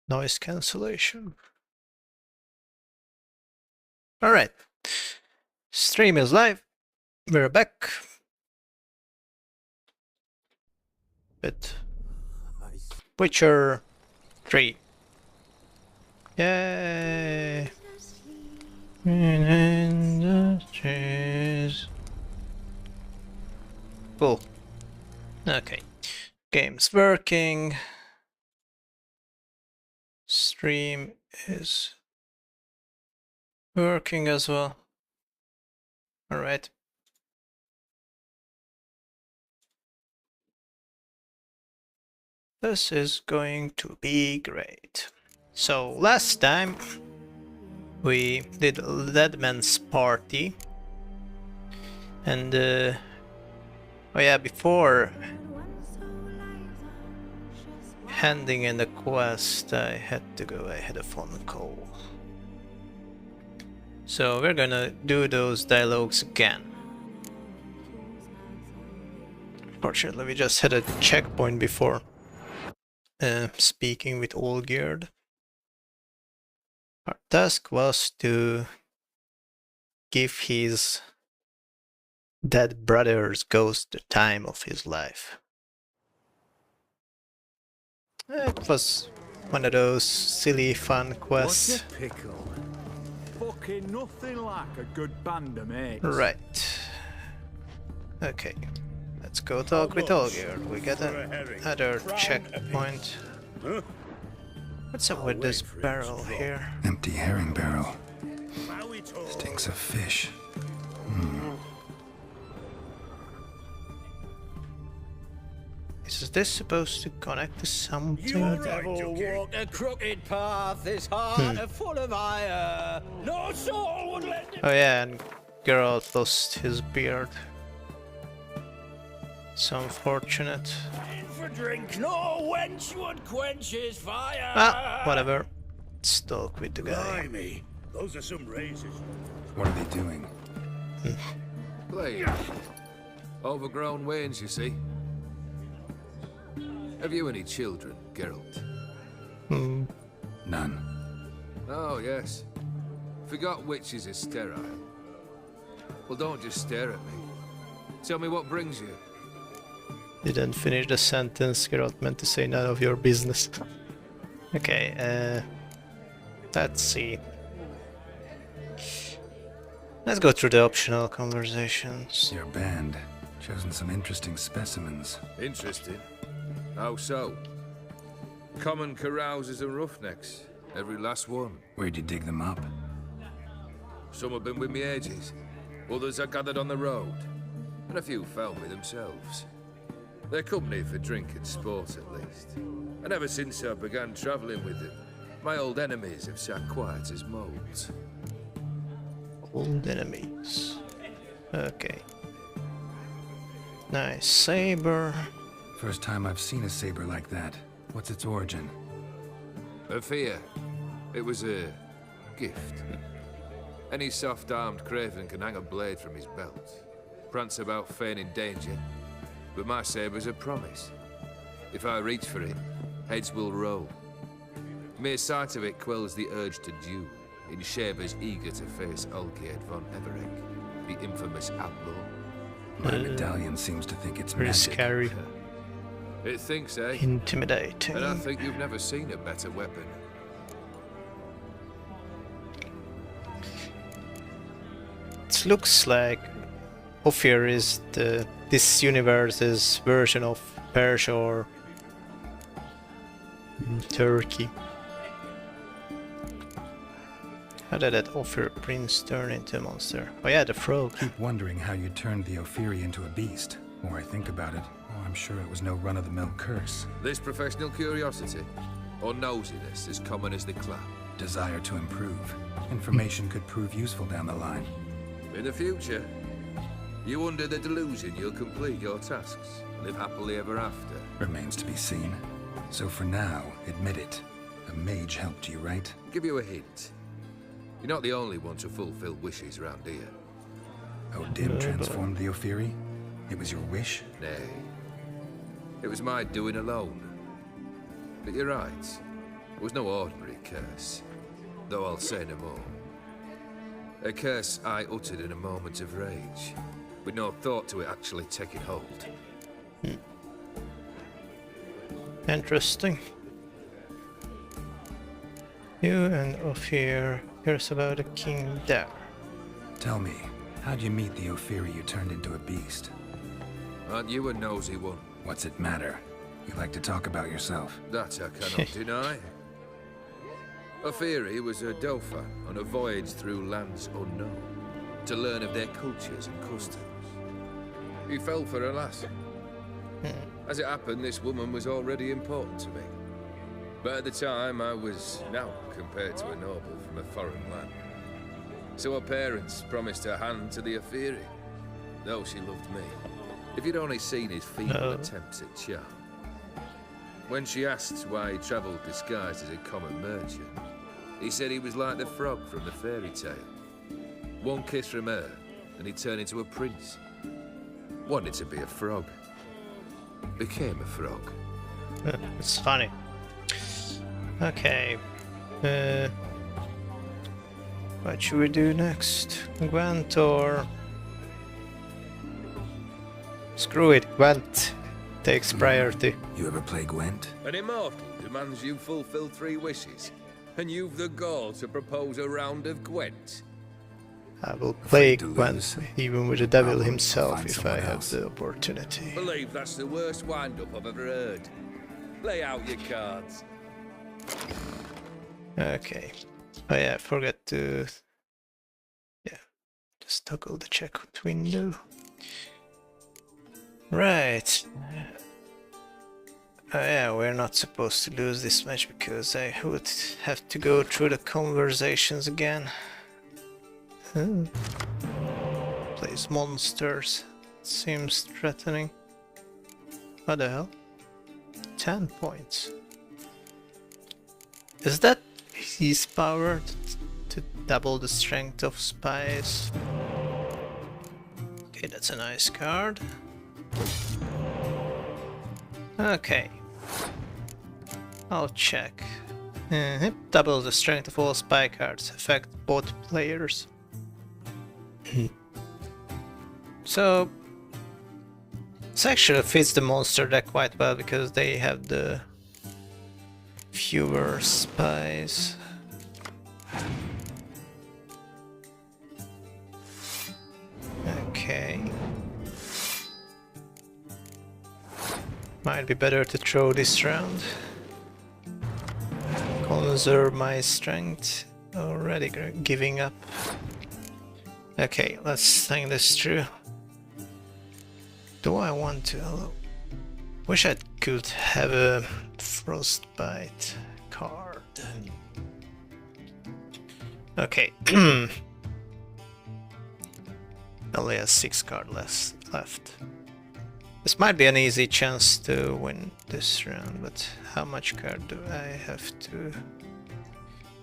Noise cancellation. Alright. Stream is live. We're back. With Witcher 3. Yay! In the trees. Cool. Okay. Game's working. Stream is working as well. Alright. This is going to be great. So last time we did Deadman's Party, and oh yeah, before handing in the quest I had a phone call. So we're gonna do those dialogues again. Fortunately, we just had a checkpoint before speaking with Olgerd. Our task was to give his dead brother's ghost the time of his life. It was one of those silly fun quests. What's a pickle? Fucking nothing like a good band of mates. Right. Okay. Let's go talk with Olgerd. We got another checkpoint. What's up with this barrel here? Empty herring barrel. Stinks of fish. Is this supposed to connect to something? You devil walked a crooked path, this heart are full of ire. No soul would let him. Oh yeah, and Geralt lost his beard. It's unfortunate. In for drink, no wench would quench his fire. Ah, whatever. Let's talk with the guy. Blimey, those are some razors. What are they doing? Playing. Overgrown wains, you see. Have you any children, Geralt? None. Oh, yes. Forgot witches are sterile. Well, don't just stare at me. Tell me what brings you. Didn't finish the sentence. Geralt meant to say none of your business. Okay, let's see. Let's go through the optional conversations. Your band. Chosen some interesting specimens. Interesting. How so? Common carousers and roughnecks. Every last one. Where'd you dig them up? Some have been with me ages. Others I gathered on the road. And a few found me themselves. They're company for drink and sport, at least. And ever since I began travelling with them, my old enemies have sat quiet as moles. Old enemies. Okay. Nice saber. First time I've seen a saber like that. What's its origin? A fear. It was a gift. Any soft-armed craven can hang a blade from his belt, prance about feigning danger, but my saber's a promise. If I reach for it, heads will roll. Mere sight of it quells the urge to duel, in Shabers eager to face Olgierd von Everett, the infamous outlaw. My medallion seems to think it's Very magic. scary. It thinks, eh? Intimidating. And I think you've never seen a better weapon. It looks like Ophir is this universe's version of Persia or Turkey. How did that Ophir prince turn into a monster? Oh yeah, the frog. Keep wondering how you turned the Ophiri into a beast. The more I think about it, I'm sure it was no run-of-the-mill curse. This professional curiosity, or nosiness as common as the clap. Desire to improve. Information could prove useful down the line. In the future, you under the delusion you'll complete your tasks, live happily ever after. Remains to be seen. So for now, admit it. A mage helped you, right? Give you a hint. You're not the only one to fulfill wishes round here. Odin transformed the Ophiri? It was your wish? Nay. It was my doing alone. But you're right. was no ordinary curse, though I'll say no more. A curse I uttered in a moment of rage, with no thought to it actually taking hold. Interesting. You and Ophir hears about a king there. Tell me, how'd you meet the Ophir you turned into a beast? Aren't you a nosy one? What's it matter? You like to talk about yourself. That I cannot deny. Ophiri was a Dauphin on a voyage through lands unknown, to learn of their cultures and customs. He fell for a lass. As it happened, this woman was already important to me. But at the time, I was now compared to a noble from a foreign land. So her parents promised her hand to the Ophiri, though she loved me. If you'd only seen his feeble attempts at charm. When she asked why he travelled disguised as a common merchant, he said he was like the frog from the fairy tale. One kiss from her, and he turned into a prince. Wanted to be a frog. Became a frog. It's funny. Okay. What should we do next? Gwent or... Screw it, Gwent takes priority. You ever play Gwent? An immortal demands you fulfill 3 wishes, and you've the gall to propose a round of Gwent. I will play Afraid to Gwent, lose. even with the devil I'll himself, find if I someone have else. the opportunity. Believe that's the worst wind-up I've ever heard. Lay out your cards. Okay. Oh yeah, I forgot to... Yeah, just toggle the check window. Right. Oh yeah, we're not supposed to lose this match because I would have to go through the conversations again. Plays monsters. Seems threatening. What the hell? 10 points. Is that his power to double the strength of spies? Okay, that's a nice card. Okay. I'll check. Double the strength of all spy cards. Affect both players. So... This actually fits the monster deck quite well because they have the fewer spies. Okay. Might be better to throw this round. Conserve my strength. Already giving up. Okay, let's think this through. Do I want to? Wish I could have a frostbite card. Okay. Only has 6 cards left. This might be an easy chance to win this round, but how much card do I have to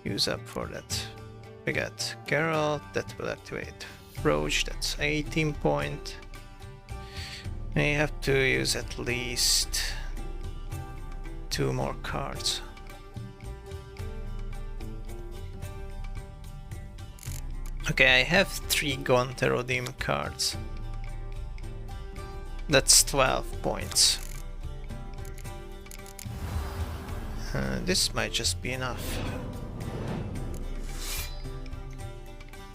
use up for that? We got Geralt, that will activate Roach, that's 18 point. I have to use at least 2 more cards. Okay, I have 3 Gonterodim cards. That's 12 points. This might just be enough.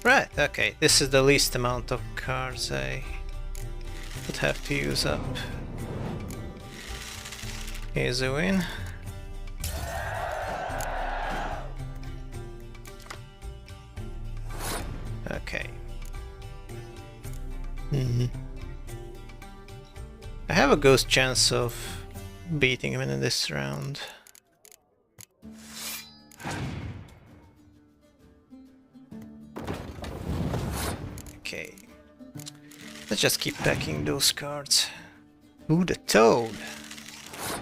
Right, okay, this is the least amount of cards I would have to use up. Here's a win. Okay. I have a ghost chance of beating him in this round. Okay. Let's just keep packing those cards. Ooh, the Toad!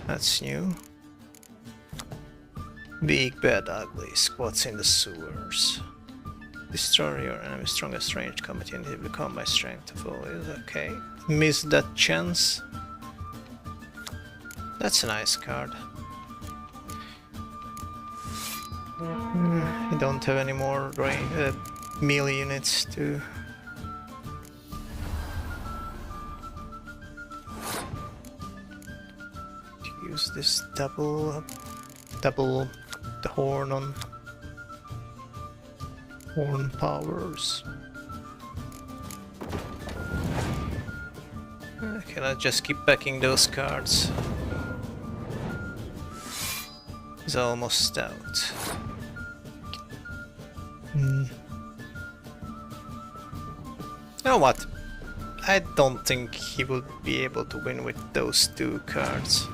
That's new. Big, bad, ugly, squats in the sewers. Destroy your enemy's strongest ranged combat unit to become my strength of all. Okay. Missed that chance. That's a nice card. I don't have any more melee units to... use this double the horn on horn powers. Okay, let's just keep packing those cards. He's almost out. You know what? I don't think he would be able to win with those two cards.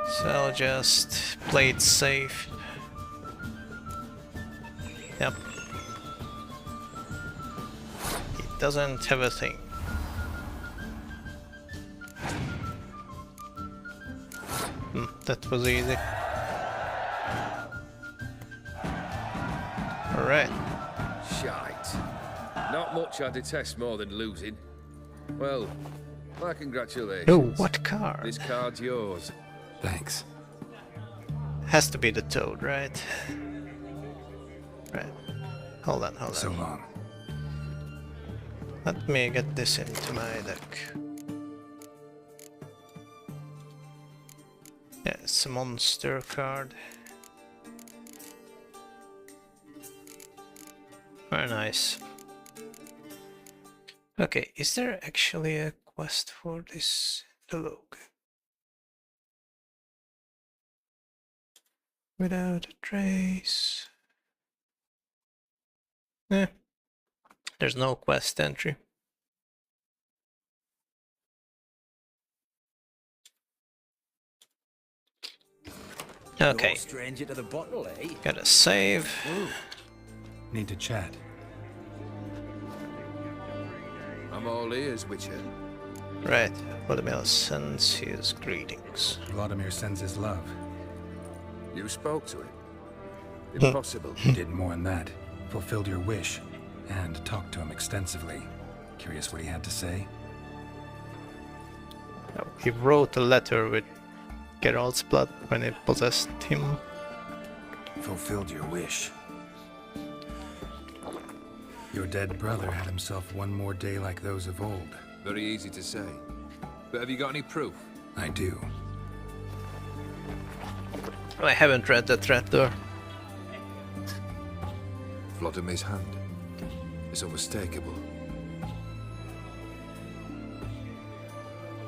So I'll just play it safe. Yep. He doesn't have a thing. That was easy. Alright. Shite. Not much I detest more than losing. Well, my congratulations. Oh, what card? This card's yours. Thanks. Has to be the toad, right? Right. Hold on. So long. Let me get this into my deck. Yeah, it's a monster card. Very nice. Okay, is there actually a quest for this log? Without a trace. There's no quest entry. Okay. No stranger to the bottle, eh? Gotta save. Need to chat. I'm all ears, Witcher. Right. Vladimir sends his greetings. Vladimir sends his love. You spoke to him. Impossible. He did more than that. Fulfilled your wish. And talked to him extensively. Curious what he had to say? Oh, he wrote a letter with Geralt's blood when it possessed him. Fulfilled your wish. Your dead brother had himself one more day like those of old. Very easy to say. But have you got any proof? I do. I haven't read that threat though. Vladimir's hand. It's unmistakable.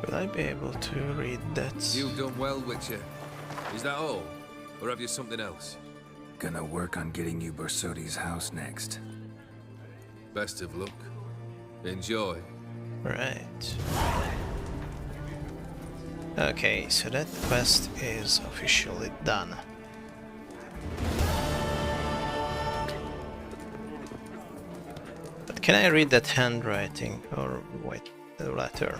Will I be able to read that? You've done well, Witcher. Is that all? Or have you something else? Gonna work on getting you Borsodi's house next. Best of luck. Enjoy. Right. Okay, so that quest is officially done. But can I read that handwriting? Or wait, the letter?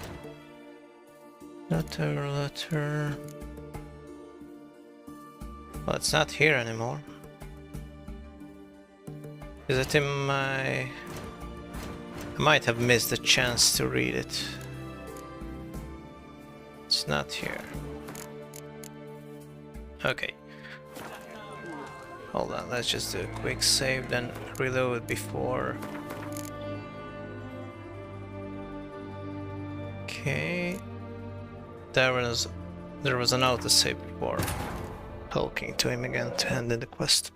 Letter. Well, it's not here anymore. Is it in my... I might have missed the chance to read it. It's not here. Okay. Hold on, let's just do a quick save, then reload before... Okay. There was an autosave before talking to him again to hand in the quest.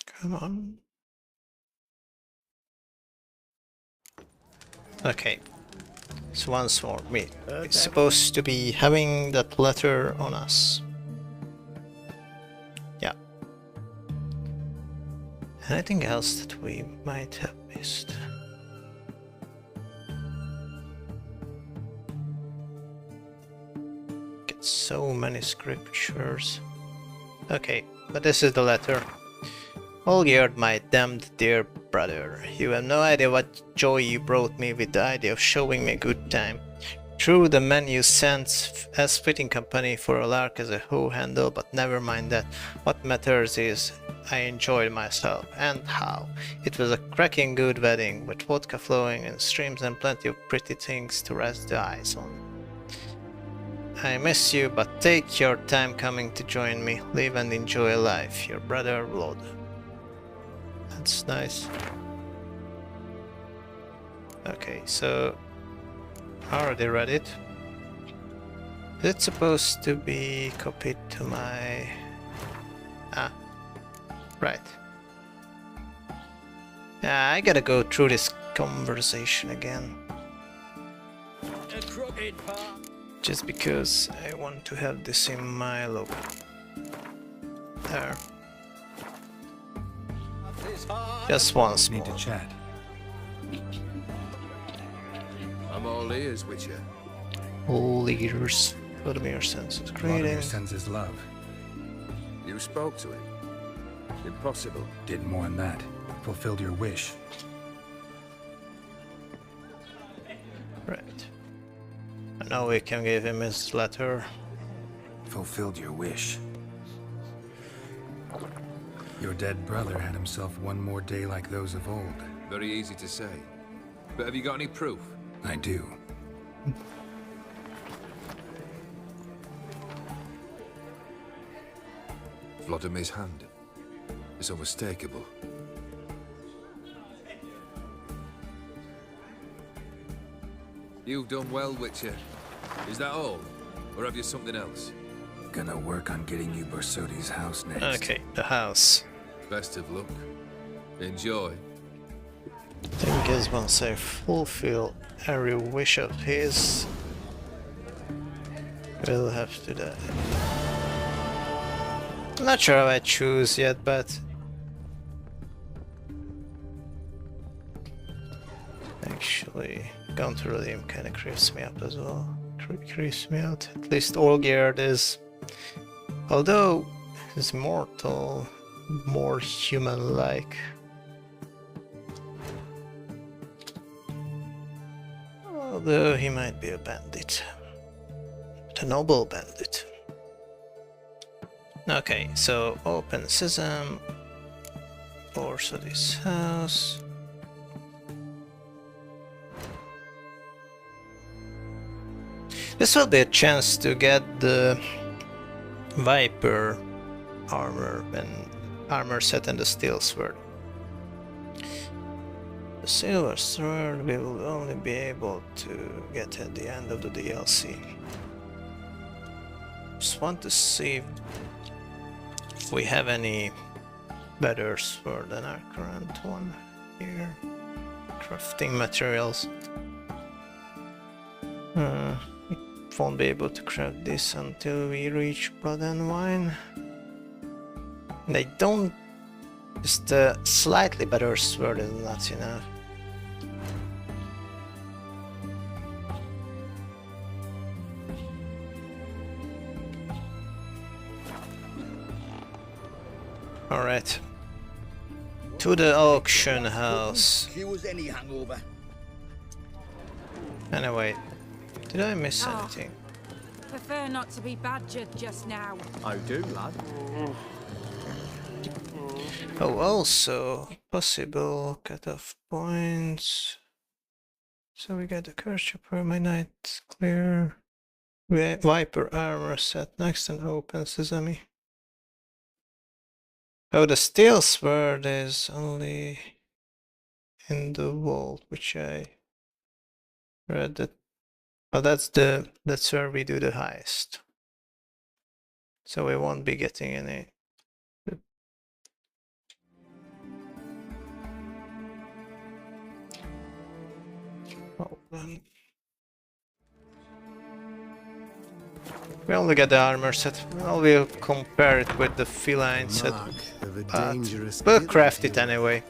Come on. Okay. So once more, it's supposed to be having that letter on us. Yeah. Anything else that we might have missed? Get so many scriptures. Okay, but this is the letter. Olgierd, my damned dear brother, you have no idea what joy you brought me with the idea of showing me a good time. True, the menu sends as fitting company for a lark as a hoe handle, but never mind that. What matters is I enjoyed myself, and how. It was a cracking good wedding, with vodka flowing in streams and plenty of pretty things to rest the eyes on. I miss you, but take your time coming to join me. Live and enjoy life. Your brother, Blood. That's nice. Okay, so I already read it. Is it supposed to be copied to my... Ah, right. Yeah, I gotta go through this conversation again. A crooked path. Just because I want to have this in my logo. There. Is hard. Just once Need more. to chat. I'm all ears, Witcher. All ears. Vladimir sends his Vladimir greetings. sends his love. You spoke to him. Impossible. Did more than that. Fulfilled your wish. Right. And now we can give him his letter. Fulfilled your wish. Your dead brother had himself one more day like those of old. Very easy to say. But have you got any proof? I do. Vladimir's hand. It's unmistakable. You've done well, Witcher. Is that all? Or have you something else? Gonna work on getting you Bersodi's house next. Okay, the house. Best of luck. Enjoy. I think is once I fulfill every wish of his, we'll have to die. I'm not sure how I choose yet, but actually, going to redeem kind of creeps me up as well. Creeps me out. At least Olgerd is, although he's mortal, more human-like. Although he might be a bandit. But a noble bandit. Okay, so open Sesame. Also this house. This will be a chance to get the Viper armor and armor set and the steel sword. The silver sword we will only be able to get at the end of the DLC. Just want to see if we have any better sword than our current one here. Crafting materials. Won't be able to craft this until we reach Blood and Wine. They don't. Just a slightly better sword is not enough. Alright. To the auction house. Cures any hangover. Anyway, did I miss Oh. anything? Prefer not to be badgered just now. I do, lad. Oh, also possible cutoff points. So we got the curse chopper, my night clear. Viper armor set next and open Sesame. Oh, the steel sword is only in the vault, which I read that. Oh, that's where we do the heist. So we won't be getting any. Well, then. We only get the armor set. Well, we'll compare it with the feline set. But we'll craft it anyway.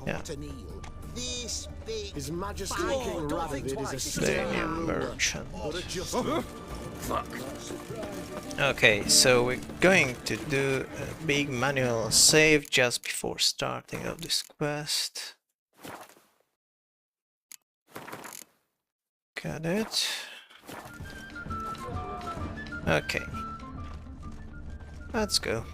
Yeah. His Majesty King Radovid is a Stadium merchant. Okay, so we're going to do a big manual save just before starting of this quest. Got it. Okay. Let's go.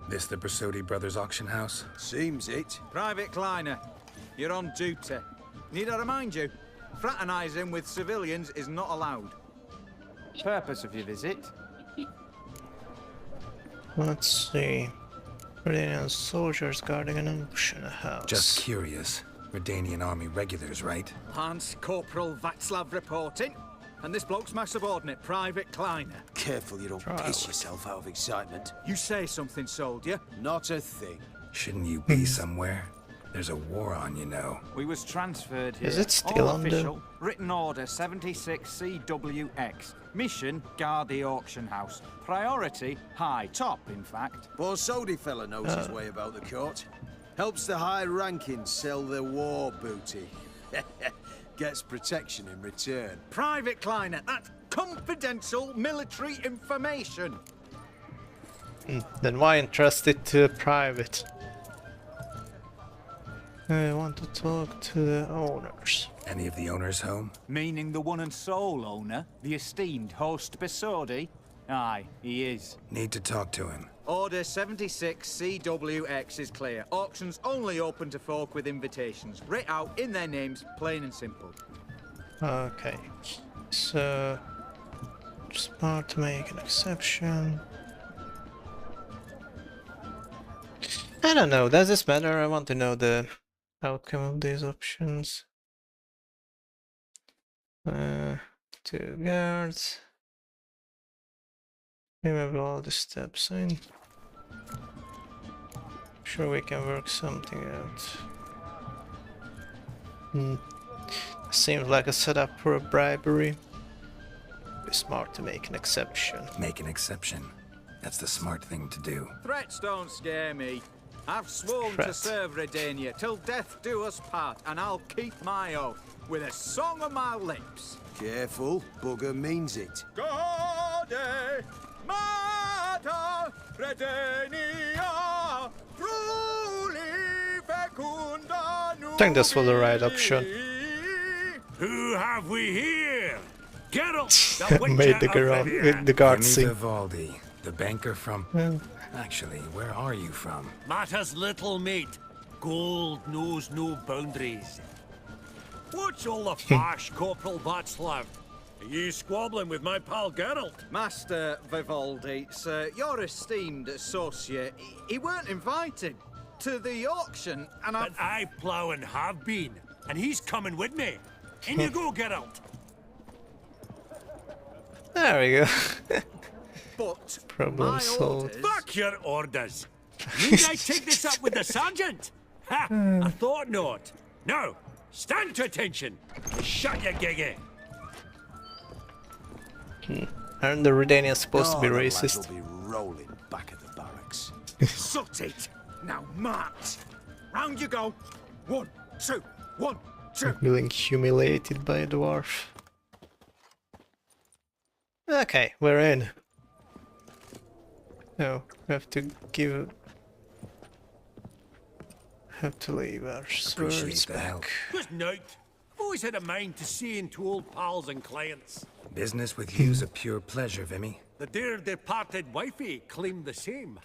This the Brasodi Brothers auction house? Seems it. Private Kleiner, you're on duty. Need I remind you, fraternizing with civilians is not allowed. Purpose of your visit? Let's see. Redanian soldiers guarding an auction house. Just curious. Redanian army regulars, right? Lance Corporal Václav reporting. And this bloke's my subordinate, Private Kleiner. Careful you don't piss yourself out of excitement. You say something, soldier. Not a thing. Shouldn't you be somewhere? There's a war on, you know. We was transferred here. Is it still All on the- official. Written order 76 CWX. Mission, guard the auction house. Priority, high. Top, in fact. Borsodi fella knows his way about the court. Helps the high rankings sell their war booty. Gets protection in return. Private Kleiner, that's confidential military information. Then why entrust it to a private? I want to talk to the owners. Any of the owners home? Meaning the one and sole owner, the esteemed host Besodi? Aye, he is. Need to talk to him. Order 76 CWX is clear. Auctions only open to folk with invitations. Writ out in their names, plain and simple. Okay. So... smart to make an exception. I don't know, does this matter? I want to know the outcome of these options. 2 guards. Remember all the steps in. Sure we can work something out. Seems like a setup for a bribery. Be smart to make an exception. Make an exception. That's the smart thing to do. Threats don't scare me. I've sworn to Threat. serve Redania till death do us part, and I'll keep my oath with a song on my lips. Careful, bugger means it. Gode Mater Redania truly fecunda I think this was the right option. Who have we here? Geralt, the Witcher Made the of guard, Rivia. the guard Remy sing. Vivaldi, the banker from... Yeah. Actually, where are you from? Matters little, mate. Gold knows no boundaries. What's all the fash, Corporal Václav? Are you squabbling with my pal Geralt? Master Vivaldi, sir, your esteemed associate, he weren't invited to the auction, and But I plough and have been, and he's coming with me. In you go, Geralt. There we go. but Problem my solved. orders... Fuck your orders. Need I take this up with the sergeant? Ha! I thought not. Now, stand to attention. Shut your giggy. Aren't the Redanians supposed to be The racist? lads will be rolling back at the barracks. Sut it! Now march! Round you go! 1, 2, 1, 2! Feeling humiliated by a dwarf. Okay, we're in. No, we have to give... have to leave our swords Appreciate the help. back. Good night. I've always had a mind to seeing to old pals and clients. Business with you's a pure pleasure, Vimy. The dear departed wifey claimed the same.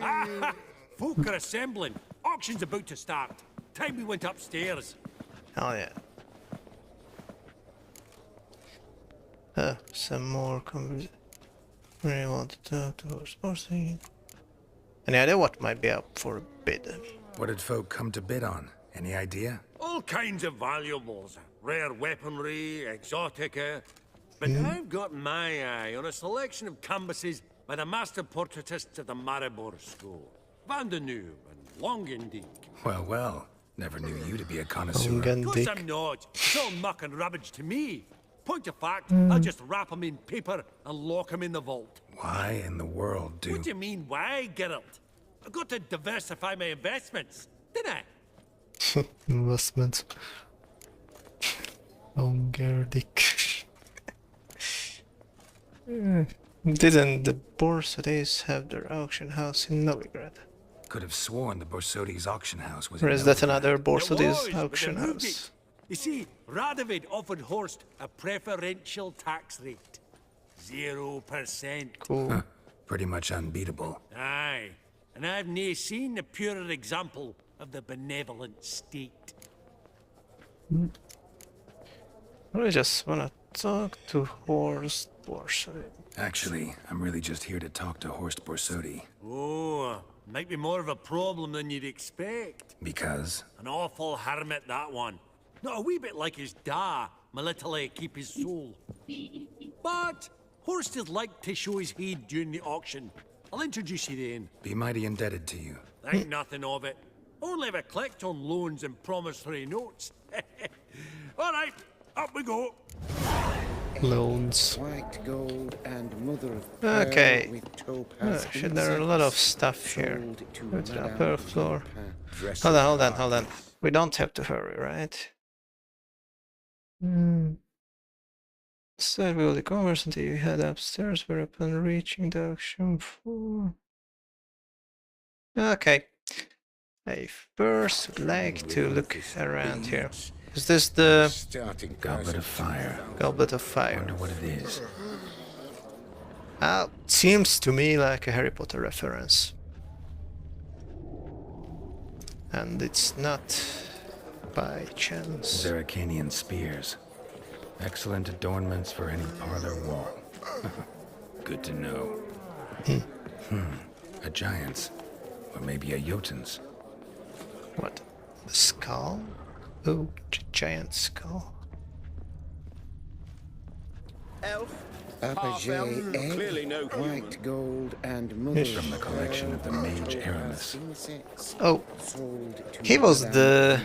Ah, folk are assembling. Auction's about to start. Time we went upstairs. Oh yeah. Some more conversation. Really want to talk to our sports team. Any idea what might be up for a bid? What did folk come to bid on? Any idea? All kinds of valuables. Rare weaponry, exotica. But I've got my eye on a selection of canvases by the master portraitists of the Maribor School. Van de Nieuw and Longendijk. Well, well. Never knew you to be a connoisseur. Of course I'm not. It's all muck and rubbish to me. Point of fact, I'll just wrap 'em in paper and lock 'em in the vault. Why in the world do... What do you mean, why, Geralt? I've got to diversify my investments, didn't I? Investment. Longerdick. Didn't the Borsodis have their auction house in Novigrad? Could have sworn the Borsodi's auction house was Or in is that Novigrad. another It was, Borsodis but auction they moved house? it. You see, Radovid offered Horst a preferential tax rate. 0%. Cool. Huh. Pretty much unbeatable. Aye, and I've nae seen a purer example of the benevolent state. I just wanna talk to Horst Borsodi. Actually, I'm really just here to talk to Horst Borsodi. Oh, might be more of a problem than you'd expect. Because? An awful hermit, that one. Not a wee bit like his da, my little keep his soul. But Horst is like to show his head during the auction. I'll introduce you then. Be mighty indebted to you. Think nothing of it. Only if I collect on loans and promissory notes. All right, up we go. Loans. White gold and mother of Okay. pearl with topaz Actually, there are a lot of insects stuff here. sold to Go to the Madame upper floor. Villepin. Hold on. We don't have to hurry, right? Start with the commerce until you head upstairs, where upon reaching the auction floor. Okay. I first would like to look around here. Is this the Goblet of Fire. Goblet of Fire? Wonder what it is. Seems to me like a Harry Potter reference. And it's not by chance. Zeracanian spears. Excellent adornments for any parlor wall. Good to know. A giant's. Or maybe a Jotun's. What? The skull? Oh, giant skull. Elf. Apogee egg, Clearly no white gold and mother From the of collection pearl of the with mage topaz Aramis. insects Oh, sold to he was Madame the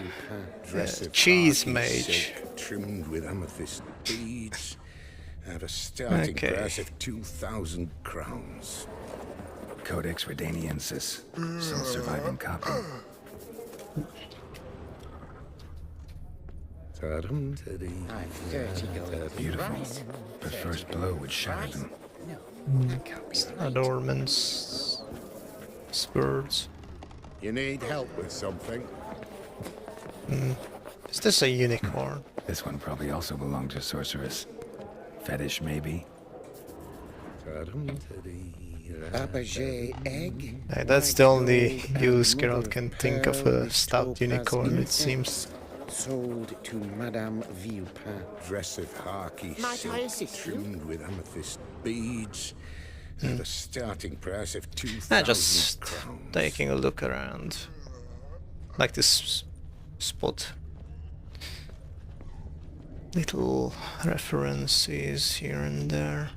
Villepin. cheese mage. Trimmed with amethyst beads at a starting Okay. price of 2,000 crowns. Codex Redaniensis. Sole surviving copy. Ta-dum, ta-dee. I've 30 gold. Beautiful. But first blow would shatter them. That can't be right. Adornments. Spurs. You need help with something? Is this a unicorn? This one probably also belonged to Sorceress. Fetish, maybe? Ta-dum, ta-dee. Apogee egg. Hey, that's white the only gold and use mother girl of can think of pearl a with stout topaz unicorn, it insects seems. Sold to Madame Villepin. Dress of harky Might I silk assist you? trimmed with amethyst beads at a starting price of 2,000 Just crowns. taking a look around. Like this spot. Little references here and there.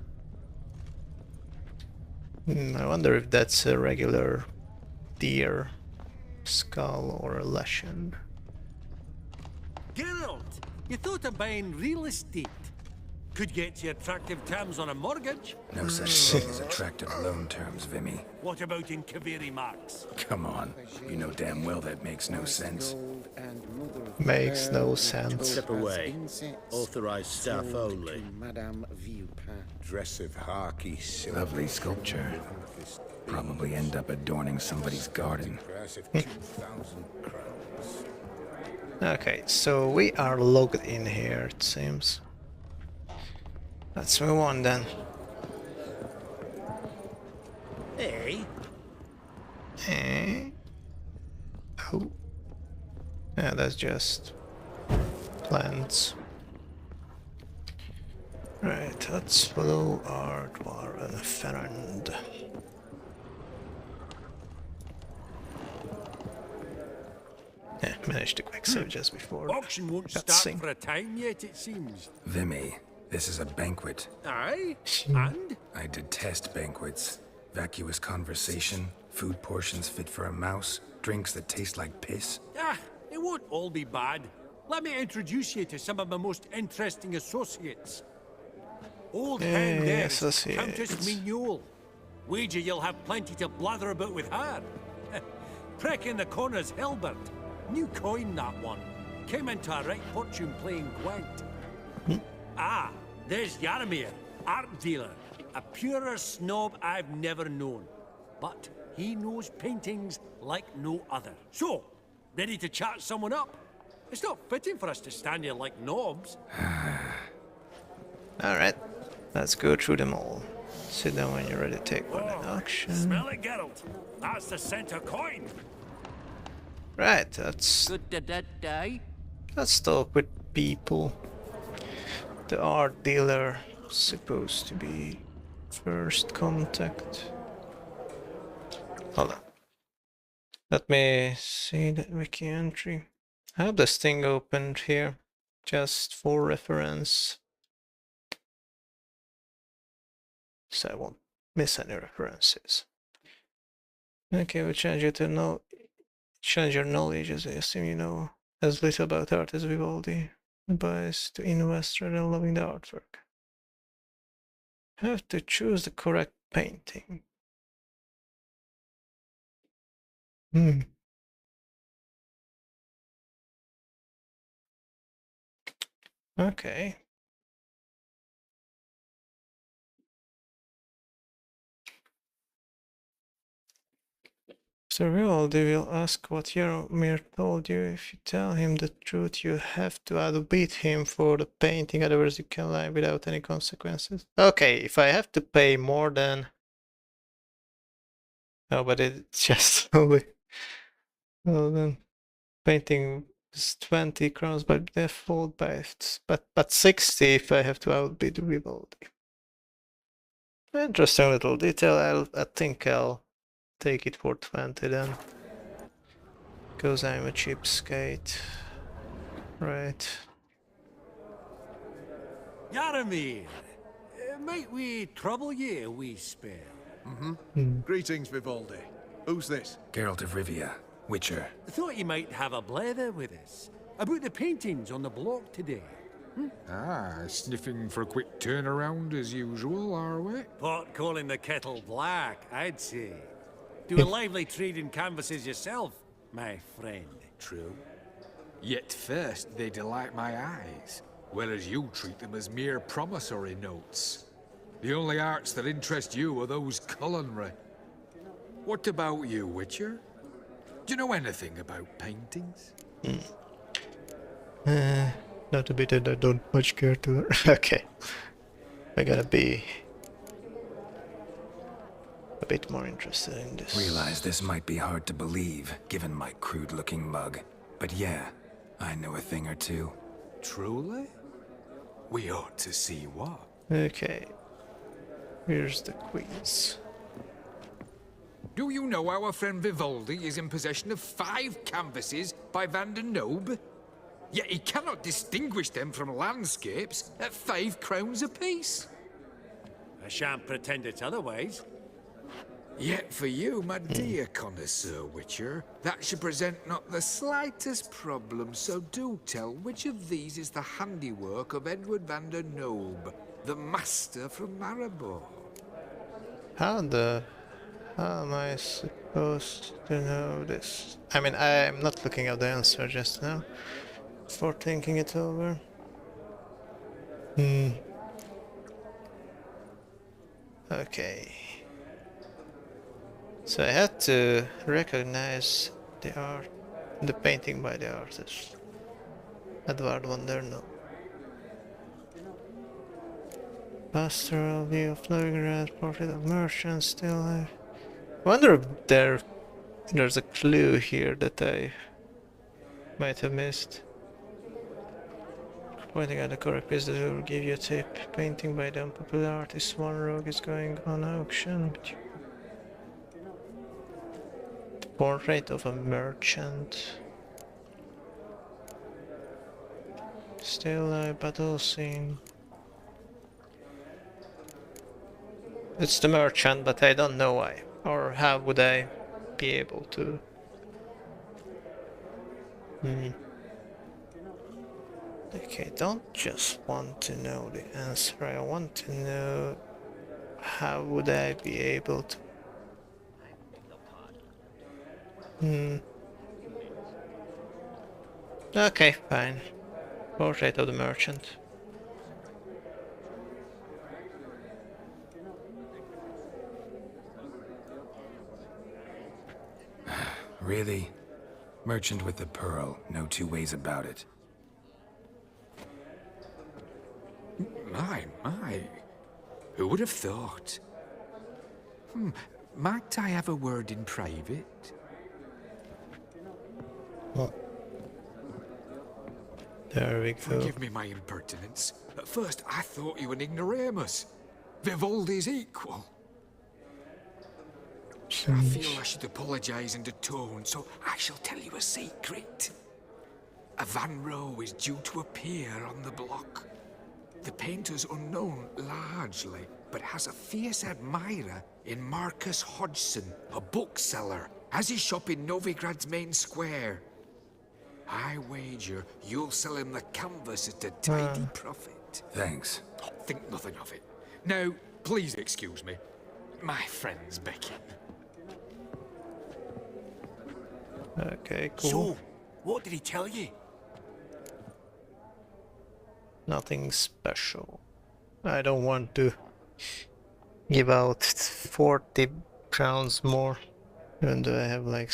I wonder if that's a regular deer skull or a lesson. Geralt, you thought of buying real estate? Could get you attractive terms on a mortgage. No such thing as attractive loan terms, Vimy. What about in Kaviri Marks? Come on. You know damn well that makes no sense. Gold and mother of Makes pearl no with sense. Step topaz away. insects Authorized staff sold only. to Madame Villepin. Dress of harky silk. Lovely sculpture. Amethyst Probably end up adorning somebody's garden. price of 2,000 crowns. Okay, so we are logged in here, it seems. Let's move on then. Hey, Eh? Oh. Yeah, that's just plants. Right, let's follow our dwarven friend. Yeah, managed to quick save just before. Auction won't start Cutscene. for a time yet, it seems. Vimy, this is a banquet. Aye? And? I detest banquets. Vacuous conversation, food portions fit for a mouse, drinks that taste like piss. Ah, it won't all be bad. Let me introduce you to some of my most interesting associates. Old hand there is associates. Countess Mignole. Wager you'll have plenty to blather about with her. Prick in the corner's Hilbert. New coin, that one. Came into a right fortune playing Gwent. Ah, there's Yaramir, art dealer. A purer snob I've never known. But he knows paintings like no other. So, ready to chat someone up? It's not fitting for us to stand here like knobs. Alright, let's go through them all. Sit down when you're ready to take one in Oh, auction. smell it, Geralt. That's the center coin. Right, let's talk with people. The art dealer supposed to be first contact. Hold on. Let me see that wiki entry. I have this thing opened here, just for reference. So I won't miss any references. Okay, we change you to know. Change your knowledge as I assume you know as little about art as Vivaldi. Advice to invest rather than loving the artwork. Have to choose the correct painting. Okay. Sir Vivaldi will ask what Jaromir told you. If you tell him the truth, you have to outbid him for the painting, otherwise you can lie without any consequences. Okay, if I have to pay more than... Oh, but it's just only... Well then, painting is 20 crowns by default, but 60 if I have to outbid Vivaldi. Interesting little detail. I think I'll take it for 20 then. Because I'm a cheapskate. Right. Jaromir, might we trouble ye a wee spell? Greetings, Vivaldi. Who's this? Geralt of Rivia, Witcher. Thought you might have a blether with us about the paintings on the block today. Ah, sniffing for a quick turnaround as usual, are we? Pot calling the kettle black, I'd say. Do a lively trade in canvases yourself, my friend. True. Yet first they delight my eyes, whereas you treat them as mere promissory notes. The only arts that interest you are those culinary. What about you, Witcher? Do you know anything about paintings? Not a bit that I don't much care to. Okay. I gotta be a bit more interested in this. Realize this might be hard to believe, given my crude-looking mug. But yeah, I know a thing or two. Truly? We ought to see what. Okay. Here's the quiz. Do you know our friend Vivaldi is in possession of 5 canvases by Van der Nobe? Yet he cannot distinguish them from landscapes at 5 crowns apiece. I shan't pretend it's otherwise. Yet for you, my dear connoisseur Witcher, that should present not the slightest problem, so do tell which of these is the handiwork of Edward van der Nobe, the master from Maribor. How am I supposed to know this? I mean, I'm not looking at the answer just now. For thinking it over. Okay. So I had to recognize the art, the painting by the artist, Edward van der Nobe. Pastoral view of Novigrad, portrait of merchants, still alive. I wonder if there's a clue here that I might have missed. Pointing at the correct piece that will give you a tip. Painting by the unpopular artist One Rogue is going on auction. The portrait of a merchant. Still a battle scene. It's the merchant, but I don't know why. Or how would I be able to? Okay, don't just want to know the answer, I want to know how would I be able to... Okay, fine. Portrait of the merchant. Really? Merchant with the pearl, no two ways about it. My. Who would have thought? Might I have a word in private? Oh. There we go. Forgive me my impertinence. At first, I thought you an ignoramus. Vivaldi's equal. I feel I should apologize and atone, so I shall tell you a secret. A Van Row is due to appear on the block. The painter's unknown largely, but has a fierce admirer in Marcus Hodgson, a bookseller, has his shop in Novigrad's main square. I wager you'll sell him the canvas at a tidy profit. Thanks. Think nothing of it. Now, please excuse me. My friend's beckon. Okay, cool. So, what did he tell you? Nothing special. I don't want to give out 40 crowns more. Even though I have like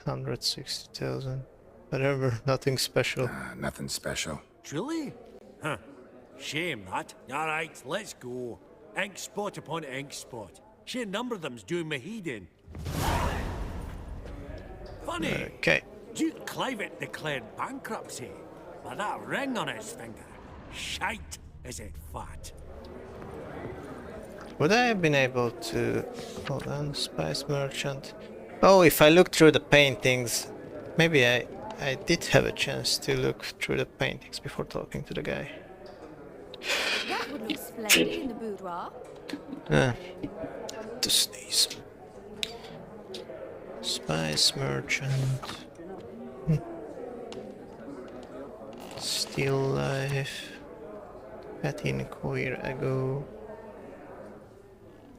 160,000. Whatever, nothing special. Nothing special. Truly? Huh. Shame that. Alright, let's go. Ink spot upon ink spot. Sheer number of them's doing my head in. Funny. Okay. Duke Clivet declared bankruptcy. With that ring on his finger. Shite, is it fat? Would I have been able to... Hold on, Spice Merchant. Oh, if I look through the paintings... Maybe I did have a chance to look through the paintings before talking to the guy. That would look splendid in the boudoir. To sneeze. Spice Merchant. Still Life. Patin Queer Ago.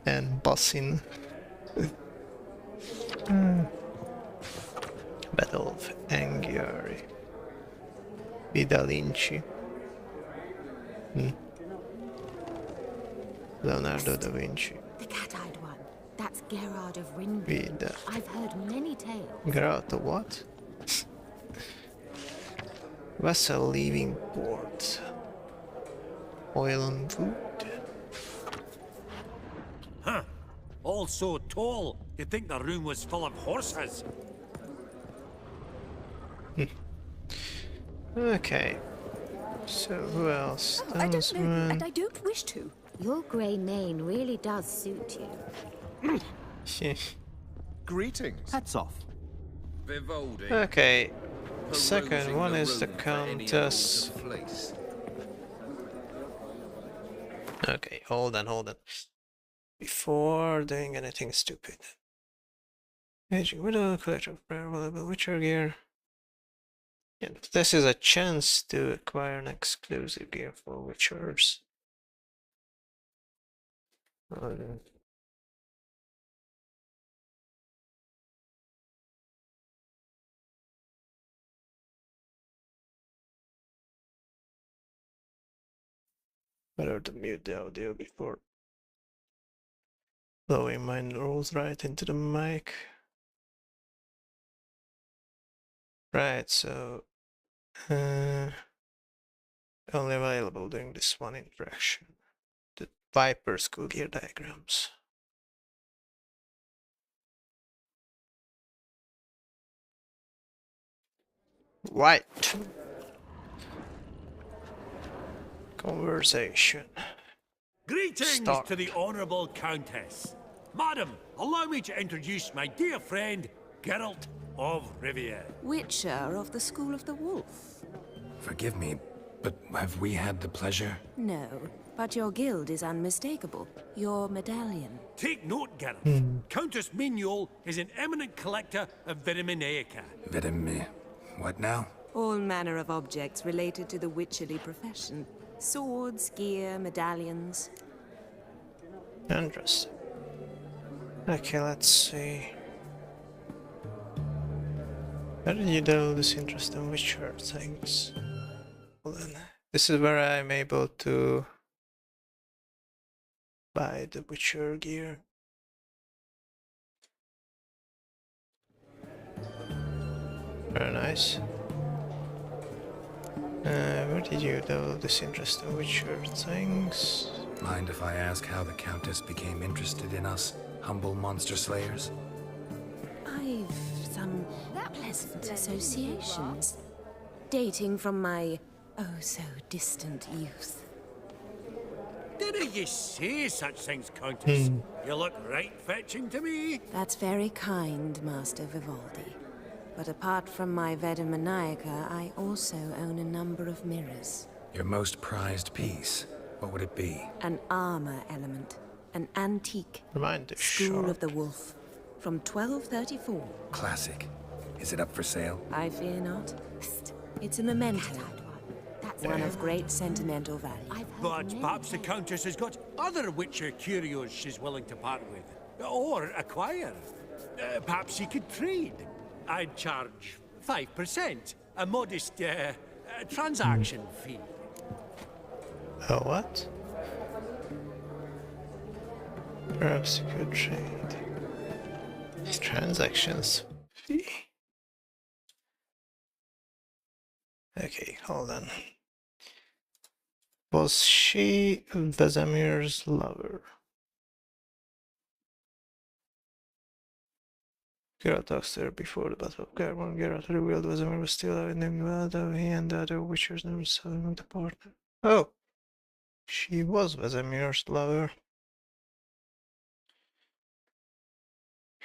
And Bussin. Battle of Anghiari. Vidalinci. Leonardo da Vinci. The cat-eyed one. That's Gerard of Rinby. Vida. I've heard many tales. Gerard of what? Vessel leaving port. Oil and food. Huh. All so tall, you'd think the room was full of horses. Okay. So who else? I don't know, and I don't wish to. Your grey mane really does suit you. Greetings. Hats off. Vivaldi. Okay. Perusing Second one is the room for any Countess. old fleece. Okay, hold on. Before doing anything stupid. Aging Widow, collection of prayer, available Witcher gear. Yeah, this is a chance to acquire an exclusive gear for Witchers. Better to mute the audio before blowing my nose right into the mic. Right, so only available during this one interaction. The Viper School gear diagrams. Right. Conversation. Greetings Start. to the Honourable Countess. Madam, allow me to introduce my dear friend, Geralt of Rivia. Witcher of the School of the Wolf. Forgive me, but have we had the pleasure? No, but your guild is unmistakable. Your medallion. Take note, Geralt. Countess Mignol is an eminent collector of Viriminaica. What now? All manner of objects related to the witcherly profession. Swords, gear, medallions. Interesting. Okay, let's see. How did you do this interesting Witcher things? Well then, this is where I'm able to buy the Witcher gear. Very nice. Where did you do this interesting Witcher things? Mind if I ask how the Countess became interested in us, humble monster slayers? I've some pleasant associations, dating from my oh-so-distant youth. Didn't you say such things, Countess? You look right fetching to me. That's very kind, Master Vivaldi. But apart from my Veda Maniaca, I also own a number of mirrors. Your most prized piece, what would it be? An armor element. An antique. Remind the School of the Wolf. From 1234. Classic. Is it up for sale? I fear not. It's a memento. One of great sentimental value. But perhaps the Countess has got other Witcher curios she's willing to part with. Or acquire. Perhaps she could trade. I'd charge 5%. A modest transaction fee. Oh, what? Perhaps you could trade. Transactions fee. Okay, hold on. Was she Vesemir's lover? Geralt talks to her before the Battle of Garmon. Geralt revealed Vesemir was still alive in the though he and the other Witchers never saw him with the partner. Oh! She was Vesemir's lover.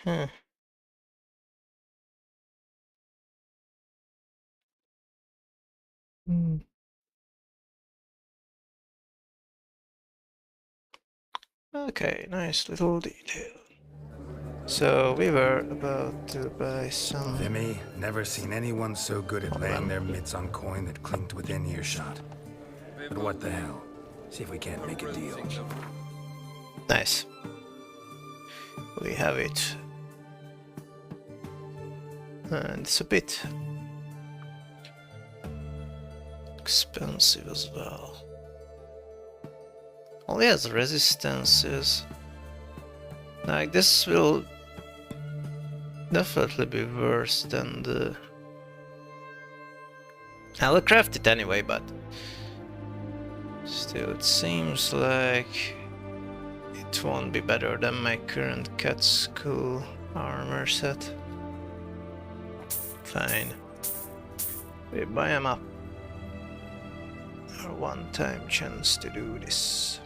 Huh. Okay, nice little detail. So we were about to buy some... Vimy, never seen anyone so good at laying their mitts on coin that clinked within earshot. But what the hell? See if we can't make a deal. Nice. We have it. And it's a bit expensive as well. Only has resistances. Like, this will definitely be worse than the... I'll craft it anyway, but still it seems like it won't be better than my current cat school armor set. Fine. We buy them up. Our one-time chance to do this.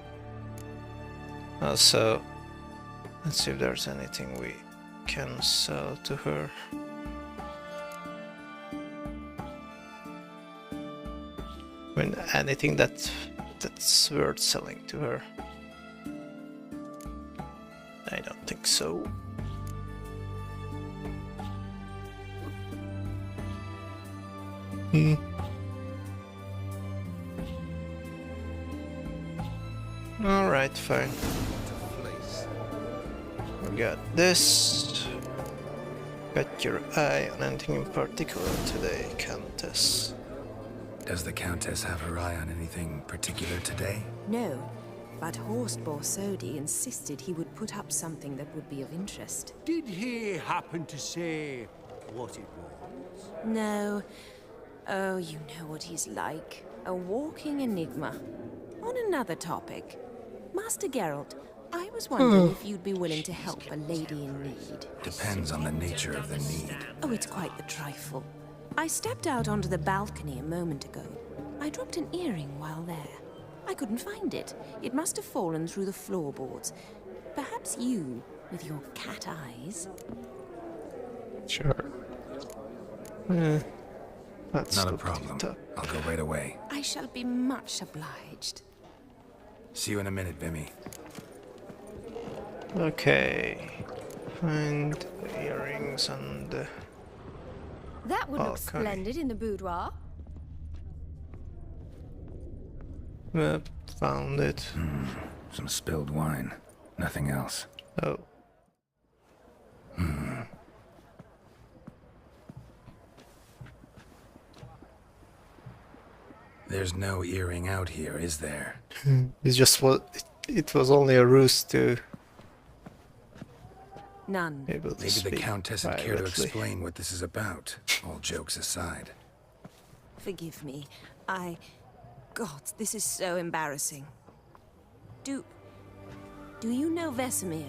Also, let's see if there's anything we can sell to her. I mean, anything that's worth selling to her. I don't think so. Alright, fine. We got this. Got your eye on anything in particular today, Countess? Does the Countess have her eye on anything particular today? No, but Horst Borsodi insisted he would put up something that would be of interest. Did he happen to say what it was? No. Oh, you know what he's like. A walking enigma. On another topic, Master Geralt, I was wondering if you'd be willing to help a lady in need. Depends on the nature of the need. Oh, it's quite the trifle. I stepped out onto the balcony a moment ago. I dropped an earring while there. I couldn't find it. It must have fallen through the floorboards. Perhaps you, with your cat eyes... Sure. That's not a problem. I'll go right away. I shall be much obliged. See you in a minute, Vimy. Okay. Find the earrings on the... That would look splendid in the boudoir. Yep, found it. Some spilled wine. Nothing else. Oh. There's no earring out here, is there? It's just what it was only a ruse to None. able to Maybe the speak Countess would care to privately. explain what this is about, all jokes aside. Forgive me. God, this is so embarrassing. Do you know Vesemir?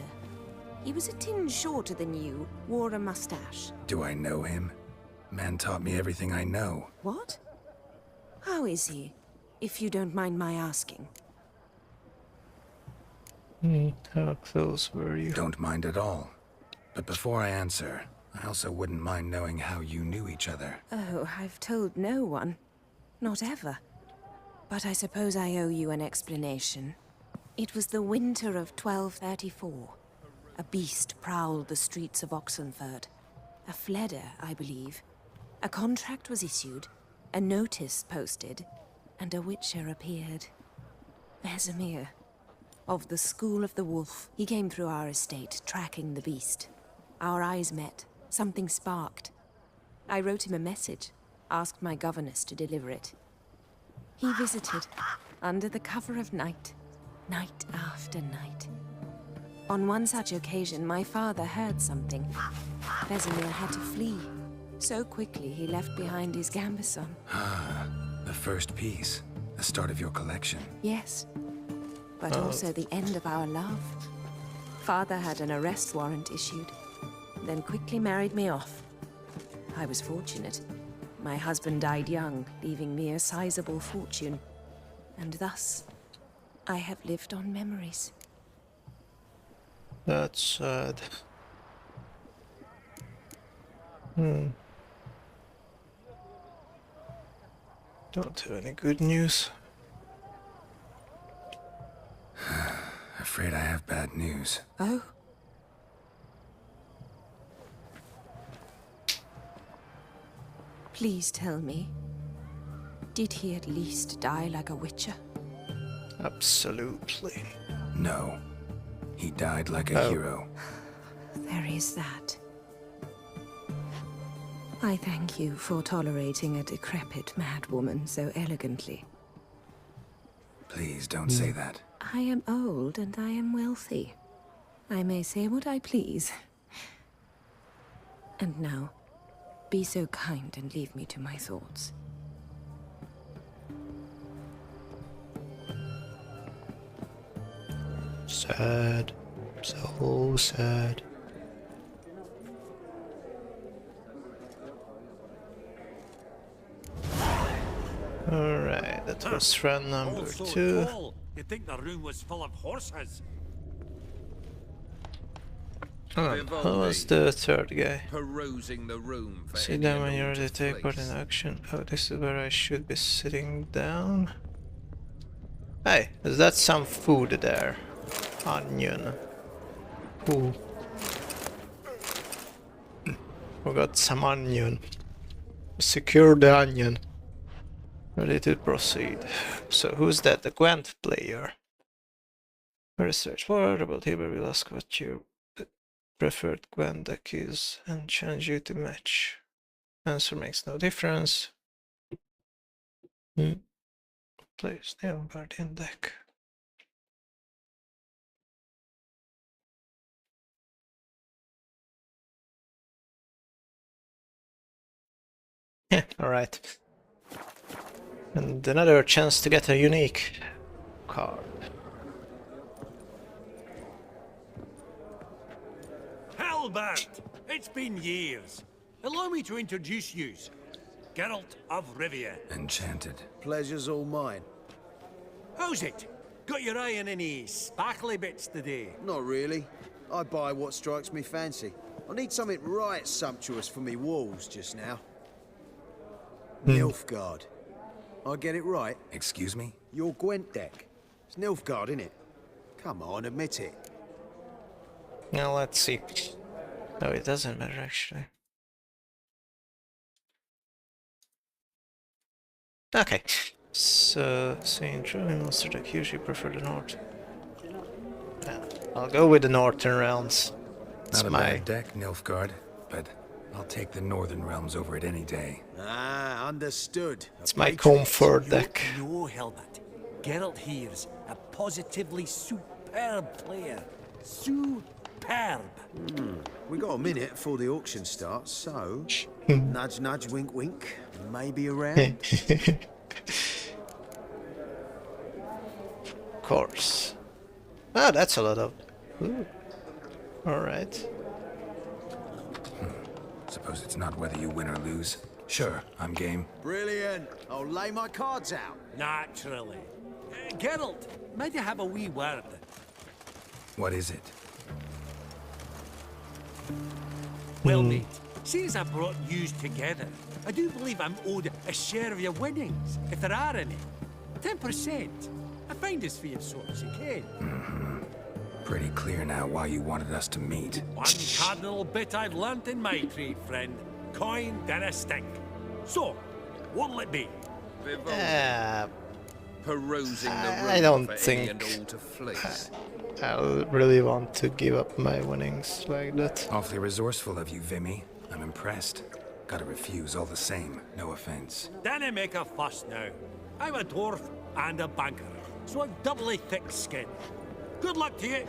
He was a tinge shorter than you, wore a mustache. Do I know him? Man taught me everything I know. What? How is he, if you don't mind my asking? How close were you? Don't mind at all. But before I answer, I also wouldn't mind knowing how you knew each other. Oh, I've told no one. Not ever. But I suppose I owe you an explanation. It was the winter of 1234. A beast prowled the streets of Oxenford. A fledder, I believe. A contract was issued, a notice posted, and a witcher appeared. Vesemir, of the School of the Wolf. He came through our estate, tracking the beast. Our eyes met. Something sparked. I wrote him a message, asked my governess to deliver it. He visited, under the cover of night, night after night. On one such occasion, my father heard something. Vesemir had to flee. So quickly, he left behind his gambeson. Ah, the first piece. The start of your collection. Yes, but also the end of our love. Father had an arrest warrant issued, then quickly married me off. I was fortunate. My husband died young, leaving me a sizable fortune. And thus, I have lived on memories. That's sad. Don't have any good news. Afraid I have bad news. Oh? Please tell me, did he at least die like a witcher? Absolutely. No. He died like a hero. There is that. I thank you for tolerating a decrepit madwoman so elegantly. Please don't say that. I am old and I am wealthy. I may say what I please. And now, be so kind and leave me to my thoughts. Sad. So sad. Alright, that was run number 2. You'd think the room was full of horses. How was the third guy? Perusing the room for See any them when you're unknown ready to take part in place. action. Oh, this is where I should be sitting down. Hey, is that some food there? Onion. Ooh. We got some onion. Secure the onion. Ready to proceed. So who's that? The Gwent player. Research more about him. We'll ask what your preferred Gwent deck is and challenge you to match. Answer makes no difference. Plays Neo Guardian deck. Yeah, alright. And another chance to get a unique card. Hellbent! It's been years. Allow me to introduce yous. Geralt of Rivia. Enchanted. Pleasure's all mine. How's it? Got your eye on any sparkly bits today? Not really. I buy what strikes me fancy. I need something right sumptuous for me walls just now. Nilfgaard. I get it right? Excuse me? Your Gwent deck. It's Nilfgaard, innit? Come on, admit it. Now let's see. No, it doesn't matter actually. Okay. So, seeing Druid monster deck usually prefer the north. Yeah, I'll go with the northern realms. It's Not a my bad deck, Nilfgaard, but I'll take the northern realms over it any day. Ah, understood. It's my comfort deck. No, Hellbent. Geralt here's a positively superb player. Superb. superb. We got a minute before the auction starts, so nudge, nudge, wink, wink. Maybe around. Of course. Ah, that's a lot of. Ooh. All right. Suppose it's not whether you win or lose. Sure, I'm game. Brilliant. I'll lay my cards out. Naturally. Geralt, might you have a wee word? What is it? Well, mate, since I brought yous together, I do believe I'm owed a share of your winnings, if there are any. 10%. I find this for your sorts, you can. Pretty clear now why you wanted us to meet. One cardinal bit I've learnt in my trade, friend. Coin dinna stink. So, what'll it be? Perusing the room I don't for think any and all to fleece. I really want to give up my winnings like that. Awfully resourceful of you, Vimy. I'm impressed. Gotta refuse all the same. No offense. Dinna make a fuss now. I'm a dwarf and a banker, so I've doubly thick skin. Good luck to you.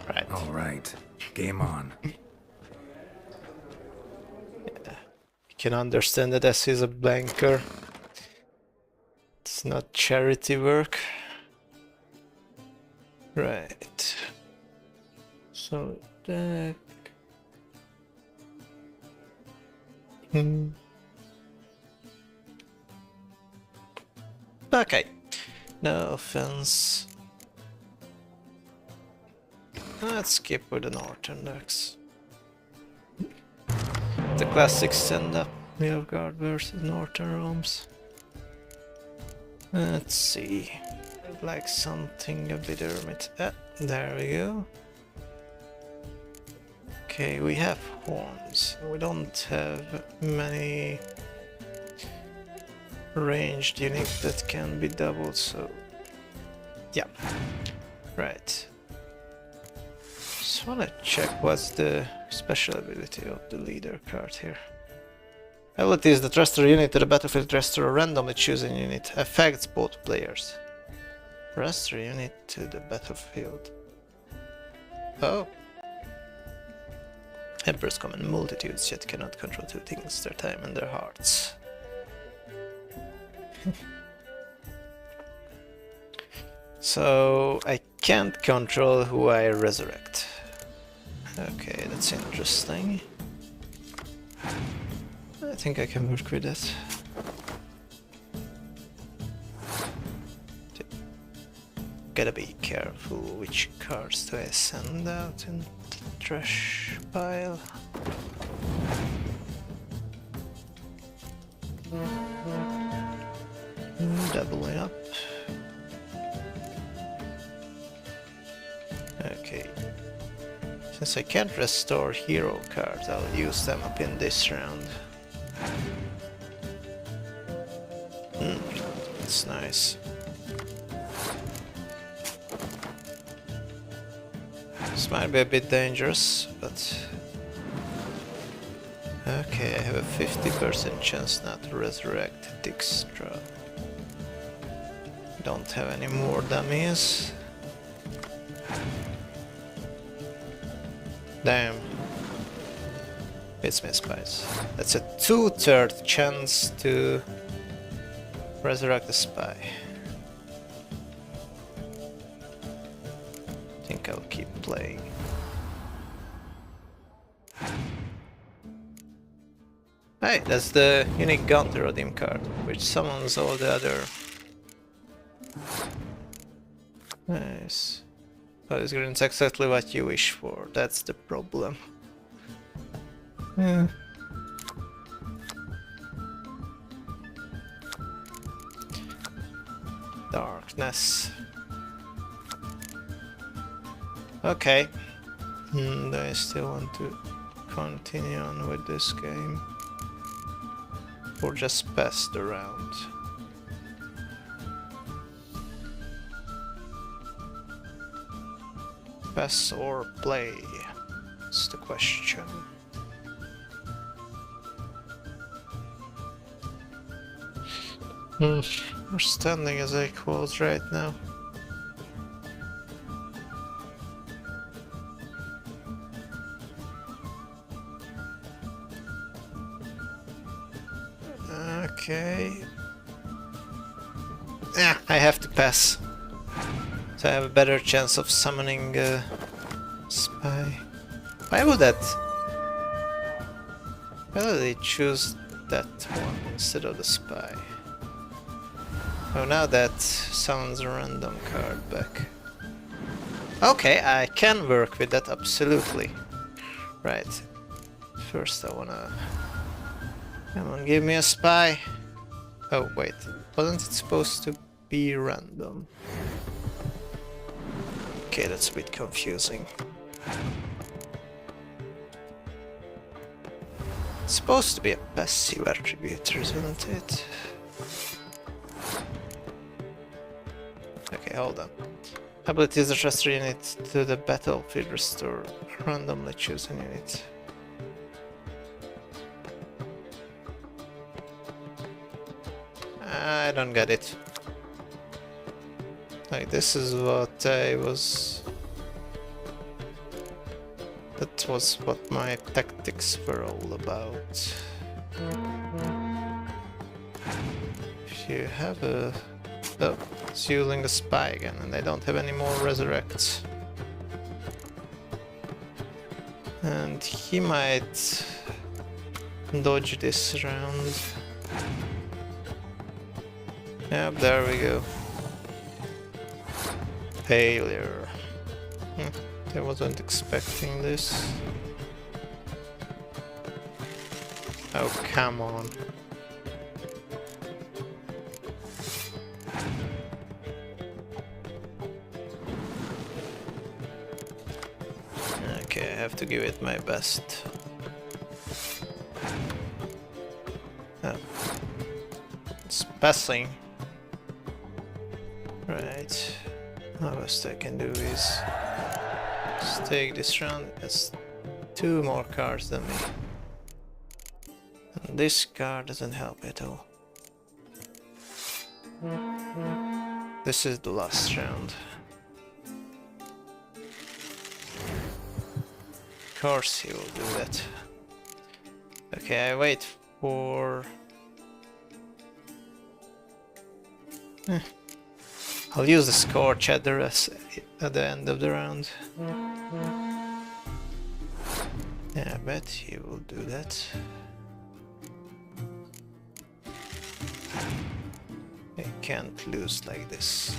Right. All right. Game on. You can understand that as he's a banker. It's not charity work. Right. So that. Okay. No offense. Let's skip with the Northern Ducks. The classic stand-up Nilfgaard versus Northern Realms. Let's see. I'd like something a bit hermit. There we go. Okay, we have horns. We don't have many ranged units that can be doubled, so yeah. Right. Just wanna check what's the special ability of the leader card here. Abilities that restore a unit to the battlefield, restore a randomly chosen unit. Affects both players. Restore a unit to the battlefield. Oh. Emperors come in multitudes, yet cannot control two things, their time and their hearts. So I can't control who I resurrect. Okay, that's interesting. I think I can work with that. Gotta be careful which cards do I send out in the trash pile. Doubling up. Okay. Since I can't restore hero cards, I'll use them up in this round. That's nice. This might be a bit dangerous, but... Okay, I have a 50% chance not to resurrect Dijkstra. Don't have any more dummies. Damn. It's my spies. That's a 2/3 chance to resurrect the spy. I think I'll keep playing. Hey, that's the unique Gunter Redeem card, which summons all the other... Nice. But it's exactly what you wish for, that's the problem. Yeah. Darkness. Okay. Do I still want to continue on with this game? Or just pass the round? Pass or play? That's the question. We're standing as equals right now. Okay. Yeah, I have to pass. So I have a better chance of summoning a spy. Why would that? Why did they choose that one instead of the spy? Oh, now that sounds a random card back. Okay, I can work with that, absolutely. Right. First I wanna... Come on, give me a spy. Oh, wait. Wasn't it supposed to be random? Okay, that's a bit confusing. It's supposed to be a passive attribute, isn't it? Okay, hold on. Abilities adjust unit to the battlefield, restore randomly choose a unit. I don't get it. Like, this is what I was... That was what my tactics were all about. If you have a... Oh, it's using the spy again, and I don't have any more resurrects. And he might dodge this round. Yep, there we go. Failure. I wasn't expecting this. Oh, come on. Okay, I have to give it my best. Oh. It's passing. Right. The best I can do is just take this round. It's 2 more cards than me. And this card doesn't help at all. This is the last round. Of course he will do that. Okay, I wait for... I'll use the Scorch at the end of the round. Yeah, I bet he will do that. I can't lose like this.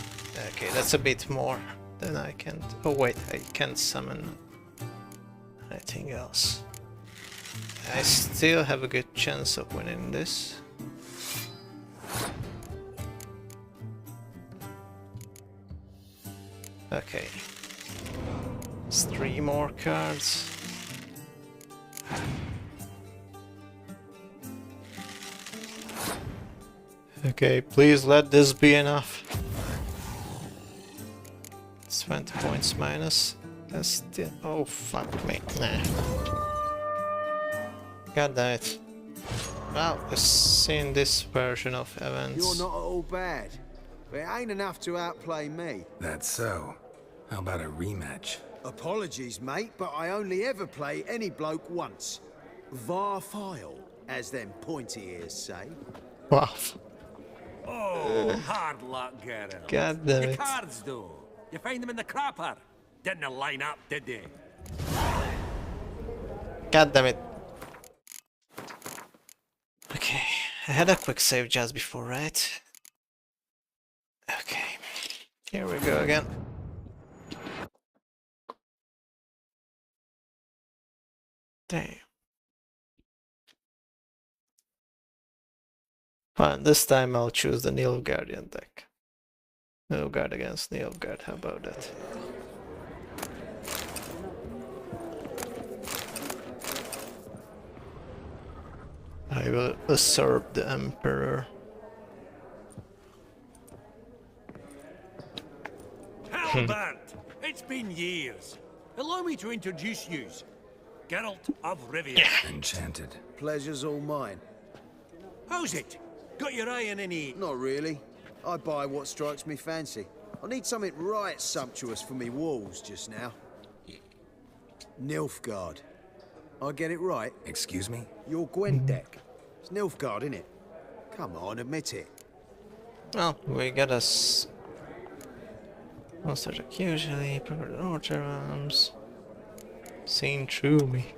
Okay, that's a bit more than I can't... Oh wait, I can't summon anything else. I still have a good chance of winning this. Okay. It's 3 more cards. Okay, please let this be enough. It's 20 points minus. That's still... Oh, fuck me. Nah. God damn it. Well, I've seen this version of events. You're not at all bad. But it ain't enough to outplay me. That's so. How about a rematch? Apologies, mate, but I only ever play any bloke once. Var file, as them pointy ears say. Wow. Oh, hard luck, Geralt. God damn Your it. cards, though. You find them in the crapper. Didn't line up, did they? God damn it. Okay, I had a quick save just before, right? Okay, here we go again. Damn. Fine, this time I'll choose the Nilfgaardian deck. Nilfgaard against Nilfgaard, how about that? I will usurp the Emperor. Hellbent! It's been years. Allow me to introduce you. Geralt of Rivia. Enchanted. Pleasure's all mine. How's it? Got your eye on any... Not really. I buy what strikes me fancy. I need something right sumptuous for me walls just now. Nilfgaard. I get it right? Excuse me? Your Gwent deck. It's Nilfgaard, innit? Come on, admit it. Well, we got us. Monster attack usually, preferred order arms. Seen through me.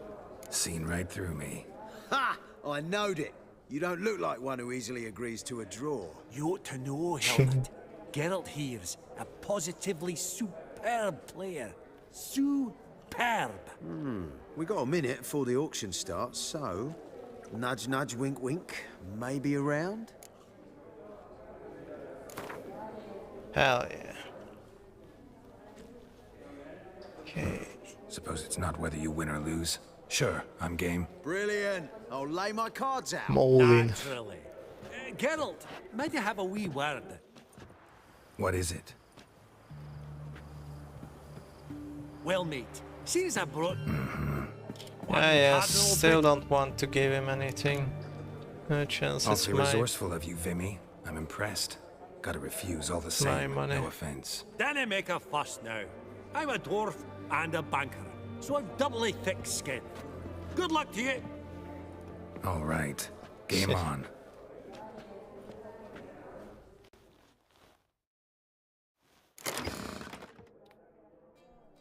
Seen right through me. Ha! I knowed it. You don't look like one who easily agrees to a draw. You ought to know, Helmut. Geralt here's a positively superb player. Superb. We got a minute before the auction starts, so... Nudge, nudge, wink, wink. Maybe around? Hell yeah. Okay. Suppose it's not whether you win or lose. Sure, I'm game. Brilliant. I'll lay my cards out. Molding. Naturally. Geralt, might you have a wee word? What is it? Well, mate, see as I brought... I still don't want to give him anything. No chance, it's Awfully my... resourceful of you, Vimy. I'm impressed. Gotta refuse all the same. My money. No offense. Dinna make a fuss now. I'm a dwarf and a banker, so I've doubly thick skin. Good luck to you. All right. Game on.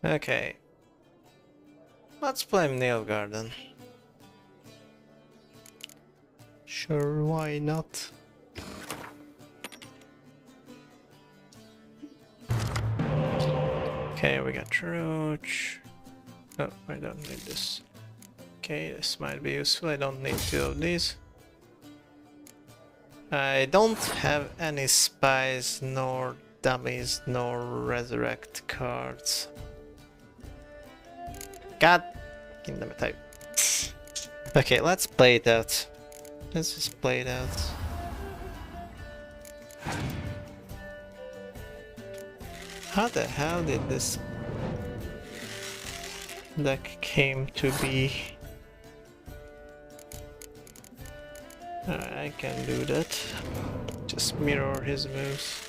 Okay. Let's play Nilfgaard. Sure, why not? Okay, we got Roach. Oh, I don't need this. Okay, this might be useful. I don't need 2 of these. I don't have any spies, nor dummies, nor resurrect cards. God damn it, type. Okay, let's play it out. Let's just play it out. How the hell did this deck came to be? I can do that. Just mirror his moves.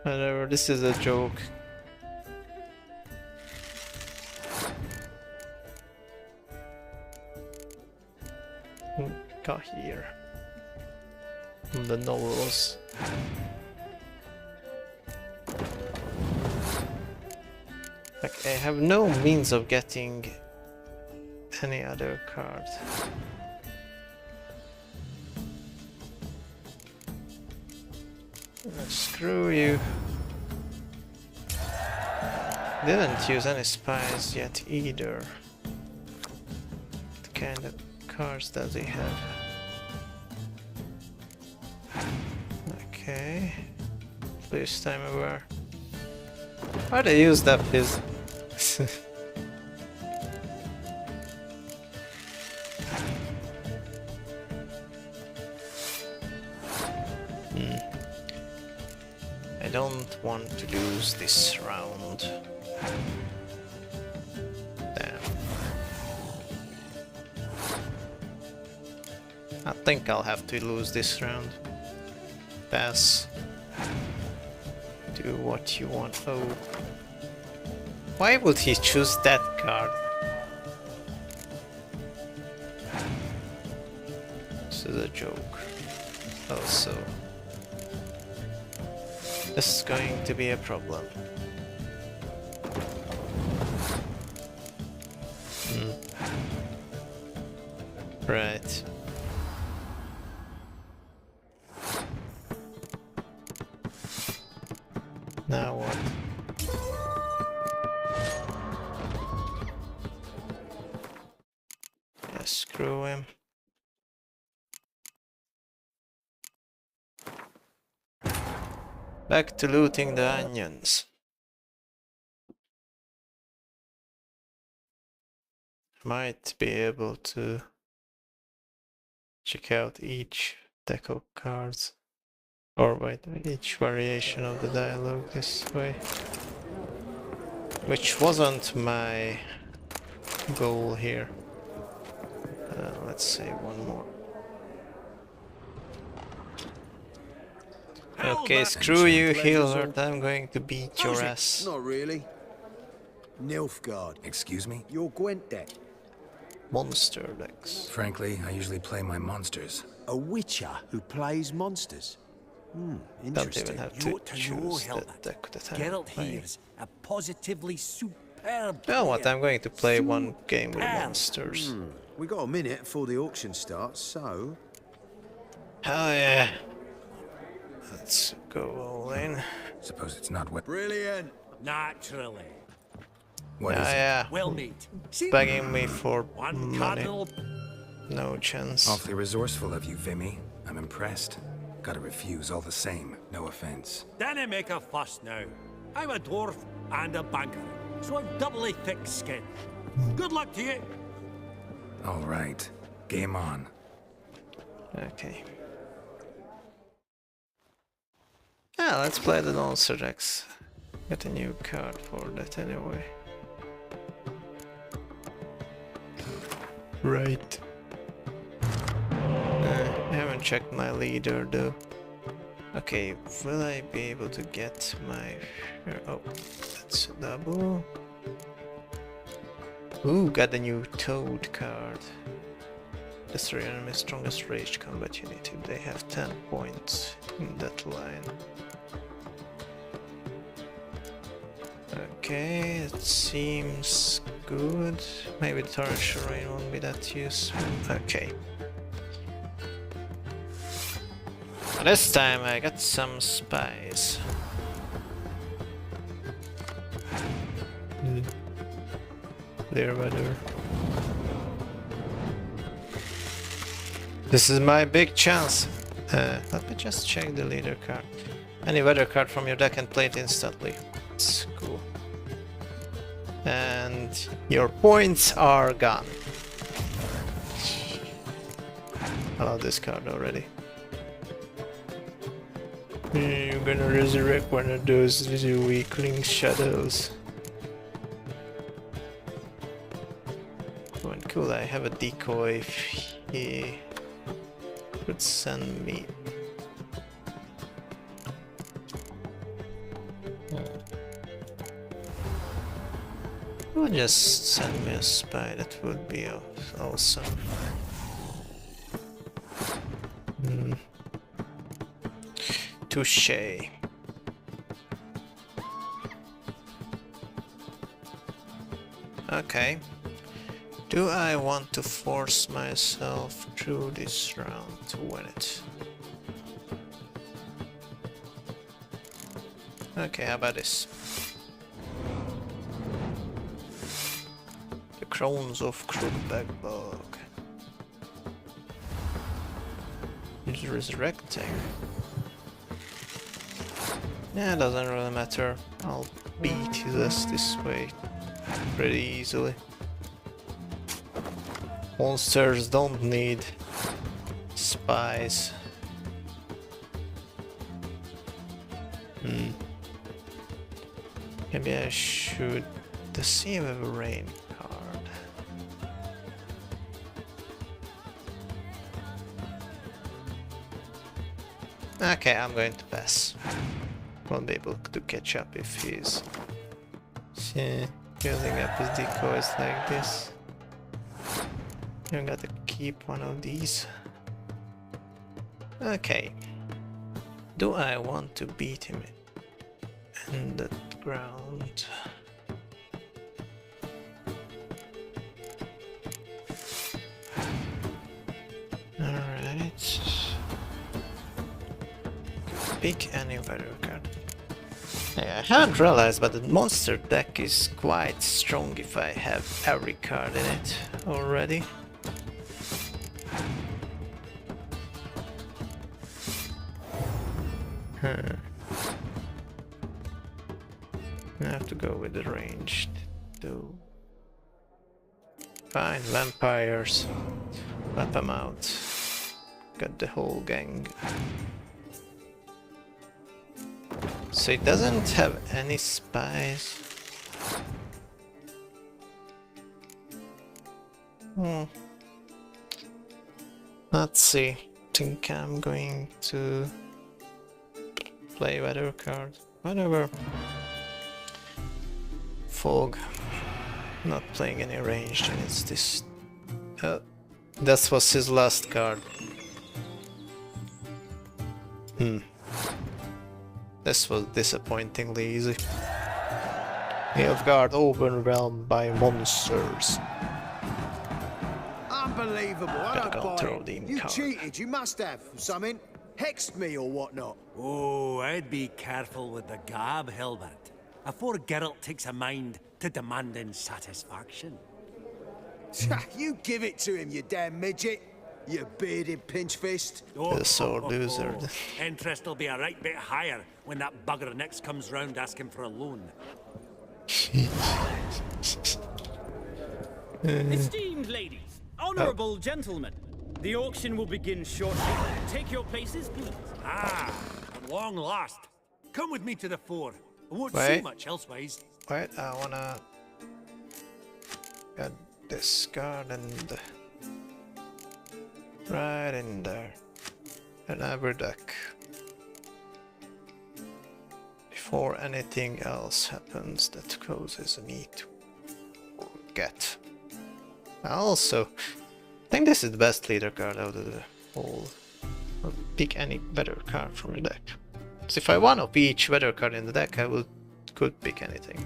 Whatever, this is a joke. Got here. The novels. Like, I have no means of getting any other card. Screw you. Didn't use any spies yet either. What kind of cards does he have? Okay. Please time aware. Why they used up his I don't want to lose this round. Damn. I think I'll have to lose this round. Pass. Do what you want. Oh. Why would he choose that card? This is a joke. Also. This is going to be a problem. Right. Now what? Yeah, screw him. Back to looting the onions. Might be able to check out each deck of cards. Or wait, each variation of the dialogue this way. Which wasn't my goal here. Let's say one more. Okay, screw you, Hilbert. I'm going to beat your ass. Not really. Nilfgaard. Excuse me? Your Gwent deck. Monster decks. Frankly, I usually play my monsters. A witcher who plays monsters. Don't Interesting. even have You to ought to know, choose the Helmet. deck that I'm Geralt playing. here's a positively superb Well, what? player. I'm going to play one game with monsters. We got a minute before the auction starts, so... Oh yeah. Let's go all in. Suppose it's not what... Brilliant! Naturally. What is it? Yeah. Well, mate. See, Begging me for one money. cardinal. No chance. Awfully resourceful of you, Vimy. I'm impressed. Gotta refuse all the same. No offense. Dinna make a fuss now. I'm a dwarf and a banker, so I've doubly thick skin. Good luck to you. All right. Game on. Okay. Yeah, let's play the monster decks. Get a new card for that anyway. Right. I haven't checked my leader though. Okay, will I be able to get my... Oh, that's a double. Ooh, got the new Toad card. Destroy enemy's strongest ranged combat unit if they have 10 points in that line. Okay, it seems good. Maybe the torrential rain won't be that useful. Okay. This time I got some spies. Clear weather. This is my big chance. Let me just check the leader card. Any weather card from your deck and play it instantly. It's cool. And your points are gone. I love this card already. You're gonna resurrect one of those weakling shadows. Oh, and cool, I have a decoy if he could send me. Or just send me a spy, that would be awesome. Touché. Okay. Do I want to force myself through this round to win it? Okay, how about this? The Crones of Krugbagbog. It's resurrecting. Yeah, it doesn't really matter. I'll beat this way pretty easily. Monsters don't need spies. Maybe I should deceive a rain card. Okay, I'm going to pass. Won't be able to catch up if he's building up his decoys like this. You gotta keep one of these. Okay. Do I want to beat him in the ground? Alright. Pick any weather card. Yeah, I haven't realized, but the monster deck is quite strong if I have every card in it already. I have to go with the ranged too. Fine, vampires. Wipe them out. Got the whole gang. So it doesn't have any spies. Let's see. I think I'm going to play weather card. Whatever. Fog. Not playing any ranged, and it's this. That was his last card. This was disappointingly easy. Nilfgaard overwhelmed by monsters. Unbelievable, I Better don't go buy throw it. the You card. cheated, you must have something. Hexed me or whatnot. Oh, I'd be careful with the gab, Hilbert. Afore Geralt takes a mind to demanding satisfaction. You give it to him, you damn midget. You bearded pinch fist. The sword loser. Interest will be a right bit higher when that bugger next comes round asking for a loan. Esteemed ladies, honorable gentlemen, the auction will begin shortly. Take your places, please. Ah, at long last. Come with me to the fore. I won't see Wait. much elsewise. Wait, I wanna get this card and right in there. Another deck. Before anything else happens that causes me to get. I also think this is the best leader card out of the whole. I'll pick any better card from the deck. So if I one of each better card in the deck, I could pick anything.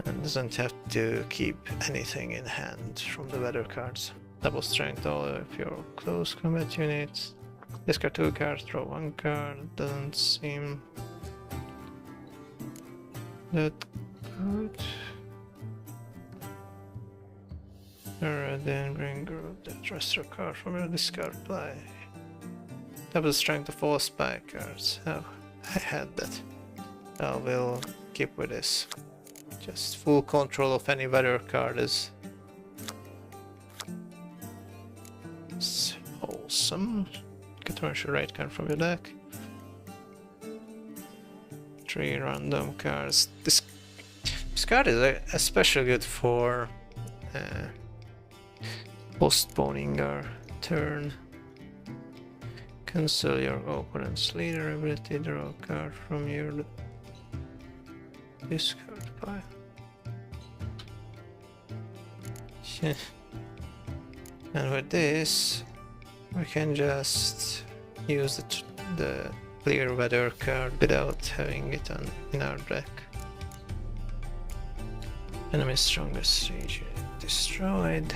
And doesn't have to keep anything in hand from the better cards. Double strength all of your close combat units. Discard 2 cards, draw 1 card. Doesn't seem that good. Alright, then bring group that restore card from your discard play. Double strength of all spy cards. Oh, I had that. I will keep with this. Just full control of any better card is awesome. Get a right card from your deck. 3 random cards. This card is especially good for postponing our turn. Cancel your opponent's leader ability, draw a card from your discard pile. And with this, we can just use the clear weather card without having it in our deck. Enemy's strongest region destroyed.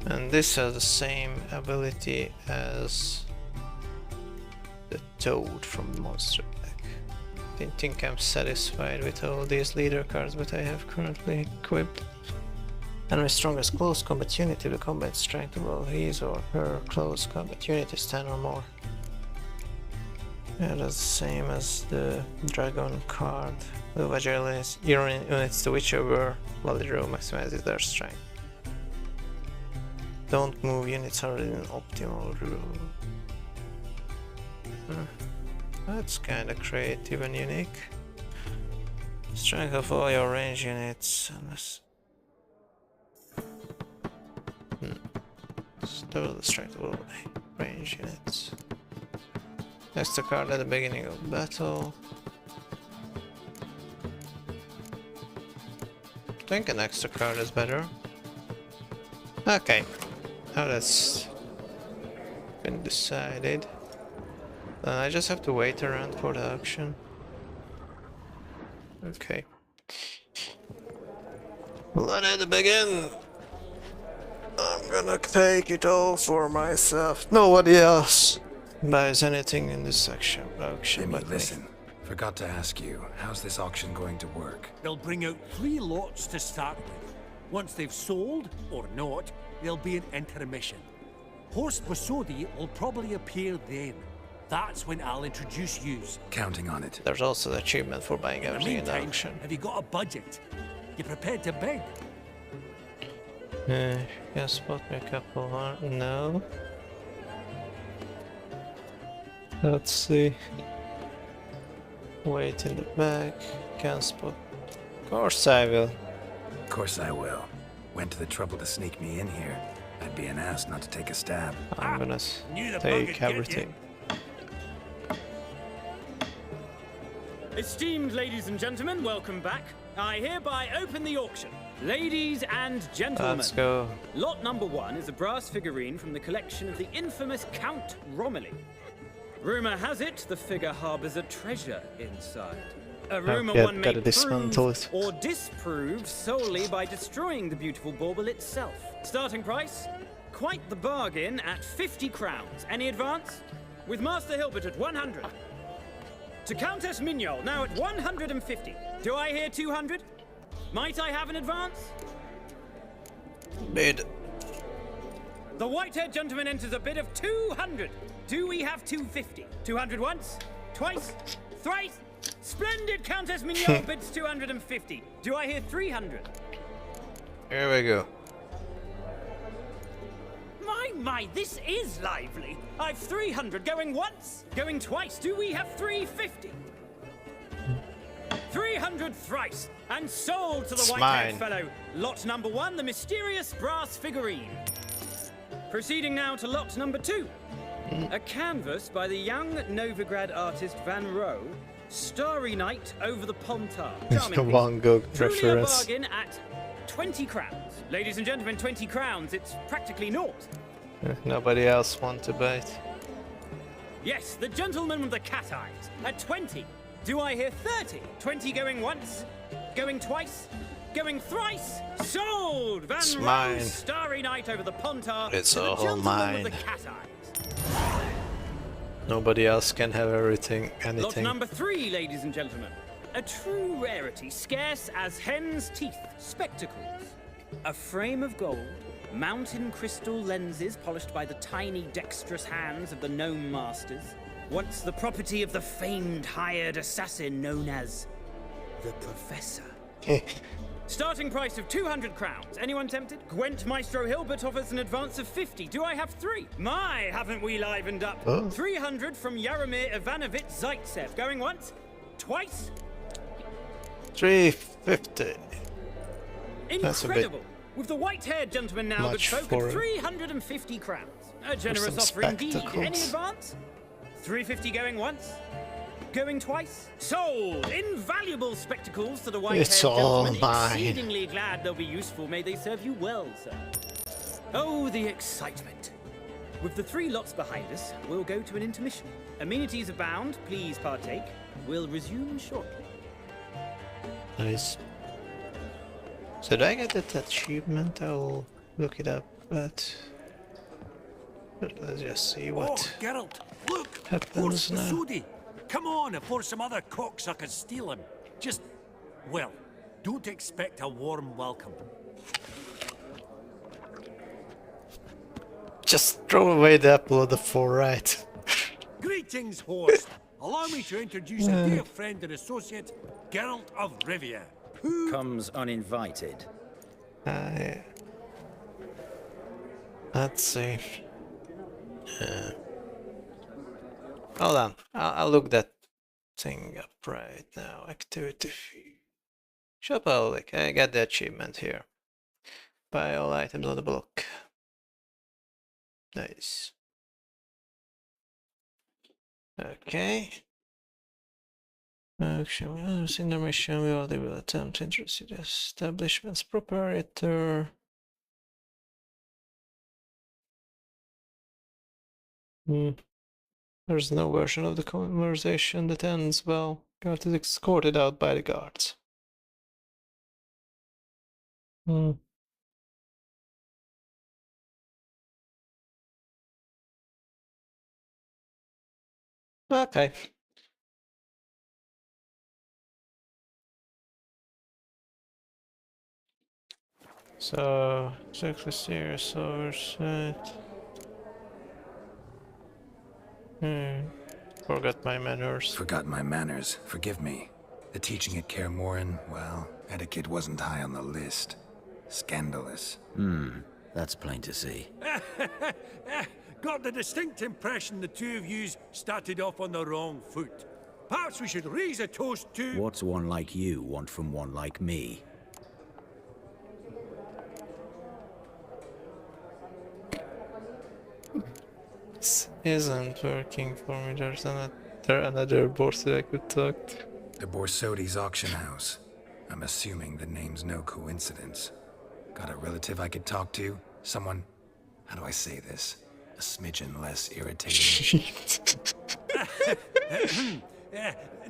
And this has the same ability as the Toad from the monster deck. Didn't think I'm satisfied with all these leader cards that I have currently equipped. Enemy's strongest close combat unit to the combat strength while his or her close combat unit is 10 or more. Yeah, that's the same as the dragon card. The agility units to whichever Lorethrough maximizes their strength. Don't move units are in optimal rule. That's kinda creative and unique. Strength of all your range units. Double the strength of all range units. Extra card at the beginning of battle. I think an extra card is better. Okay. Now that's been decided. I just have to wait around for the auction. Okay. Let it begin! I'm gonna take it all for myself. Nobody else buys anything in this section auction Jimmy, but listen. Forgot to ask you, how's this auction going to work? They'll bring out 3 lots to start with. Once they've sold, or not, there'll be an intermission. Horst Basodi will probably appear then. That's when I'll introduce yous. Counting on it. There's also the achievement for buying In the everything in the meantime, auction. have you got a budget? You prepared to bid? Can spot me a couple more. No. Let's see. Wait in the back. Can spot. Of course I will. Of course I will. Went to the trouble to sneak me in here. I'd be an ass not to take a stab. I'm gonna knew the bug would take get everything. Esteemed ladies and gentlemen, welcome back. I hereby open the auction. Ladies and gentlemen, Let's go. lot number 1 is a brass figurine from the collection of the infamous Count Romilly. Rumor has it the figure harbors a treasure inside. A rumor one may prove or disprove solely by destroying the beautiful bauble itself. Starting price? Quite the bargain at 50 crowns. Any advance? With Master Hilbert at 100. To Countess Mignol, now at 150. Do I hear 200? Might I have an advance? Bid. The white-haired gentleman enters a bid of 200. Do we have 250? 200 once? Twice? Thrice? Splendid! Countess Mignol bids 250. Do I hear 300? Here we go. My, this is lively. I've 300 going once, going twice. Do we have 350? 300 thrice, and sold to the white-haired fellow. Lot number 1, the mysterious brass figurine. Proceeding now to lot number 2. A canvas by the young Novigrad artist Van Rohe, Starry Night over the Pontar. The Van Gogh Truly a reference. bargain at 20 crowns. Ladies and gentlemen, 20 crowns, it's practically naught. Nobody else want to buy it. Yes, the gentleman with the cat eyes, at 20. Do I hear 30? 20 going once, going twice, going thrice. Sold! Van Rohe, Starry Night over the Pontar. It's to the all gentleman mine. with the cat eyes. Nobody else can have everything, Lot anything. number 3, ladies and gentlemen. A true rarity, scarce as hen's teeth. Spectacles. A frame of gold, mountain crystal lenses polished by the tiny, dexterous hands of the gnome masters. Once the property of the famed hired assassin known as the Professor. Starting price of 200 crowns. Anyone tempted? Gwent Maestro Hilbert offers an advance of 50. Do I have 3? My, haven't we livened up? Oh. 300 from Yaromir Ivanovich Zaitsev. Going once? Twice? 350. That's a bit Incredible! With the white-haired gentleman now that spoke at 350 crowns. A generous offer indeed. Any advance? 350 going once? Going twice? Sold! Invaluable spectacles to the white-haired It's all gentleman. mine. Exceedingly glad they'll be useful. May they serve you well, sir. Oh, the excitement. With the 3 lots behind us, we'll go to an intermission. Amenities abound. Please partake. We'll resume shortly. Nice. So did I get that achievement? I'll look it up, but let's just see what Oh, Geralt, look! happens now. Sudi. Come on, before some other cocksuckers steal him. Just, well, don't expect a warm welcome. Just throw away the apple of the 4, right? Greetings, host. Allow me to introduce a dear friend and associate, Geralt of Rivia. Who comes uninvited? Let's see. Hold on, I'll look that thing up right now. Activity feed. Shop public. I got the achievement here. Buy all items on the block. Nice. Okay. Action. In the mission, we already will attempt to introduce the establishment's proprietor. There's no version of the conversation that ends well. Guard is escorted out by the guards. Okay. So, serious oversight. Forgot my manners. Forgot my manners. Forgive me. The teaching at Kaer Morhen, well, etiquette wasn't high on the list. Scandalous. That's plain to see. Got the distinct impression the two of yous started off on the wrong foot. Perhaps we should raise a toast to... What's one like you want from one like me? This isn't working for me. There's another boss that I could talk to. The Borsodi's auction house. I'm assuming the name's no coincidence. Got a relative I could talk to? Someone, how do I say this? A smidgen less irritating.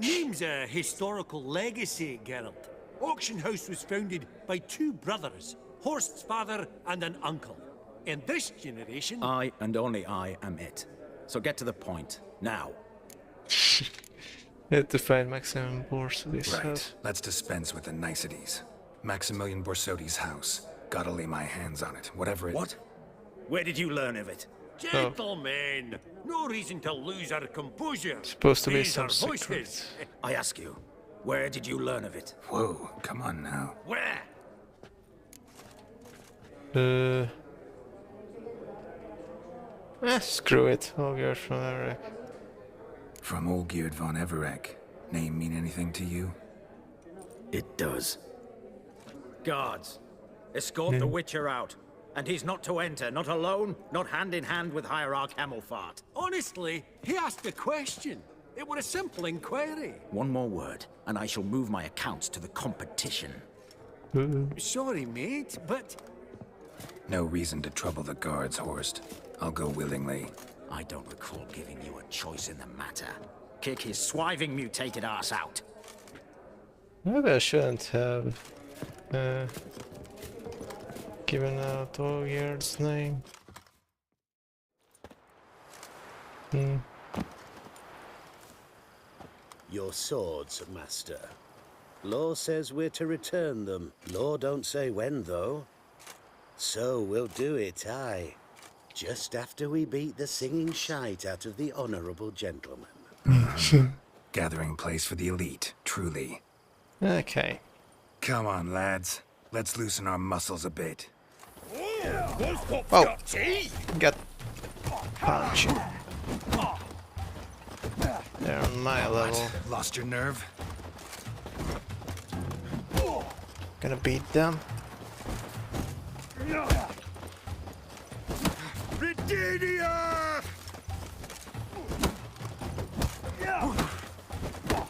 Name's a historical legacy, Geralt. Auction House was founded by two brothers, Horst's father and an uncle. In this generation... I and only I am it. So get to the point, now. Had to find Maximilian Borsodi's Right, house. let's dispense with the niceties. Maximilian Borsodi's house. Gotta lay my hands on it, whatever it... What? Where did you learn of it? Gentlemen, no reason to lose our composure. Supposed to be These some are secret. voices. I ask you, where did you learn of it? Whoa, come on now. Where? Screw it. I'll go from Eric. From Olgierd von Everek. Name mean anything to you? It does. Guards, escort the Witcher out. And he's not to enter, not alone, not hand in hand with Hierarch Hamelfart. Honestly, he asked a question. It was a simple inquiry. One more word, and I shall move my accounts to the competition. Sorry, mate, but... No reason to trouble the guards, Horst. I'll go willingly. I don't recall giving you a choice in the matter. Kick his swiving mutated ass out. Maybe I shouldn't have given out Olgierd's name. Your swords, master. Law says we're to return them. Law don't say when, though. So we'll do it, aye. Just after we beat the singing shite out of the honorable gentleman. Gathering place for the elite, truly. Okay. Come on, lads. Let's loosen our muscles a bit. Oh! Got punched. They're on my level. Lost your nerve? Gonna beat them. Virginia!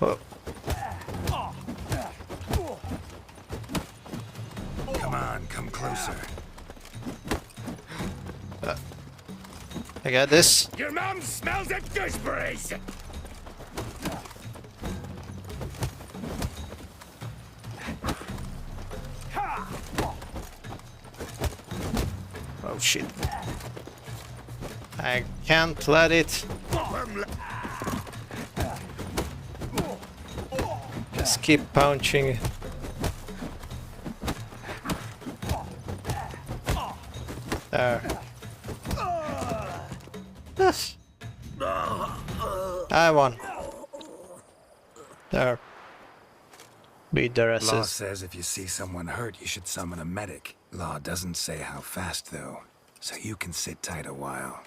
Oh. Come on, come closer. I got this. Your mom smells of gooseberries! Oh shit. I can't let it. Just keep punching. There. Yes. I won. There. Beat the rest. Law says if you see someone hurt, you should summon a medic. Law doesn't say how fast, though, so you can sit tight a while.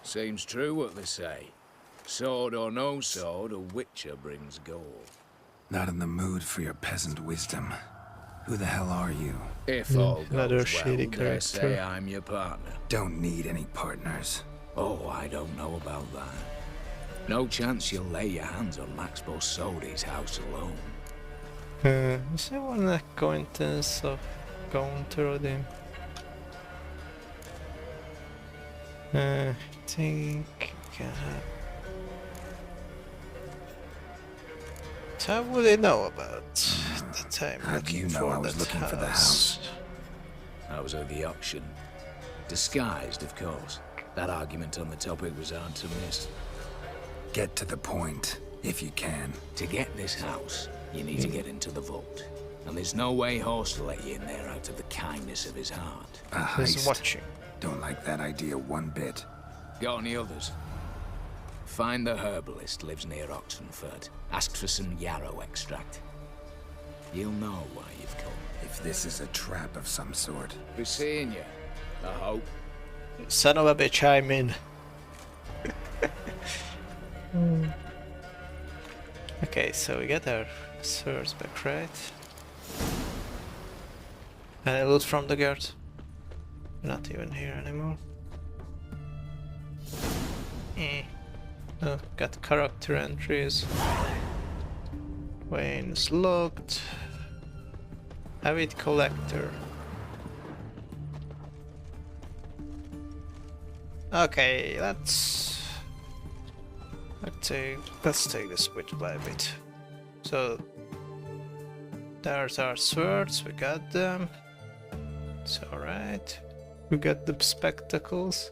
Seems true what they say. Sword or no sword, a witcher brings gold. Not in the mood for your peasant wisdom. Who the hell are you? If all Another goes shady well, dare say character. I'm your partner. Don't need any partners. Oh, I don't know about that. No chance you'll lay your hands on Max Borsodi's house alone. Is there one acquaintance of Gaunter or them? I think. How would they know about the time? How do you know I was looking for the house? I was at the auction. Disguised, of course. That argument on the topic was hard to miss. Get to the point, if you can. To get this house, you need to get into the vault. And there's no way Horst will let you in there out of the kindness of his heart. A He's heist. watching. Don't like that idea one bit. Got any others? Find the herbalist, lives near Oxenford. Ask for some yarrow extract. You'll know why you've come. If this is a trap of some sort. Be seeing you, I hope. Son of a bitch, I'm in. Okay, so we get our swords back, right? Any loot from the guards? Not even here anymore. Oh, got character entries. Wayne's locked. Avid collector. Okay, let's take this bit by bit. So there's our swords, we got them. It's alright. We got the spectacles.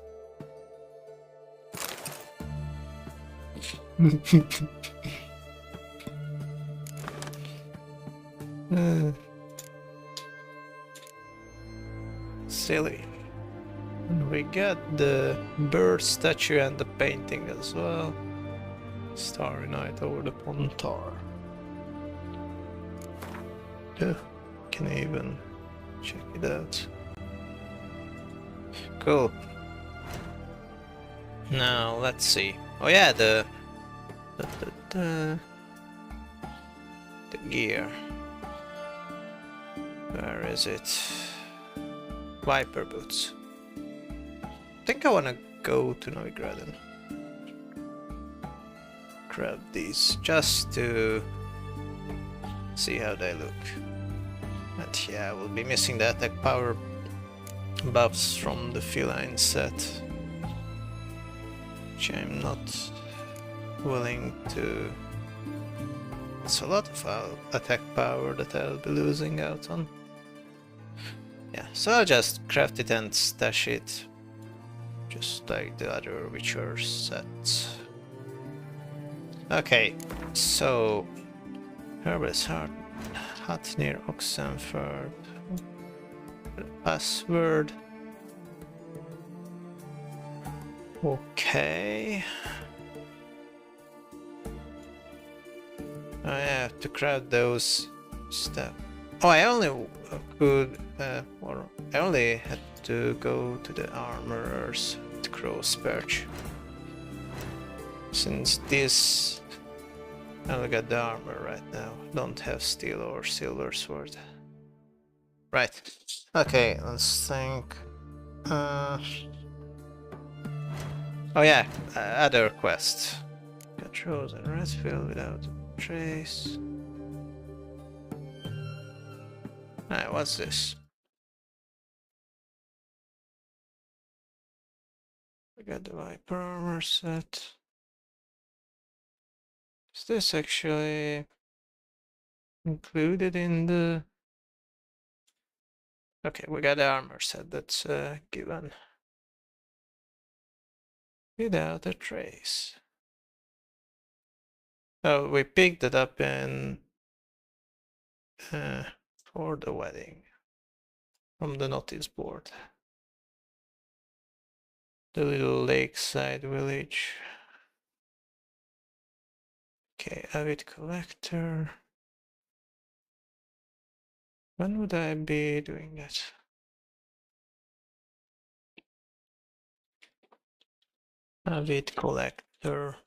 Silly. And we got the bird statue and the painting as well. Starry Night over the Pontar. Yeah, can even check it out. Cool. Now let's see. Oh yeah, the gear. Where is it? Viper boots. I think I wanna go to Novigrad and grab these just to see how they look. And yeah, we'll be missing the attack power buffs from the feline set, which I'm not willing to. It's a lot of attack power that I'll be losing out on. Yeah, so I'll just craft it and stash it, just like the other Witcher sets. Okay, so Herbalist hut near Oxenford. Password. Okay. I have to craft those stuff. Oh, I only could, or I only had to go to the armorers at Crow's Perch. Since this, I only got the armor right now. Don't have steel or silver sword. Right. Okay, let's think. Oh yeah, other quest. Got chosen Redfield without a trace. Alright, what's this? We got the Viper armor set. Is this actually included in the... Okay, we got the armor set that's given. Without a trace. Oh, we picked it up in... for the wedding. From the notice board. The little lakeside village. Okay, avid collector. When would I be doing that? Avid collector.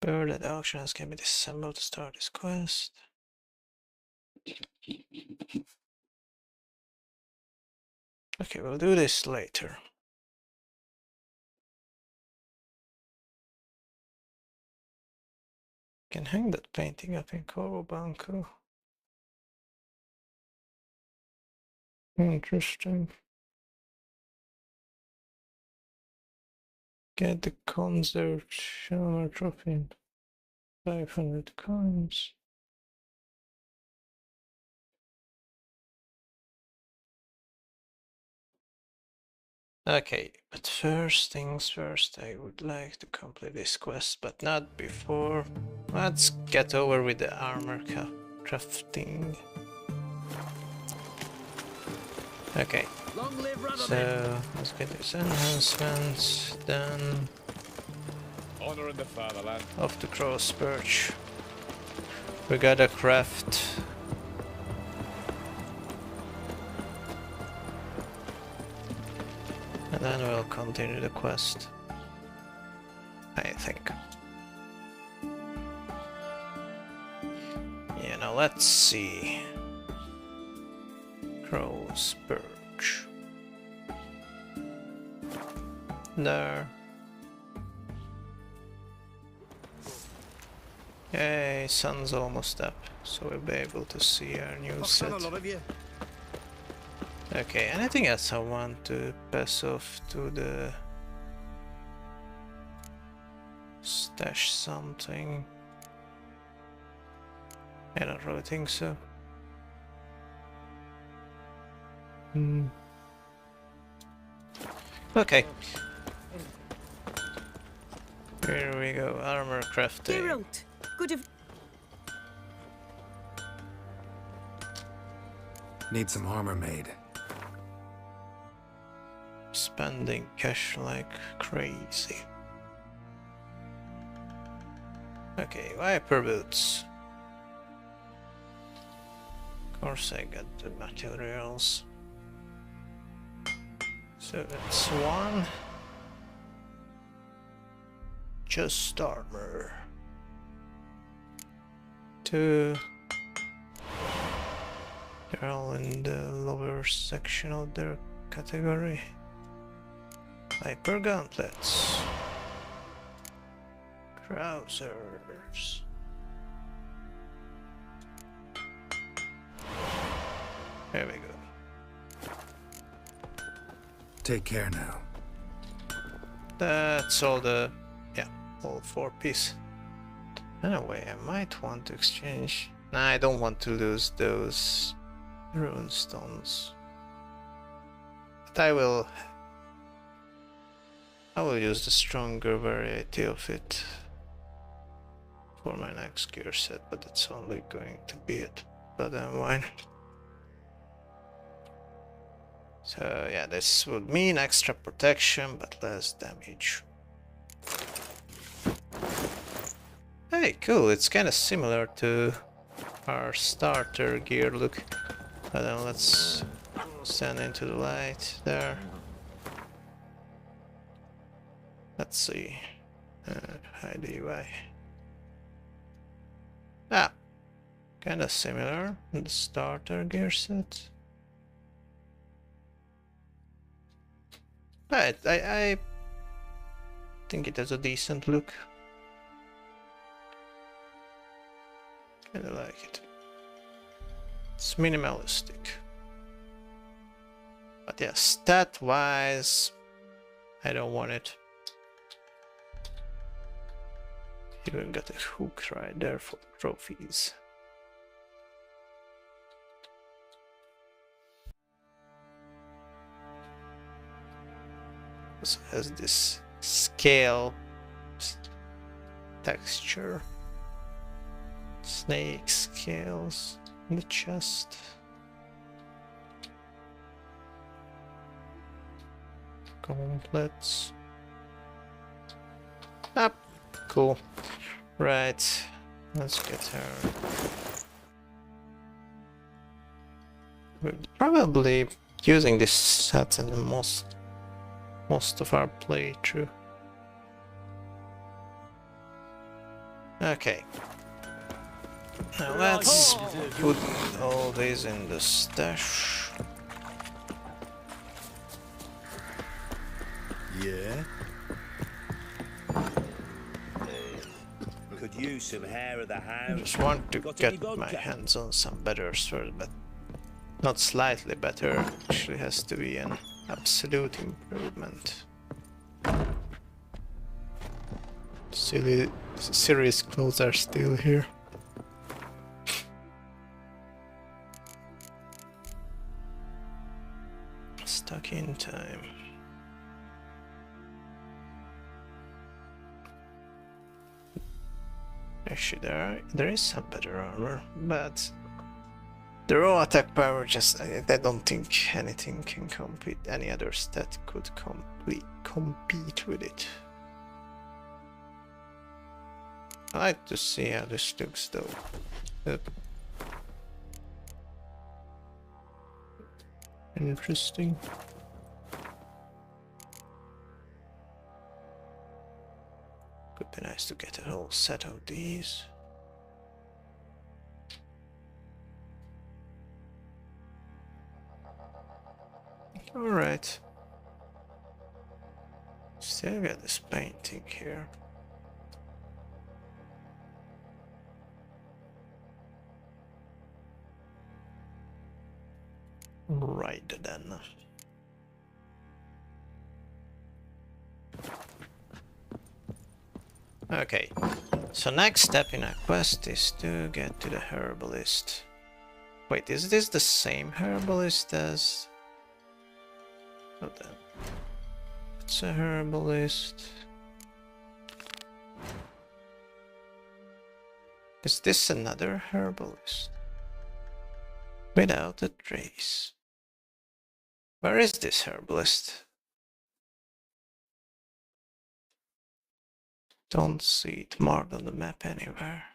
Bird at auctions can be disassembled to start this quest. Okay, we'll do this later. Can hang that painting up in Coro Banco. Interesting. Get the concert Shalmer trophy. 500 coins. Okay, but first things first, I would like to complete this quest, but not before. Let's get over with the armor crafting. Okay, so let's get these enhancements done. Honor in the fatherland. Off to Crow's Perch. We gotta craft. And then we'll continue the quest. I think. Yeah, now let's see. Crow's Perch. There. Yay, sun's almost up, so we'll be able to see our new set. Okay, anything else I want to pass off to the stash something? I don't really think so. Okay. Here we go, armor crafting. Geralt, good of... Need some armor made. Spending cash like crazy. Okay, Viper boots. Of course I got the materials. So that's one. Just armor. 2. They're all in the lower section of their category. Hyper gauntlets. Trousers. There we go. Take care now. That's all the... yeah, all 4 pieces. Anyway, I might want to exchange... Nah, I don't want to lose those rune stones. But I will use the stronger variety of it for my next gear set, but it's only going to be it. Blood and wine. So yeah, this would mean extra protection, but less damage. Hey, cool, it's kind of similar to our starter gear look. But then let's stand into the light there. Let's see. Hide the UI. Ah, kind of similar in the starter gear set. But I think it has a decent look. Kinda like it. It's minimalistic. But yeah, stat-wise, I don't want it. Even got a hook right there for trophies. Also has this scale texture. Snake scales in the chest. Gauntlets. Ah, cool. Right, let's get her. We're probably using this set in the most of our playthrough. Okay. Now let's put all these in the stash. Yeah? Could use some hair of the I hound. just want to get my hands on some better sword, but not slightly better. Actually has to be an absolute improvement. Silly serious clothes are still here. Stuck in time. Actually, there is some better armor, but the raw attack power just I don't think anything can compete. Any other stat could compete with it. I like to see how this looks though. Interesting. Could be nice to get a whole set of these. Alright. Still got this painting here. Right then. Okay, so next step in our quest is to get to the herbalist. Wait, is this the same herbalist as... Hold on. It's a herbalist. Is this another herbalist? Without a trace. Where is this herbalist? Don't see it marked on the map anywhere.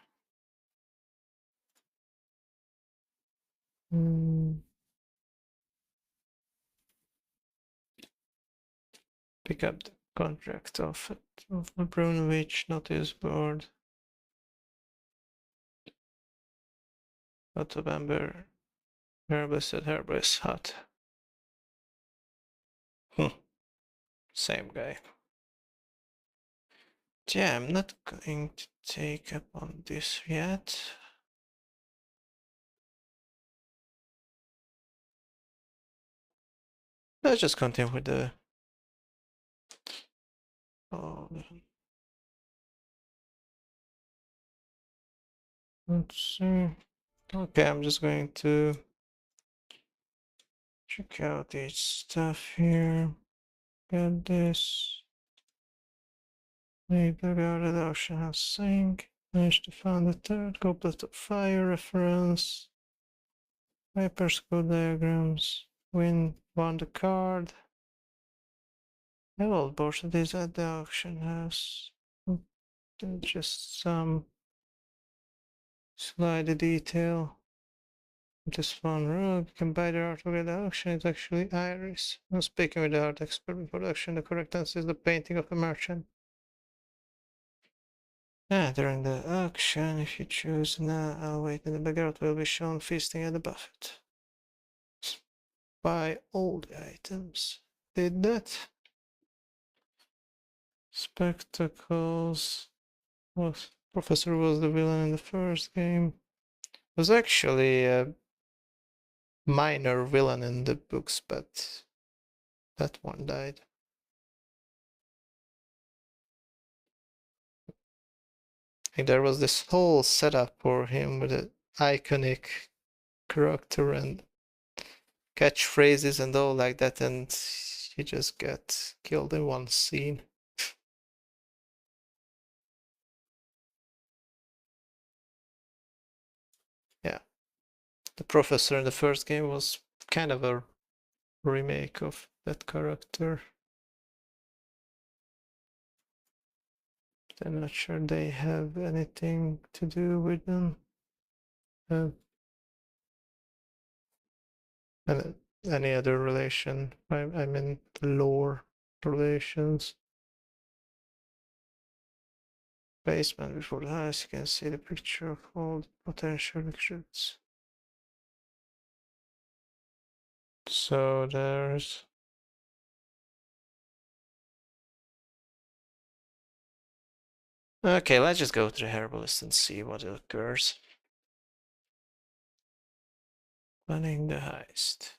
Pick up the contract of the Brunwich notice board. November. Herbalist at herbalist hut. Same guy. Yeah, I'm not going to take up on this yet. Let's just continue with the... Oh, let's see. Okay, I'm just going to check out each stuff here. Get this. Make the guarded ocean house sink. Managed to find the third goblet of fire reference. Viper's code diagrams. Won the card. All bourses at the auction house. Just some slide detail. This fun rug. You can buy the artwork at the auction. It's actually iris. I'm speaking with the art expert before the auction. The correct answer is the painting of a merchant. During the auction, if you choose now, I'll wait in the backyard will be shown feasting at the buffet. Buy all the items. Did that. Spectacles. Was Professor was the villain in the first game. Was actually a minor villain in the books, but that one died. I think there was this whole setup for him with an iconic character and catchphrases and all like that, and he just got killed in one scene. Yeah. The professor in the first game was kind of a remake of that character. I'm not sure they have anything to do with them. And any other relation. I mean lore relations. Basement before the house, you can see the picture of all the potential exits. So there's... Okay, let's just go to the herbalist and see what occurs. Planning the heist.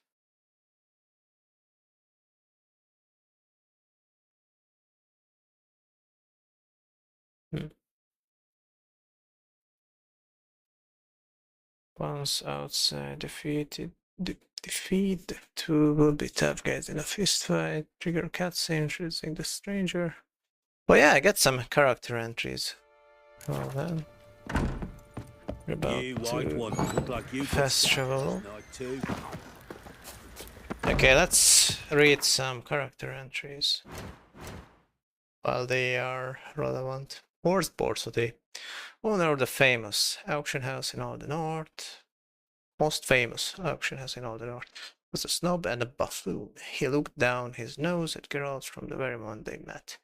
Once outside, defeat the two will be tough guys in a fist fight. Trigger cutscene introducing the stranger. Well, yeah, I get some character entries. Well then, we're about to fast travel. Okay, let's read some character entries while they are relevant. Fourth Borsody, owner of the famous auction house in all the north. Most famous auction house in all the north. Was a snob and a buffoon. He looked down his nose at girls from the very moment they met.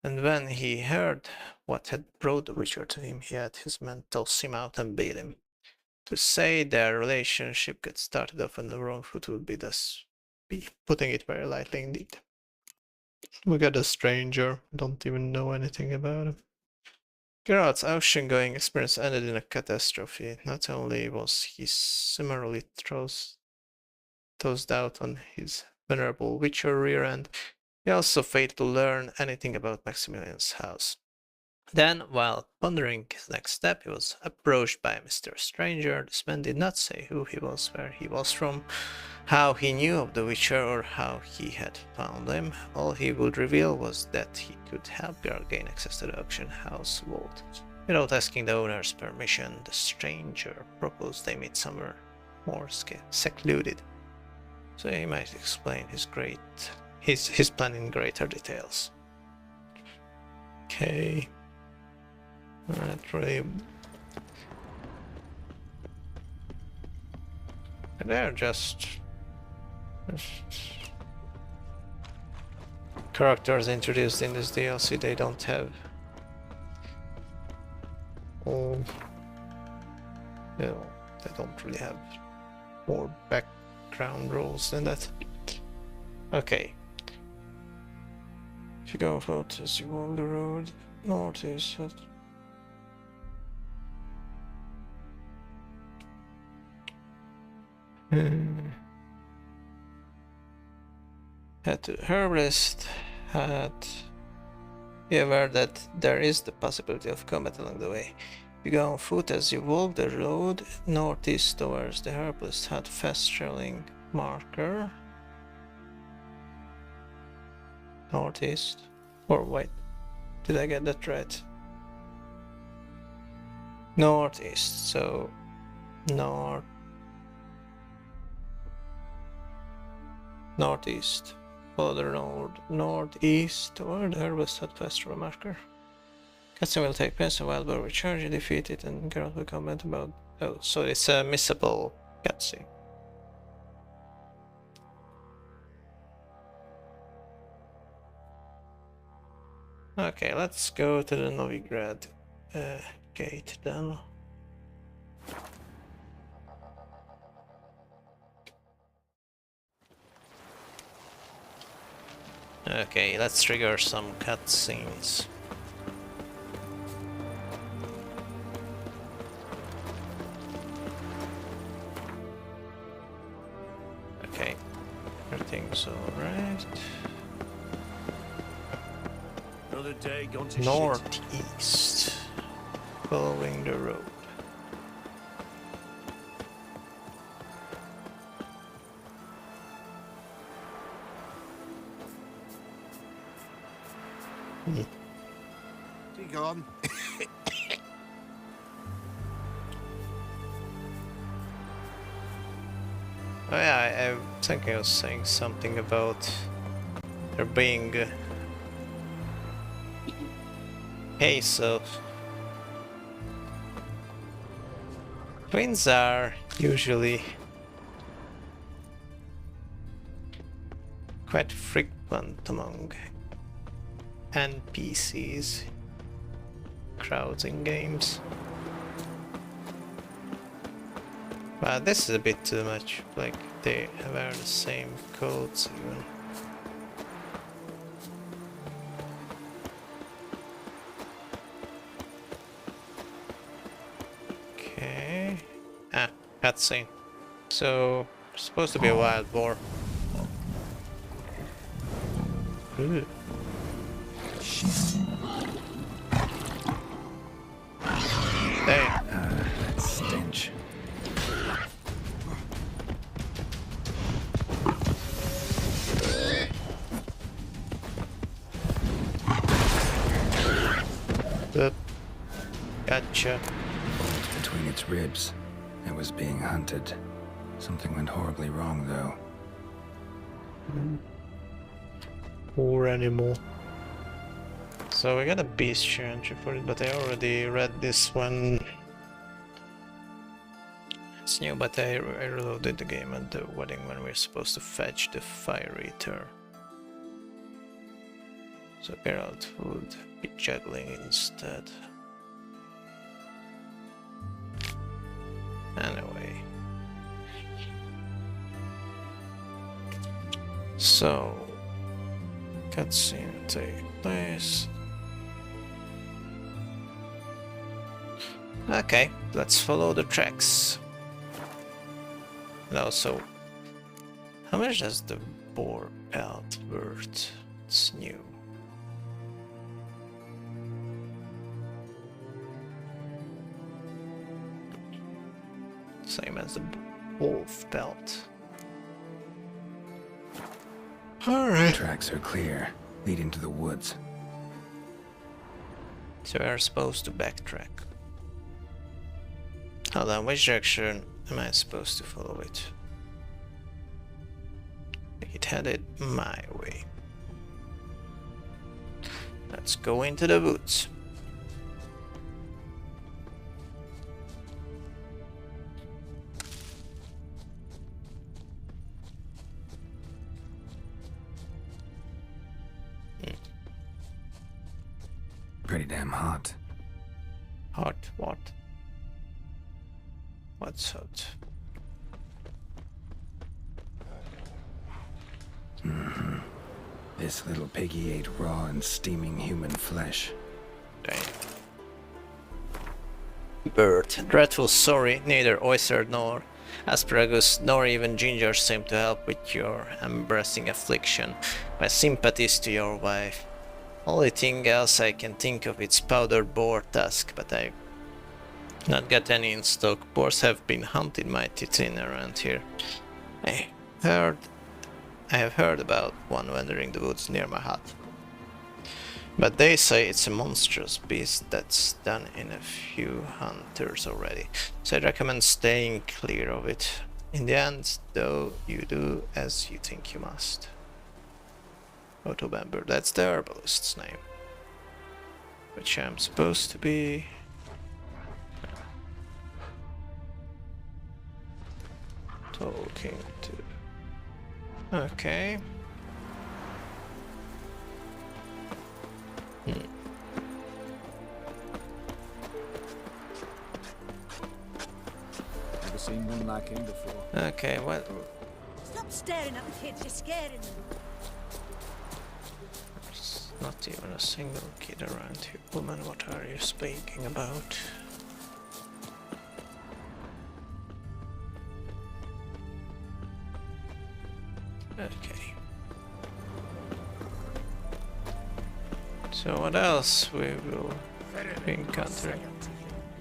And when he heard what had brought the Witcher to him, he had his men toss him out and beat him. To say their relationship got started off on the wrong foot would be thus be putting it very lightly indeed. We got a stranger, don't even know anything about him. Geralt's auction-going experience ended in a catastrophe. Not only was he summarily those doubt on his venerable Witcher rear end, he also failed to learn anything about Maximilian's house. Then, while pondering his next step, he was approached by Mr. Stranger. This man did not say who he was, where he was from, how he knew of the Witcher, or how he had found him. All he would reveal was that he could help Geralt gain access to the auction house vault. Without asking the owner's permission, the Stranger proposed they meet somewhere more secluded, so he might explain his plan in greater details. Okay. Not really. They're just characters introduced in this DLC. They don't have all, they don't really have more background roles than that. Okay. If you go out as you walk the road, northeast. Head to herbalist. Be aware that there is the possibility of combat along the way. You go on foot as you walk the road northeast towards the herbalist hut. Fast traveling marker. Northeast. Or wait, did I get that right? Northeast, so northeast. Follow the northeast toward the herbalist hut. Fast travel marker. Cutscene will take place, a wild boar will charge, you defeat it, and Geralt will comment about... Oh, so it's a missable cutscene. Okay, let's go to the Novigrad gate then. Okay, let's trigger some cutscenes. Okay, everything's alright. Another day gone to Northeast, following the road. Go on. Oh yeah, I think I was saying something about there being case of twins are usually quite frequent among NPCs, crowds in games. But this is a bit too much, like they wear the same coats even. Okay. Ah, cutscene. So, it's supposed to be a wild boar. Ooh. Damn. That stench. Gotcha. Between its ribs, it was being hunted. Something went horribly wrong, though. Poor animal. So we got a bestiary entry for it, but I already read this one. It's new, but I reloaded the game at the wedding when we're supposed to fetch the Fire Eater. So Geralt would be juggling instead. Anyway. So, cutscene take place. Okay, let's follow the tracks. And also, How much does the boar pelt worth? It's new. Same as the wolf belt. Alright. Tracks are clear, leading to the woods. So we are supposed to backtrack. Hold on, which direction am I supposed to follow it? It headed my way. Let's go into the woods. Pretty damn hot. Hot? What? What's hot? This little piggy ate raw and steaming human flesh. Dang. Bird. Dreadful sorry, neither oyster nor asparagus nor even ginger seem to help with your embarrassing affliction. My sympathies to your wife. Only thing else I can think of is powdered boar tusk, but I've not got any in stock. Boars have been hunted mighty thin around here. I have heard about one wandering the woods near my hut. But they say it's a monstrous beast that's done in a few hunters already, so I recommend staying clear of it. In the end, though, you do as you think you must. Otto Bamber, that's the herbalist's name. Which I'm supposed to be... talking to... Okay. Never seen one like him before. Okay, what... Stop staring at the kids, you're scaring them. There's not even a single kid around here. Woman, what are you speaking about? Okay. So what else we will encounter?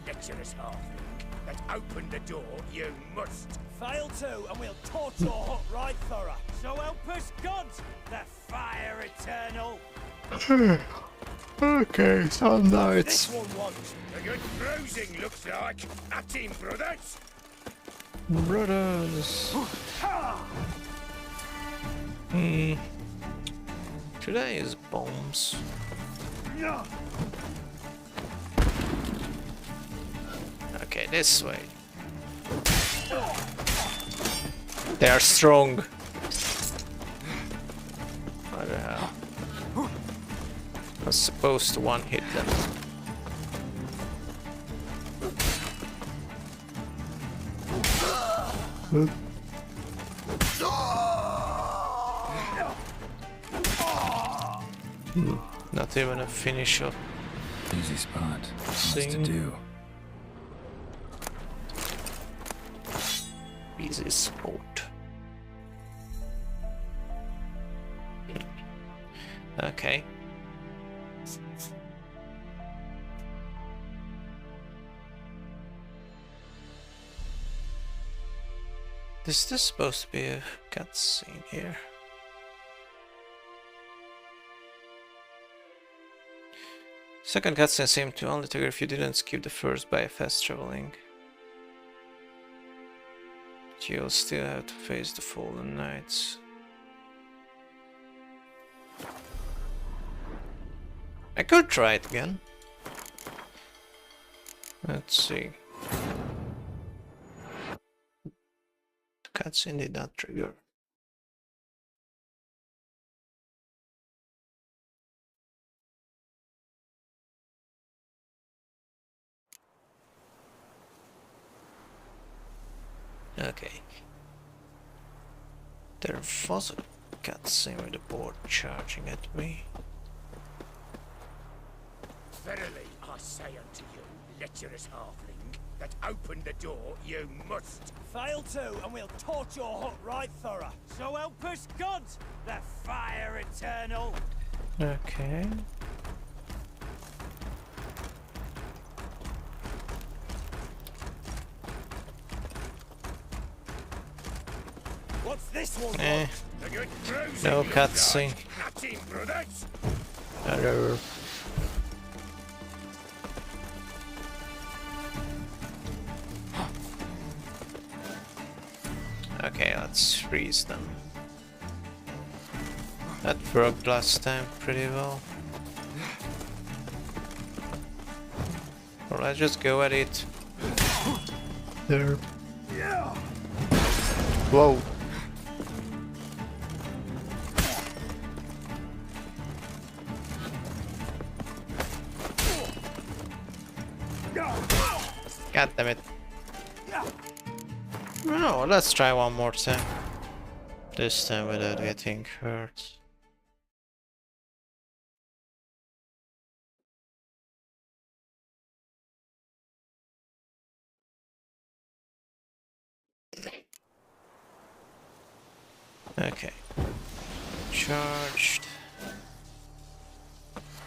Lecherous halfling, that open the door, you must. Fail to, and we'll torch your hut right thorough. So help us God, the fire eternal. Okay, so now it's... This one wants a good bruising, looks like. At him, brothers. Brothers. Should I use bombs? Okay, this way. They are strong. What the hell? I was supposed to one-hit them. Not even a finish up. Easy spot. Lots to do. Easy sport. Okay. Is this supposed to be a cutscene here? Second cutscene seemed to only trigger if you didn't skip the first by fast traveling. But you'll still have to face the fallen knights. I could try it again. Let's see. The cutscene did not trigger. Okay. There was a cutscene with the board charging at me. Verily, I say unto you, lecherous halfling, that open the door, you must. Fail to, and we'll torch your hut right thorough. So help us God, the fire eternal. Okay. What's this one? No cutscene. Hello. Okay, let's freeze them. That worked last time pretty well. Or let's just go at it. There. Whoa. God damn it. No, let's try one more time. This time without getting hurt. Okay. Charged.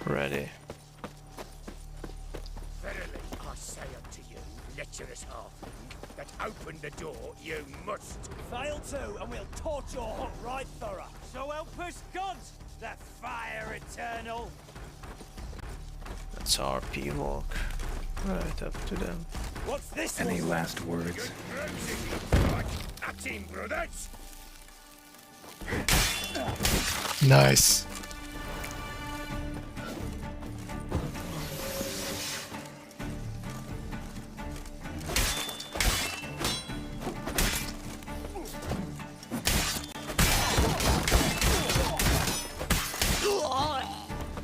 Ready. Verily, I say unto you, lecherous halfling, that open the door, you must. Fail to, and we'll torch your hut right thorough. So help us God, the fire eternal. Let's RP walk right up to them. What's this? Any last words? At him, brothers! Nice.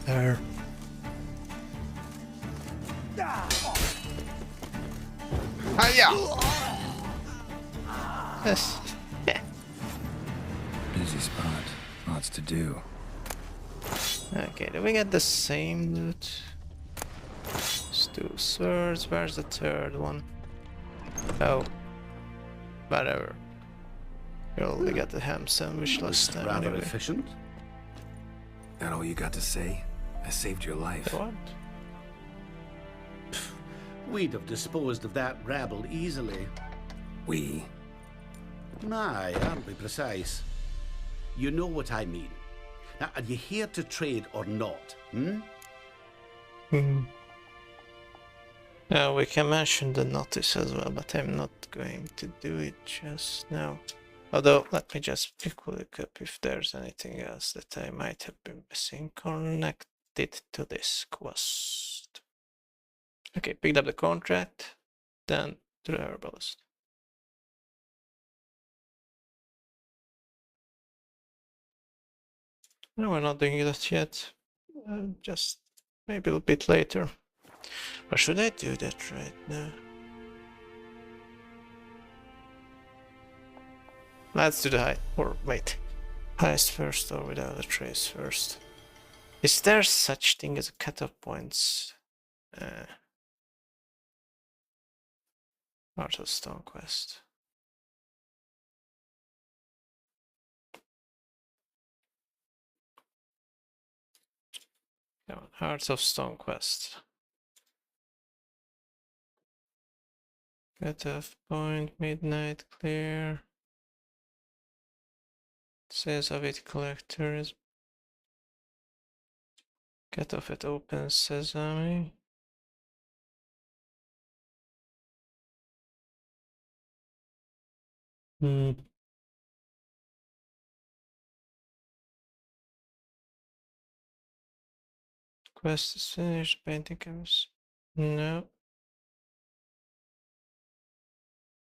There. Hiya! Yes. Busy spot. Lots to do. Okay, do we get the same loot? It's 2 swords. Where's the third one? Oh. Whatever. We only got the ham sandwich last time Rather anyway. efficient. That all you got to say? I saved your life. What? We'd have disposed of that rabble easily. We? Aye, I'll be precise. You know what I mean. Now, are you here to trade or not, Now we can mention the notice as well, but I'm not going to do it just now. Although, let me just quick up if there's anything else that I might have been missing connected to this quest. Okay, picked up the contract, then to the herbalist. No, we're not doing that yet. Just maybe a bit later. Or should I do that right now? Let's do the high, or wait, heist first or without a trace first. Is there such thing as a cutoff points? Heart of Stone quest. Come on, Hearts of Stone quest. Cutoff point, midnight clear. Says of it collectors. Cutoff at open Sesame. Quest is finished. Painting comes. No.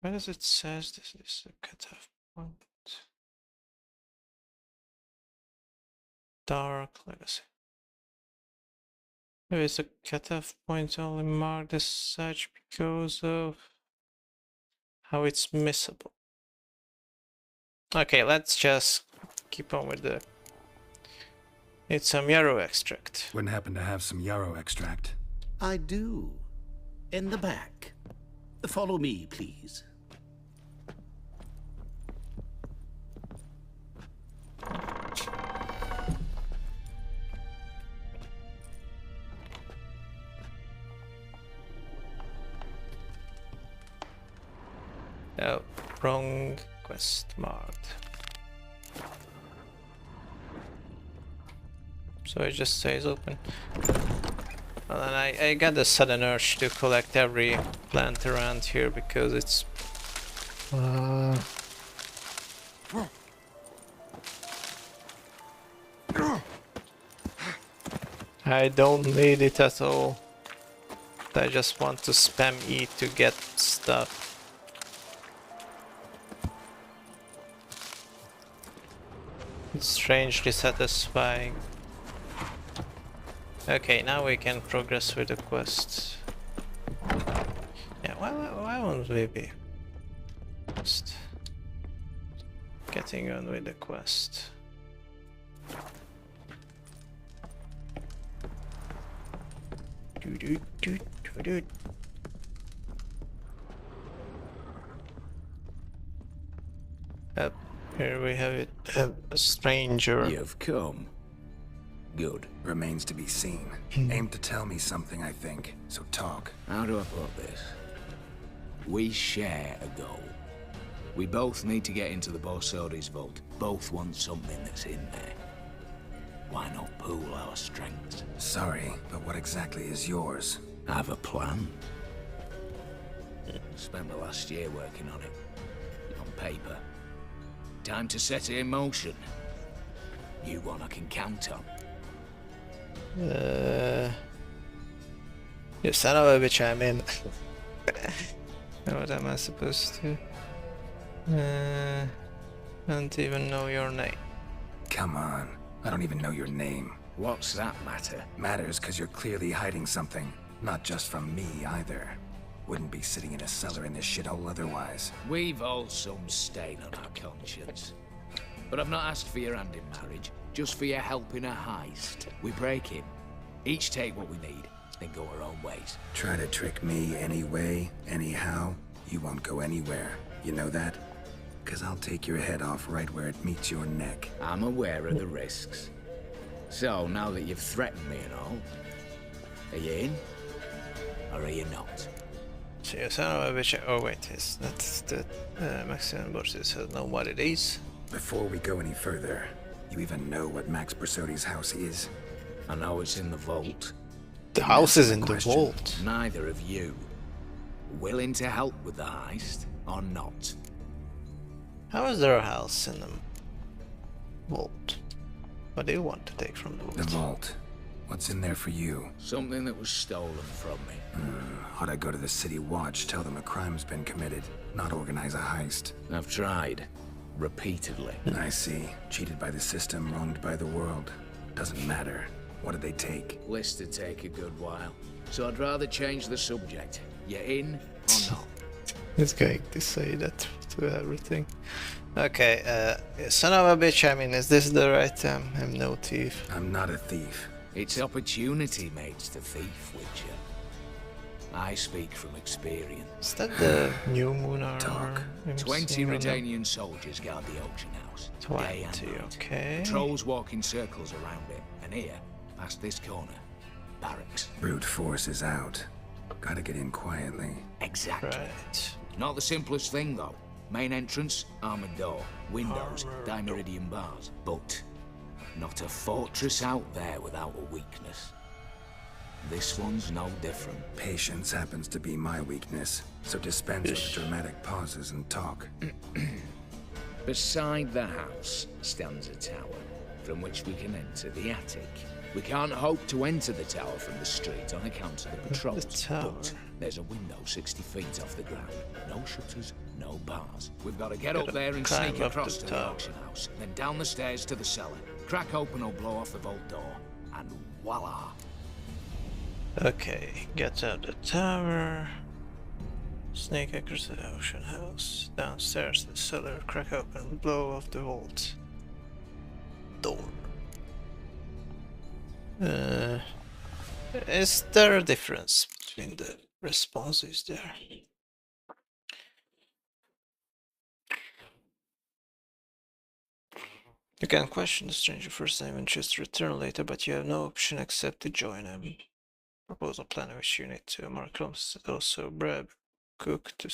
Why does it says this is a cutoff point? Dark Legacy. Maybe it's a cutoff point only marked as such because of how it's missable. Okay, let's just keep on with the... Need some yarrow extract. Wouldn't happen to have some yarrow extract. I do. In the back. Follow me, please. Oh, wrong quest marked. So it just stays open. Well, and I got a sudden urge to collect every plant around here because it's... I don't need it at all. I just want to spam E to get stuff. It's strangely satisfying. Okay, now we can progress with the quest. Yeah, why won't we be just getting on with the quest? Up here we have it. A stranger. You've come. Good. Remains to be seen. Aim to tell me something, I think. So talk. How do I put this? We share a goal. We both need to get into the Borsodi's vault. Both want something that's in there. Why not pool our strengths? Sorry, but what exactly is yours? I have a plan. Spent the last year working on it. On paper. Time to set it in motion. You one I can count on. You son of a bitch, I'm in. What am I supposed to? Don't even know your name. Come on, I don't even know your name. What's that matter? Matters because you're clearly hiding something. Not just from me, either. Wouldn't be sitting in a cellar in this shithole otherwise. We've all some stain on our conscience. But I've not asked for your hand in marriage, just for your help in a heist. We break in, each take what we need, then go our own ways. Try to trick me anyway, anyhow, you won't go anywhere. You know that? Because I'll take your head off right where it meets your neck. I'm aware of the risks. So, now that you've threatened me and all, are you in? Or are you not? So you son of a bitch. Oh wait, that's the Maximilian Borges doesn't know what it is. Before we go any further, you even know what Max Bersodi's house is? I know it's in the vault. The house is in the vault. Neither of you. Willing to help with the heist, or not? How is there a house in the vault? What do you want to take from the vault? The vault. What's in there for you? Something that was stolen from me. Ought I go to the city watch, tell them a crime's been committed, not organize a heist? I've tried. Repeatedly. I see. Cheated by the system, wronged by the world. Doesn't matter. What did they take? List to take a good while. So I'd rather change the subject. You in or not? He's going to say that to everything. Okay, son of a bitch, I mean, is this the right time? I'm no thief. I'm not a thief. It's opportunity makes the thief, Witcher. I speak from experience. Is that the new moon armor? Talk. 20 Redanian soldiers guard the auction house. 20, okay. Patrols walk in circles around it. And here, past this corner, barracks. Brute force is out. Gotta get in quietly. Exactly. Right. Not the simplest thing, though. Main entrance, armored door. Windows, dimeridian bars. But not a fortress out there without a weakness. This one's no different. Patience happens to be my weakness, so dispense with the dramatic pauses and talk. Beside the house stands a tower, from which we can enter the attic. We can't hope to enter the tower from the street on account of the patrols, but there's a window 60 feet off the ground. No shutters, no bars. We've got to get up there and sneak across to the auction house, then down the stairs to the cellar. Crack open or blow off the vault door, and voila! Okay, get out the tower. Sneak across the auction house. Downstairs to the cellar. Crack open, blow off the vault door. Is there a difference between the responses there? You can question the stranger first time and choose to return later, but you have no option except to join him. Proposal plan which you need to mark rooms. Also grab cook to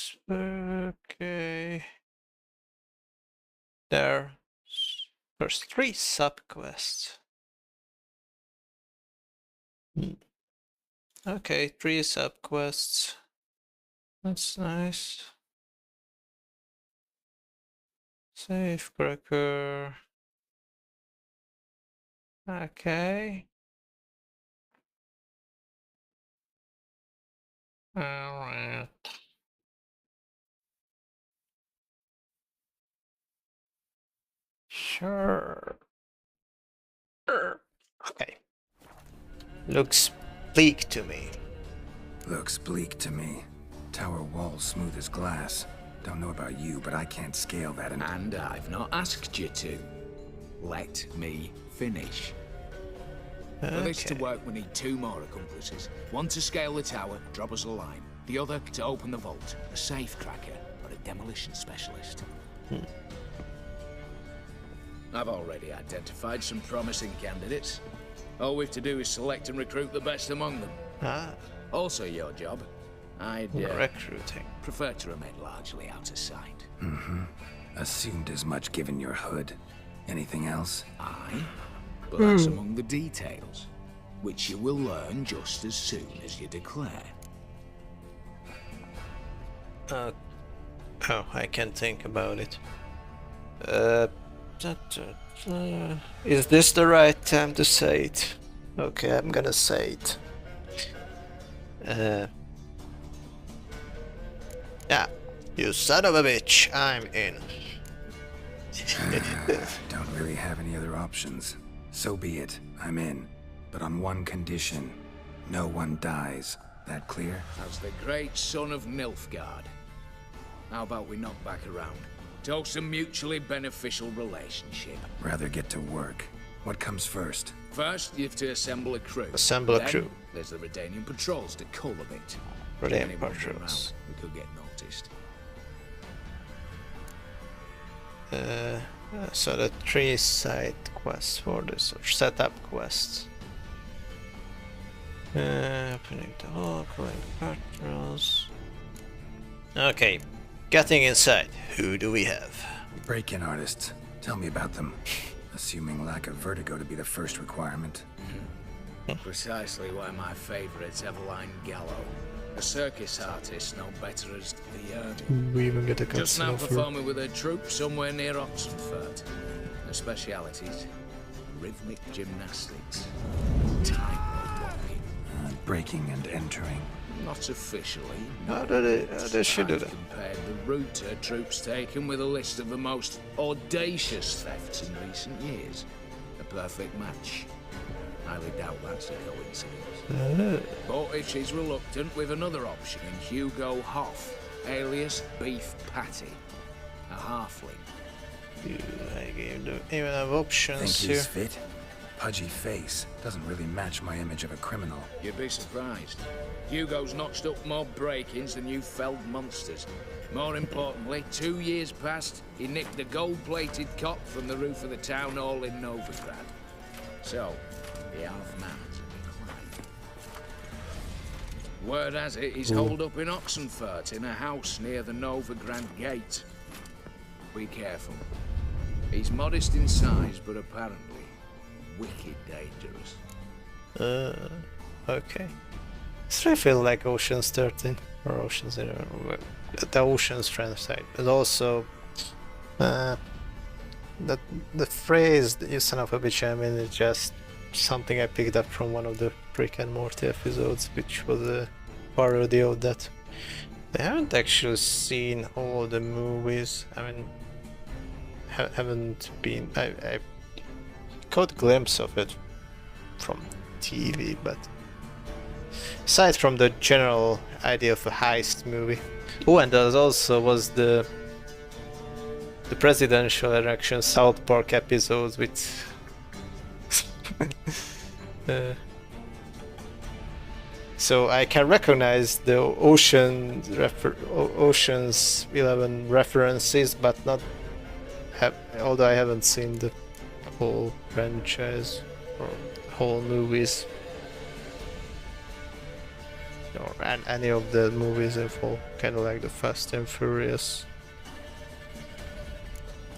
okay. There's 3 sub-quests. Okay, 3 sub-quests. That's nice. Safe cracker. Okay. Alright. Sure. Okay. Looks bleak to me. Looks bleak to me. Tower walls smooth as glass. Don't know about you, but I can't scale that. And I've not asked you to. Let me finish. Okay. For this to work, we need 2 more accomplices. One to scale the tower, drop us a line. The other to open the vault. A safe cracker or a demolition specialist. I've already identified some promising candidates. All we have to do is select and recruit the best among them. Also your job. I'd recruiting. Prefer to remain largely out of sight. Assumed as much given your hood. Anything else? Aye. But that's among the details, which you will learn just as soon as you declare. Oh, I can think about it. Is this the right time to say it? Okay, I'm gonna say it. Yeah, you son of a bitch, I'm in. Don't really have any other options. So be it, I'm in. But on one condition. No one dies. That clear? As the great son of Nilfgaard. How about we knock back around? Toast a mutually beneficial relationship. Rather get to work. What comes first? First, you have to assemble a crew. Assemble a Then, crew. There's the Redanian patrols to cull a bit. Redanian patrols. We could get noticed. So the 3 side quests for this, or setup quests. Opening the hall, calling the patrols. Okay, getting inside. Who do we have? Break-in artists. Tell me about them. Assuming lack of vertigo to be the first requirement. Precisely why my favourite's Eveline Gallo. A circus artist no better as the We even get a just cutscene now of her. performing with her troupe somewhere near Oxenfurt. Her specialities, rhythmic gymnastics, tightrope walking. Breaking and entering. Not officially. How does she do that? Compared the route her troope's taken with a list of the most audacious thefts in recent years. A perfect match. Highly doubt that's a coincidence. But if she's reluctant, with another option in Hugo Hoff, alias Beef Patty, a halfling. I gave them even have options Think here. he's fit? Pudgy face. Doesn't really match my image of a criminal. You'd be surprised. Hugo's notched up more break-ins than you felled monsters. More importantly, 2 years past, he nicked a gold-plated cop from the roof of the town hall in Novigrad. So, the half-man's a decline. Word has it, he's holed up in Oxenfurt in a house near the Novigrad gate. Be careful. He's modest in size, but apparently wicked dangerous. Okay. So I feel like Ocean's 13 or Ocean's 11, the Ocean's friend side, but also that the phrase "you son of a bitch" I mean is just something I picked up from one of the Rick and Morty episodes, which was a parody of that. I haven't actually seen all the movies. I mean, haven't been. I caught a glimpse of it from TV, but aside from the general idea of a heist movie. Oh, and there also was the presidential election South Park episodes with so I can recognize the Ocean's 11 references, but not although I haven't seen the whole franchise or whole movies. Or any of the movies in full, kind of like the Fast and Furious.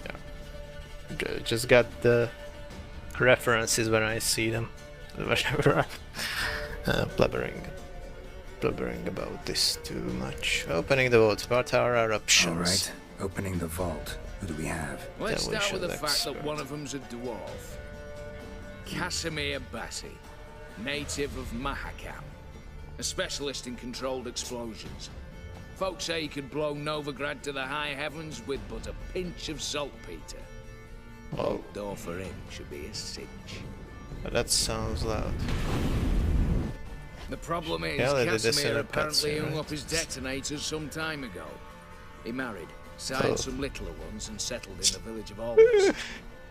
Yeah. Just got the references when I see them. Whenever I'm blubbering about this too much. Opening the vault. What are our options? Alright, opening the vault. Who do we have? Let's start with the fact that one of them's a dwarf. Casimir Bassi, native of Mahakam. A specialist in controlled explosions. Folks say he could blow Novigrad to the high heavens with but a pinch of saltpeter. Oak door for him should be a cinch. That sounds loud. The problem is, Yeah, Casimir apparently hung up his detonators some time ago. He married, signed some littler ones, and settled in the village of Aldous.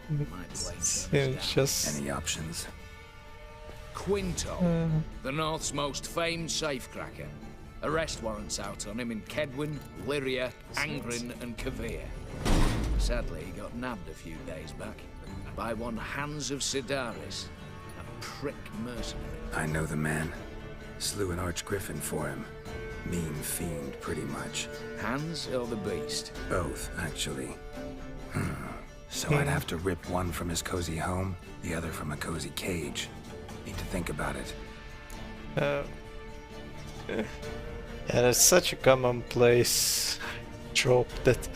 Might play just any options? Quinto, the North's most famed safecracker. Arrest warrants out on him in Kedwin, Lyria, Angrin, and Kavir. Sadly, he got nabbed a few days back by one Hans of Sidaris, a prick mercenary. I know the man. Slew an archgriffin for him. Mean fiend, pretty much. Hans or the beast? Both, actually. So I'd have to rip one from his cozy home, the other from a cozy cage. Need to think about it. Yeah, there's such a commonplace trope that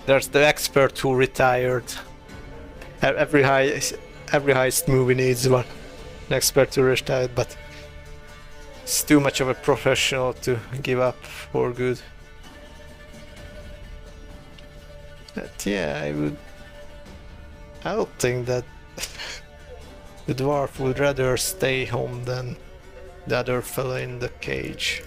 there's the expert who retired. Every heist movie needs one. An expert who retired, but it's too much of a professional to give up for good. But yeah, I would think that the dwarf would rather stay home than the other fella in the cage.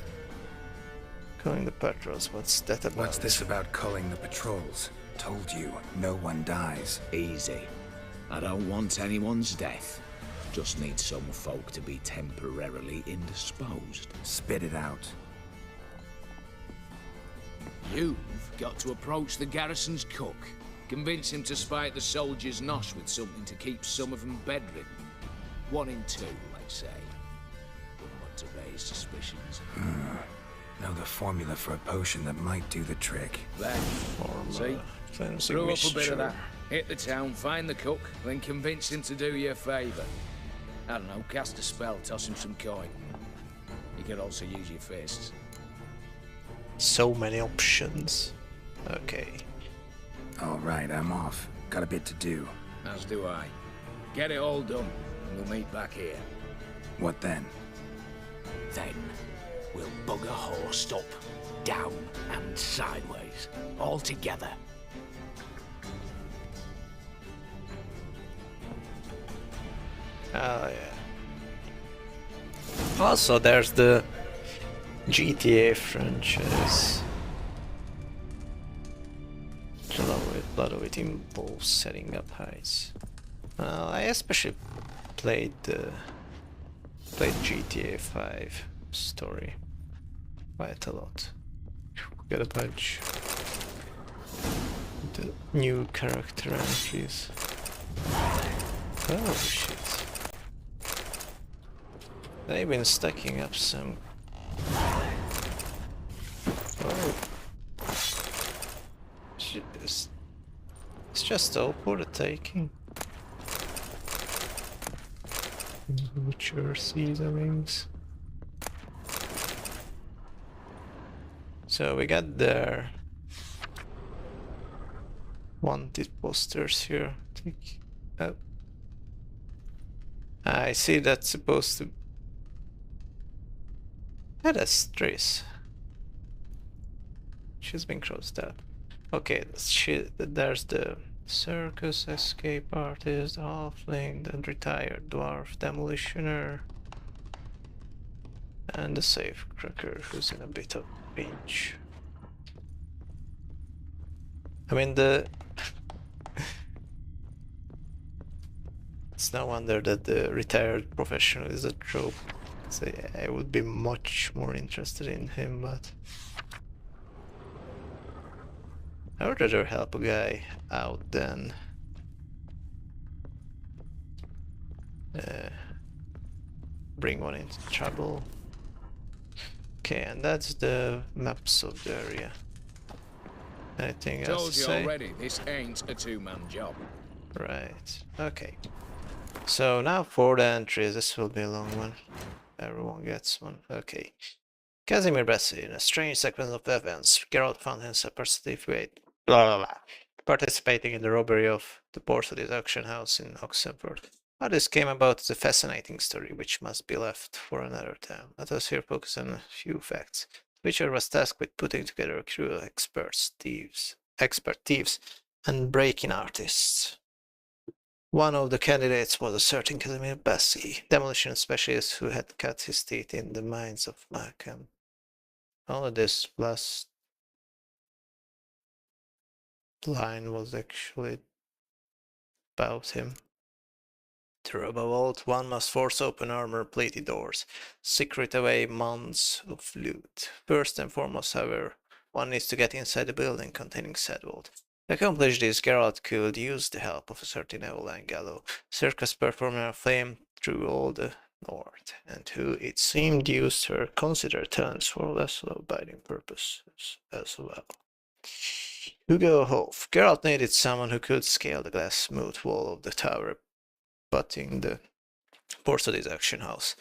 Calling the patrols, what's that about? What's this about culling the patrols? Told you, no one dies. Easy. I don't want anyone's death. Just need some folk to be temporarily indisposed. Spit it out. You've got to approach the garrison's cook. Convince him to spike the soldiers' nosh with something to keep some of them bedridden. 1 in 2, let's say. Wouldn't want to raise suspicions. Know the formula for a potion that might do the trick. There. See? Brew up a bit of that. Hit the town, find the cook, then convince him to do you a favour. I don't know, cast a spell, toss him some coin. You could also use your fists. So many options. Okay. Alright, I'm off. Got a bit to do. As do I. Get it all done, and we'll meet back here. What then? Then, we'll bugger horse up, down and sideways, all together. Oh yeah. Also, there's the GTA franchise. A lot of it involves setting up heists. I especially played GTA 5 story quite a lot. Got a bunch of the new character entries. Oh shit. They've been stacking up some. Oh. Shit, it's just all for the taking. Butcher seasonings. So we got their wanted posters here. Oh. I see that's supposed to. Yeah, that's Triss. She's been crossed out. Okay, there's the circus escape artist, halfling, the retired dwarf demolitioner, and the safecracker who's in a bit of pinch. I mean, it's no wonder that the retired professional is a trope. So yeah, I would be much more interested in him, but I would rather help a guy out than bring one into trouble. Okay, and that's the maps of the area. Anything else Told to you say? already, this ain't a two-man job. Right, okay. So now for the entries, this will be a long one. Everyone gets one, okay. Casimir Bessie, in a strange sequence of events, Geralt found himself participating in the robbery of the Porcelain auction house in Oxenford. How this came about is a fascinating story which must be left for another time. Let us here focus on a few facts. The Witcher was tasked with putting together a crew of expert thieves, and break-in artists. One of the candidates was a certain Casimir Bessie, demolition specialist who had cut his teeth in the mines of Markham. All of this last line was actually about him. To rob a vault, one must force open armor-plated doors, secret away mounds of loot. First and foremost, however, one needs to get inside the building containing said vault. To accomplish this, Geralt could use the help of a certain Evelyn Gallo, circus performer famed through all the North, and who, it seemed, used her considered talents for less law-abiding purposes as well. Hugo Hof. Geralt needed someone who could scale the glass smooth wall of the tower abutting the Porcelain auction house.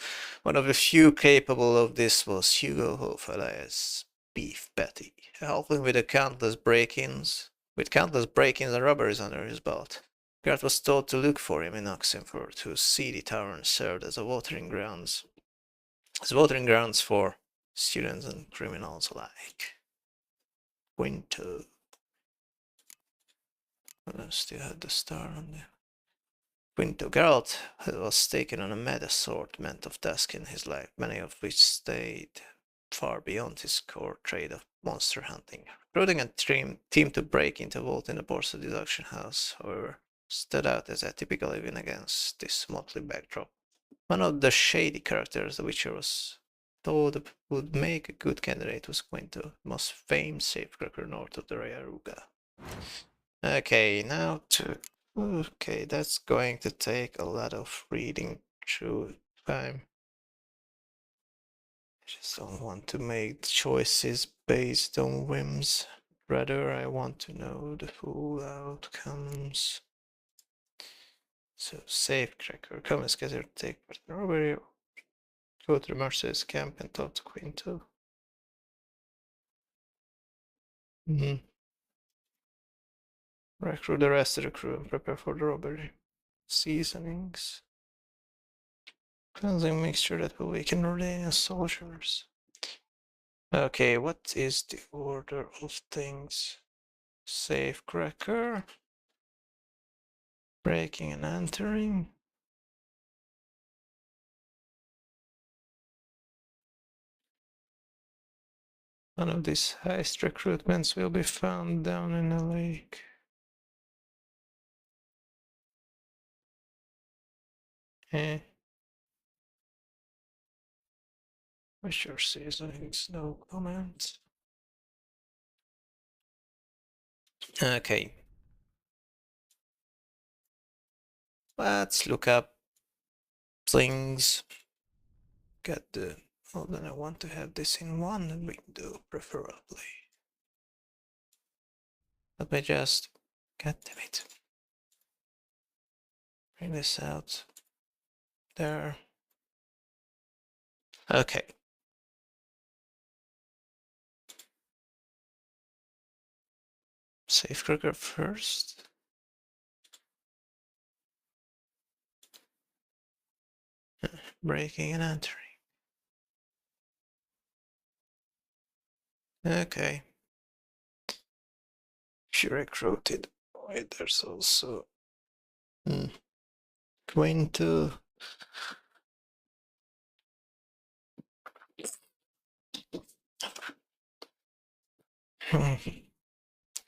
One of the few capable of this was Hugo Hof, alias Beef Patty, a halfling with countless break-ins and robberies under his belt. Geralt was told to look for him in Oxenford, whose seedy tavern served as watering grounds for students and criminals alike. Quinto. I still had the star on there. Quinto. Geralt was taken on a mad assortment of tasks in his life, many of which stayed far beyond his core trade of monster hunting. Recruiting a team to break into a vault in the Porcelain auction house, however, stood out as a typical win against this motley backdrop. One of the shady characters the Witcher was told would make a good candidate was Quinto, the most famed safecracker north of the Rayaruga. Okay, now to... Okay, that's going to take a lot of reading through time. I just don't want to make choices based on whims. Rather, I want to know the full outcomes. So, safecracker. Come and scatter, take part in robbery. Go to the Mercedes camp and talk to Quinto. Recruit the rest of the crew and prepare for the robbery. Seasonings. Cleansing mixture that will weaken Rodanian soldiers. Okay, what is the order of things? Safecracker. Breaking and entering. One of these heist recruitments will be found down in the lake. Wish your seasonings, no comment. Okay. Let's look up things. Get the... Oh, then I want to have this in one window, preferably. Let me just... God damn it. Bring this out. There. Okay. Safecracker first. Breaking and entering. Okay. She recruited. Wait, there's also Quinto.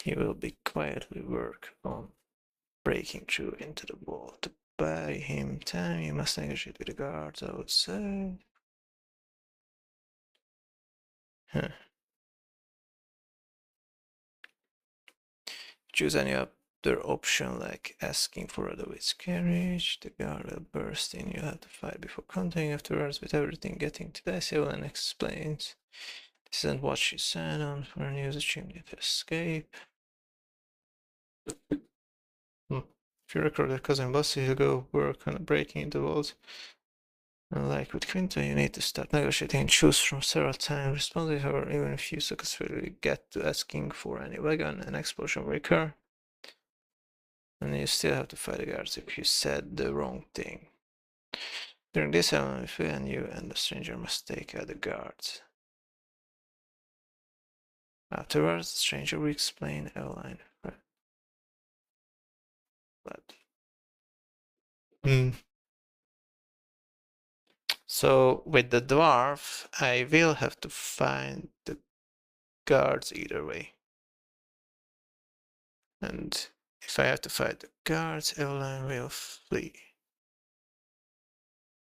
He will be quietly work on breaking through into the wall. To buy him time, you must negotiate with the guards outside. Choose any other option, like asking for Rodowitz carriage. The guard will burst in. You have to fight before contacting afterwards, with everything getting to Daisy and explains. This isn't what she said on for a news chimney to escape. If you record the cousin bossy, he'll go work on breaking into walls. Like with Quinto, you need to start negotiating and choose from several times responses, or even if you successfully get to asking for any wagon, an explosion will occur. And you still have to fight the guards if you said the wrong thing. During this element, and you and the stranger must take out the guards. Afterwards, the stranger will explain Eveline. But so with the dwarf, I will have to find the guards either way. And if I have to fight the guards, Eveline will flee.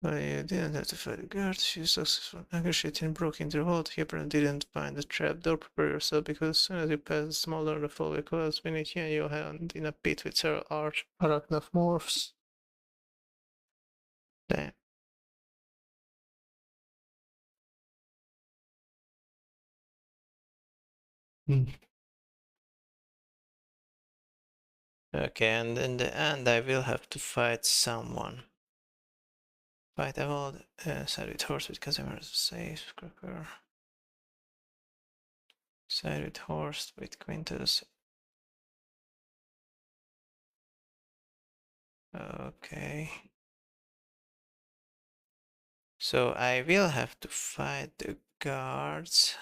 But you didn't have to fight the guards. You successfully negotiated and broke into the vault. He apparently didn't find the trap door. Prepare yourself, because as soon as you pass the small door, the fall will collapse beneath you and you'll land in a pit with several arachnomorphs. Damn. Okay, and in the end, I will have to fight someone. Fight a vault, side with horse with Casimir is safe. Cracker. Side with horse with Quintus. Okay. So I will have to fight the guards.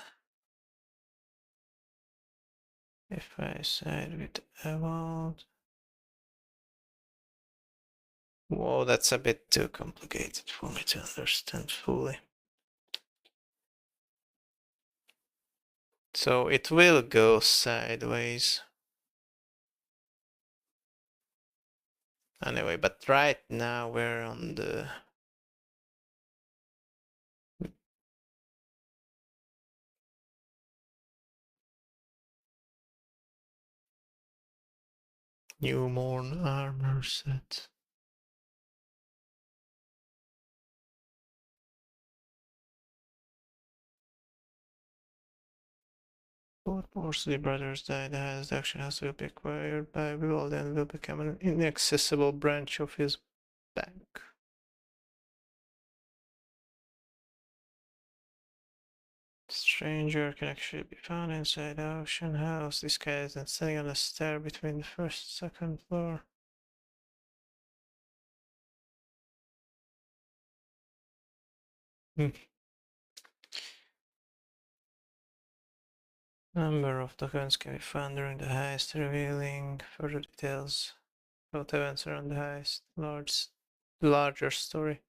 If I side with Ewald. Whoa, that's a bit too complicated for me to understand fully. So it will go sideways. Anyway, but right now we're on the Newborn armor set. Both Morsley brothers died as the action house will be acquired by Wild and will become an inaccessible branch of his bank. Stranger can actually be found inside the auction house, disguised and standing on a stair between the first and second floor. Number of documents can be found during the heist, revealing further details about events around the heist. Larger story.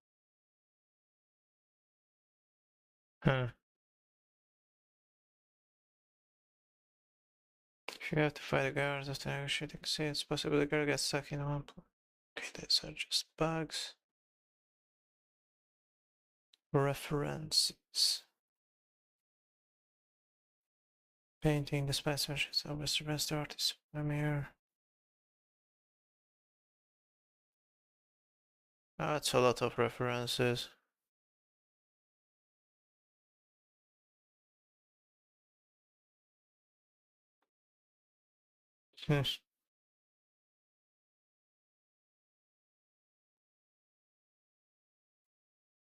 Huh. If you have to fight the guards after negotiating, say it's possible the guard gets stuck in one place. Okay, these are just bugs. References. Painting the spice versions of Mr. Best Artist Premiere. That's a lot of references.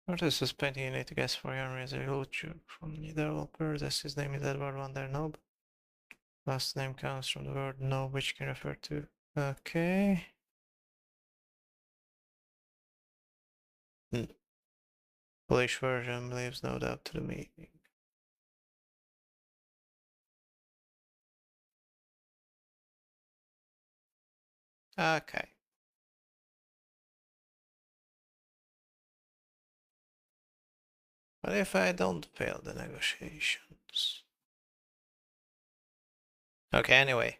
Artist is painting you need to guess for your as a Lorethrough from the developer. That's his name is Edward van der Noob. Last name comes from the word noob, which can refer to. Okay. Polish version leaves no doubt to the meaning. Okay. What if I don't fail the negotiations? Okay, anyway.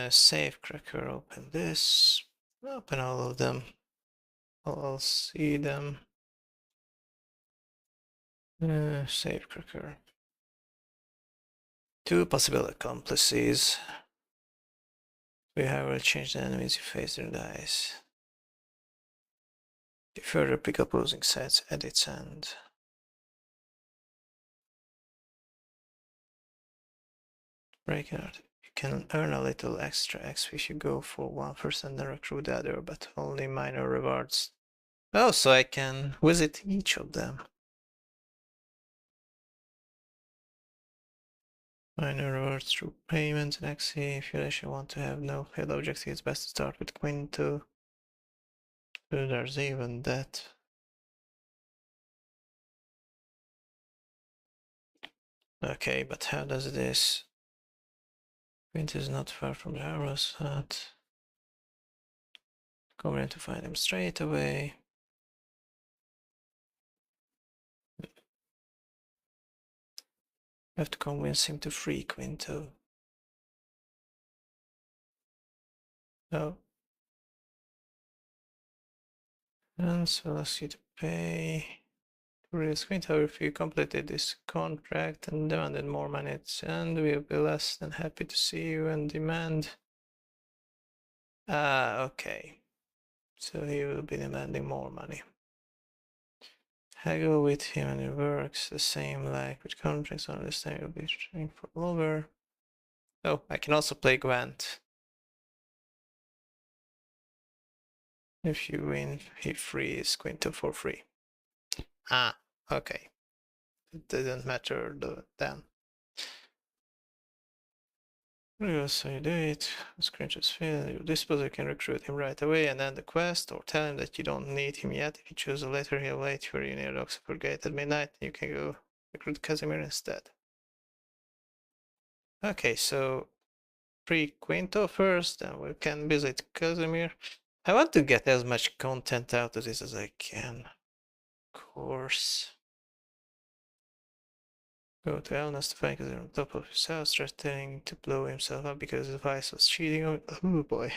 Save cracker, open this. Open all of them. I'll see them. Save cracker. 2 possible accomplices. We will change the enemies you face their dice. To further pick up opposing sides at its end. Breakout. You can earn a little extra XP if you go for one first and then recruit the other, but only minor rewards. Oh, so I can visit each of them. Minor rewards through payment and XP. If you actually want to have no failed objects, it's best to start with Quinto. So there's even that. Okay, but how does this? Quinto is not far from the Harrow's hut. Going to find him straight away. I have to convince him to free Quinto. Oh. And so I'll ask you to pay to release Quinto if you completed this contract and demanded more money, and we'll be less than happy to see you and demand. Okay. So he will be demanding more money. Haggle with him and it works the same like with contracts, only this time you'll be trading for lower. Oh, I can also play Gwent. If you win, he frees Quinto for free. Ah, okay. It didn't matter then. So you do it, screenshots fail, you dispose, you can recruit him right away and end the quest, or tell him that you don't need him yet. If you choose later, he'll wait for you near the Oxford Gate at midnight, you can go recruit Casimir instead. Okay, so free Quinto first, and we can visit Casimir. I want to get as much content out of this as I can. Of course. Go to Elnas to find Casimir on top of his house, threatening to blow himself up because his vice was cheating on. Oh boy.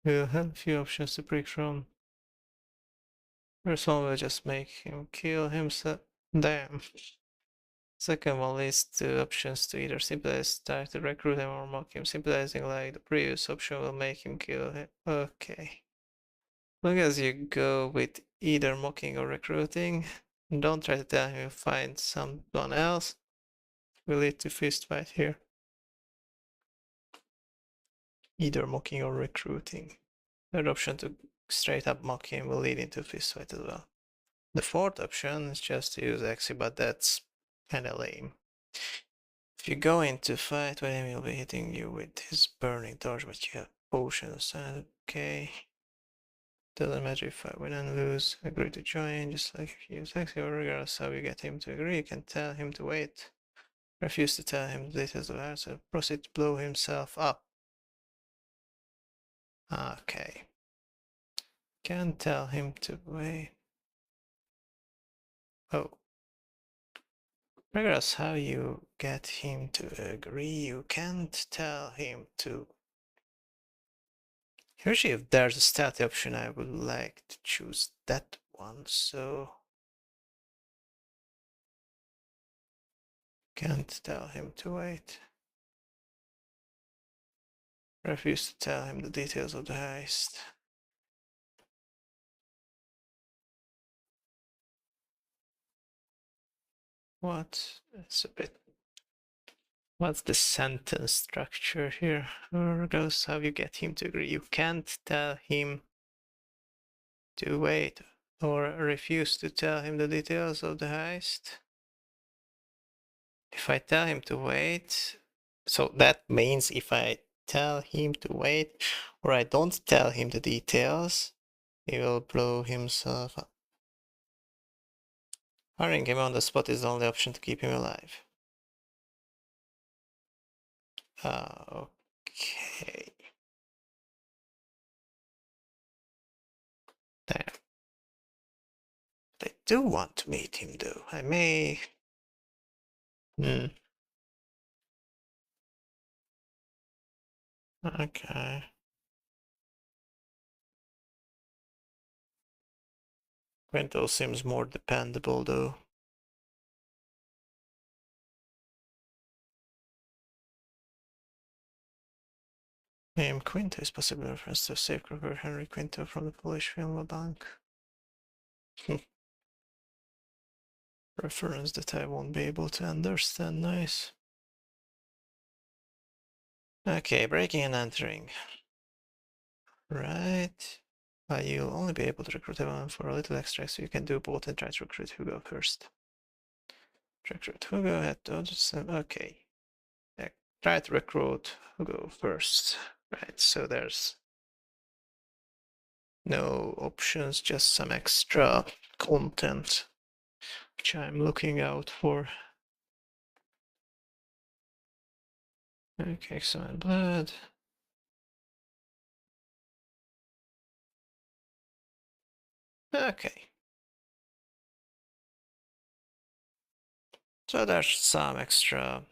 We'll have a few options to pick from. First one will just make him kill himself. Damn. Second one leads to options to either sympathize, try to recruit him, or mock him. Sympathizing like the previous option will make him kill him. Okay. As long as you go with either mocking or recruiting, don't try to tell him you'll find someone else. Will lead to fist fight here. Either mocking or recruiting. Third option to straight up mock him will lead into fist fight as well. The fourth option is just to use Axie, but that's kinda lame. If you go into fight with him, he'll be hitting you with his burning torch, but you have potions. Okay. Doesn't matter if I win and lose. Agree to join, just like if you use Axie, or regardless how you get him to agree, you can tell him to wait. Refuse to tell him the details of that, so proceed to blow himself up. Okay. Can't tell him to wait. Oh. Regardless how you get him to agree, you can't tell him to. Usually if there's a stat option, I would like to choose that one, so. Can't tell him to wait. Refuse to tell him the details of the heist. What? It's a bit. What's the sentence structure here? Regardless how you get him to agree, you can't tell him to wait or refuse to tell him the details of the heist. If I tell him to wait, so that means if I tell him to wait or I don't tell him the details, he will blow himself up. Hiring him on the spot is the only option to keep him alive. Okay. Damn. I do want to meet him though. I may. Okay. Quinto seems more dependable though. Name Quinto is possibly a reference to safecracker Henry Quinto from the Polish film La Banque. Reference that I won't be able to understand. Nice. Okay, breaking and entering. Right. You'll only be able to recruit everyone for a little extra, so you can do both and try to recruit Hugo first. Recruit Hugo at okay. Yeah, try to recruit Hugo first. Right, so there's no options, just some extra content which I'm looking out for. Okay, excellent blood. Okay. So there's some extra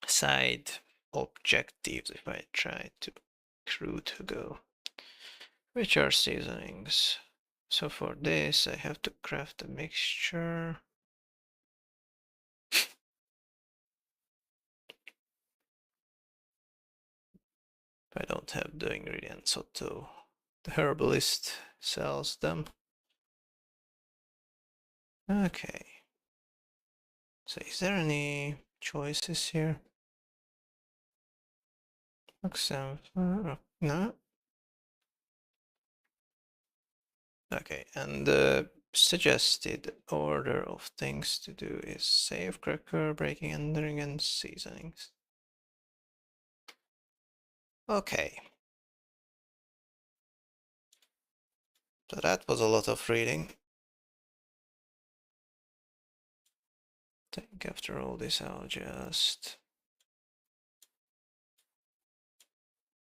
side objectives if I try to recruit Hugo, which are seasonings. So for this I have to craft a mixture. I don't have the ingredients, so the herbalist sells them. Okay. So is there any choices here? No? Okay, and the suggested order of things to do is save, cracker, breaking, entering, and seasonings. Okay. So that was a lot of reading. I think after all this I'll just...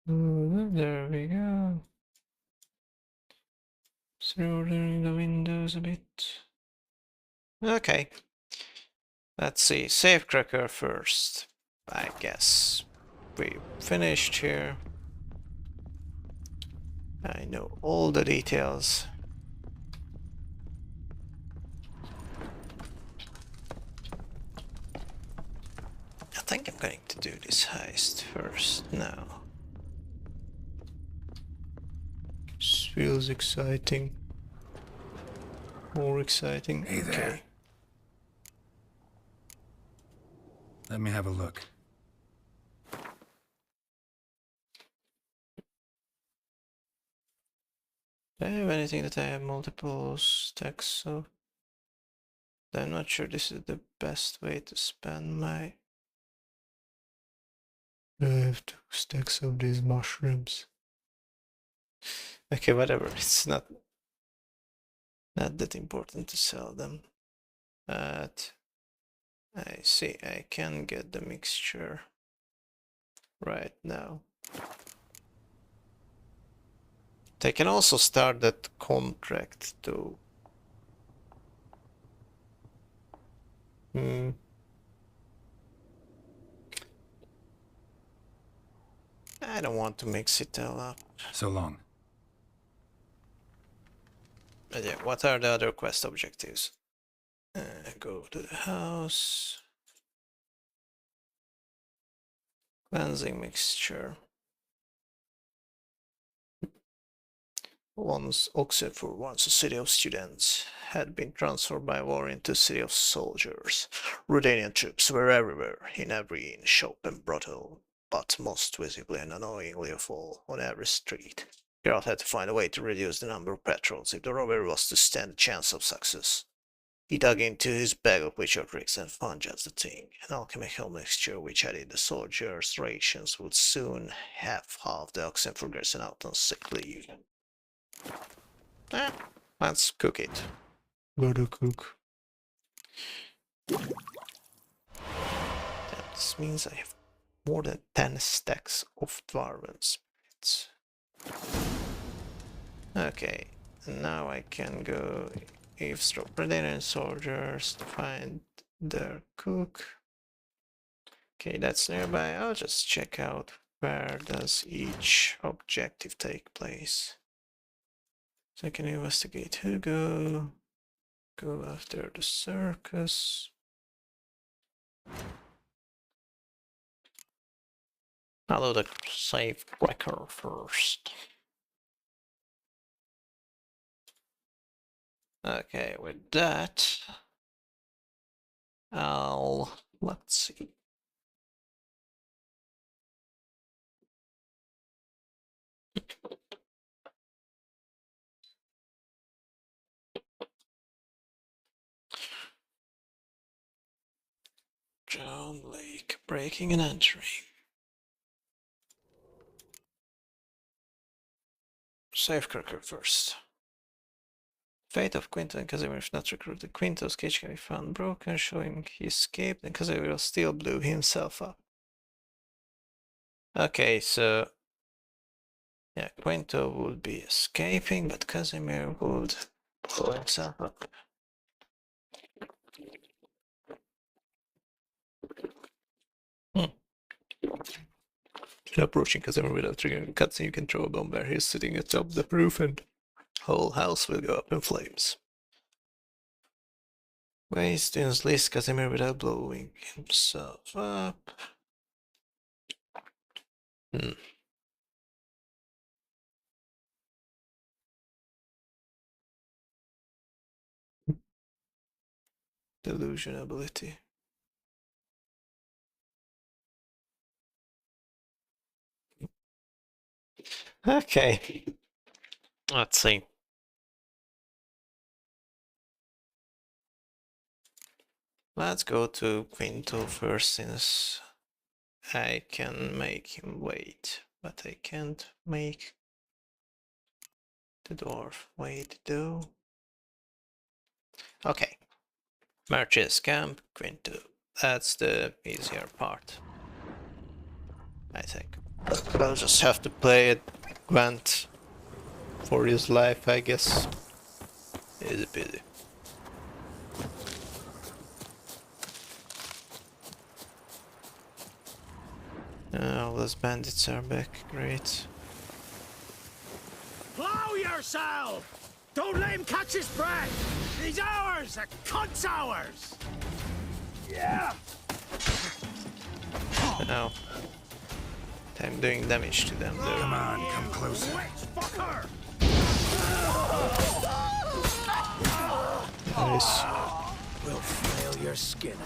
There we go. Ordering the windows a bit. Okay. Let's see. Save cracker first. I guess we finished here. I know all the details. I think I'm going to do this heist first now. This feels exciting. More exciting. Hey there. Okay. Let me have a look. Do I have anything that I have multiple stacks of? I'm not sure this is the best way to spend my... I have 2 stacks of these mushrooms. Okay, whatever. It's not that important to sell them. But I see I can get the mixture right now. They can also start that contract too. I don't want to mix it all up. So long. But yeah, what are the other quest objectives? Go to the house. Cleansing mixture. Once Oxford, once a city of students, had been transformed by war into a city of soldiers. Rudanian troops were everywhere, in every inn, shop and brothel, but most visibly and annoyingly of all, on every street. Geralt had to find a way to reduce the number of patrols if the robbery was to stand a chance of success. He dug into his bag of witcher tricks and found just the thing. An alchemical mixture which added the soldiers' rations would soon have half the Oxenford garrison out on sick leave. Let's cook it. Gotta cook. This means I have more than 10 stacks of dwarven spirits. Okay, now I can go eavesdrop Predatory soldiers to find their cook. Okay, that's nearby. I'll just check out where does each objective take place. So I can investigate Hugo, go after the circus. I'll do the save cracker first. Okay, with that, let's see. John Lake, breaking and entering. Save cracker first. Fate of Quinto and Casimir if not recruited. Quinto's cage can be found broken, showing he escaped, and Casimir still blew himself up. Okay, so yeah, Quinto would be escaping, but Casimir would blow himself up. Approaching Casimir without triggering a cutscene, you can throw a bomb where he's sitting atop the roof and whole house will go up in flames. Ways to enlist Casimir without blowing himself up. Delusion ability. Okay. Let's see. Let's go to Quinto first, since I can make him wait, but I can't make the dwarf wait though. Okay. Marches camp, Quinto. That's the easier part, I think. I'll just have to play it Gwent for his life, I guess. Easy peasy. All those bandits are back, great. Plow yourself! Don't let him catch his breath! He's ours! A cunt's ours! Yeah! Now, I'm doing damage to them though. Come on, come closer. Fucker! Nice. We'll flail your skin.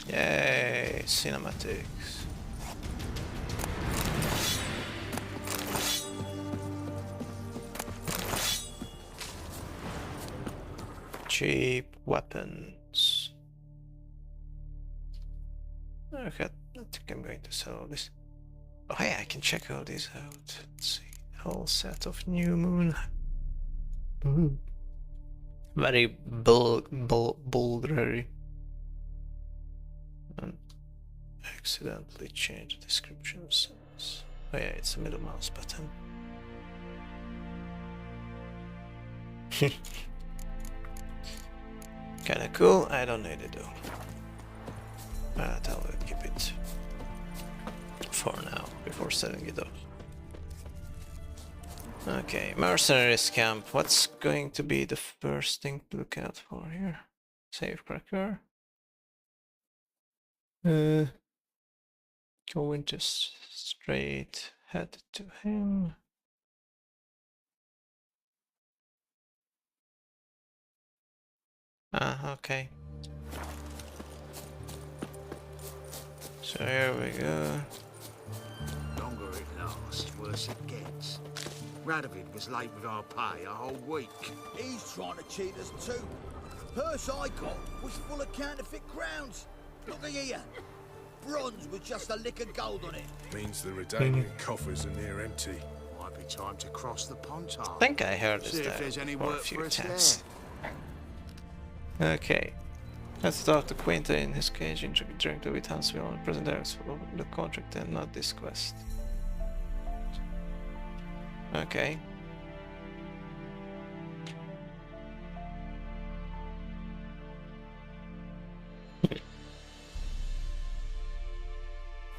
Yay, cinematics. Cheap weapons. Okay, I think I'm going to sell all this. Oh yeah, I can check all these out. Let's see. Whole set of New Moon. Very bulgary. Accidentally changed the descriptions. Oh yeah, it's a middle mouse button. Kinda cool, I don't need it though. But I will keep it for now, before selling it off. Okay, mercenaries camp. What's going to be the first thing to look out for here? Save cracker. Going just straight head to him. Okay. So here we go. Longer it lasts, worse it gets. Radovid was late with our pay a whole week. He's trying to cheat us too. Purse I got was full of counterfeit crowns. Look at here. Bronze with just a lick of gold on it. Means the Redanian coffers are near empty. Might be time to cross the Pontar. I think I heard this See if there's any for work a few for us times. Okay. Let's talk to Quinto in his cage in directly with Huntsville on the present areas for the contract and not this quest. Okay.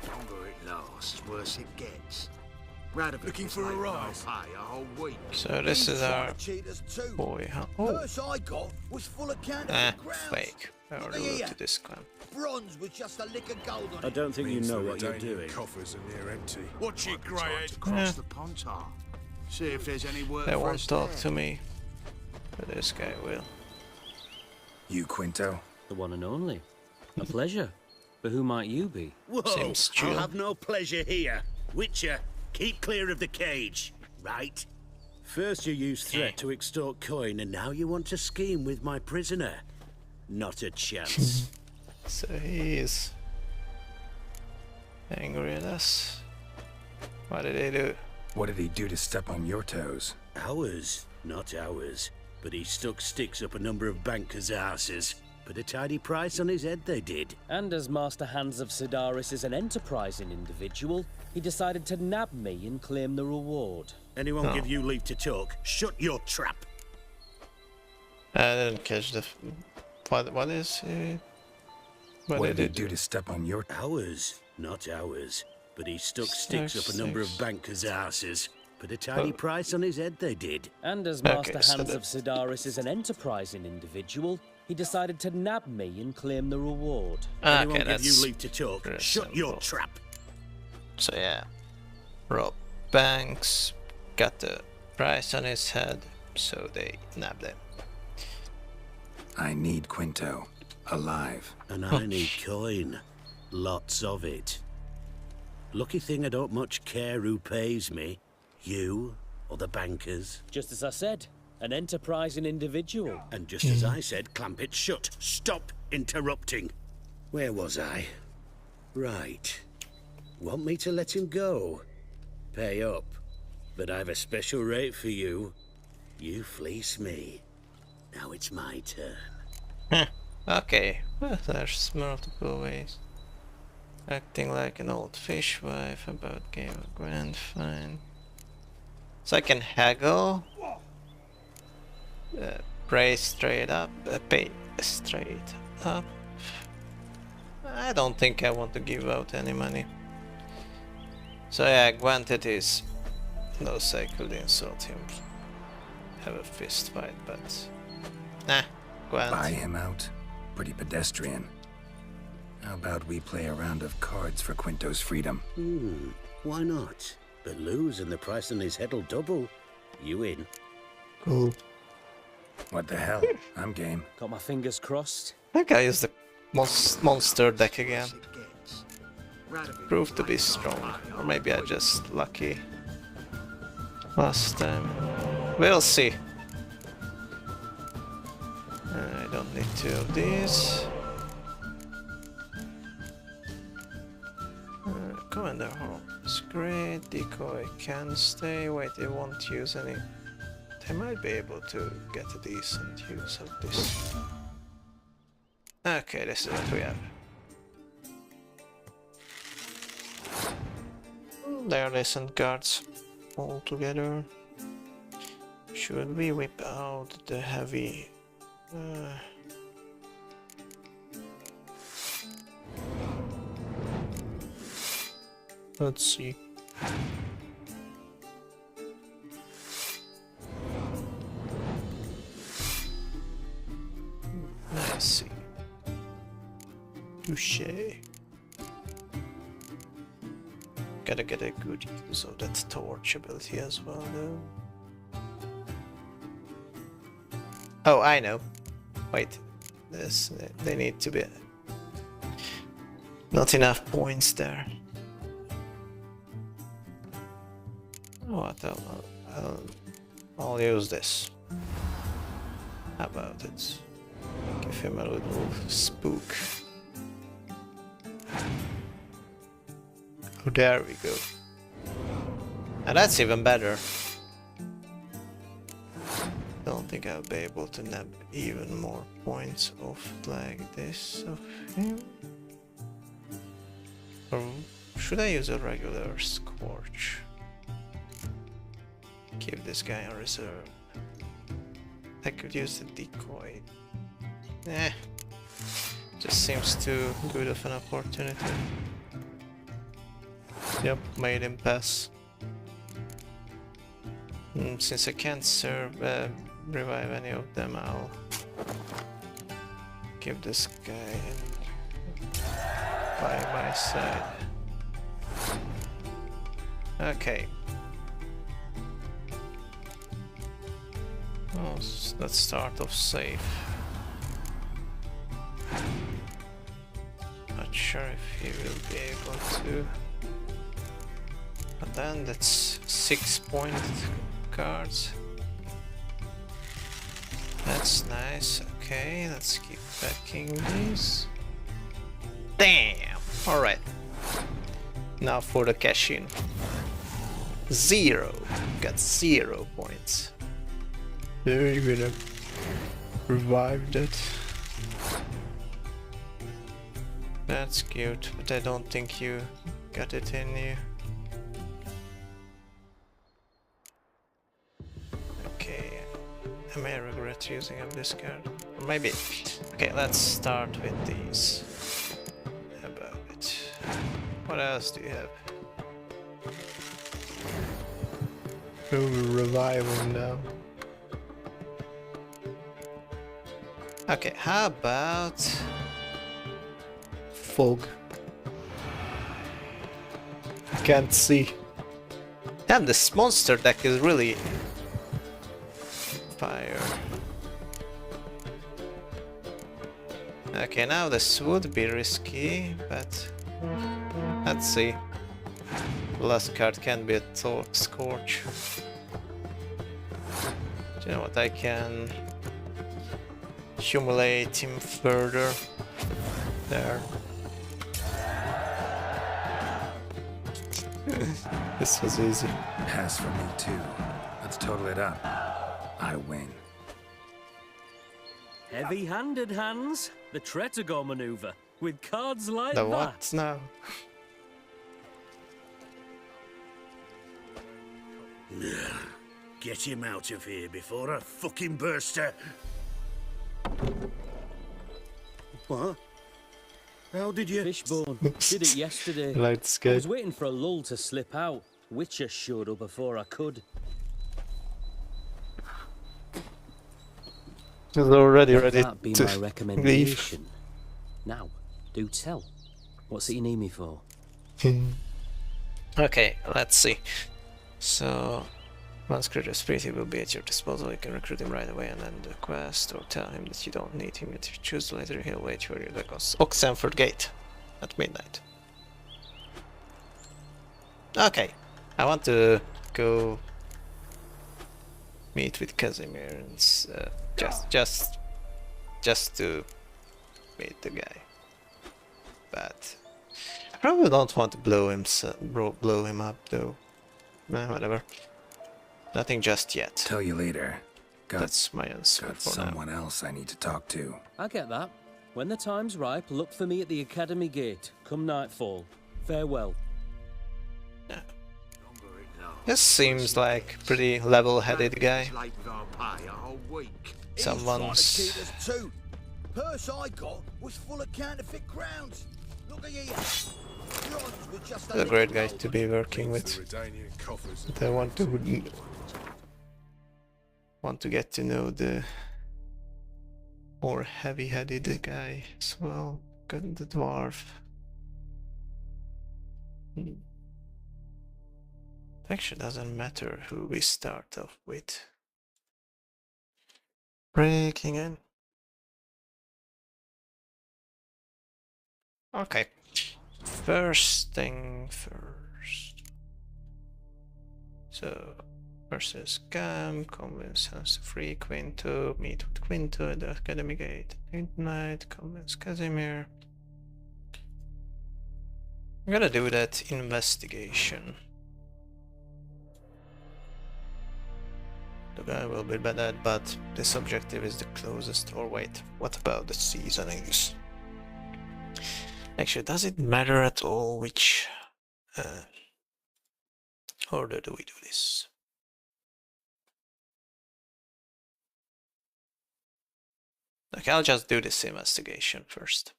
Longer it lasts, worse it gets. Radovid Looking was for a late with our rise. pay a whole week. So this is our boy, huh? Oh, Purse I got was full of counterfeit crowns. fake. Or the route to this clan. Bronze with just a lick of gold on it. I don't think you know what you're doing. Coffers are near empty. What's your grey Across Yeah. the Pontar. See if there's any work They for won't us talk there. to me, but this guy will. You, Quinto? The one and only. A pleasure. But who might you be? Whoa, Seems chill. I'll have no pleasure here. Witcher, keep clear of the cage, right? First you used threat to extort coin, and now you want to scheme with my prisoner. Not a chance. So he is angry at us. What did he do? What did he do to step on your toes? Ours, not ours. But he stuck sticks up a number of bankers' asses. Put a tidy price on his head, they did. And as Master Hans of Sidaris is an enterprising individual, he decided to nab me and claim the reward. Anyone give you leave to talk? Shut your trap. I didn't catch the... What is... What did he do to step on your... Ours, not ours. But he stuck sticks up a number of bankers' asses. Put a tidy price on his head, they did. And as Okay, Master so Hans that- of Sidaris is an enterprising individual, he decided to nab me and claim the reward. Anyone Okay, give you that's leave to talk? pretty Shut your simple. trap. So yeah, rob banks, got the price on his head, so they nabbed him. I need Quinto. Alive. And I need coin. Lots of it. Lucky thing I don't much care who pays me. You or the bankers. Just as I said, an enterprising individual. And just as I said, clamp it shut. Stop interrupting. Where was I? Right. Want me to let him go? Pay up. But I've a special rate for you. You fleece me. Now it's my turn. Okay, well, there's multiple ways. Acting like an old fishwife about gave a grand fine. So I can haggle. Pay straight up. Pay straight up. I don't think I want to give out any money. So yeah, granted is... Those I could insult him. Have a fist fight, but... Nah, Gwent. Buy him out? Pretty pedestrian. How about we play a round of cards for Quinto's freedom? Why not? But lose and the price on his head'll double. You in? Cool. What the hell? I'm game. Got my fingers crossed. I think I used the monster deck again. Proved to be strong. Or maybe I just lucky last time. We'll see. I don't need two of these. Commander Hall is great. Decoy can stay. Wait, they won't use any. They might be able to get a decent use of this. Okay, this is what we have. They are decent guards all together. Should we whip out the heavy? Let's see. I see. Touché. Gotta get a good use of that torch ability as well, though. Oh, I know. Wait, this they need to be not enough points there. What? I'll use this. How about it? Give him a little spook. Oh, there we go. And that's even better. Don't think I'll be able to nab even more points off like this of him. Or should I use a regular Scorch? Keep this guy on reserve. I could use the decoy. Just seems too good of an opportunity. Yep, made him pass. Since I can't revive any of them, I'll give this guy by my side. Okay. Oh, let's start off safe. Not sure if he will be able to. But then that's 6-point cards. That's nice. Okay, let's keep backing these. Damn! Alright. Now for the cash-in. 0. Got 0 points. Are you gonna revive that? That's cute, but I don't think you got it in you. Okay, I may regret using up this card. Or maybe. Okay, let's start with these. About it. What else do you have? Oh, we're reviving now. Okay, how about fog? I can't see. Damn, this monster deck is really fire. Okay, now this would be risky, but let's see. The last card can be a Scorch. Do you know what? I can humiliate him further. There. This was easy. Pass for me too. Let's total it up. I win. Heavy-handed, Hans. The Tretogor maneuver. With cards like the that. What now? Get him out of here before I fucking burst out. What? How did you? Fishbone. Did it yesterday. Light's I good. was waiting for a lull to slip out. Witcher showed up before I could. He's already ready That'd be to my leave. recommendation. Now, do tell. What's it you need me for? Okay, let's see. So, once creature spirit will be at your disposal, you can recruit him right away and end the quest, or tell him that you don't need him. If you choose later, he'll wait for you at Oxenford Gate at midnight. Okay, I want to go meet with Casimir and just to meet the guy. But I probably don't want to blow him up though. Whatever. Nothing just yet. Tell you later. That's my answer got for someone else I need to talk to. I get that. When the time's ripe, look for me at the Academy Gate. Come nightfall. Farewell. Yeah. This seems like pretty level-headed guy. Someone's... Purse I got was full of counterfeit crowns. Look at you. He's a great guy to be working with. But I want to get to know the more heavy-headed guy as well. Got the dwarf. Actually, doesn't matter who we start off with. Breaking in. Okay. First thing first. So, versus Cam, convince Hans to free Quinto, meet with Quinto at the Academy Gate at midnight, convince Casimir. I'm gonna do that investigation. The guy will be bad at, but this objective is the closest. Or wait, what about the seasonings? Actually, does it matter at all which order do we do this? Okay, I'll just do this investigation first.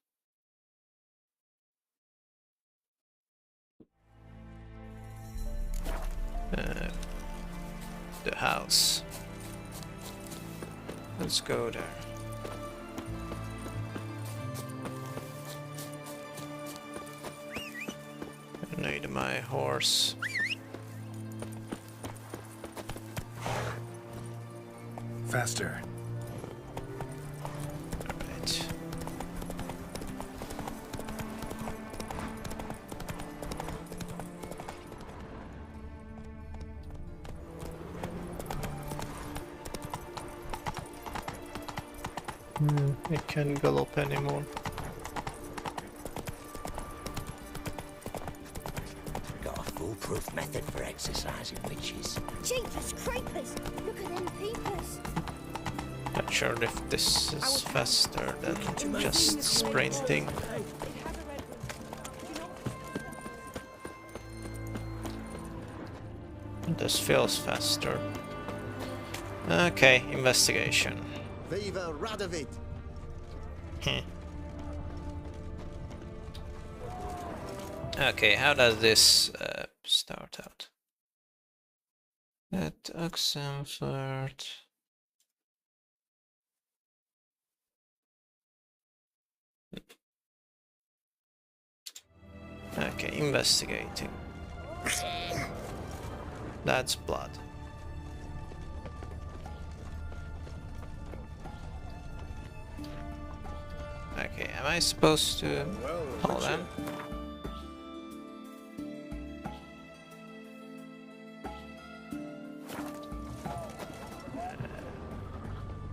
The house. Let's go there. my horse. Faster. Alright. I can't gallop anymore. Got a foolproof method for exercising witches. Jeepers creepers! Look at them peepers! Not sure if this is faster than just sprinting. This feels faster. Okay, investigation. Viva Radovid! Okay, how does this start out? At Oxenford. Okay, investigating. That's blood. Okay, am I supposed to hold on?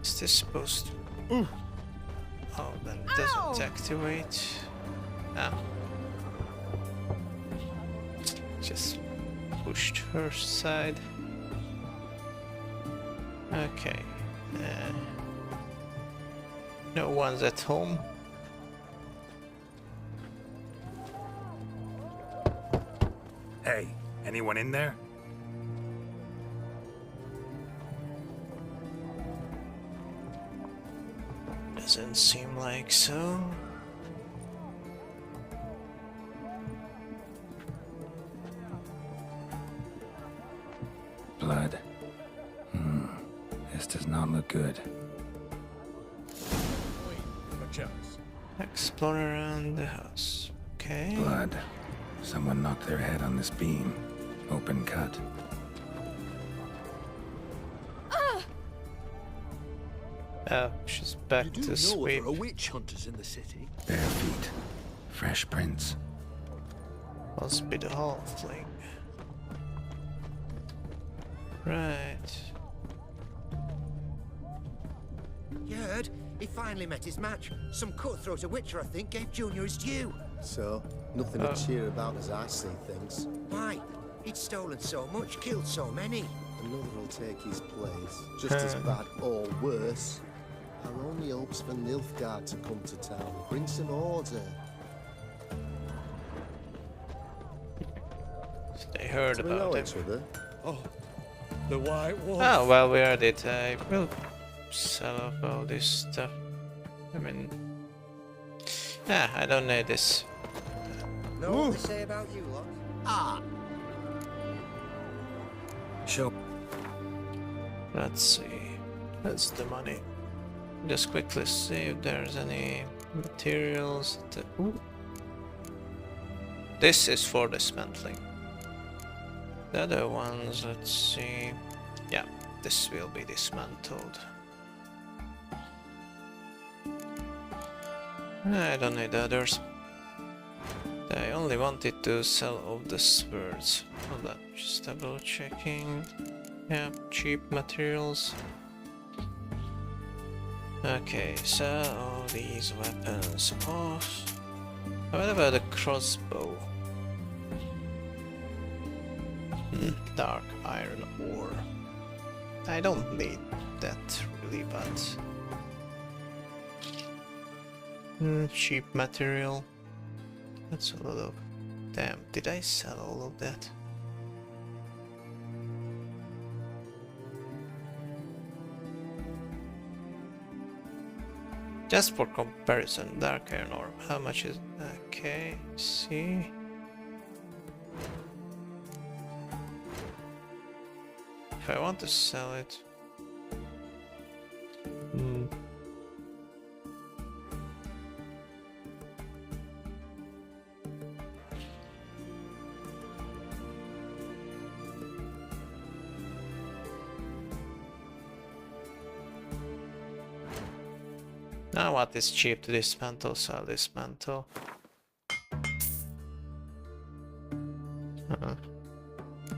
Is this supposed to? Oh, then it doesn't activate. Ah. Just pushed her side. Okay. No one's at home. Hey, anyone in there? Doesn't seem like so. Blood. This does not look good. Explore around the house. Okay. Blood. Someone knocked their head on this beam. Open cut. Oh, she's back to sweep. There are witch hunters in the city. Bare feet. Fresh prints. Must be the halfling. Right. You heard? He finally met his match. Some cutthroat a witcher, I think, gave Junior his due. So, nothing to cheer about as I see things. Why? He'd stolen so much, killed so many. Another will take his place, just as bad or worse. Our only hope's for Nilfgaard to come to town, bring some order. They heard about it. Oh, the White Wolf. Oh, well, we heard it. I will sell off all this stuff. I mean... I don't need this. Know what they say about you lot? Ah! Show. Let's see. That's the money. Just quickly see if there's any materials. Ooh. This is for dismantling. The other ones, let's see. Yeah, this will be dismantled. I don't need the others. I only wanted to sell all the swords. Hold on, just double checking. Yeah, cheap materials. Okay, sell all these weapons off. What about the crossbow? Dark iron ore. I don't need that really, but... cheap material. That's a lot of... Damn, did I sell all of that? Just for comparison, dark iron ore, how much is... Okay, see... If I want to sell it... Now what is cheap to dismantle, so I'll dismantle.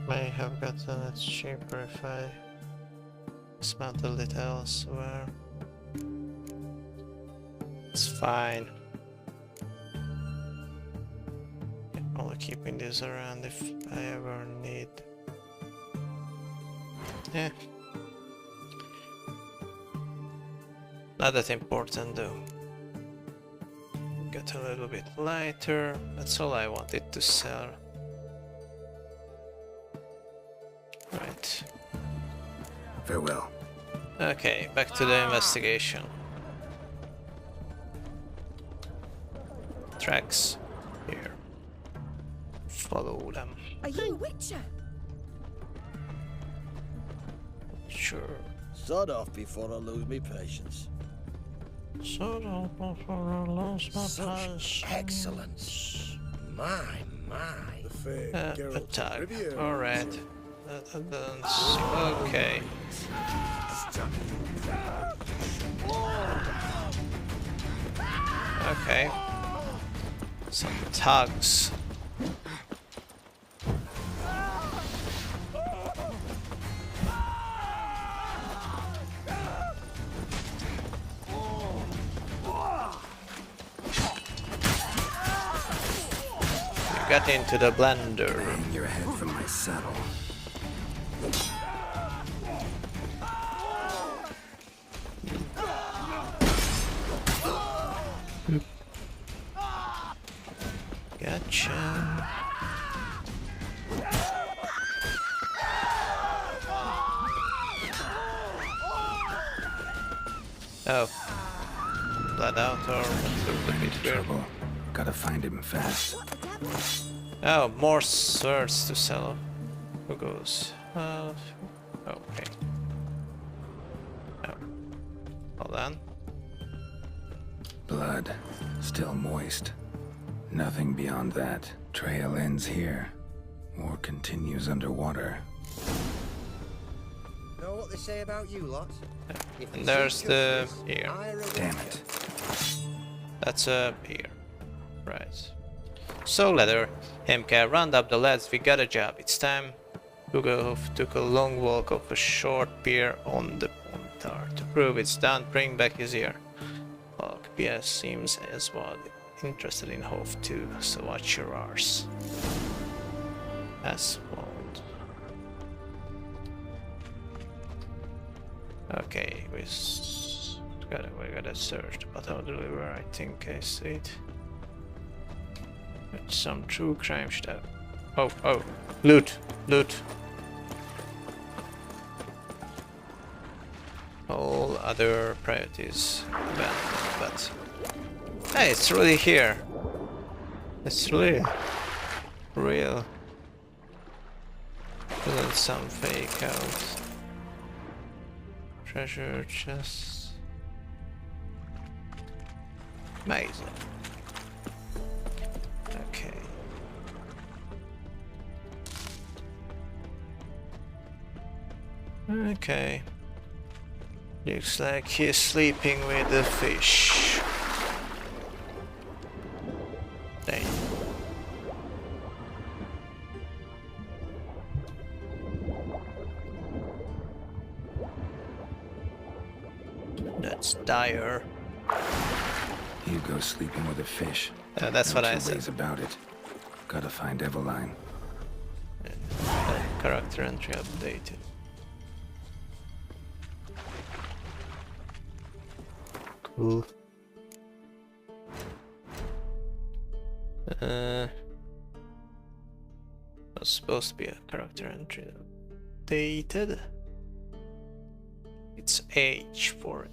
May have gotten it cheaper if I dismantled it elsewhere. It's fine. Only keeping this around if I ever need. Yeah. Not that important though. Got a little bit lighter. That's all I wanted to sell. Right. Farewell. Okay, back to the investigation. Tracks here. Follow them. Are you a witcher? Sure. Sod off before I lose my patience. Sod off before I lose my Such excellence. My. Attack. Alright. Okay. Okay. Some tugs. You got into the blender. Hang your head from my saddle. Gotcha. Oh. Blood out or a bit weird. Gotta find him fast. Oh, more swords to sell. Who goes? Okay. Oh. Hold on. Blood. Still moist. Nothing beyond that. Trail ends here. Or continues underwater. Know what they say about you lot? And there's the ear. Damn it. That's a ear. Right. So leather. Hemka, round up the lads, we got a job. It's time. Hugolf took a long walk of a short pier on the Pontar. To prove it's done, bring back his ear. Look, PS seems as well interested in Hof too, so watch your arse. Asphalt. Okay, we gotta search the bottom of the river. I think I see it. It's some true crime stuff. Oh, loot. All other priorities abandoned, but hey, it's really here. It's really real. Isn't some fake out. Treasure chest. Amazing. Okay. Okay. Looks like he's sleeping with the fish. Dang. That's dire. Hugo sleeping with a fish. That's what I said. No two ways about it. Gotta find Eveline. Character entry updated. Cool. Was supposed to be a character entry updated. It's H for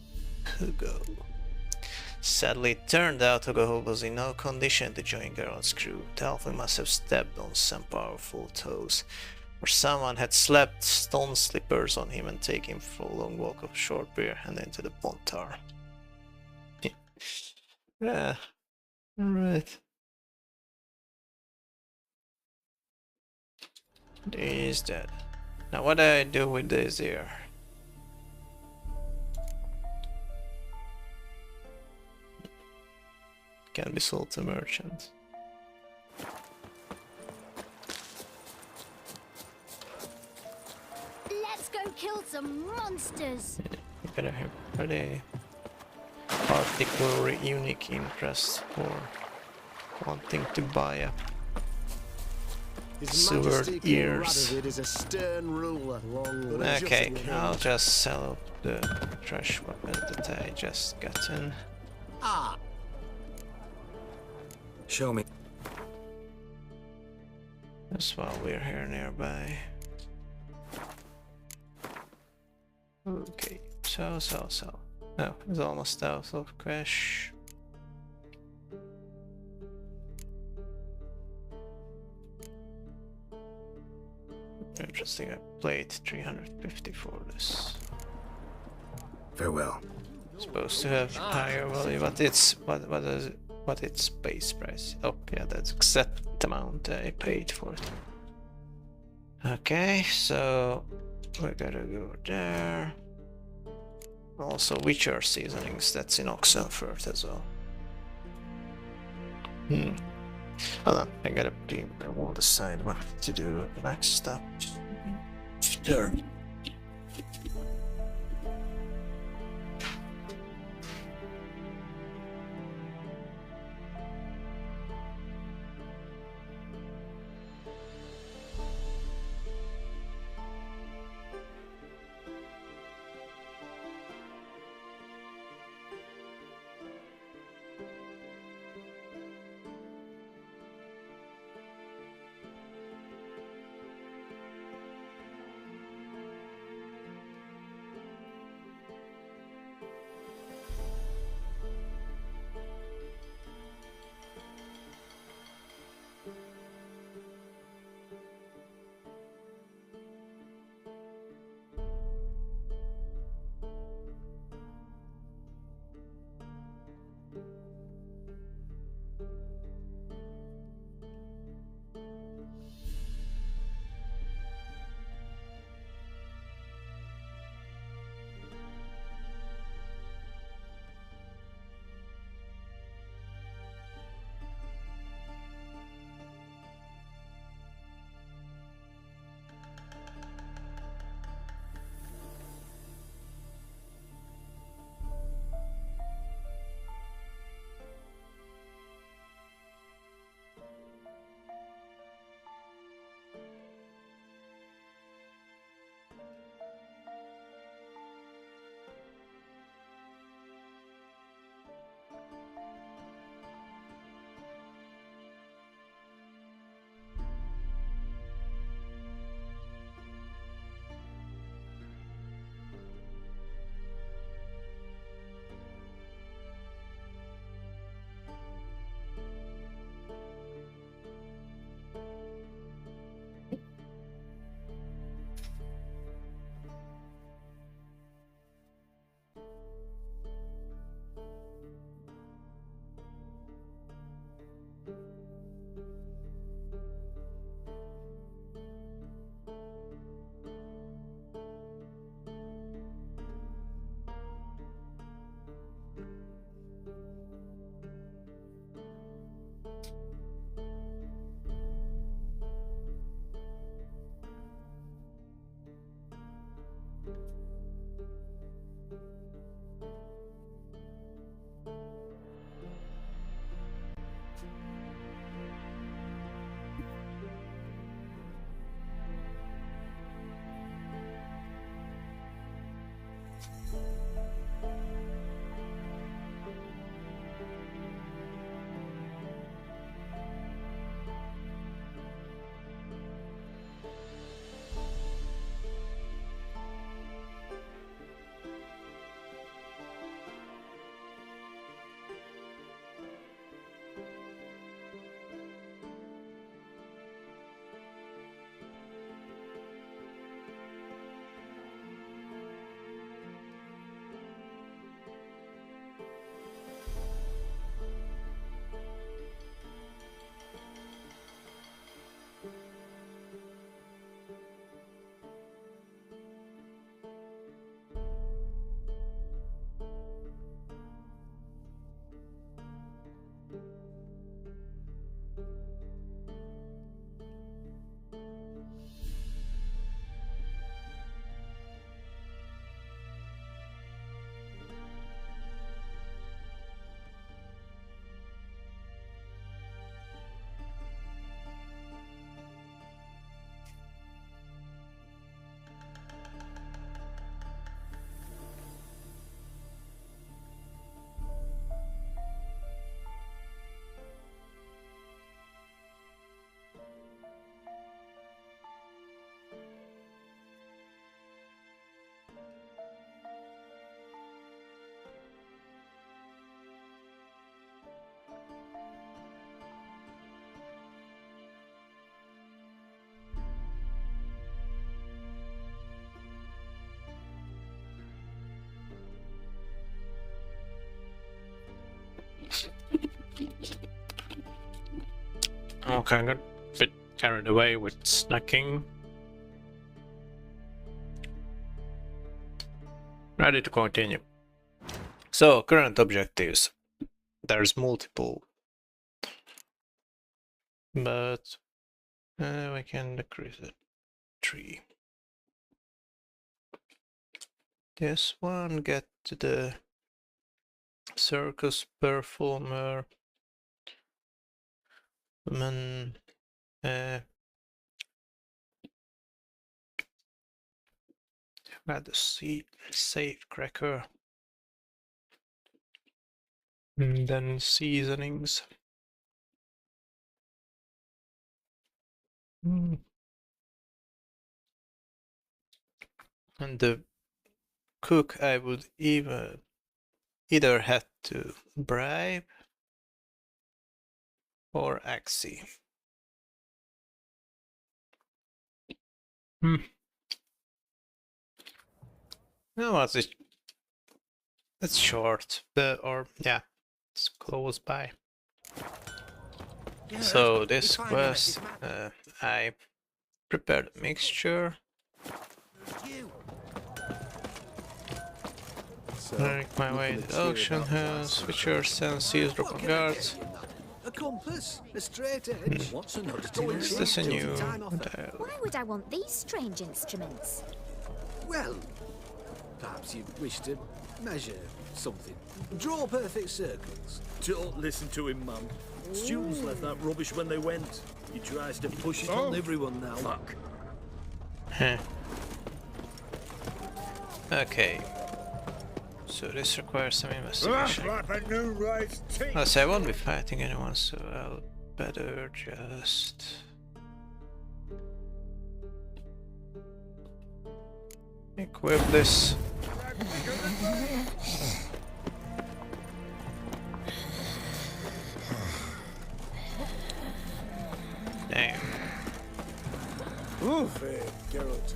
Hugo. Sadly, it turned out Hugo was in no condition to join Geralt's crew. The halfling must have stepped on some powerful toes, or someone had slapped stone slippers on him and taken him for a long walk of short beer and into the Pontar. Yeah, alright. He's dead. Now what do I do with this here? can be sold to merchants. Let's go kill some monsters. You gotta have pretty particular unique interest for wanting to buy a severed ears. Is a stern ruler. Okay, I'll just sell up the trash weapon that I just got in. Ah. Show me. Just while we're here nearby. Okay, so. No, it's almost out of cash. Interesting, I paid 350 for this. Farewell. Supposed to have higher value, but it's what its base price? Oh yeah, that's exact amount I paid for it. Okay, so we gotta go there. Also Witcher seasonings, that's in Oxenford as well. Hold on, I gotta we'll decide what to do next step. Turn. Okay, I got a bit carried away with snacking. Ready to continue. So, current objectives. There's multiple. But we can decrease it. 3. This one, get to the circus performer. Then got the safe cracker. And then seasonings. And the cook I would either have to bribe or axie. No, what's it? It's short, yeah, it's close by. So this quest, I prepared a mixture. Make my way to the auction house, Witchers and seals drop on guards. A compass, a straight edge. What's another thing? Is this a new Why would I want these strange instruments? Well, perhaps you wish to measure something. Draw perfect circles. Don't listen to him, man. Students left that rubbish when they went. He tries to push it on everyone now. Fuck. Okay. So this requires some investigation. Let's say I won't be fighting anyone, so I'll better just... equip this. Damn. Oof, Geralt.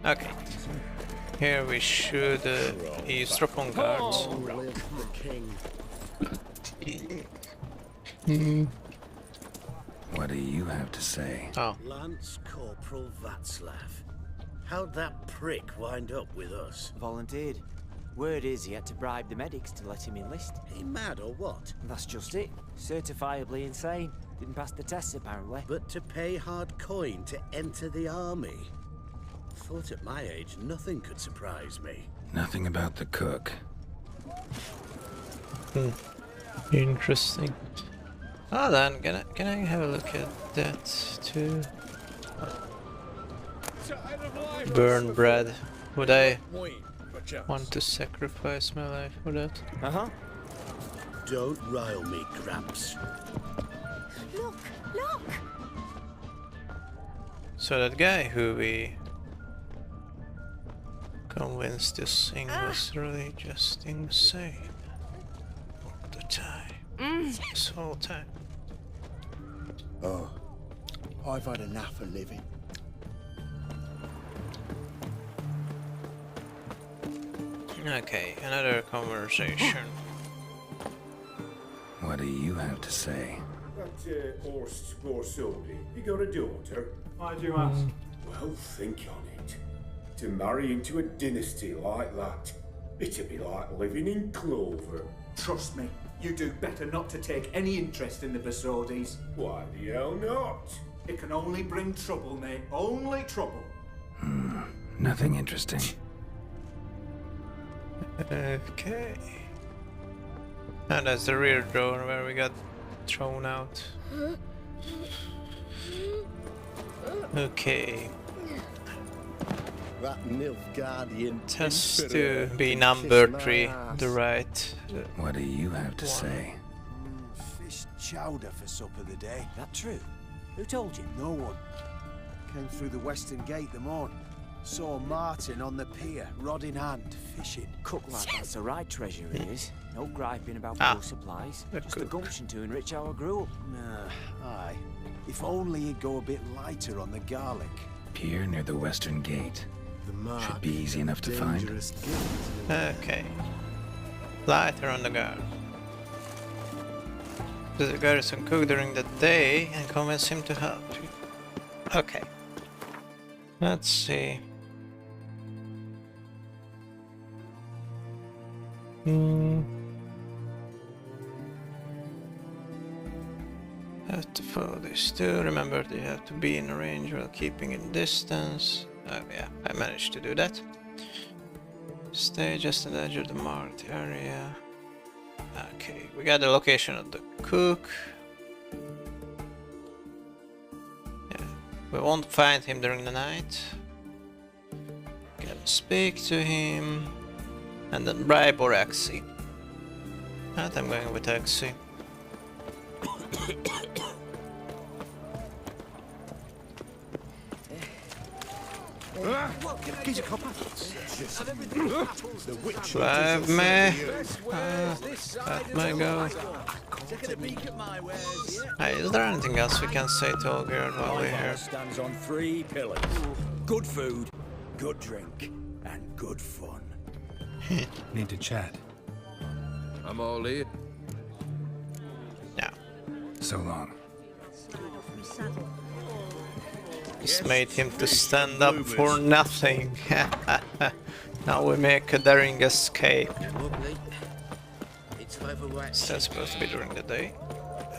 Okay. Here we should eavesdrop on guards. What do you have to say? Oh. Lance Corporal Václav. How'd that prick wind up with us? Volunteered. Word is he had to bribe the medics to let him enlist. He mad or what? That's just it. Certifiably insane. Didn't pass the tests apparently. But to pay hard coin to enter the army? Thought at my age nothing could surprise me. Nothing about the cook. Interesting. Oh, then can I have a look at that too? Burn bread. Would I want to sacrifice my life for that? Don't rile me, Gramps. Look! Look! So that guy who we convinced this thing was really just insane all the time. This whole time. Oh, I've had enough of living. Okay, another conversation. What do you have to say? That Horst Borsodi, you got a daughter? Why do you ask? Well, think on it. To marry into a dynasty like that, it'd be like living in clover. Trust me, you do better not to take any interest in the Borsodis. Why the hell not? It can only bring trouble, mate. Only trouble. Nothing interesting. Okay. And that's the rear door where we got thrown out. Okay. That Nilfgaardian Test to be number 3, the right. What do you have to say? Fish chowder for supper the day. That true? Who told you? No one. Came through the western gate the morn. Saw Martin on the pier, rod in hand, fishing. Cook like that's the right treasure he is. No griping about food supplies. Just the gumption to enrich our gruel. Aye. If only he'd go a bit lighter on the garlic. Pier near the western gate. Should be easy enough to find. Okay. Lighter on the guard. Visit the garrison cook during the day and convince him to help you. Okay. Let's see. Have to follow this too. Remember, you have to be in range while keeping in distance. Oh yeah, I managed to do that. Stay just at the edge of the marked area. Okay, we got the location of the cook. Yeah, we won't find him during the night. Can speak to him. And then bribe or Axie. And I'm going with Axie. Bribe me. That may go. Hey, is there anything else we can say to Olgerd while we're here? Stands on 3 pillars: good food, good drink, and good fun. Need to chat. I'm all here. Yeah. So long. Just made him to stand up for nothing. Now we make a daring escape. Is that supposed to be during the day?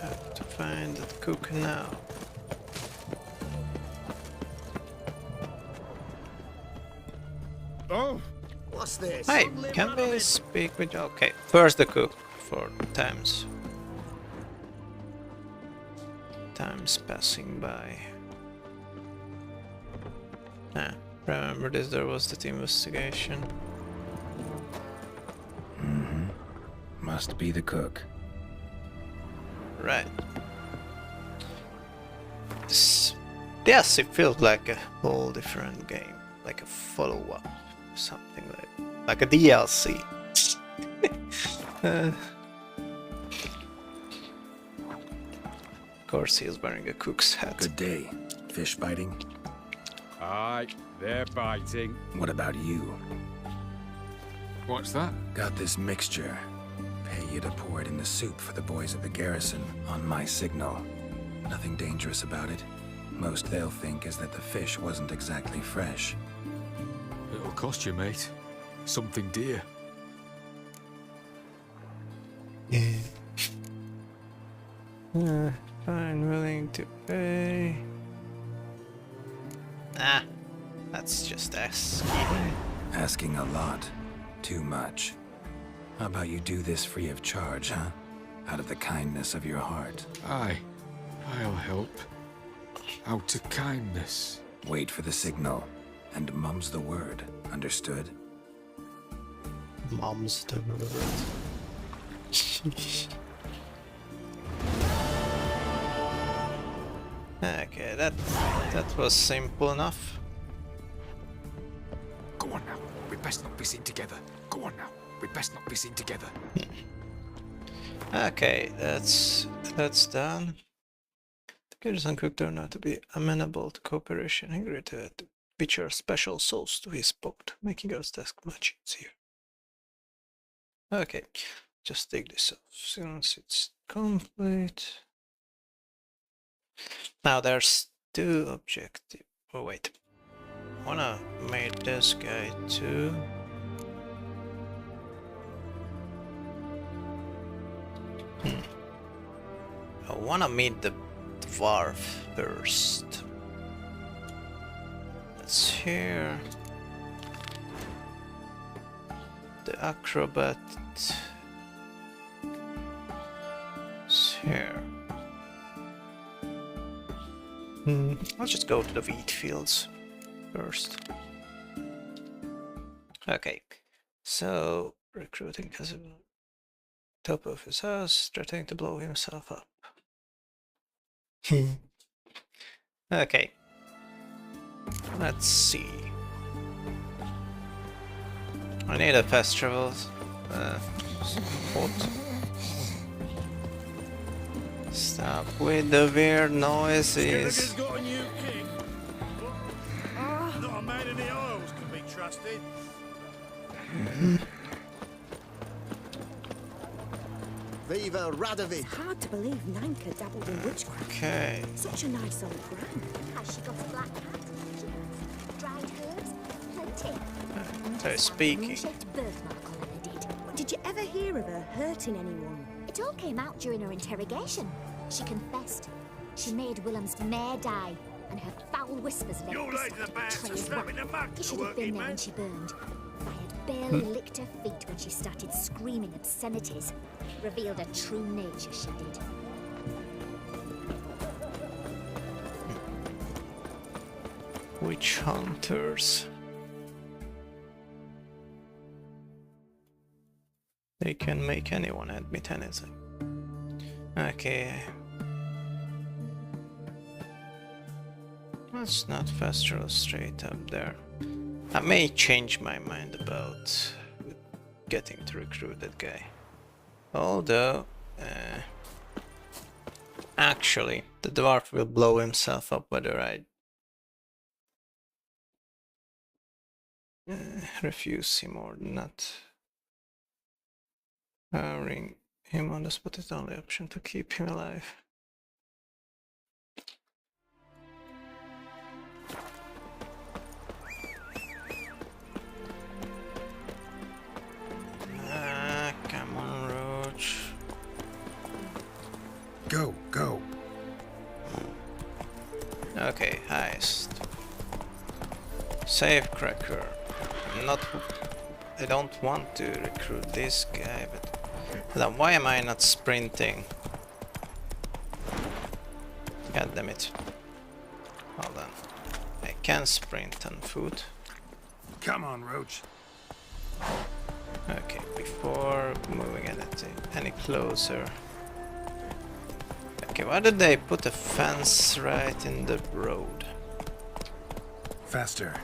Have to find the cook now. Oh, what's this? Hey, can we speak with you? Okay, first the cook for times. Time's passing by. Ah, remember this, there was that investigation. Must be the cook. Right. Yes, it feels like a whole different game. Like a follow-up. Something like a DLC. Of course he is wearing a cook's hat. Good day. Fish biting? Aye, they're biting. What about you? What's that? Got this mixture. Pay you to pour it in the soup for the boys at the garrison on my signal. Nothing dangerous about it. Most they'll think is that the fish wasn't exactly fresh. It'll cost you, mate. Something dear. Yeah. Fine, willing to pay. Ah, that's just asking. Asking a lot. Too much. How about you do this free of charge, huh? Out of the kindness of your heart. Aye, I'll help. Out of kindness. Wait for the signal, and mum's the word. Understood? Mum's the word. Okay, that was simple enough. Go on now. We best not be seen together. Go on now. We best not be seen together. Okay, that's done. The garrison cook turned out to be amenable to cooperation. He agreed to feature special sauce to his pot, making our task much easier. Okay, just take this off since it's complete. Now there's 2 objectives. Oh wait, wanna make this guy too. I wanna meet the dwarf first. That's here. The acrobat is here. I'll just go to the wheat fields first. Okay, so recruiting has a top of his house, threatening to blow himself up. Okay, let's see. I need a fast travel spot. Stop with the weird noises. Not a man in the Isles can beat Viva Radovid! It's hard to believe Nanka dabbled in witchcraft. Okay. Such a nice old gran. Has she got a black cat? Dried herbs? Plenty. So speaking. Shaped birthmark on her did. Did you ever hear of her hurting anyone? It all came out during her interrogation. She confessed. She made Willem's mare die, and her foul whispers led You laid the bats and snapping the mark He to should have working, been there man. when she burned. I had barely licked her feet when she started screaming obscenities. Revealed her true nature, she did. Witch hunters. They can make anyone admit anything. Okay. Let's not fast travel straight up there. I may change my mind about getting to recruit that guy. Although, actually, the dwarf will blow himself up whether I refuse him or not. Ring him on the spot is the only option to keep him alive. Come on, Roach. Go, go. Okay, heist. Save Cracker. I don't want to recruit this guy, but why am I not sprinting? God damn it. Hold on. I can sprint on foot. Come on, Roach. Okay, before moving any closer. Okay, why did they put a fence right in the road? Faster.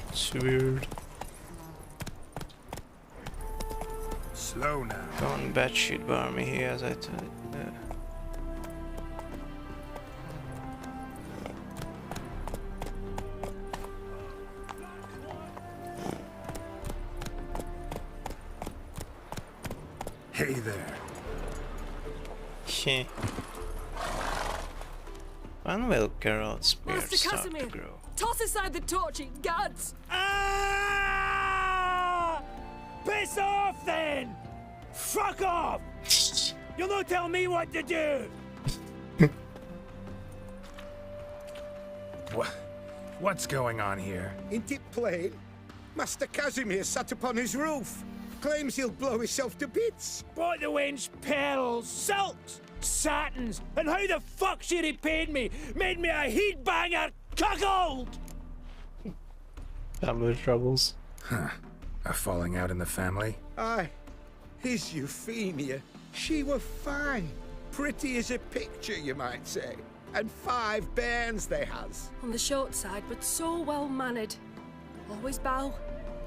It's weird. Slow now. Go on, bedsheet bar me here as I told you. Hey there. When will Geralt's beard Master start to Casimir, grow? toss aside the torch, you gads! Ah! Piss off then! Fuck off! You'll not tell me what to do! What's going on here? Ain't it plain? Master Casimir sat upon his roof. Claims he'll blow himself to bits. Bought the wench pearls, silks, satins, and how the fuck she repaid me? Made me a heat banger cuckold! Family troubles. Huh. A falling out in the family? Aye. His Euphemia. She were fine. Pretty as a picture, you might say. And 5 bairns they has. On the short side, but so well-mannered. Always bow,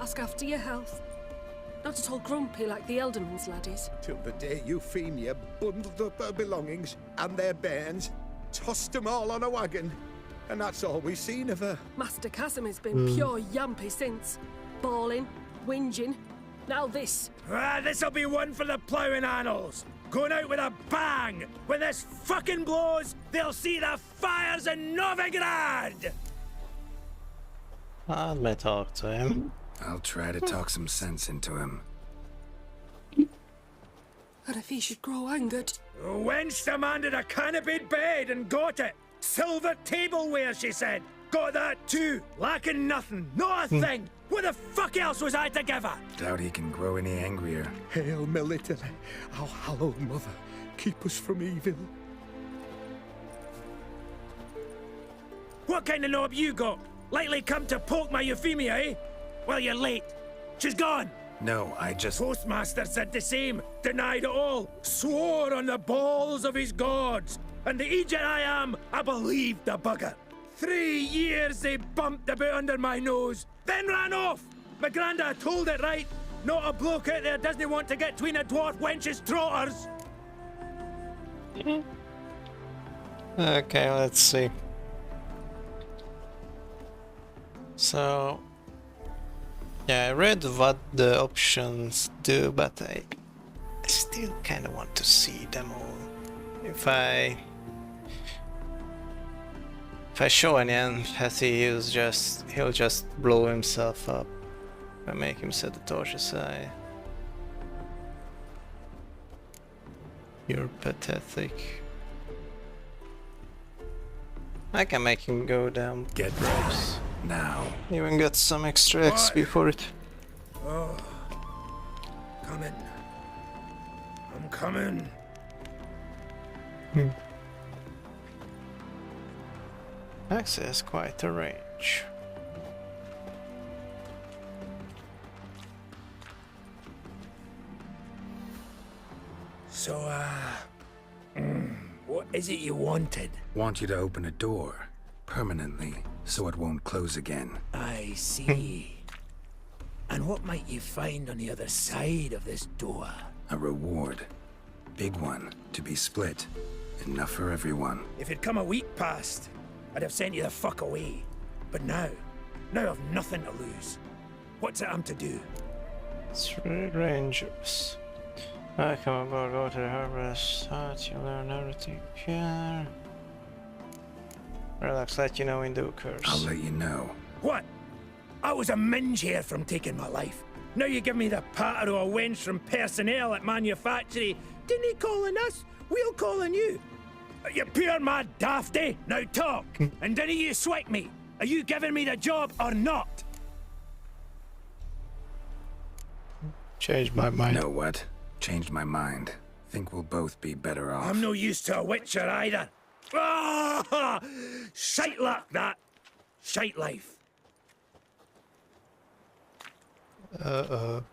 ask after your health. Not at all grumpy like the Elderman's laddies. Till the day Euphemia bundled up her belongings and their bairns, tossed them all on a wagon. And that's all we've seen of her. Master Casimir's been pure yampy since. Bawling, whinging, now this. Ah, this'll be one for the ploughing annals. Going out with a bang. When this fucking blows, they'll see the fires in Novigrad! I may talk to him. I'll try to talk some sense into him. And if he should grow angered. The wench demanded a canopied bed and got it. Silver tableware, she said. Got that too. Lacking nothing. Not a thing. What the fuck else was I to give her? Doubt he can grow any angrier. Hail Military, our hallowed mother, keep us from evil. What kind of knob you got? Likely come to poke my Euphemia, eh? Well, you're late. She's gone. No, I just... Postmaster said the same. Denied it all. Swore on the balls of his gods. And the Egypt I am, I believed the bugger. 3 years they bumped about under my nose, then ran off. My granda told it right. Not a bloke out there doesn't want to get between a dwarf wench's trotters. Okay, let's see. So, Yeah, I read what the options do, but I still kind of want to see them all. If I show any empathy, he'll just blow himself up. If I make him set the torch aside. You're pathetic. I can make him go down. Get ready now. Even get some extra XP for it. Oh, coming. I'm coming. Actually, has quite a range. So, what is it you wanted? Want you to open a door permanently so it won't close again. I see. And what might you find on the other side of this door? A reward. Big one, to be split. Enough for everyone. If it'd come a week past, I'd have sent you the fuck away. But now I've nothing to lose. What's it I'm to do? 3 rangers. I come aboard, go to the harbor's hut, you learn everything here. Relax, let you know in due course. I'll let you know. What? I was a minge here from taking my life. Now you give me the patter of a wench from personnel at manufactory. Didn't he call on us? We'll call on you. You pure mad dafty. Now talk. And didn't you swipe me? Are you giving me the job or not? Changed my mind. Know what? Changed my mind. Think we'll both be better off. I'm no used to a witcher either. Ah! Shite luck, that. Shite life. Uh-oh.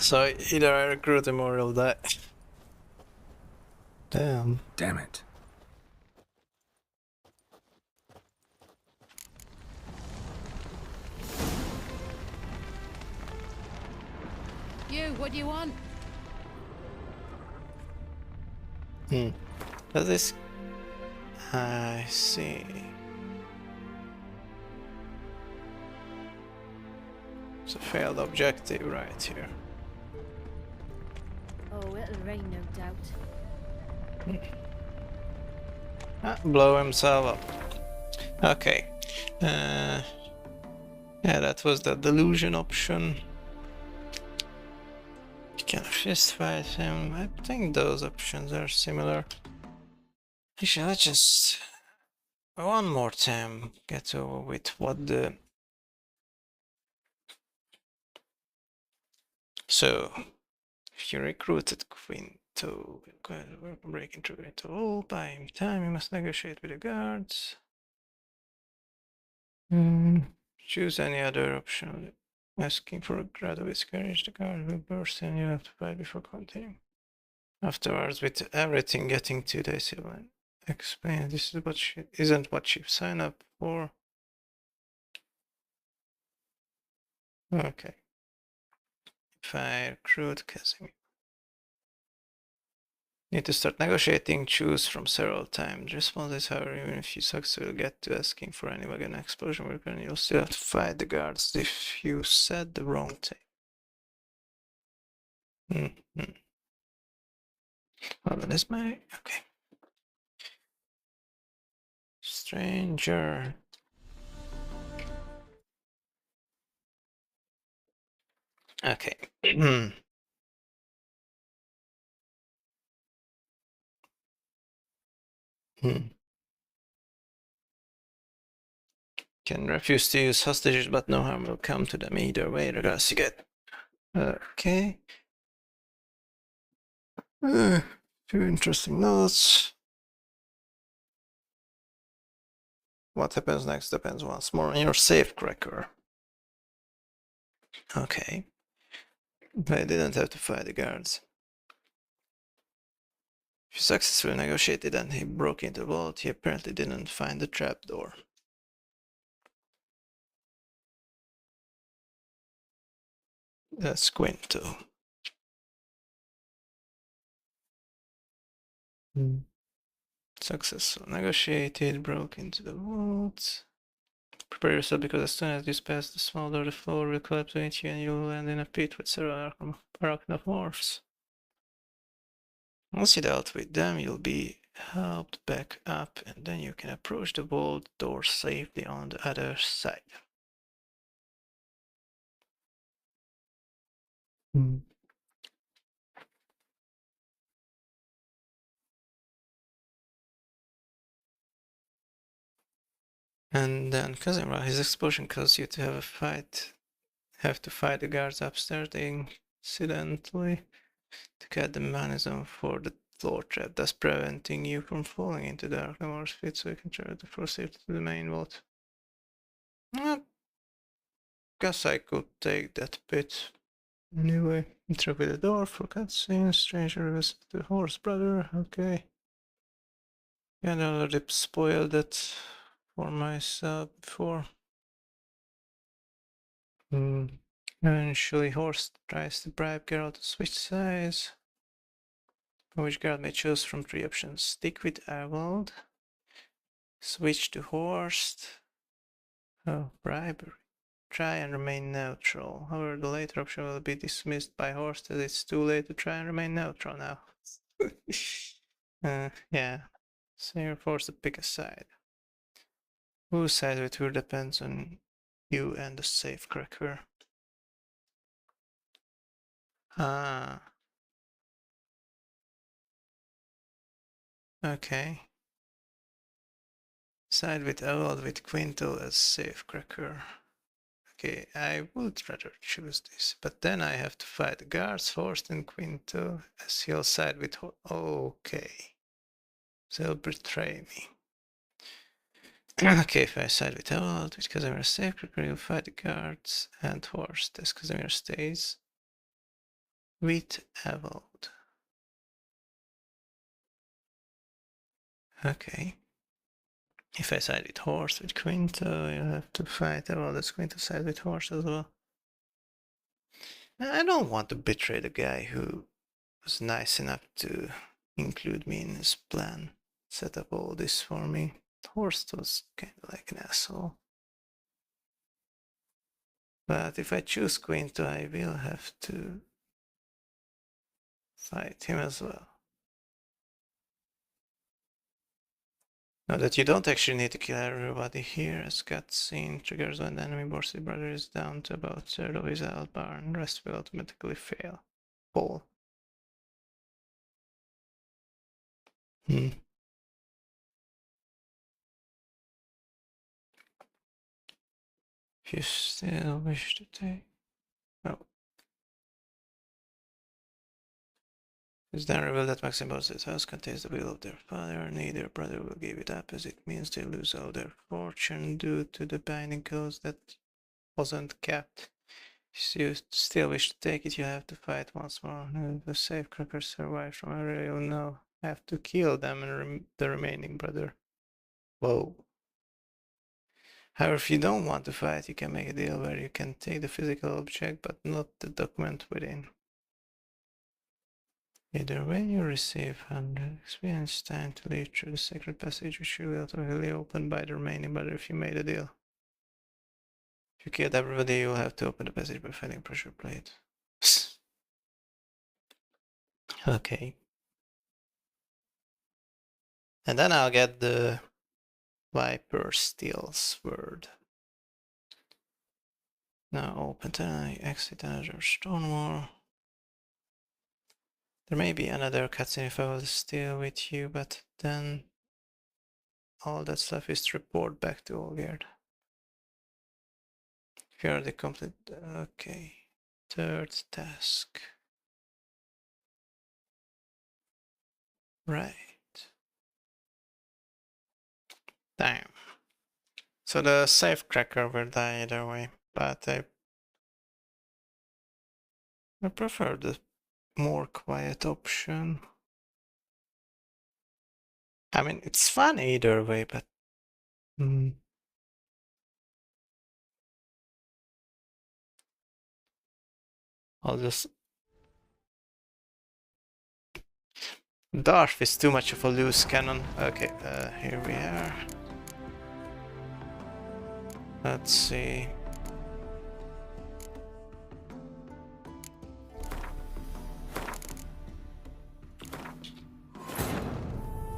So either I recruit him or he'll die. Damn. Damn it. You, what do you want? Does this... I see. It's a failed objective right here. Oh, it'll rain, no doubt. Blow himself up. Okay. Yeah, that was the delusion option. You can fist fight him. I think those options are similar. Actually, let's just one more time get over with what the... So, if you recruited Quinto, breaking through into all by time, you must negotiate with the guards. Choose any other option. Asking for a graduate's courage, the guard will burst and you have to fight before continuing. Afterwards, with everything getting 2 days, he will explain this is what isn't what you sign up for. Okay. If I recruit Casimir. Need to start negotiating, choose from several times. Response is, however, even if you succeed, you'll get to asking for any wagon explosion weapon, you'll still have to fight the guards if you said the wrong thing. Hold on, is my... okay. Stranger. Okay. Can refuse to use hostages, but no harm will come to them either way, regardless you get. Okay. 2 interesting notes. What happens next depends once more on your safe cracker. Okay. But I didn't have to fight the guards. If you successfully negotiated and he broke into the vault, he apparently didn't find the trapdoor. That's Quinto. Successful. Negotiated, broke into the woods. Prepare yourself, because as soon as you pass the small door, the floor will collapse beneath you and you'll land in a pit with several arachnomorphs. Once you dealt with them, you'll be helped back up, and then you can approach the vault door safely on the other side. And then Kazimra, his explosion caused you to have to fight the guards upstairs. They incidentally to cut the mechanism for the floor trap, thus preventing you from falling into the Arkham pit, so you can travel to for safety to the main vault. Guess I could take that pit. Anyway, interact with the door for cutscenes. Stranger reveals the horse brother. Okay. Yeah, I already spoiled that for myself before. Eventually, Horse tries to bribe Geralt to switch sides, which Geralt may choose from 3 options. Stick with Arvold, switch to Horst, bribery. Try and remain neutral. However, the later option will be dismissed by Horst as it's too late to try and remain neutral now. Yeah, so you're forced to pick a side. Whose side with who depends on you and the safecracker. Okay. Side with Ewald with Quinto as safecracker. Okay, I would rather choose this, but then I have to fight the guards first and Quinto as he'll side with okay. They'll betray me. Okay, if I side with Ewald, with Casimir safecracker, you'll fight the guards and Horst as Casimir stays with Ewald. Okay. If I side with Horst with Quinto, you'll have to fight Ewald as Quinto side with Horst as well. I don't want to betray the guy who was nice enough to include me in his plan, set up all this for me. Horst was kind of like an asshole. But if I choose Quinto, I will have to fight him as well. Now that you don't actually need to kill everybody here, as cutscene triggers when the enemy bossy brother is down to about 1/3 of his health bar, and the rest will automatically fall. If you still wish to take... Oh. It's then revealed that Maximbo's house contains the will of their father. Neither brother will give it up, as it means they lose all their fortune due to the binding clause that wasn't kept. If you still wish to take it, you have to fight once more. If the safecrackers survive from area, you'll now have to kill them and the remaining brother. Whoa. However, if you don't want to fight, you can make a deal where you can take the physical object, but not the document within. Either way, you receive 100 experience time to lead through the sacred passage, which will be automatically opened by the remaining brother if you made a deal. If you killed everybody, you'll have to open the passage by fighting pressure plate. Okay. And then I'll get the Viper Steel Sword. Now open to exit another stone wall. There may be another cutscene if I was still with you, but then all that stuff is to report back to Olgerd. If you already complete... Okay. 3rd task. Right. Damn. So the safecracker will die either way, but I prefer the more quiet option. I mean, it's fun either way, but... I'll just... Darth is too much of a loose cannon. Okay, here we are. Let's see.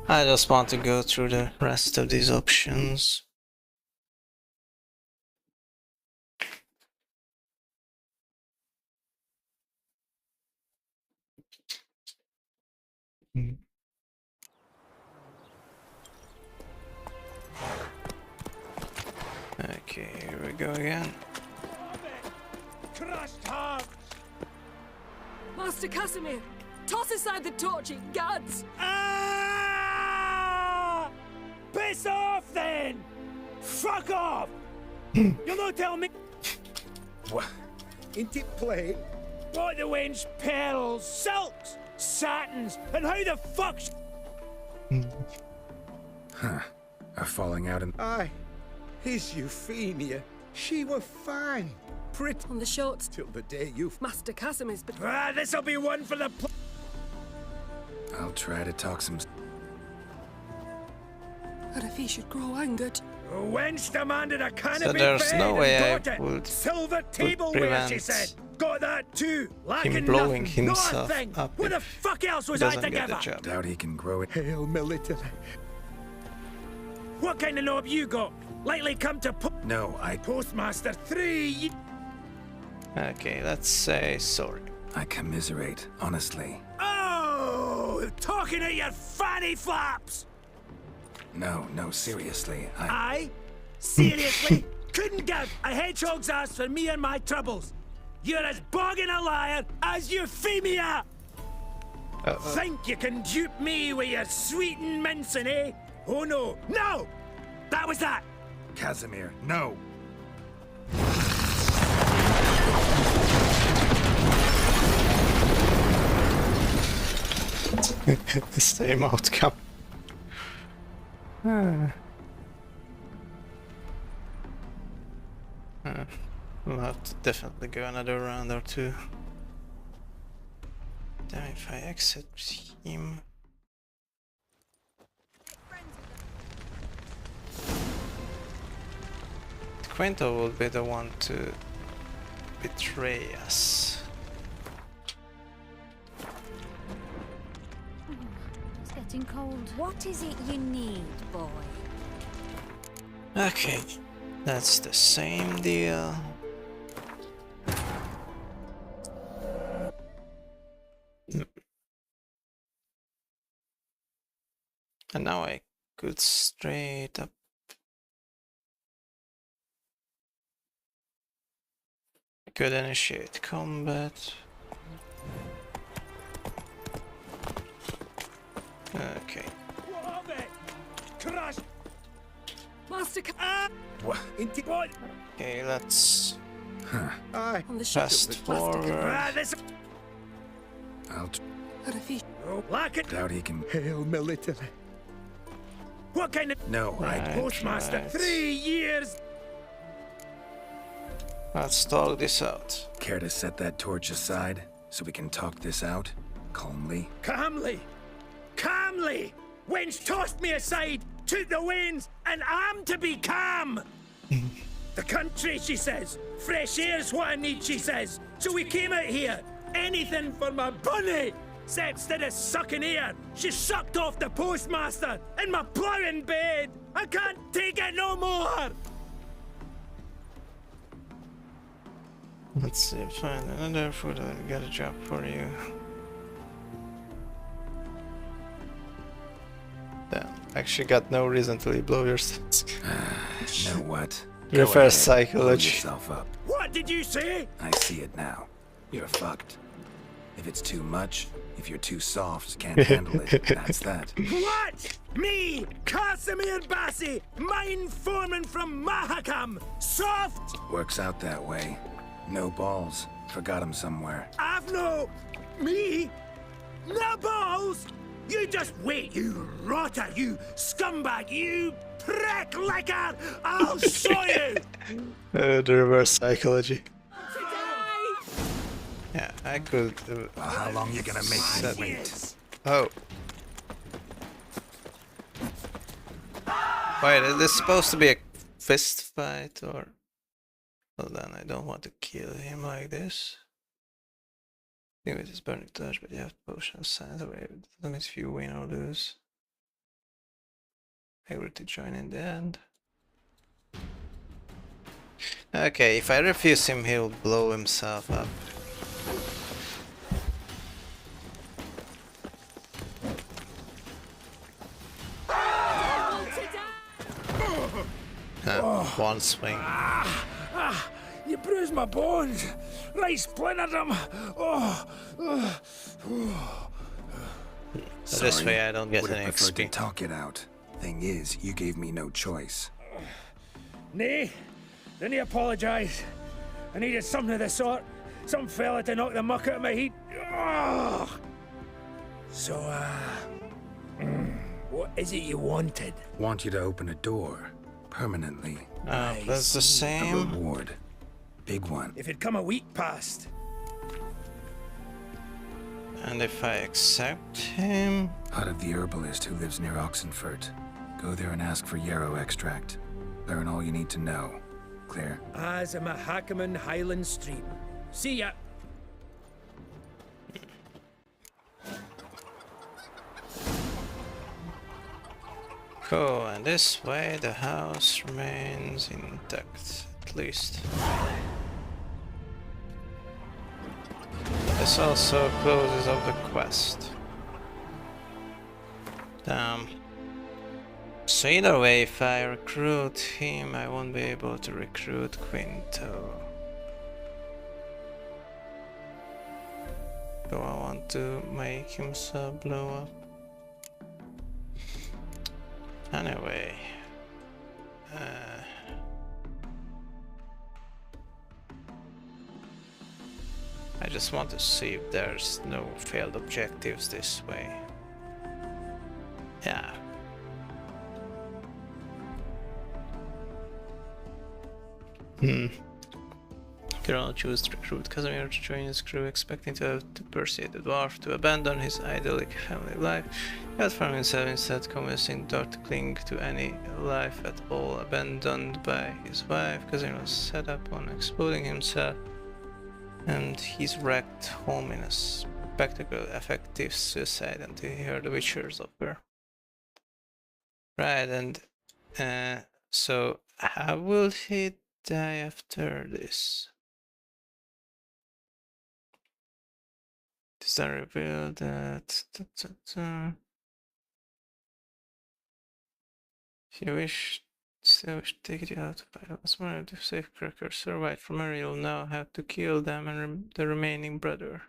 I just want to go through the rest of these options. Okay, here we go again. Crushed hearts! Master Casimir, toss aside the torch, it gads! Ah! Piss off then! Fuck off! You'll not tell me. What? Ain't it plain? What the wench pearls, silks, satins, and how the fuck's. Huh. A falling out in... Aye. His Euphemia. She were fine. Pretty. On the shorts. Till the day you... Master Casimir's... Ah, this'll be one for the... I'll try to talk some... What if he should grow angered? The wench demanded a canopy So there's bed no way I and got it. would Silver tableware, she said. Got that too. Lacking him blowing nothing. himself Not a thing. up What the if fuck else was he I doesn't to get give the her? job. Doubt he can grow it. Hail military. What kind of knob you got? Likely come to No, I... Postmaster 3. Okay, let's say sorry. I commiserate, honestly. Oh, talking at your fanny flaps. No, seriously, I? Seriously? Couldn't give a hedgehog's ass for me and my troubles. You're as bogging a liar as Euphemia! Think you can dupe me with your sweet and mincing, eh? Oh no, no! That was that! Casimir, no! The same outcome. We'll have to definitely go another round or two. Damn, if I exit him. Quinto will be the one to betray us. It's getting cold. What is it you need, boy? Okay, that's the same deal. And now I could straight up. I could initiate combat. Okay. Crash! Master What? Okay, let's Aye. On the fast forward. I'll... What if he... Like it. Doubt he can... Hail military. What kind of... No, Postmaster, right. 3 years... Let's talk this out. Care to set that torch aside so we can talk this out calmly? Calmly! Calmly! Wench tossed me aside, took the reins, and I'm to be calm! The country, she says. Fresh air's what I need, she says. So we came out here. Anything for my bunny! Except instead of sucking air, she sucked off the postmaster in my ploughing bed! I can't take it no more! Let's see, find another food. I'll get a job for you. Damn, actually got no reason to blow yourself. You know what? Reverse Blow psychology. yourself up. What did you say? I see it now. You're fucked. If it's too much, if you're too soft, can't handle it, that's that. What? Me, Casimir Bassi, mine foreman from Mahakam, soft? Works out that way. No balls. Forgot him somewhere. I've no... Me? No balls? You just wait, you rotter, you scumbag, you prick licker! I'll show you! The reverse psychology. Yeah, I could. Well, how long you gonna make me wait? Oh. Wait, is this supposed to be a fist fight or? Well, then I don't want to kill him like this. I think it is burning touch, but you have potion of science away. It limits if you win or lose. I agree to join in the end. Okay, if I refuse him, he'll blow himself up. One swing. You bruised my bones. Right splintered them. So this way I don't get any XP. XP. Talk it out. Thing is, you gave me no choice. Nay, didn't you apologise? I needed something of the sort. Some fella to knock the muck out of my heat. So, what is it you wanted? Want you to open a door. Permanently. That's the A same. reward. Big one. If it'd come a week past. And if I accept him... Hut of the herbalist who lives near Oxenfurt. Go there and ask for yarrow extract. Learn all you need to know. Clear? As a Mahakaman Highland Stream. See ya. Cool, and this way the house remains intact, at least. This also closes off the quest. Damn. So either way, if I recruit him, I won't be able to recruit Quinto. Do I want to make him so blow up? Anyway, I just want to see if there's no failed objectives this way. Yeah. Colonel chose to recruit Casimir to join his crew, expecting to persuade the dwarf to abandon his idyllic family life. He had found himself instead convincing the dwarf to cling to any life at all abandoned by his wife. Casimir was set up on exploding himself, and he's wrecked home in a spectacle effective suicide until he heard the Witcher's offer. Right, and so how will he die after this? Does that reveal that? If you still wish to take it out to fight once more, to save Crackers survived from her, you'll now have to kill them and the remaining brother.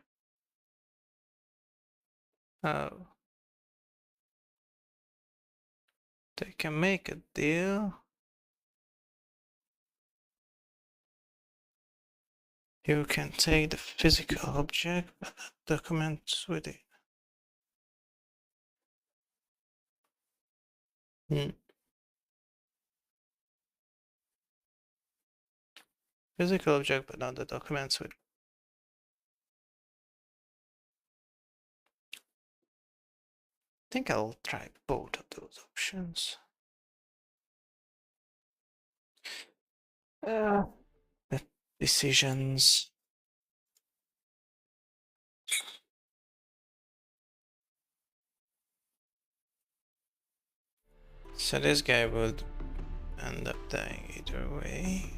Oh. They can make a deal. You can take the physical object, but not documents with it. Physical object, but not the documents with it. I think I'll try both of those options. The decisions. So this guy would end up dying either way.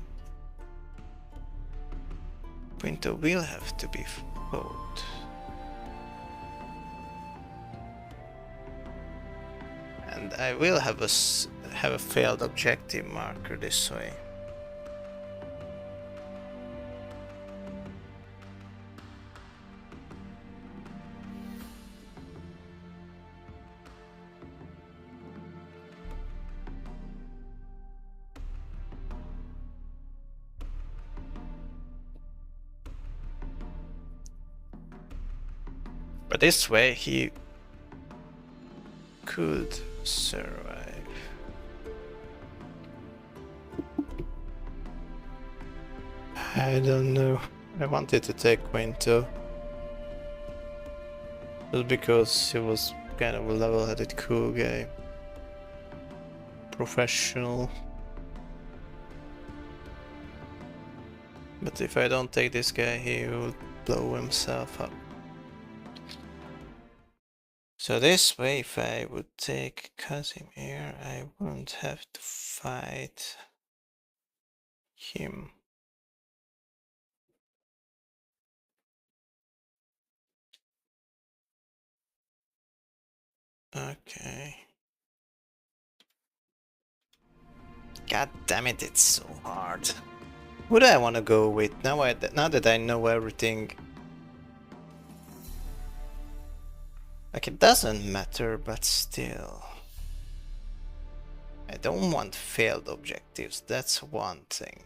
Quinto will have to be fought. And I will have a failed objective marker this way. But this way he could survive. I don't know. I wanted to take Quinto. Just because he was kind of a level-headed cool guy. Professional. But if I don't take this guy, he will blow himself up. So this way, if I would take Casimir, I wouldn't have to fight him. Okay. God damn it, it's so hard. Who do I want to go with? Now that I know everything. Like, it doesn't matter, but still. I don't want failed objectives, that's one thing.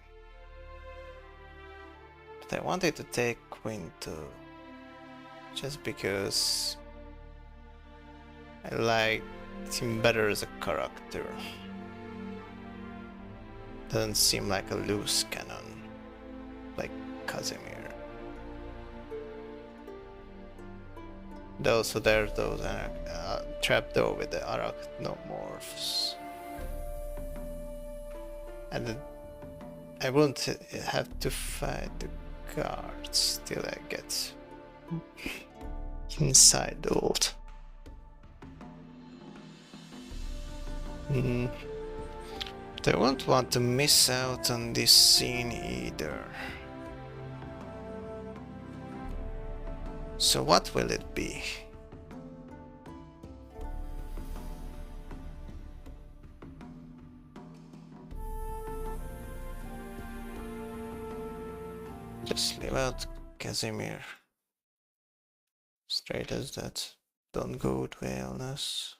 But I wanted to take Quinto. Just because I liked him better as a character. Doesn't seem like a loose cannon, like Casimir. Though, so there's those trapdoor with the arachnomorphs. And I won't have to fight the guards till I get inside the vault. But I won't want to miss out on this scene either. So what will it be? Just leave out Casimir. Straight as that. Don't go with wellness.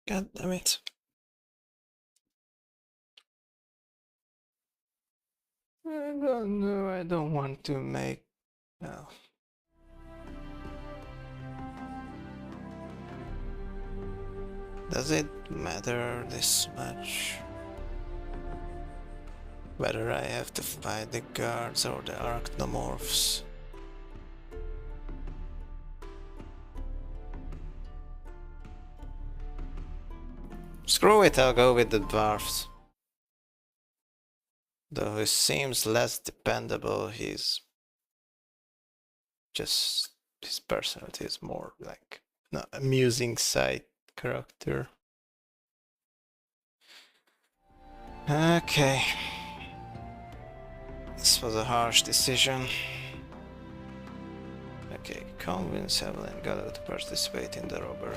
God damn it. I don't know, I don't want to make... No. Does it matter this much? Whether I have to fight the guards or the arachnomorphs? Screw it, I'll go with the dwarfs. Though he seems less dependable, he's just... his personality is more like an amusing side character. Okay. This was a harsh decision. Okay, convince Evelyn Gallo to participate in the robbery.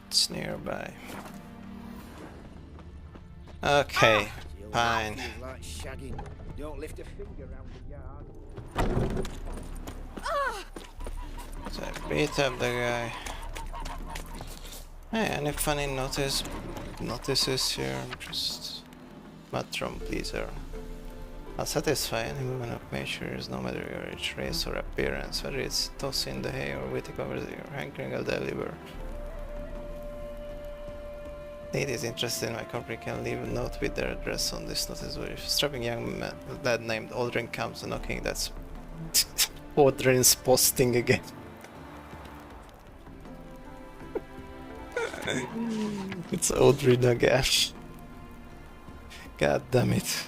It's nearby. Okay, fine. Like shagging. Don't lift a finger around the yard. So I beat up the guy. Hey, any funny notices here? Just matron pleaser. I'll satisfy any woman of measures, no matter your age, race or appearance, whether it's tossing the hay or witty conversation or hankering I'll deliver. Ladies interested in my company can leave a note with their address on this notice. If a strapping young lad named Aldrin comes knocking, that's Aldrin's posting again. It's Aldrin again. God damn it.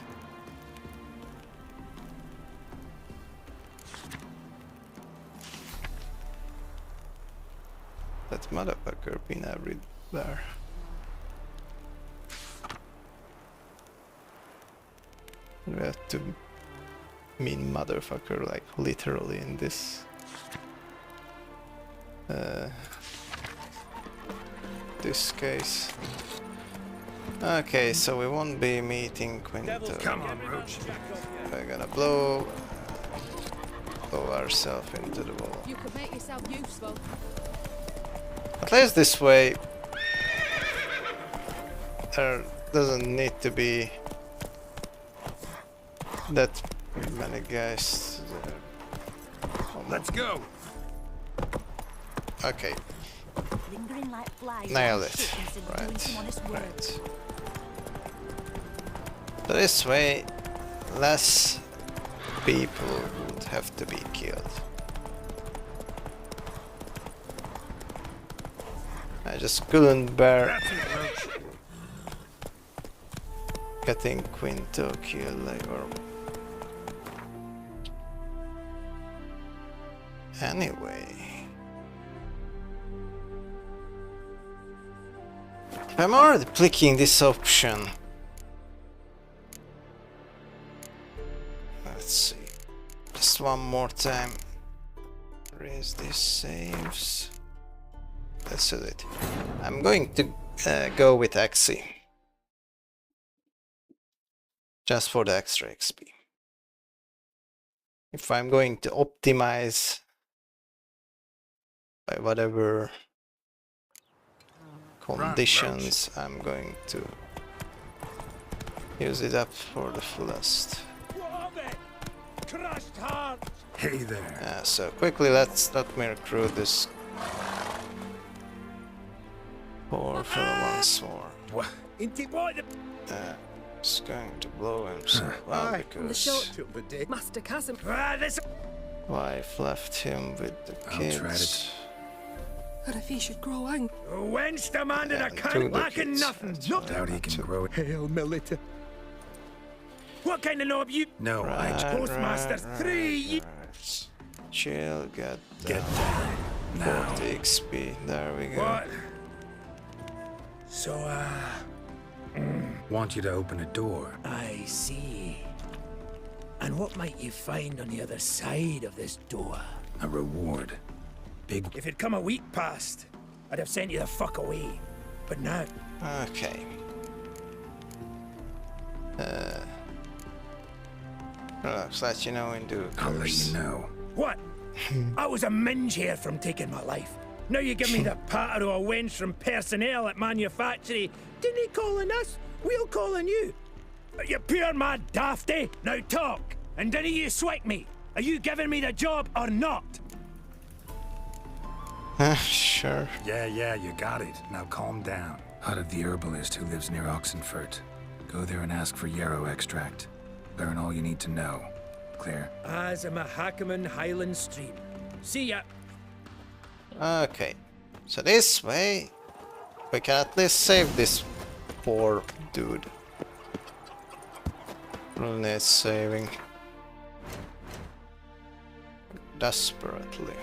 That motherfucker been everywhere. We have to mean motherfucker like literally in this this case. Okay, so we won't be meeting Quinto. Come on, Roach. We're gonna blow ourselves into the wall. You could make yourself useful. At least this way there doesn't need to be that many guys. Let's go. Okay. Lingering like flies. Nailed it. Right. So this way, less people would have to be killed. I just couldn't bear getting Quinto killed, or anyway. If I'm already clicking this option, let's see, just one more time. Raise these saves. That's it. I'm going to go with Axie. Just for the extra XP. If I'm going to optimize by whatever conditions, I'm going to use it up for the fullest. Hey there. So quickly, let me recruit this poor fellow once more. What? Just going to blow himself up because Master Chasm. wife left him with the kids. And if he should grow angry. Wench demanded a cunt lacking nothing. Not doubt he can grow it. Hail, Melita. What kind of knob you? No, Postmaster, 3 years. Chill, get down. Now. 40 XP. There we go. What? So, Want you to open a door. I see. And what might you find on the other side of this door? A reward. Big. If it'd come a week past, I'd have sent you the fuck away. But now. Okay. Relax, let you know in due course. I'll let you know. What? I was a minge here from taking my life. Now you give me the patter of a wench from personnel at manufactory. Didn't he calling us? We'll calling you. You pure mad dafty. Now talk. And didn't you swipe me? Are you giving me the job or not? Sure. Yeah, you got it. Now calm down. Hut of the herbalist who lives near Oxenfurt. Go there and ask for yarrow extract. Learn all you need to know. Clear? As a Mahakaman Highland Stream. See ya. Okay. So this way, we can at least save this poor dude. Really needs saving. Desperately.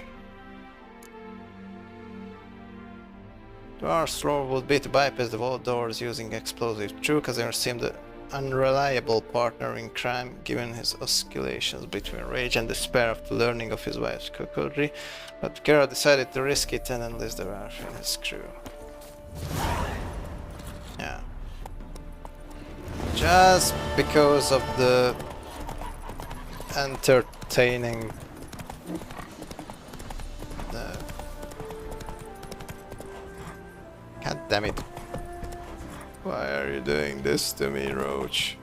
Lorethrough would be to bypass the vault doors using explosives. True, Kazir seemed an unreliable partner in crime, given his oscillations between rage and despair after learning of his wife's cuckoldry, but Kara decided to risk it and enlist the wife in his crew. Yeah. Just because of the entertaining God damn it. Why are you doing this to me, Roach?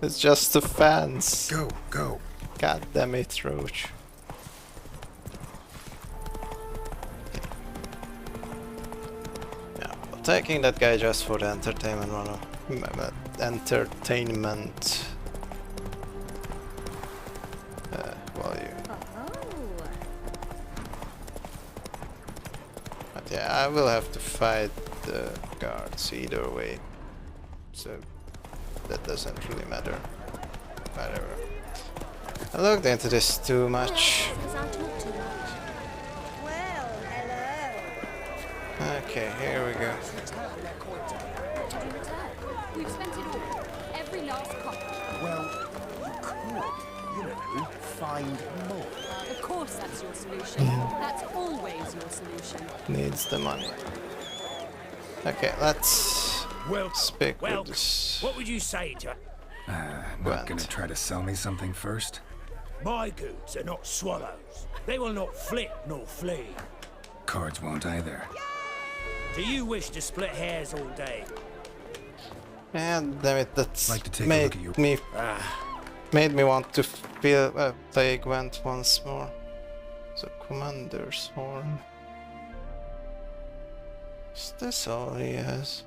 It's just the fans. Go. God damn it, Roach. Yeah, well, taking that guy just for the entertainment entertainment value. But yeah, I will have to fight the guards either way, so that doesn't really matter. Whatever. I looked into this too much. Okay, here we go. We've spent it all. Every last copper. Well, you could, find more. Of course that's your solution. That's always your solution. Needs the money. Okay, let's speak with this. What would you say to Not gonna try to sell me something first? My goods are not swallows. They will not flit nor flee. Cards won't either. Do you wish to split hairs all day? And damn it, that's Like to take a made look at your... made me want to feel play Gwent once more. So Commander's Horn. Is this all he has?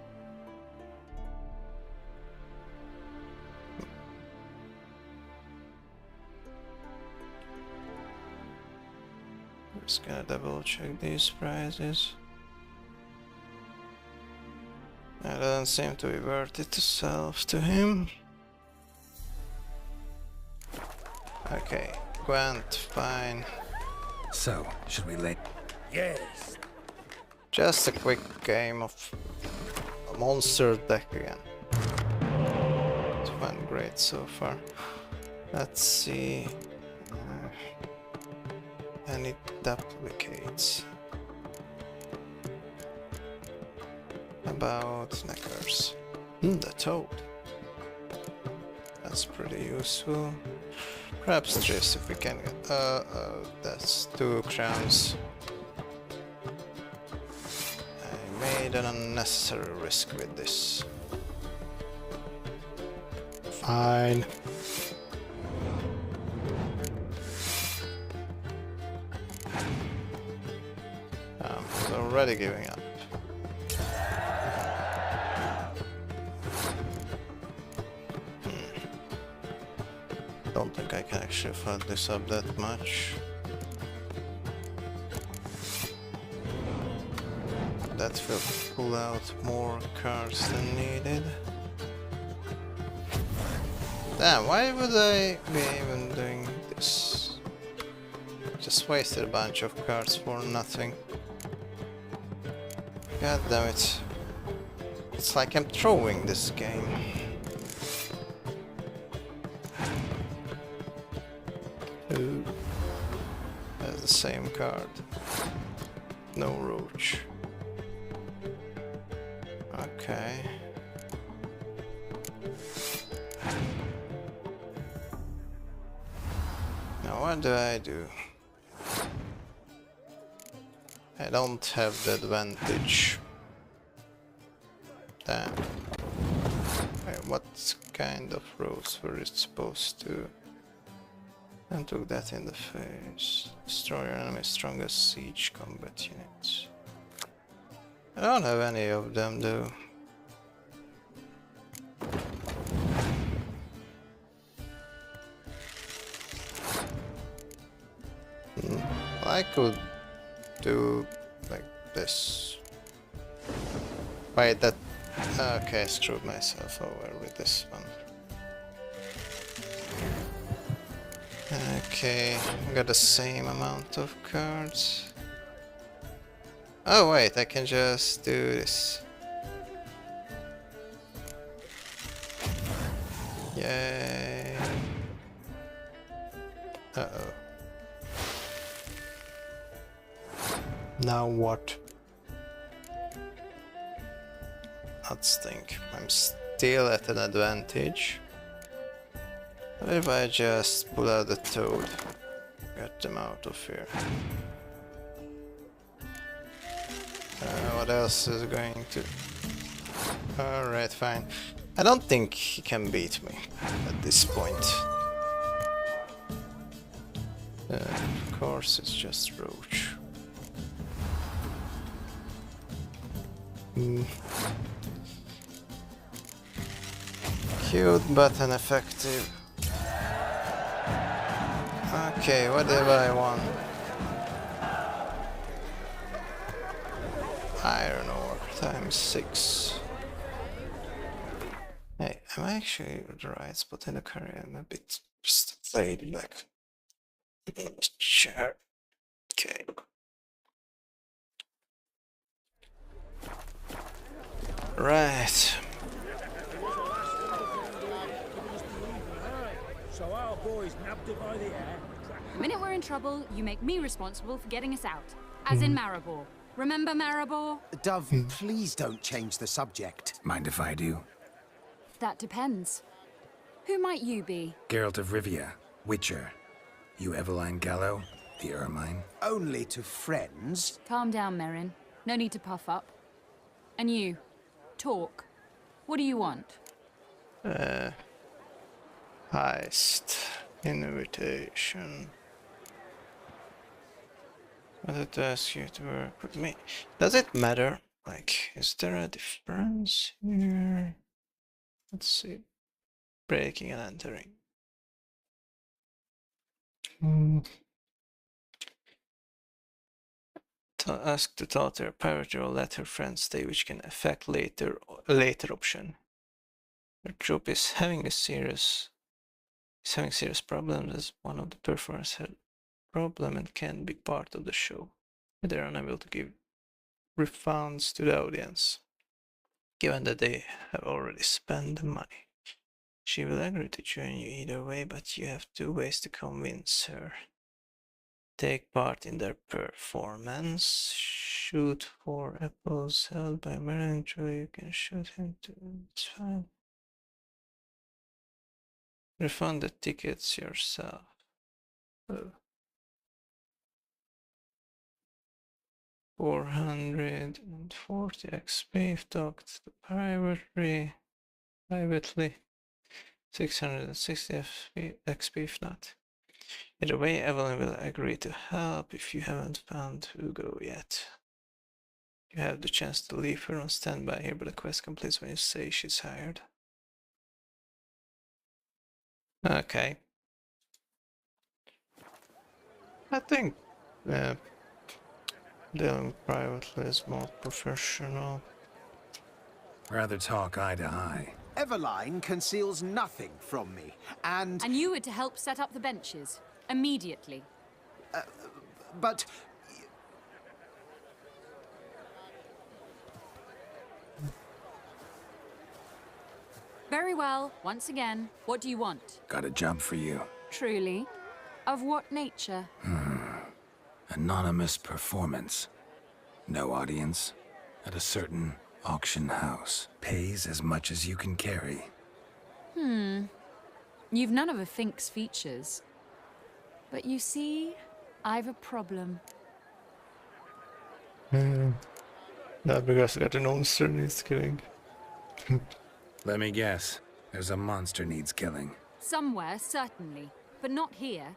Just gonna double check these prices. That doesn't seem to be worth it to sell to him. Okay, Gwent, fine. So, should we lay? Yes. Just a quick game of a monster deck again. It went great so far. Let's see. Any duplicates? About Neckers. The toad. That's pretty useful. Perhaps Triss if we can get. That's 2 crowns. I made an unnecessary risk with this. Fine. I was already giving up. Don't think I can actually fuck this up that much. That will pull out more cards than needed. Damn, why would I be even doing this? Just wasted a bunch of cards for nothing. God damn it. It's like I'm throwing this game. Ooh. That's the same card. No roach. Okay. Now what do I do? I don't have the advantage. Damn. Wait, what kind of rolls were it supposed to? And took that in the face. Destroy your enemy's strongest siege combat units. I don't have any of them though. I could do like this. Wait, that... Okay, I screwed myself over with this one. Okay, got the same amount of cards. Oh wait, I can just do this. Yay. Uh-oh. Now what? That stink. I'm still at an advantage. What if I just pull out the toad? Get them out of here. What else is going to... Alright, fine. I don't think he can beat me at this point. Of course, it's just roach. Cute but ineffective. Okay, what do I want? Iron ore times 6. Hey, am I actually at the right spot in the career? I'm a bit just laid back. Sure. Okay. Right. So our boys nabbed her by the hair. The minute we're in trouble, you make me responsible for getting us out. As in Maribor. Remember Maribor? Dove, please don't change the subject. Mind if I do? That depends. Who might you be? Geralt of Rivia, Witcher. You Eveline Gallo, the Ermine. Only to friends. Calm down, Merrin. No need to puff up. And you, talk. What do you want? Heist. Invitation. I wanted to ask you to work with me. Does it matter? Like, is there a difference here? Let's see. Breaking and entering. Ask the daughter, pirate or let her friends stay, which can affect later option. Her troop is having serious problems as one of the performers had problem and can be part of the show. They are unable to give refunds to the audience, given that they have already spent the money. She will agree to join you either way, but you have 2 ways to convince her. Take part in their performance. Shoot 4 apples held by Marilyn Joy. You can shoot him too. It's fine. Refund the tickets yourself. Oh. 440 XP if talked privately. 660 XP if not. Either way, Evelyn will agree to help if you haven't found Hugo yet. You have the chance to leave her on standby here, but the quest completes when you say she's hired. Okay. I think dealing privately is more professional. Rather talk eye to eye. Eveline conceals nothing from me, and... And you were to help set up the benches. Immediately. But... Very well. Once again, what do you want? Got a job for you. Truly? Of what nature? Anonymous performance. No audience. At a certain auction house. Pays as much as you can carry. You've none of a Fink's features. But you see, I've a problem. Not because I got an monster needs killing. Let me guess. There's a monster needs killing. Somewhere, certainly. But not here.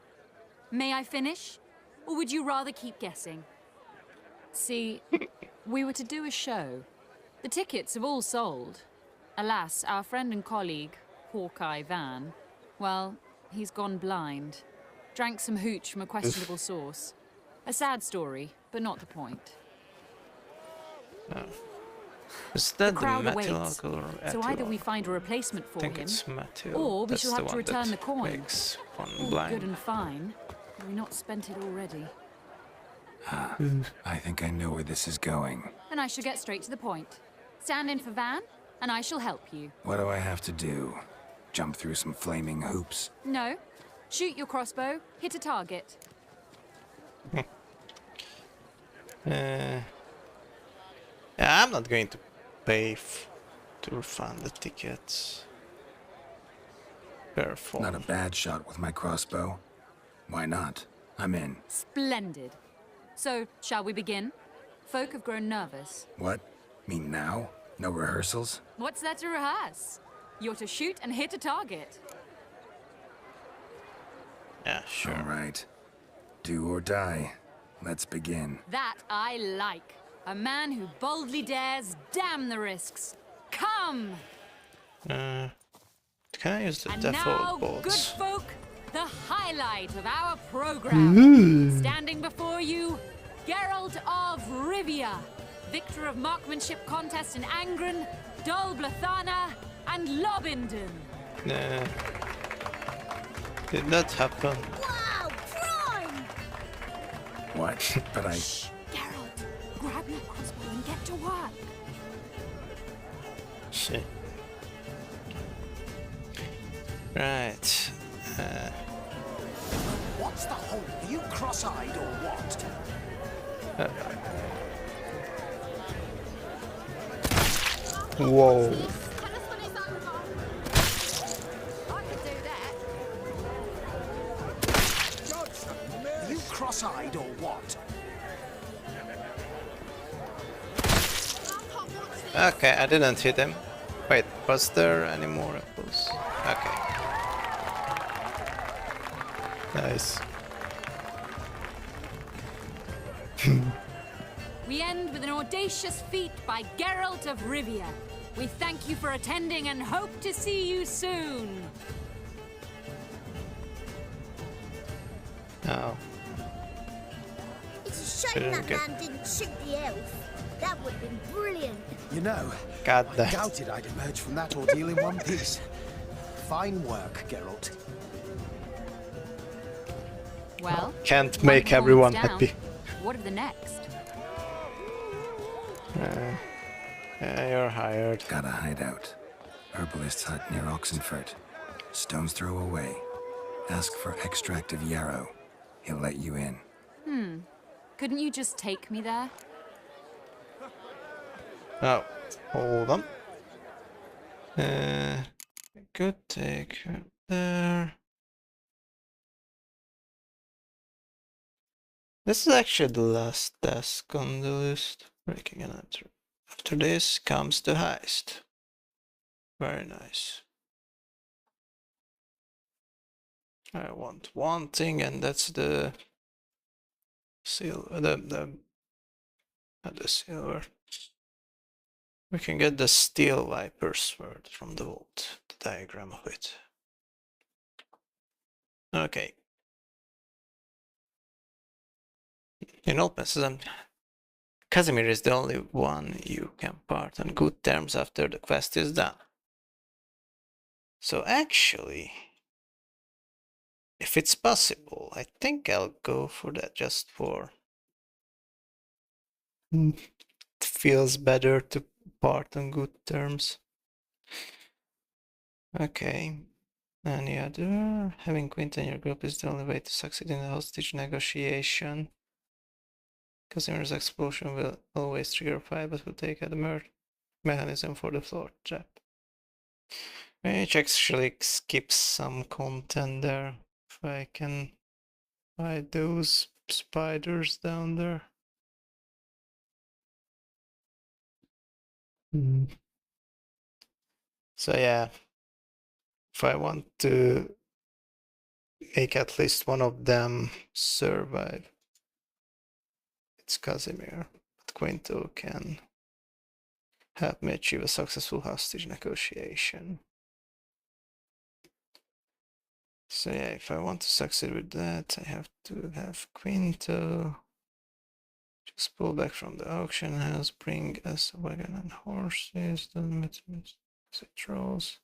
May I finish? Or would you rather keep guessing? See, we were to do a show. The tickets have all sold. Alas, our friend and colleague, Hawkeye Van, well, he's gone blind. Drank some hooch from a questionable source. A sad story, but not the point. Oh. Is that the crowd the awaits, so either we find a replacement for him, or we shall have to return the coin. All good and fine. Have we not spent it already? I think I know where this is going. Then I shall get straight to the point. Stand in for Van, and I shall help you. What do I have to do? Jump through some flaming hoops? No. Shoot your crossbow, hit a target. I'm not going to pay to refund the tickets. Perform. Not a bad shot with my crossbow. Why not? I'm in. Splendid. So, shall we begin? Folk have grown nervous. What? Mean now? No rehearsals? What's there to rehearse? You're to shoot and hit a target. Yeah, sure. All right. Do or die. Let's begin. That I like. A man who boldly dares, damn the risks. Come! Can I use the and default now, boards? good folk, the highlight of our program. Standing before you, Geralt of Rivia, victor of marksmanship contest in Angren, Dol Blathana, and Lobindon. Did that happen? Wow, prime! What? But I... Shh, Geralt, grab your crossbow and get to work. Shit. Right. What's the hole? Are you cross-eyed or what? Whoa. Are you cross-eyed or what? Okay, I didn't hit him. Wait, was there any more apples? Okay. Nice. We end with an audacious feat by Geralt of Rivia. We thank you for attending and hope to see you soon. Oh. It's a shame that man didn't shoot the elf. That would have been brilliant. You know, Got I that. doubted I'd emerge from that ordeal in one piece. Fine work, Geralt. Well, Can't one make point's everyone down. happy. What of the next? Yeah, you're hired. Got a hideout. Herbalist's hut near Oxenfurt. Stone's throw away. Ask for extract of yarrow. He'll let you in. Couldn't you just take me there? Oh, hold on. Could take her there. This is actually the last task on the list. Breaking an enter. After this comes the heist. Very nice. I want one thing, and that's the silver. Not the silver. We can get the steel viper sword from the vault. The diagram of it. Okay. In all places, Casimir is the only one you can part on good terms after the quest is done. So actually, if it's possible, I think I'll go for that just for... It feels better to part on good terms. Okay. Any other? Having Quint in your group is the only way to succeed in a hostage negotiation. Casimir's explosion will always trigger fire, but will take out the mechanism for the floor trap. Which actually skips some content there. If I can find those spiders down there. So yeah, if I want to make at least one of them survive, it's Casimir. But Quinto can help me achieve a successful hostage negotiation. So yeah, if I want to succeed with that, I have to have Quinto just pull back from the auction house, bring us a wagon and horses, then meet it trolls.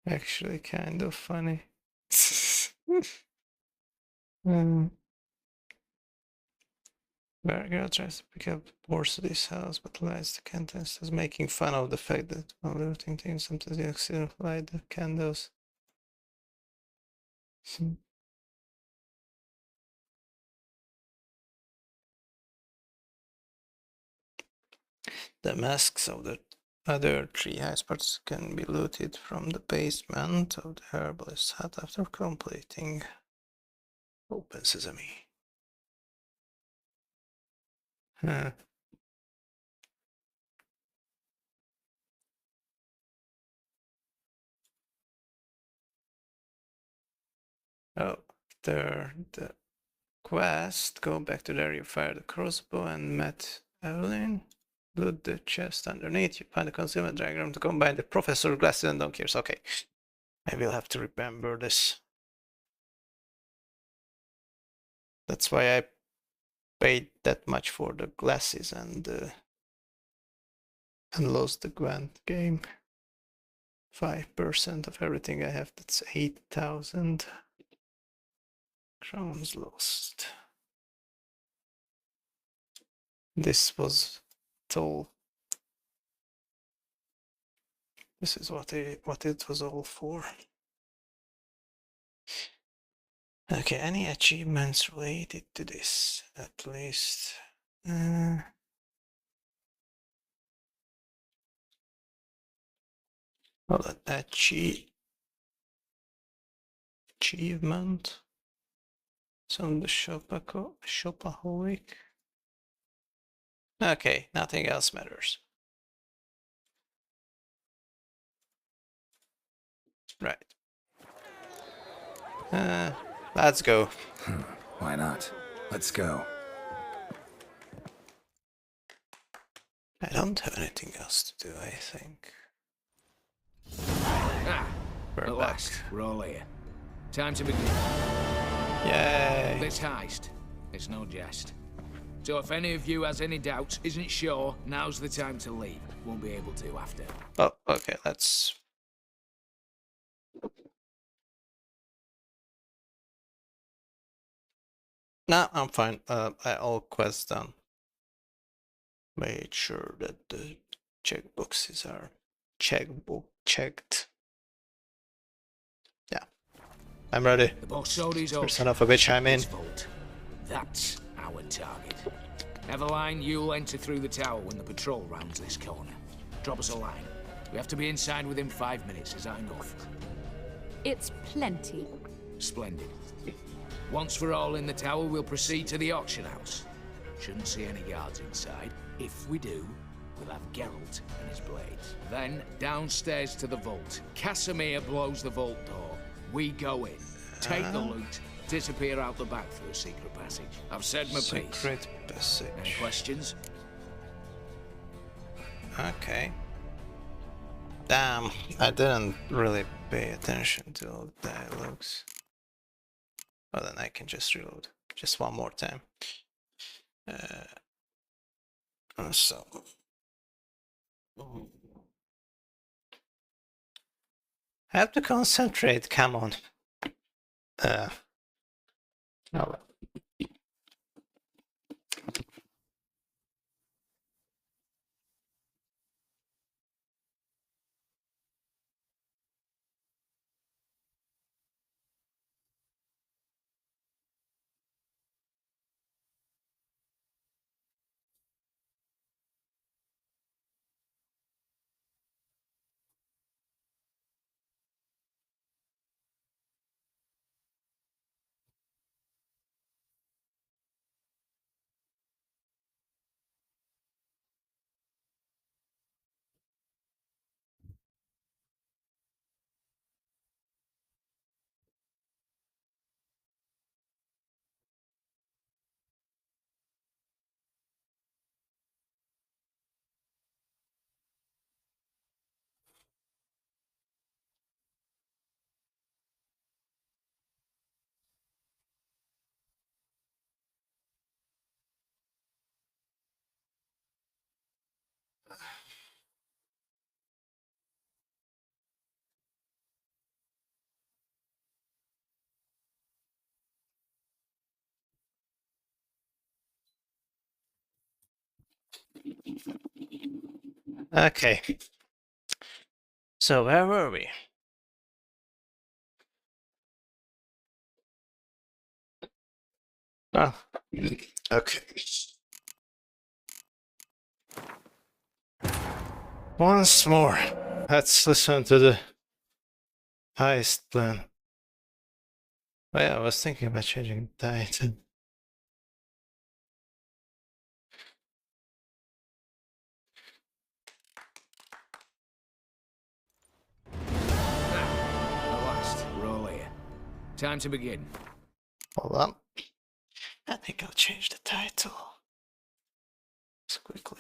Actually kind of funny. Girl tries to pick up Borsidy's house, but lights the candles as making fun of the fact that while looting things, sometimes you accidentally light the candles. The masks of the other three high spots can be looted from the basement of the herbalist's hut after completing Open Sesame. Oh, after the quest, go back to there, you fire the crossbow and met Evelyn. Loot the chest underneath, you find a concealment diagram to combine the professor glasses and donkeys. Okay, I will have to remember this. That's why I paid that much for the glasses and lost the Gwent game. 5% of everything I have, that's 8,000 crowns lost. This was told. This is what it was all for. Okay, any achievements related to this, at least. Hold on, achievement. on the shopaholic. Okay, nothing else matters. Right. Let's go. Why not? Let's go. I don't have anything else to do, I think. We're At back. last, we're all here. Time to begin. Yay! This heist, it's no jest. So if any of you has any doubts, isn't sure, now's the time to leave. Won't be able to after. Oh, okay, let's... No, I'm fine. All quests done. Made sure that the checkboxes are checked. Yeah, I'm ready. The Borsodi's ocean. Son of a bitch, I'm in. Vault. That's our target. Eveline, you'll enter through the tower when the patrol rounds this corner. Drop us a line. We have to be inside within 5 minutes. Is that enough? It's plenty. Splendid. Once we're all in the tower, we'll proceed to the auction house. Shouldn't see any guards inside. If we do, we'll have Geralt and his blades. Then, downstairs to the vault. Casimir blows the vault door. We go in, take the loot, disappear out the back through a secret passage. I've said my piece. Secret passage. Any questions? Okay. Damn, I didn't really pay attention to all the dialogues. Well, then I can just reload. Just one more time. So... I have to concentrate, come on. Oh. Okay. So where were we? Oh, okay. Once more, let's listen to the heist plan. Oh yeah, I was thinking about changing the title. At last, we're all here. Time to begin. Hold on. I think I'll change the title. Just quickly.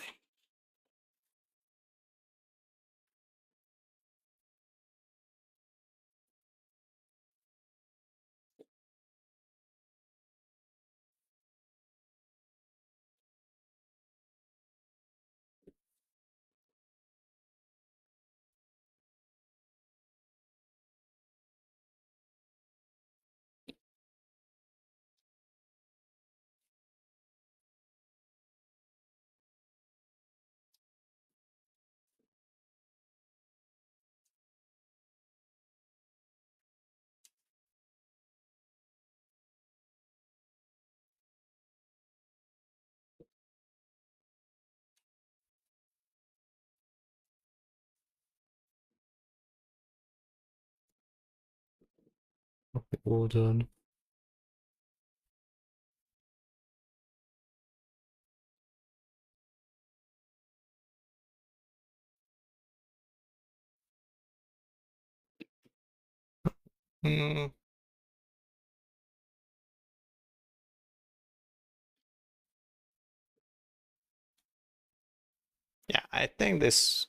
All done. Hmm. Yeah, I think this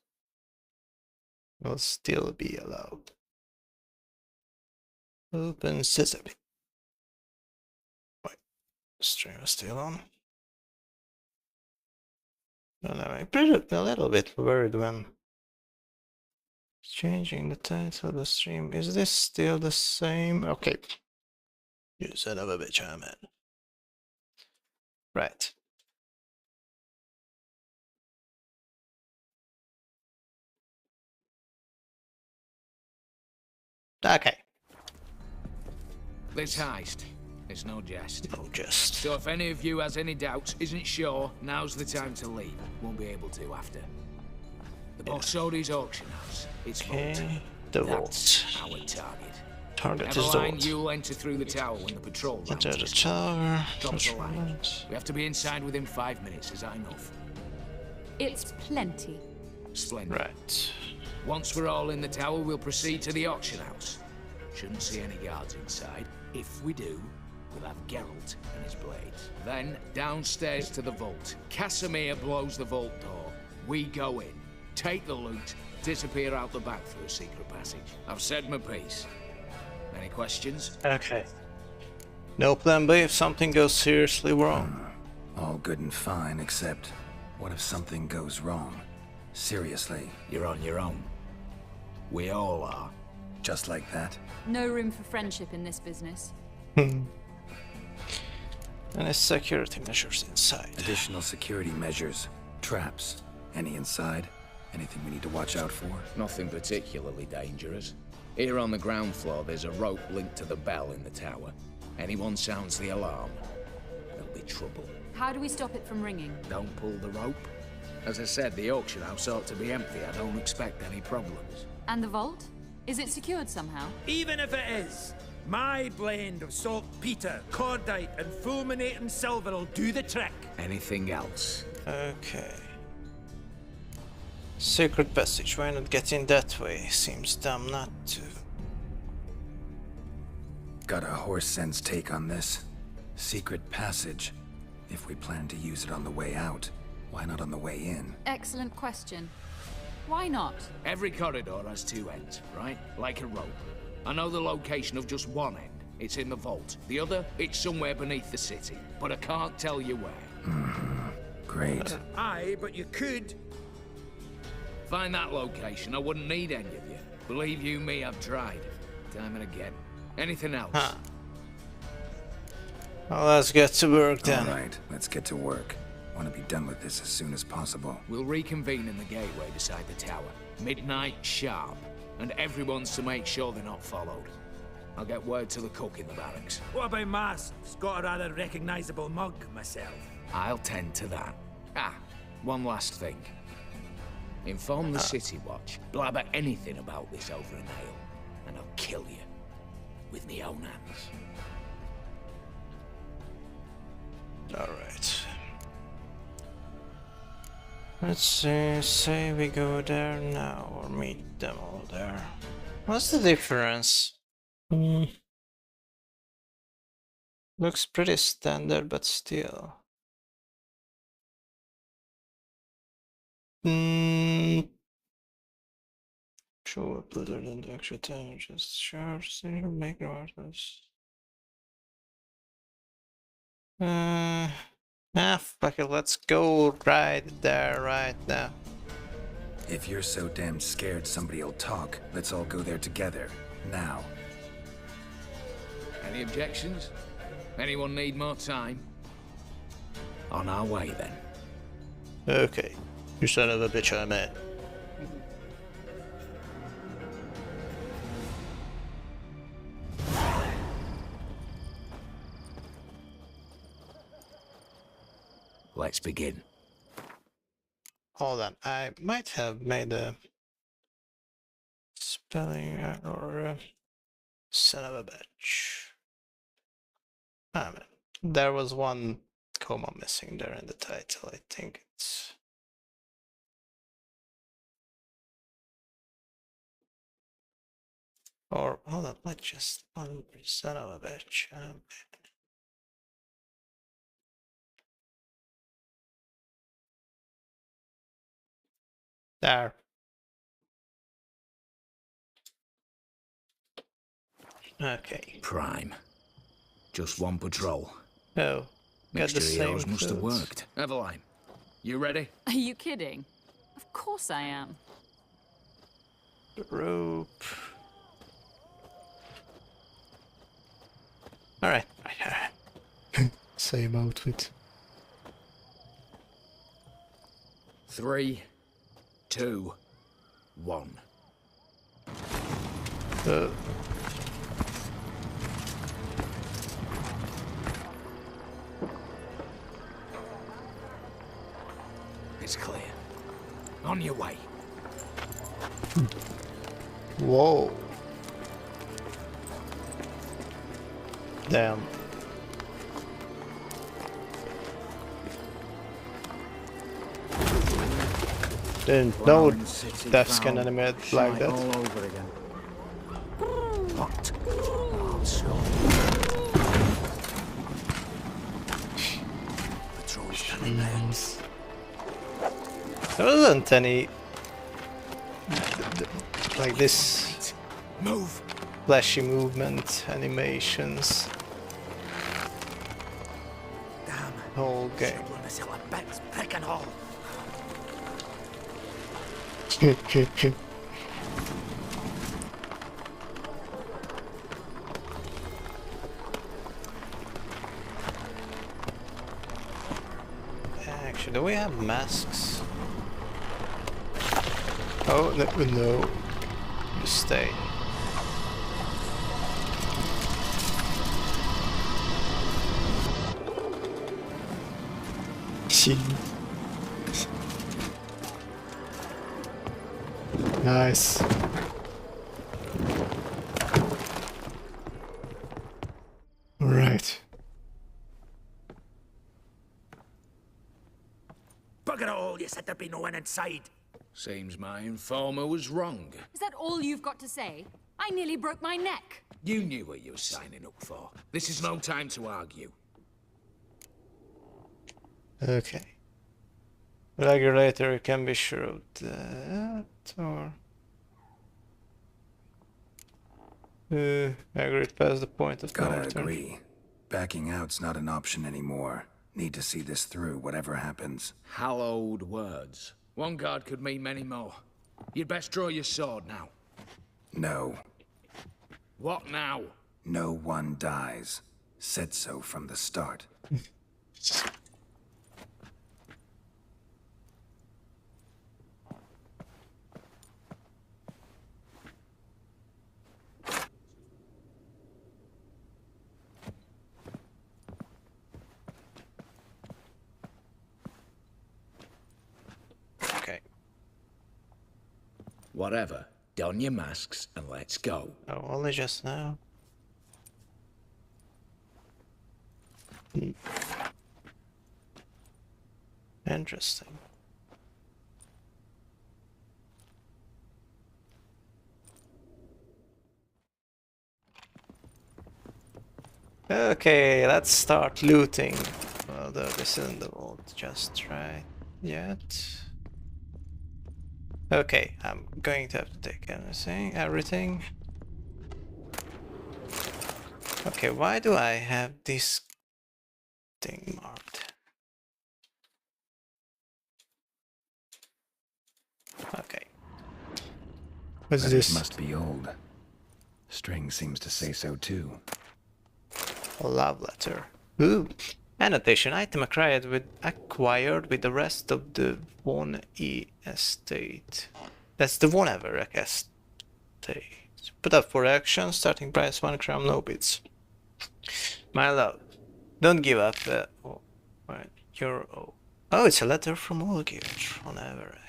will still be allowed. Open Sesame. Wait, stream is still on. Well, I'm a little bit worried when changing the title of the stream. Is this still the same? Okay. You son of a bitch, I'm in. Right. Okay. This heist, it's no jest. No jest. So if any of you has any doubts, isn't sure, now's the time to leave. Won't be able to after. The Borsodi's auction house. It's vault. The That's vault. our target. Target is the Eveline, vault. you'll enter through the tower when the patrol round Enter the is tower. Drop us a line. We have to be inside within 5 minutes. Is that enough? It's plenty. Splendid. Right. Once we're all in the tower, we'll proceed to the auction house. Shouldn't see any guards inside. If we do, we'll have Geralt and his blades. Then, downstairs to the vault. Casimir blows the vault door. We go in, take the loot, disappear out the back through a secret passage. I've said my piece. Any questions? Okay. No plan B if something goes seriously wrong. All good and fine, except what if something goes wrong? Seriously. You're on your own. We all are. Just like that? No room for friendship in this business. Any security measures inside? Additional security measures. Traps. Any inside? Anything we need to watch out for? Nothing particularly dangerous. Here on the ground floor, there's a rope linked to the bell in the tower. Anyone sounds the alarm, there'll be trouble. How do we stop it from ringing? Don't pull the rope. As I said, the auction house ought to be empty. I don't expect any problems. And the vault? Is it secured somehow? Even if it is, my blend of saltpeter, cordite, and fulminating silver will do the trick. Anything else? Okay. Secret passage. Why not get in that way? Seems dumb not to. Got a horse sense take on this. Secret passage. If we plan to use it on the way out, why not on the way in? Excellent question. Why not? Every corridor has two ends, right? Like a rope. I know the location of just one end. It's in the vault. The other, it's somewhere beneath the city. But I can't tell you where. Great. Aye, but you could. Find that location, I wouldn't need any of you. Believe you me, I've tried. Time and again. Anything else? Huh. Well, let's get to work then. Alright, let's get to work. Want to be done with this as soon as possible. We'll reconvene in the gateway beside the tower. Midnight sharp. And everyone's to make sure they're not followed. I'll get word to the cook in the barracks. What about masks? Got a rather recognizable mug myself. I'll tend to that. Ah, one last thing. Inform the City Watch. Blabber anything about this over an ale, and I'll kill you. With me own hands. Alright. Let's see, say we go there now, or meet them all there. What's the difference? Looks pretty standard, but still. Sure, better than the extra time, just sharps, make artists. Fuck it, let's go right there, right now. If you're so damn scared somebody'll talk, let's all go there together. Now. Any objections? Anyone need more time? On our way, then. Okay. You son of a bitch, I'm in. Let's begin. Hold on, I might have made a spelling error or a son of a bitch. There was one comma missing there in the title. I think it's Or hold on, let's just son of a bitch. There. Okay. Prime. Just one patrol. Oh, got the Mixture of same yours must have foods. worked. Eveline, you ready? Are you kidding? Of course I am. The rope. Alright. Same outfit. 3, 2, 1. It's clear. On your way. Whoa. Damn. Didn't know deaths can animate like that. All over again. What? Also. Patrol's coming out. There wasn't any like this move flashy movement animations. Damn. Whole game. Actually, do we have masks? Oh, no. You stay. Nice. Right. Bugger it all, you said there'd be no one inside. Seems my informer was wrong. Is that all you've got to say? I nearly broke my neck. You knew what you were signing up for. This is no time to argue. Okay. Regulator can be sure of that, or... Agreed past the point of no Gotta return. agree. Backing out's not an option anymore. Need to see this through, whatever happens. Hallowed words. One guard could mean many more. You'd best draw your sword now. No. What now? No one dies. Said so from the start. Okay. Whatever. Don your masks and let's go. Oh, only just now. Interesting. Okay, let's start looting. Although this isn't the vault just right yet. Okay, I'm going to have to take everything. Okay, why do I have this thing marked? Okay. What's Letters this? must be old. String seems to say so too. A love letter. Ooh. Annotation. Item acquired with the rest of the Von E estate. That's the Von Ever estate. Put up for action. Starting price 1 crown, no bids. My love, don't give up. Oh, it's a letter from Olgierd on Everek.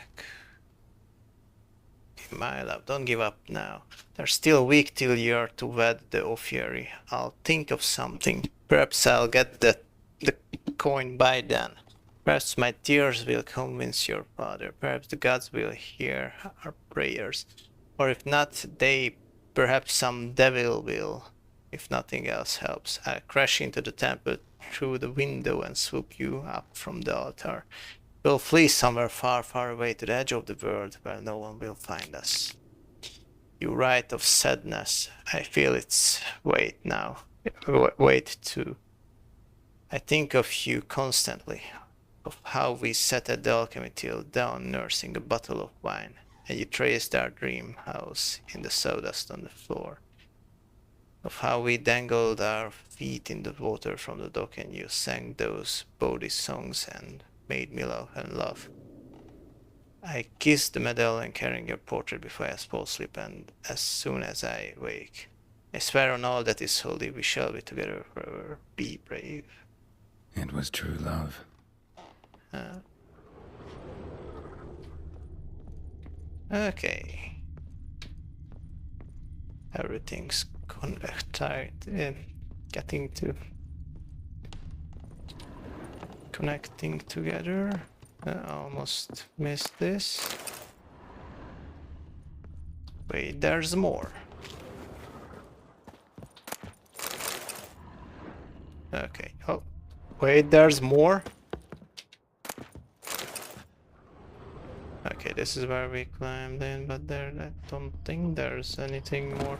My love, don't give up now. There's still a week till you're to wed the Ofieri. I'll think of something. Perhaps I'll get the coin by then. Perhaps my tears will convince your father. Perhaps the gods will hear our prayers. Or if not, they perhaps some devil will, if nothing else helps. I'll crash into the temple through the window and swoop you up from the altar. We'll flee somewhere far, far away to the edge of the world where no one will find us. You write of sadness. I feel its weight now. Weight too. I think of you constantly, of how we sat at the alchemy till dawn nursing a bottle of wine, and you traced our dream house in the sawdust on the floor. Of how we dangled our feet in the water from the dock and you sang those bawdy songs and made me love and love. I kissed the medallion carrying your portrait before I fall asleep, and as soon as I wake, I swear on all that is holy, we shall be together forever. Be brave. It was true love. Okay. Everything's connected. Connecting together. I almost missed this. Wait, there's more. Okay. Oh, wait, there's more. Okay, this is where we climbed in, but there, I don't think there's anything more.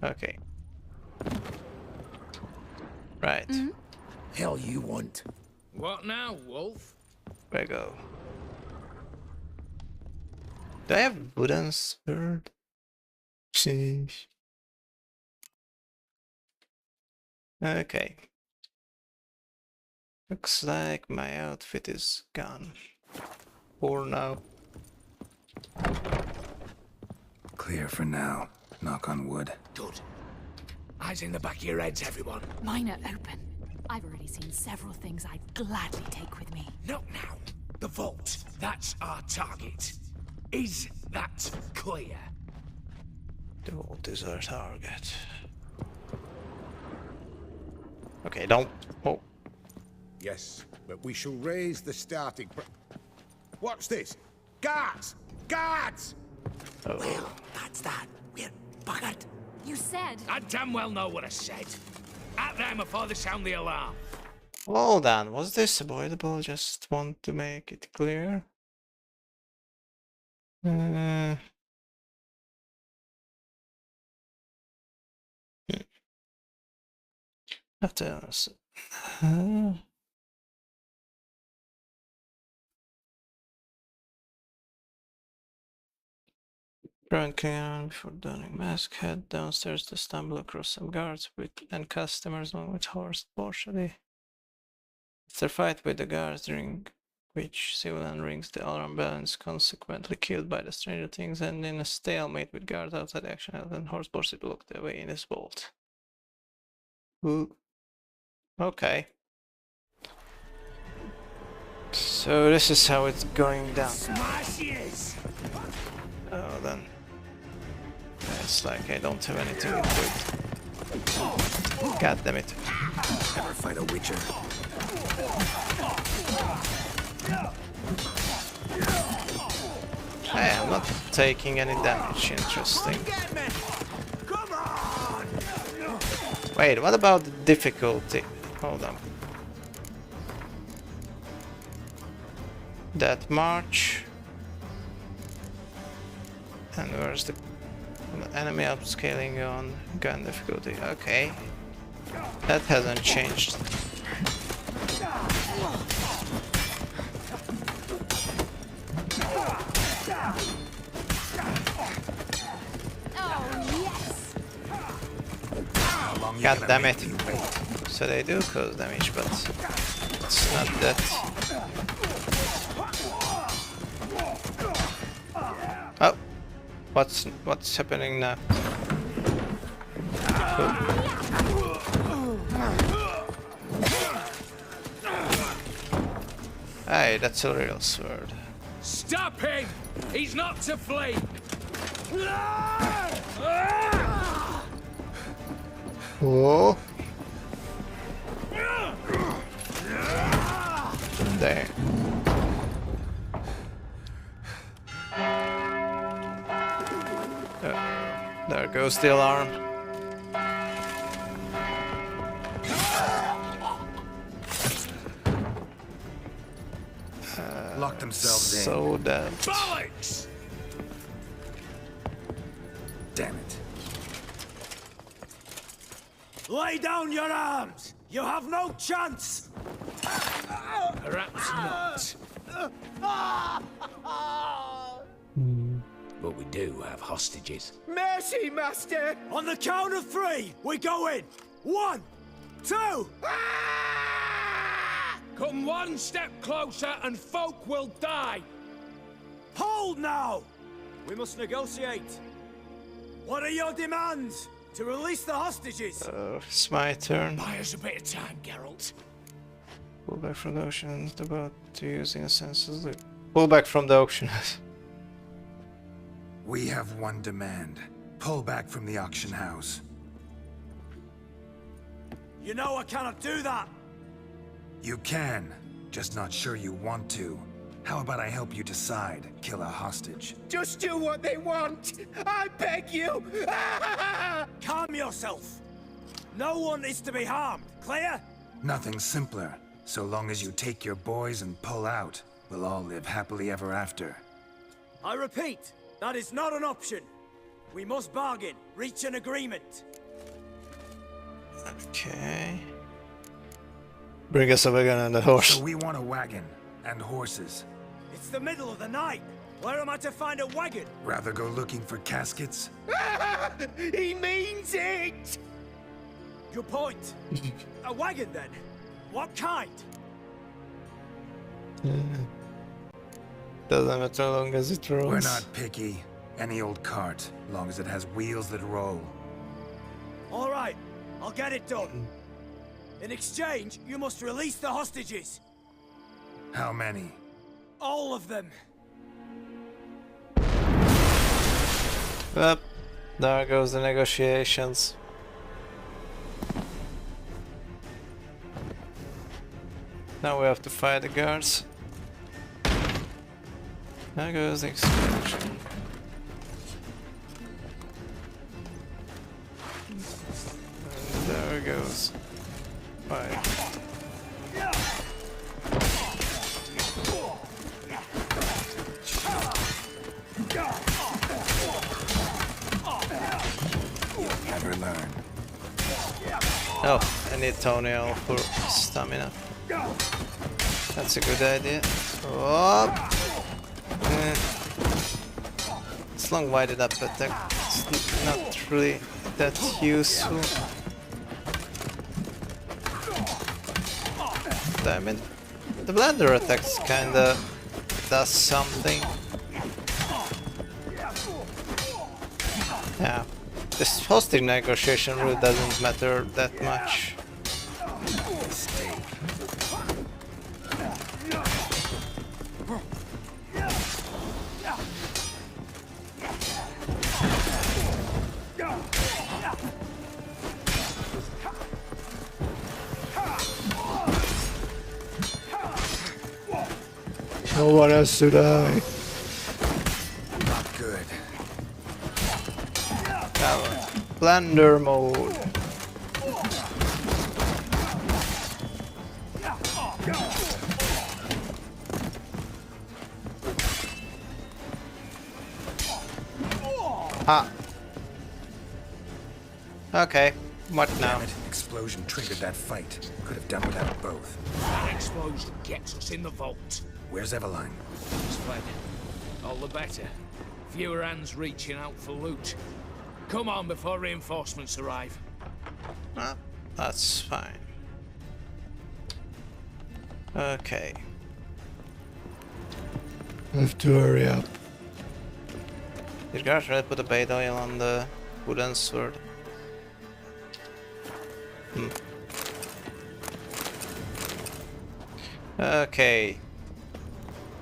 Okay. Right. Hell you want? What now, Wolf? Where go? Do I have wooden sword? Sheesh. Okay. Looks like my outfit is gone. For now. Clear for now. Knock on wood. Good. Eyes in the back of your heads, everyone. Mine are open. I've already seen several things I'd gladly take with me. Not now. The vault. That's our target. Is that clear? The vault is our target. Okay, don't... Oh. Yes, but we shall raise the starting... What's this? Guards! Guards! Oh. Well, that's that. We're buggered. You said... I damn well know what I said. At them before they sound the alarm. Hold on, was this avoidable? Just want to make it clear. After Drunken before donning mask, head downstairs to stumble across some guards and customers along with horse partially. After fight with the guards, during which civilian rings the alarm bell and is consequently killed by the stranger things, and in a stalemate with guards outside action and horse borsted locked away in his vault. Ooh. Okay. So this is how it's going down. Smashes! Oh, then. It's like I don't have anything good. God damn it. Ever fight a witcher? Hey, I'm not taking any damage. Interesting. Wait, what about the difficulty? Hold on. That march. And where's the enemy upscaling on gun difficulty? Okay. That hasn't changed. God damn it. So they do cause damage, but it's not that. Oh, what's happening now? Hey, that's a real sword. Stop him! He's not to flee! Whoa. There. goes the alarm. Lock themselves in. So dead. Bollocks! Damn it. Lay down your arms! You have no chance! Perhaps not. But we do have hostages. Mercy, Master! On the count of 3, we go in! 1, 2... Come one step closer and folk will die. Hold now! We must negotiate. What are your demands? To release the hostages? It's my turn. Buy us a bit of time, Geralt. Pull back from the auction. About to using a senseless loop. Pull back from the auction. We have one demand. Pull back from the auction house. You know I cannot do that! You can, just not sure you want to. How about I help you decide? Kill a hostage. Just do what they want! I beg you! Calm yourself! No one is to be harmed, clear? Nothing simpler. So long as you take your boys and pull out, we'll all live happily ever after. I repeat, that is not an option. We must bargain, reach an agreement. Okay. Bring us a wagon and a horse. So we want a wagon and horses. It's the middle of the night. Where am I to find a wagon? Rather go looking for caskets? He means it! Good point. A wagon then? What kind? Doesn't matter how long as it rolls. We're not picky. Any old cart, long as it has wheels that roll. All right, I'll get it done. In exchange, you must release the hostages. How many? All of them. Well, there goes the negotiations. Now we have to fight the guards. There goes the extraction. And there goes. Fight. You'll never learn. Oh, I need Toniel for stamina. That's a good idea. Oh. It's long-winded up attack. It's not really that useful. Damn it. The blender attacks kinda does something. Yeah. This hostage negotiation really doesn't matter that much. No one has to die. Not good. Blender mode. Ah. Okay. What now? Damn it. Explosion triggered that fight. Could have done without both. That explosion gets us in the vault. Where's Eveline? It's fled. All the better. Fewer hands reaching out for loot. Come on before reinforcements arrive. Ah, that's fine. Okay. I have to hurry up. Did guys really put a bait oil on the wooden sword? Okay.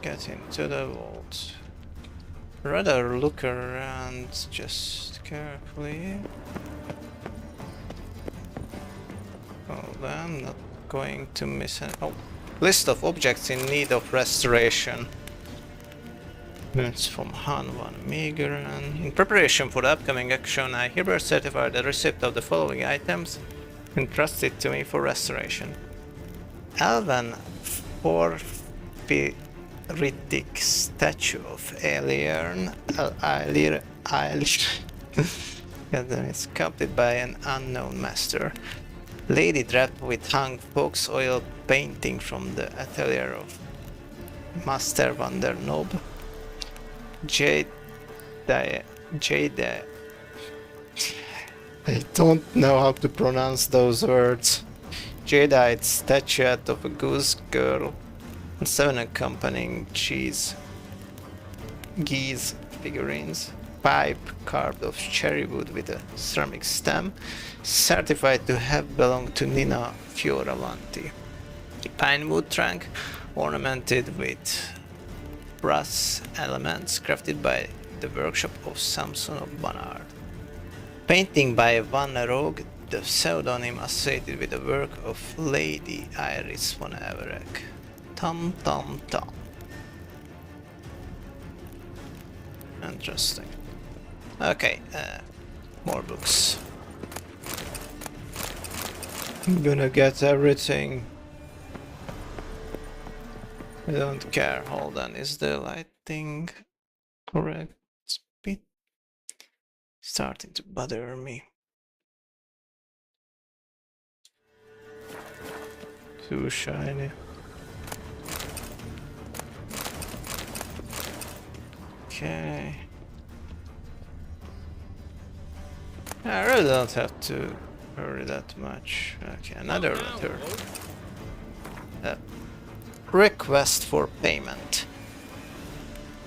Get into the vault. Rather look around just carefully. Hold on, not going to miss any. Oh, list of objects in need of restoration. It's from Han van Meegeren. In preparation for the upcoming action, I hereby certify the receipt of the following items entrusted to me for restoration. Elven Forfiritic statue of Alien sculpted by an unknown master. Lady draped with hung fox oil painting from the atelier of Master van der Noob. Jade. I don't know how to pronounce those words. Jadeite statuette of a goose girl and 7 accompanying geese figurines. Pipe carved of cherry wood with a ceramic stem, certified to have belonged to Nina Fioravanti. Pine wood trunk ornamented with brass elements crafted by the workshop of Samson of Barnard. Painting by Van Roog, the pseudonym associated with the work of Lady Iris von Everec. Tom Tom Tom. Interesting. Okay, more books. I'm gonna get everything. I don't care. Hold on, is the lighting correct? Bit starting to bother me. Too shiny. Okay. I really don't have to hurry that much. Okay, another letter. Request for payment.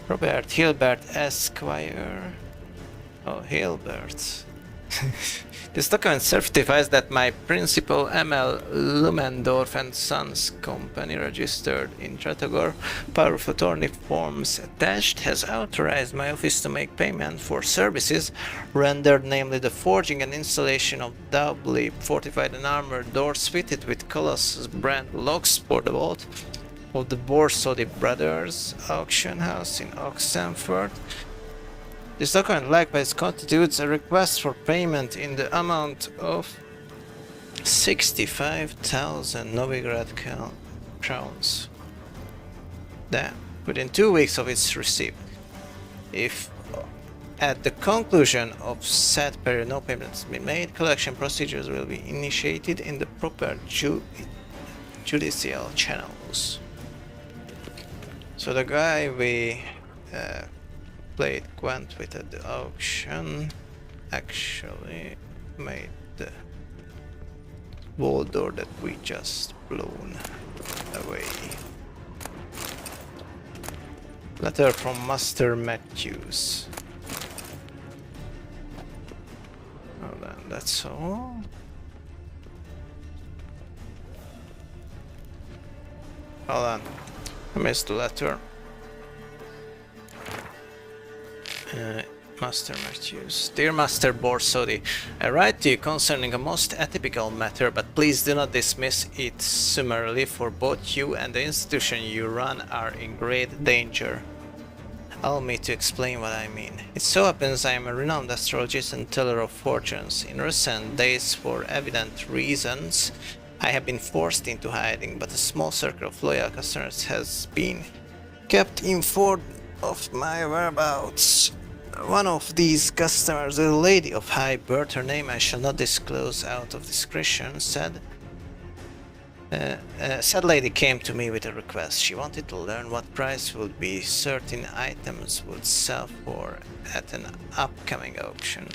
Robert Hilbert Esquire. Oh, Hilbert. This document certifies that my principal M.L. Lumendorf and Sons Company, registered in Tratogor, power of attorney forms attached, has authorized my office to make payment for services rendered, namely the forging and installation of doubly fortified and armored doors fitted with Colossus brand locks for the vault of the Borsodi Brothers auction house in Oxenford. This document likewise constitutes a request for payment in the amount of 65,000 Novigrad crowns. Then, within 2 weeks of its receipt, if at the conclusion of said period no payments have been made, collection procedures will be initiated in the proper judicial channels. So the guy we played Gwent with at the auction actually made the wall door that we just blown away. Letter from Master Matthews. Oh, then that's all. Hold on, I missed the letter. Master Matthews. Dear Master Borsodi, I write to you concerning a most atypical matter, but please do not dismiss it summarily, for both you and the institution you run are in great danger. Allow me to explain what I mean. It so happens I am a renowned astrologist and teller of fortunes. In recent days, for evident reasons, I have been forced into hiding, but a small circle of loyal customers has been kept informed of my whereabouts. One of these customers, a lady of high birth, her name I shall not disclose out of discretion, said lady came to me with a request. She wanted to learn what price would be certain items would sell for at an upcoming auction.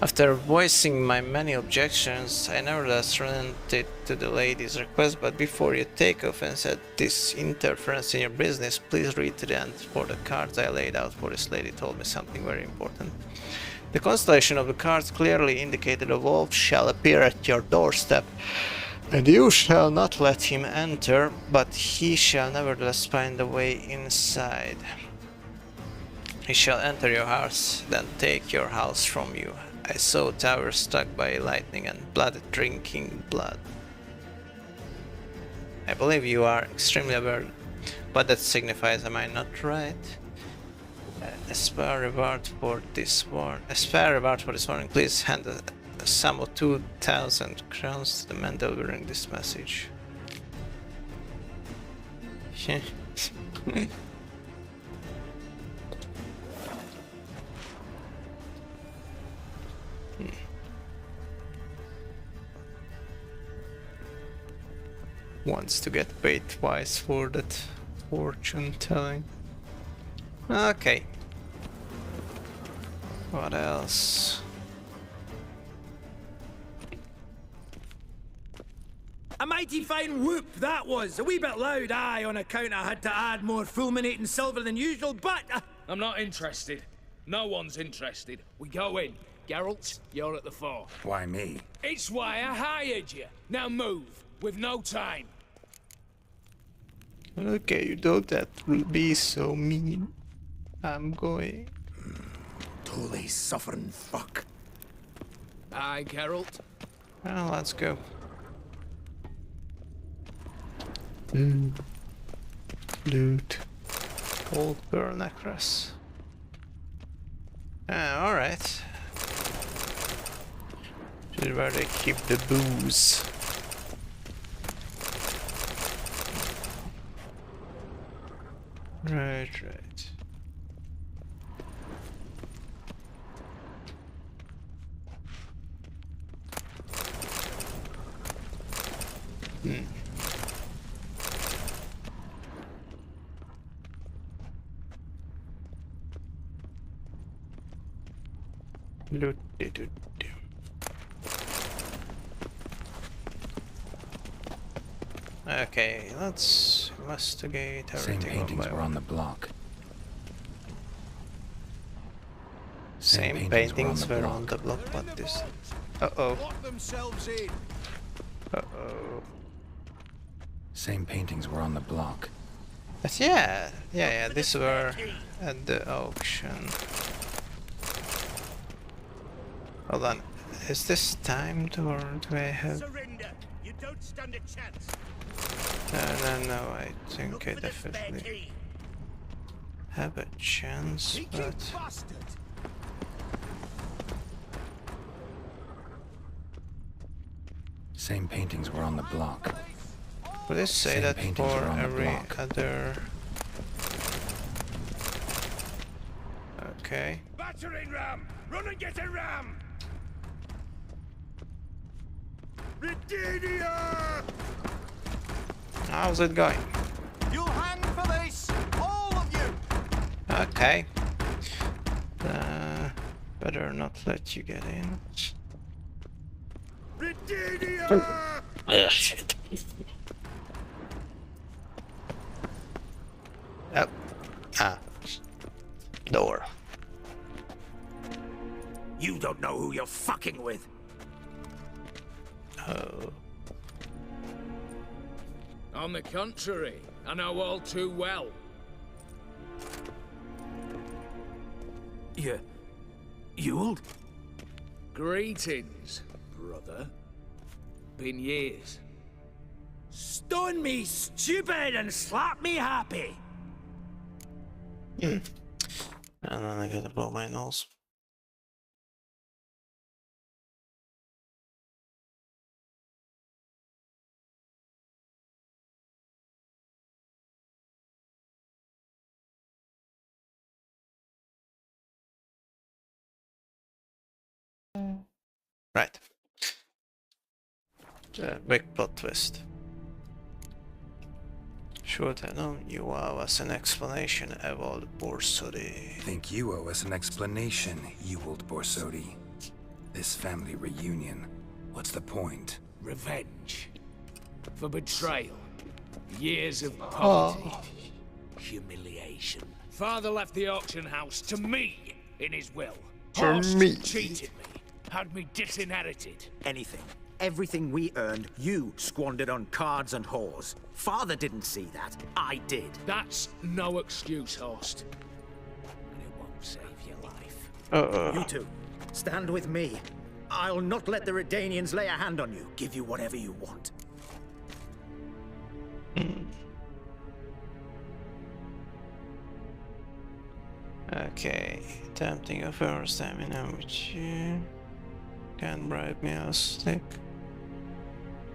After voicing my many objections, I nevertheless relented to the lady's request, but before you take offense at this interference in your business, please read to the end, for the cards I laid out for this lady told me something very important. The constellation of the cards clearly indicated a wolf shall appear at your doorstep, and you shall not let him enter, but he shall nevertheless find a way inside. He shall enter your house, then take your house from you. I saw towers struck by lightning and blood drinking blood. I believe you are extremely aware what that signifies, am I not right? A spare reward for this warning. A spare reward for this warning. Please hand a sum of 2,000 crowns to the man delivering this message. Wants to get paid twice for that fortune telling. Okay. What else? A mighty fine whoop that was. A wee bit loud, aye, on account I had to add more fulminating silver than usual, but... I'm not interested. No one's interested. We go in. Geralt, you're at the fore. Why me? It's why I hired you. Now move. We've no time. Okay, you know that will be so mean. I'm going. Holy suffering fuck. Aye, Geralt. Well, let's go. Loot. Gold pearl necklace. Alright. This is where they keep the booze. Right. Loot. Okay, let's investigate everything. Same paintings were on the block. Same paintings were on the block. What this? Uh-oh. Uh-oh. Same paintings were on the block. But yeah, these were at the auction. Hold on, is this timed or do I have... Surrender. You don't stand a chance. No, I think I definitely have a chance, but... Same paintings were on the block. Would I say that for every other... Okay. Battering ram! Run and get a ram! Britannia! How's it going? You'll hang for this, all of you. Okay. Better not let you get in. Britannia! Shit. Yep. Door. You don't know who you're fucking with. Oh. On the contrary, I know all too well. You old? Greetings, brother. Been years. Stone me stupid and slap me happy. And then I gotta blow my nose. Right. The big plot twist. Should have known you owe us an explanation, Ewald Borsodi. Think you owe us an explanation, Ewald Borsodi. This family reunion, what's the point? Revenge. For betrayal. Years of poverty. Humiliation. Father left the auction house to me in his will. For Horst me. cheated me. Had me disinherited. Anything. Everything we earned, you squandered on cards and whores. Father didn't see that. I did. That's no excuse, Horst. And it won't save your life. You two, stand with me. I'll not let the Redanians lay a hand on you. Give you whatever you want. Okay, tempting of our stamina, which can bribe me a stick.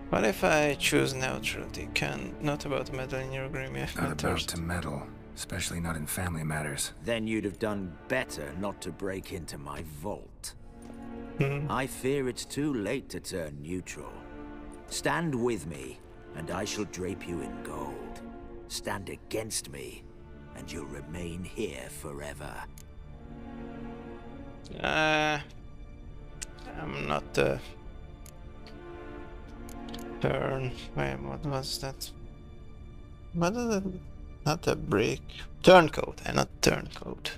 What if I choose neutrality? Not about to meddle in your grim Not about to meddle, especially not in family matters. Then you'd have done better not to break into my vault. I fear it's too late to turn neutral. Stand with me, and I shall drape you in gold. Stand against me, and you'll remain here forever. I'm not the turn. Wait, what was that? What is it? Not a break. Turncoat, and not turncoat.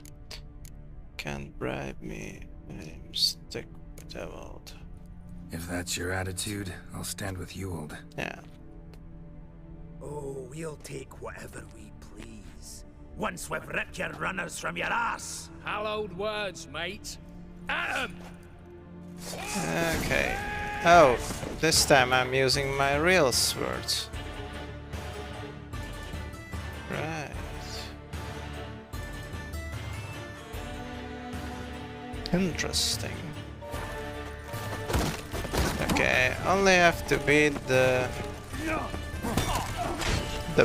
Can't bribe me. I'm stuck with the vault. If that's your attitude, I'll stand with Ewald. Yeah. Oh, we'll take whatever we please. Once we've ripped your runners from your ass. Hallowed words, mate. At 'em! Okay. Oh, this time I'm using my real sword. Right. Interesting. Okay, only have to beat the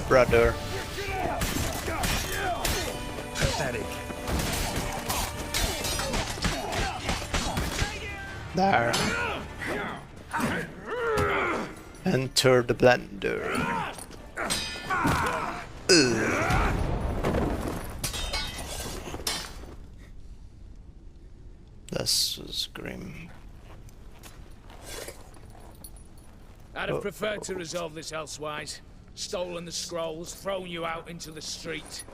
brother. Pathetic. There. Enter the blender. Ugh. This was grim. I'd have preferred to resolve this elsewise. Stolen the scrolls, thrown you out into the street.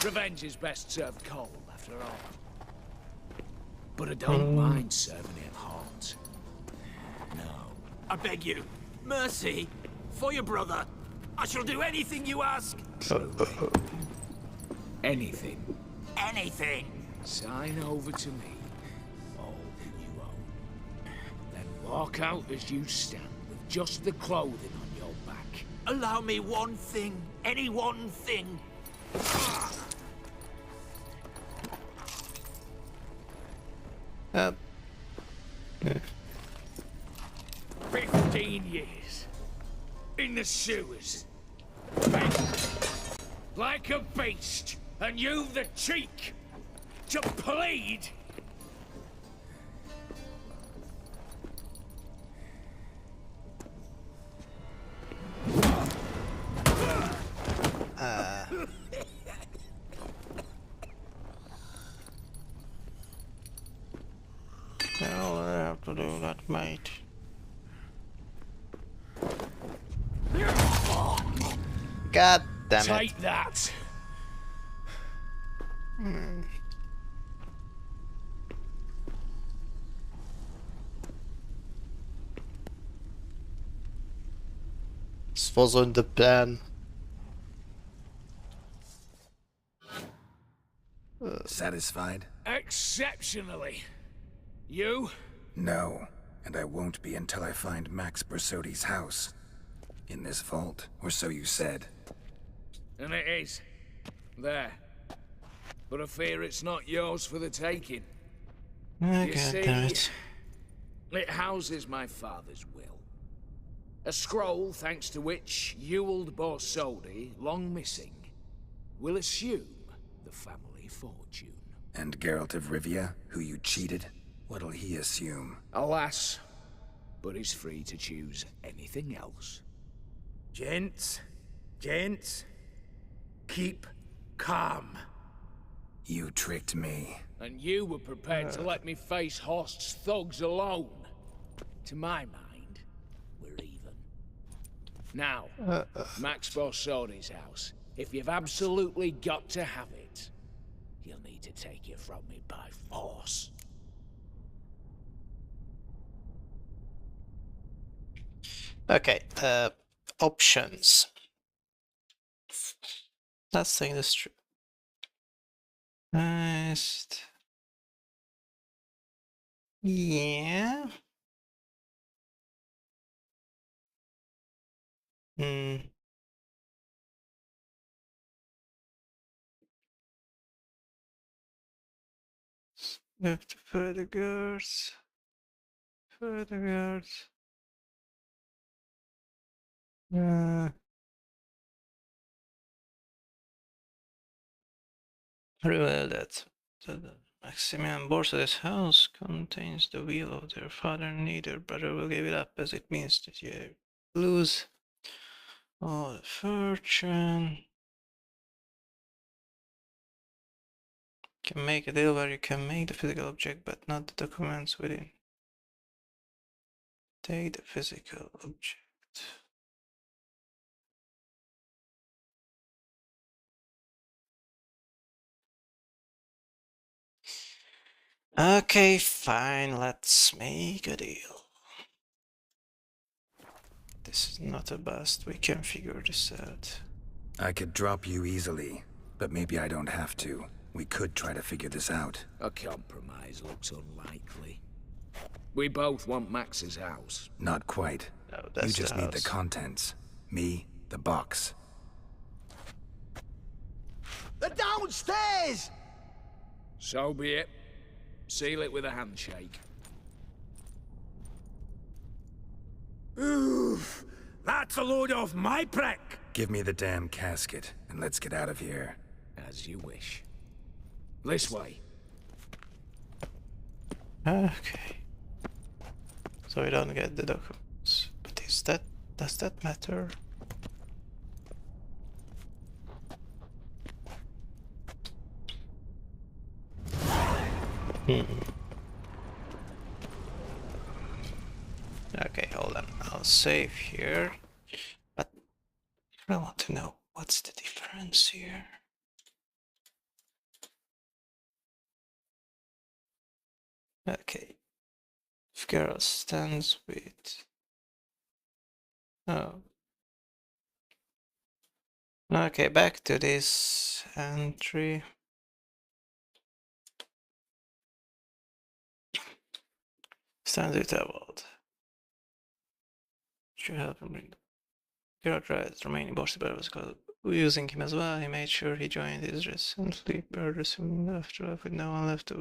Revenge is best served cold, after all. But I don't mind serving it hot. No. I beg you, mercy, for your brother. I shall do anything you ask. Anything. Anything. Sign over to me. All that you own. Then walk out as you stand, with just the clothing on your back. Allow me one thing. Any one thing. 15 years. In the sewers. Fed like a beast. And you've the cheek to plead. I'll have to do that, mate. God damn it. Take that. This wasn't the plan. Satisfied? Exceptionally. You? No, and I won't be until I find Max Bersodi's house. In this vault, or so you said. And it is. There. But I fear it's not yours for the taking. You see, damn it. It houses my father's will. A scroll thanks to which Ewald Borsodi, long missing, will assume the family fortune. And Geralt of Rivia, who you cheated, what'll he assume? Alas, but he's free to choose anything else. Gents, keep calm. You tricked me. And you were prepared to let me face Horst's thugs alone. To my mind, we're even. Now, Max Borsodi's house. If you've absolutely got to have it, you'll need to take it from me by force. Okay, options. Let's take this true. Nice. Yeah. We have to further guards. Further guards. Reveal that the Maximian Borsa's house contains the will of their father. Neither brother will give it up, as it means that you lose all the fortune. Can make a deal where you can make the physical object, but not the documents within. Take the physical object. Okay, fine, let's make a deal. This is not a bust, we can figure this out. I could drop you easily, but maybe I don't have to. We could try to figure this out. A compromise looks unlikely. We both want Max's house. Not quite. No, that's you just the need the house. contents. Me, the box. They're downstairs! So be it. Seal it with a handshake. Oof! That's a load off my prick! Give me the damn casket, and let's get out of here. As you wish. This way. Okay. So we don't get the documents. But does that matter? Okay, hold on. I'll save here. But I want to know what's the difference here. Okay. If girl stands with... Oh. Okay, back to this entry. Stands with a world. Should help him bring. Girl tries the remaining boss, but was called using him as well. He made sure he joined his recently murderous afterlife with no one left to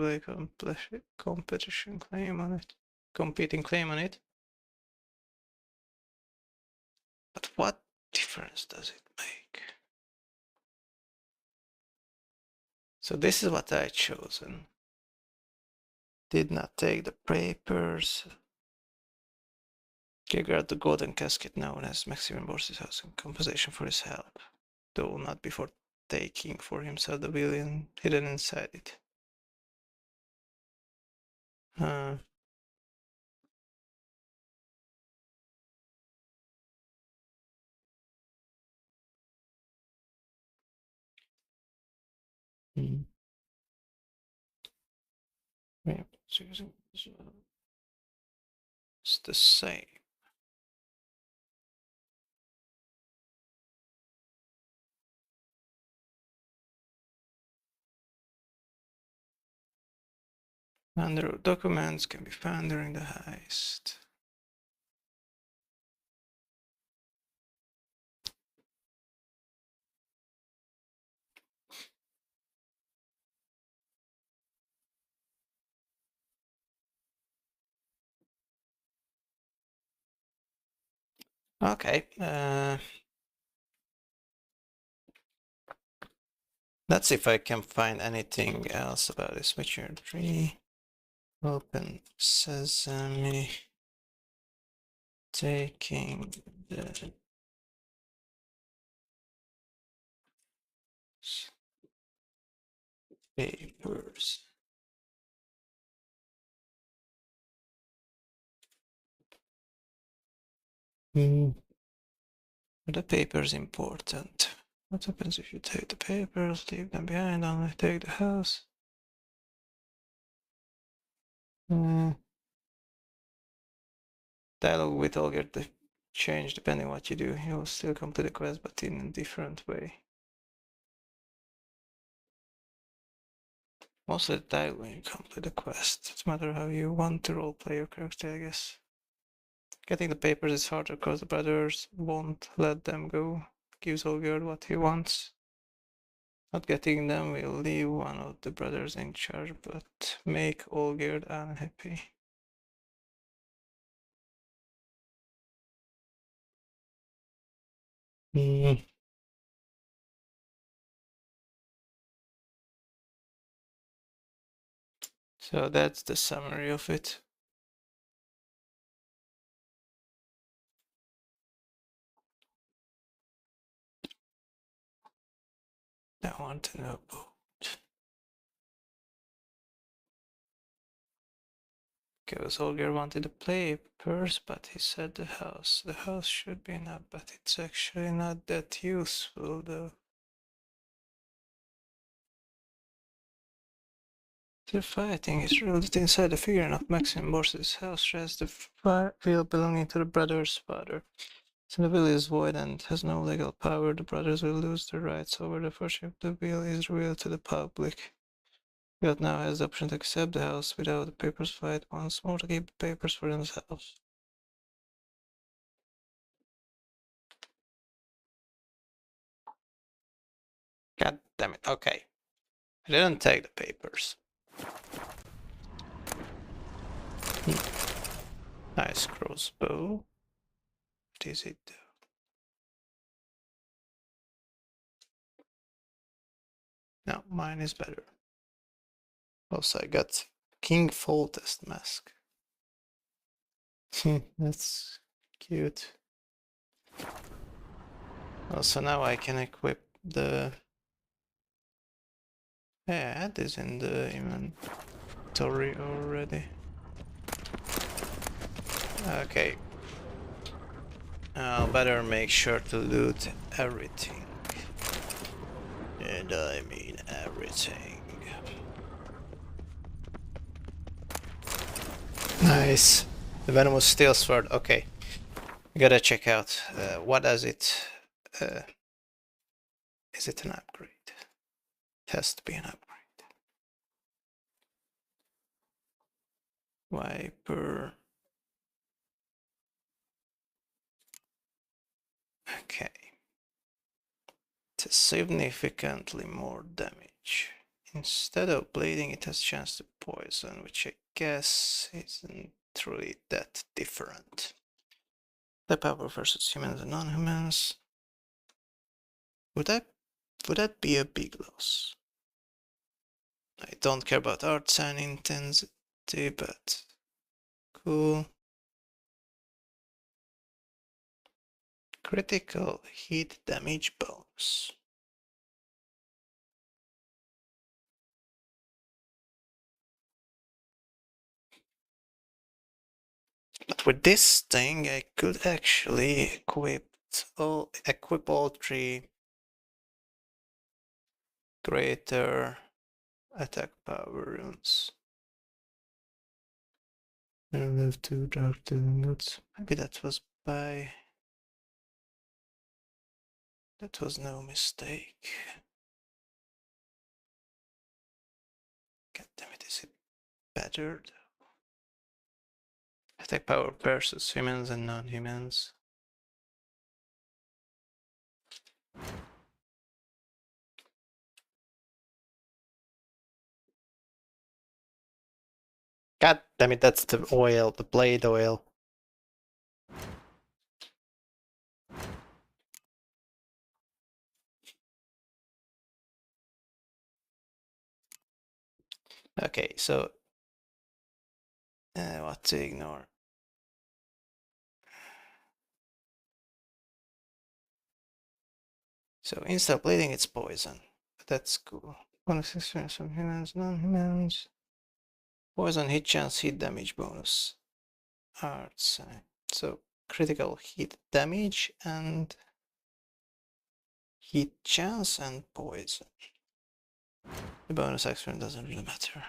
play competition claim on it. Competing claim on it. But what difference does it make? So this is what I chosen. Did not take the papers. Guard the golden casket known as Maximilian Borsis house in compensation for his help, though not before taking for himself the billion hidden inside it. It's the same. Under documents can be found during the heist. Okay. Let's see if I can find anything else about this Witcher 3. Open Sesame. Taking the papers. Are the papers important? What happens if you take the papers, leave them behind, only take the house? Dialogue with Olger change depending on what you do. You'll still complete the quest, but in a different way. Mostly the dialogue when you complete the quest. It's a matter how you want to roleplay your character, I guess. Getting the papers is harder because the brothers won't let them go. Gives Olger what he wants. Not getting them will leave one of the brothers in charge, but make Olgerd unhappy. So that's the summary of it. I want to know about. Because Olger wanted to play purse, but he said the house. The house should be enough, but it's actually not that useful though. The fighting is rooted inside the figure of Maxim Bors's house, as the will belonging to the brother's father. So the will is void and has no legal power. The brothers will lose their rights over the fortune. The will is revealed to the public. God now has the option to accept the house without the papers, fight once more to keep the papers for themselves. God damn it, okay. I didn't take the papers. Nice crossbow. What is it do? No, mine is better. Also, I got King Foltest mask. That's cute. Also, now I can equip the... Yeah, I had this in the inventory already. Okay. I'll better make sure to loot everything. And I mean everything. Nice. The venomous steel sword. Okay. We gotta check out. What does it... is it an upgrade? It has to be an upgrade. Viper. Okay. It has significantly more damage. Instead of bleeding, it has chance to poison, which I guess isn't truly that different. The power versus humans and non-humans. Would that be a big loss? I don't care about art sign intensity, but cool. Critical hit damage bonus. But with this thing, I could actually equip all three greater attack power runes. I don't have 2 dark notes. Maybe that was by... That was no mistake. God damn it, is it better though? Attack power versus humans and non-humans. God damn it, that's the oil, the blade oil. Okay, so what to ignore? So instead of bleeding, it's poison. But that's cool. Bonus experience from humans, non-humans. Poison hit chance, hit damage bonus. Art sign. So critical hit damage and hit chance and poison. The bonus action doesn't really matter,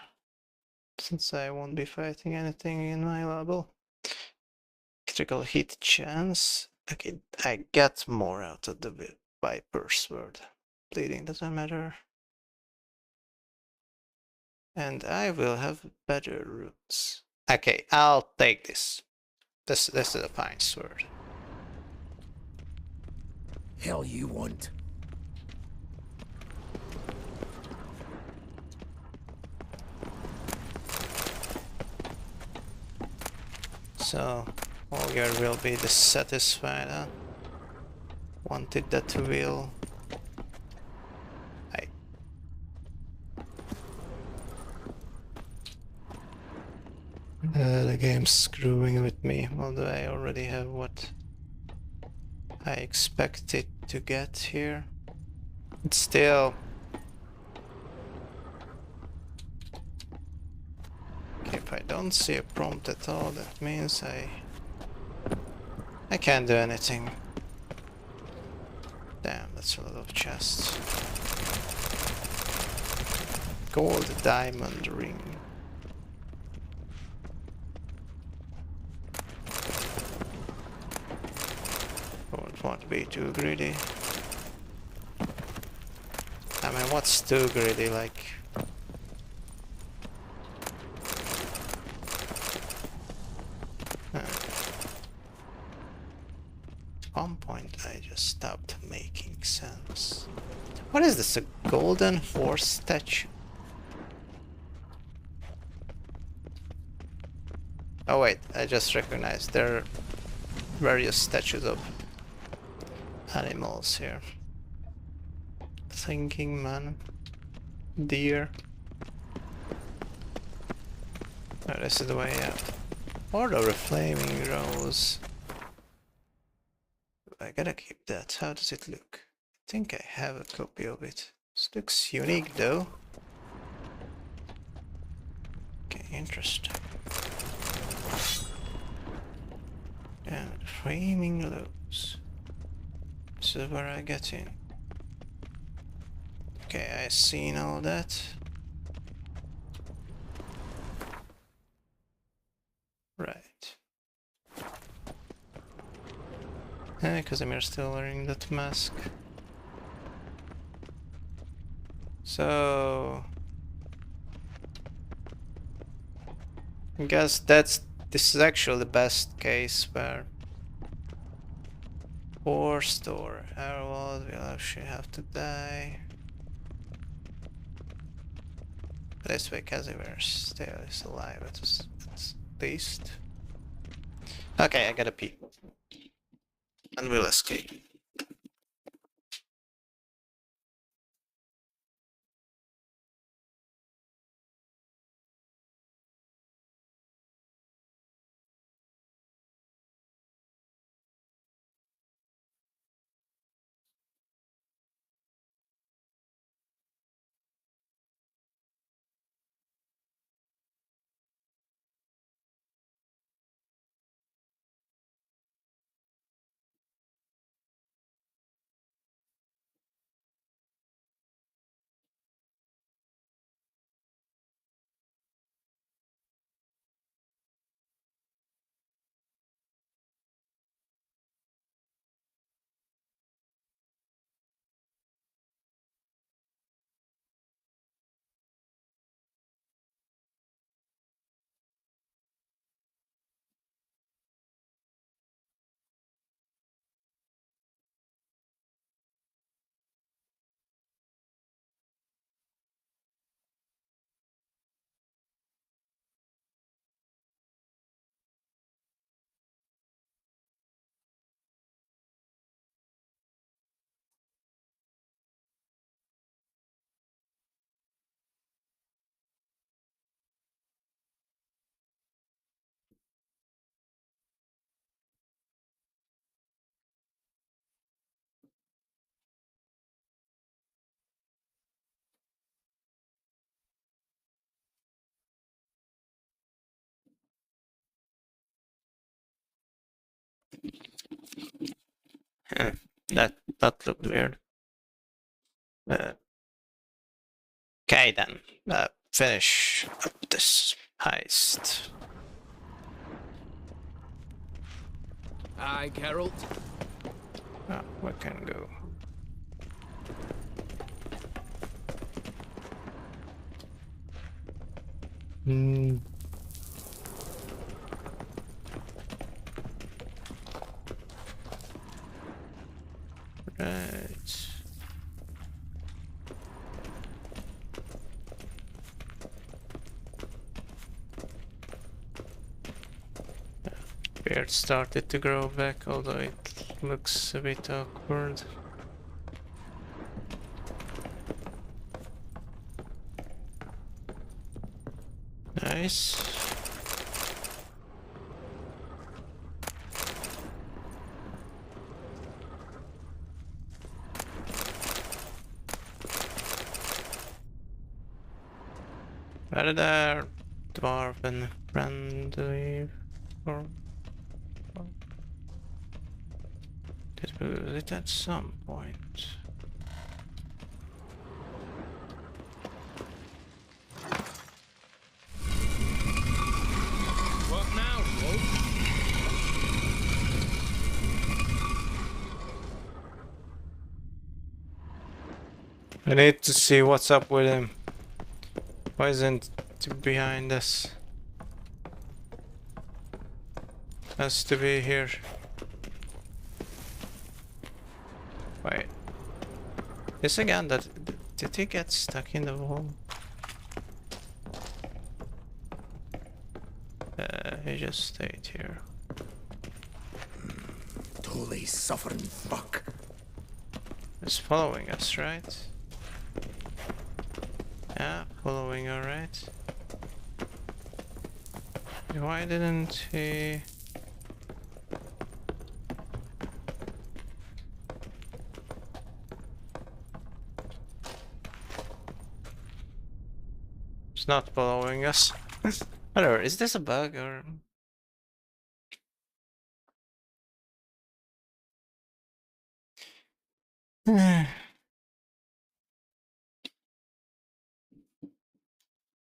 since I won't be fighting anything in my level. Critical hit chance. Okay, I get more out of the Viper sword. Bleeding doesn't matter. And I will have better roots. Okay, I'll take this. This is a fine sword. Hell you want? So Olger will be dissatisfied, huh? Wanted that wheel. The game's screwing with me, although I already have what I expected to get here. But still. Okay, if I don't see a prompt at all, that means I can't do anything. Damn, that's a lot of chests. Gold diamond ring. Don't want to be too greedy. I mean, what's too greedy, like... At one point I just stopped making sense. What is this, a golden horse statue? Oh wait, I just recognized there are various statues of animals here. Thinking man. Deer. Oh, this is the way out. Order of a flaming rose. I gotta keep that. How does it look? I think I have a copy of it. This looks unique though. Okay, interesting. And flaming rose. This is where I get in. Okay, I seen all that. Right. Casimir's still wearing that mask. So... I guess this is actually the best case where Forced or Arrowwood will actually have to die. This way Casimir still is alive at least. Okay, I gotta pee. And we'll escape. That looked weird. Okay then, finish up this heist. Aye, Geralt. Oh, we can go. Right. beard started to grow back, although it looks a bit awkward. Nice. Where there, dwarven friendly, or did we lose it at some point? What now, Wolf? I need to see what's up with him. Why isn't he behind us? Has to be here. Wait. This again, did he get stuck in the wall? He just stayed here. Holy suffering fuck. He's following us, right? Yeah, following, alright. Why didn't he... He's not following us. Whatever, is this a bug or...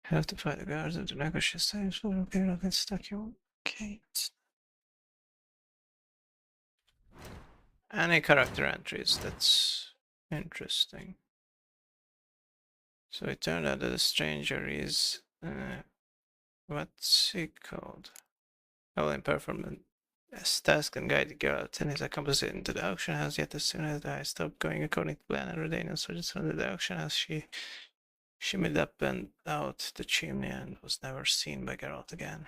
Have to fight the guards of the negotiate stage for a period of stuck you. Okay. Any character entries, that's interesting. So it turned out that the stranger is what's he called? Howling performance task and guide the girl and his accomplice into the auction house, yet as soon as I stopped going according to plan and Redanian soldiers surrounded the auction house, she shimmied up and out the chimney and was never seen by Geralt again.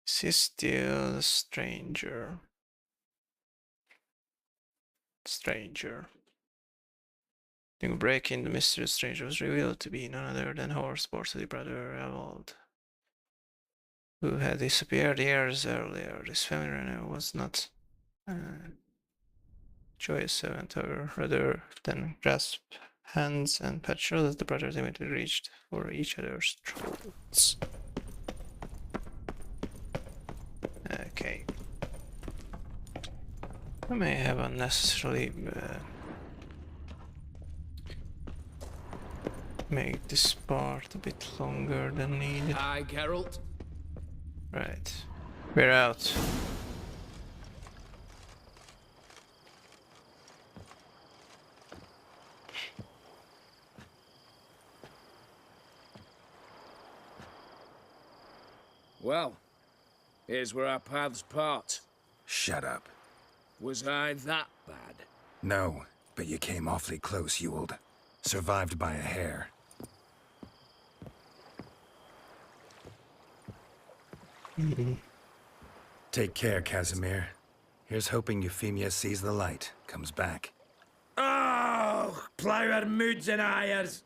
Is he still a stranger? Stranger. The break-in, the mysterious stranger was revealed to be none other than Horst Borsody brother Evold, who had disappeared years earlier. This family was not joyous event, however, rather than grasp hands and patrol that the brothers immediately reached for each other's throats. Okay. I may have unnecessarily make this part a bit longer than needed. Hi, Geralt. Right. We're out. Well, here's where our paths part. Shut up. Was I that bad? No, but you came awfully close, Ewald. Survived by a hair. Take care, Casimir. Here's hoping Euphemia sees the light, comes back. Oh, plougher moods and ires.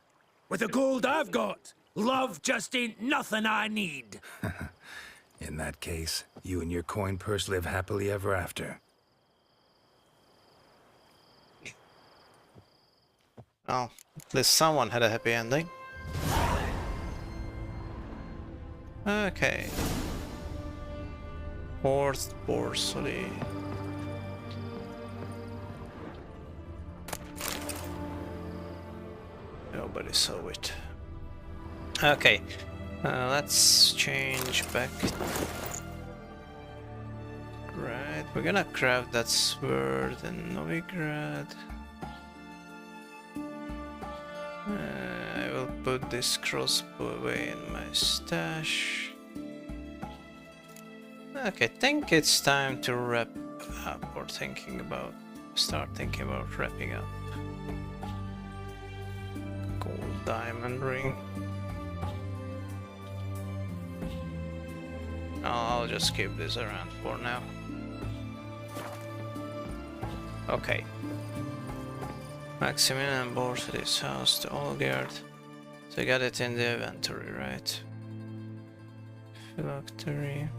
With the gold I've got, love just ain't nothing I need. In that case, you and your coin purse live happily ever after. Oh, at least someone had a happy ending. Okay. Horst Borsody. Nobody saw it. Okay, let's change back. Right, we're gonna craft that sword in Novigrad. I will put this crossbow away in my stash. Okay, I think it's time to wrap up, or start thinking about wrapping up. Gold diamond ring. I'll just keep this around for now. Okay. Maximilian bought this house to Olgerd. So I got it in the inventory, right? Phylactery.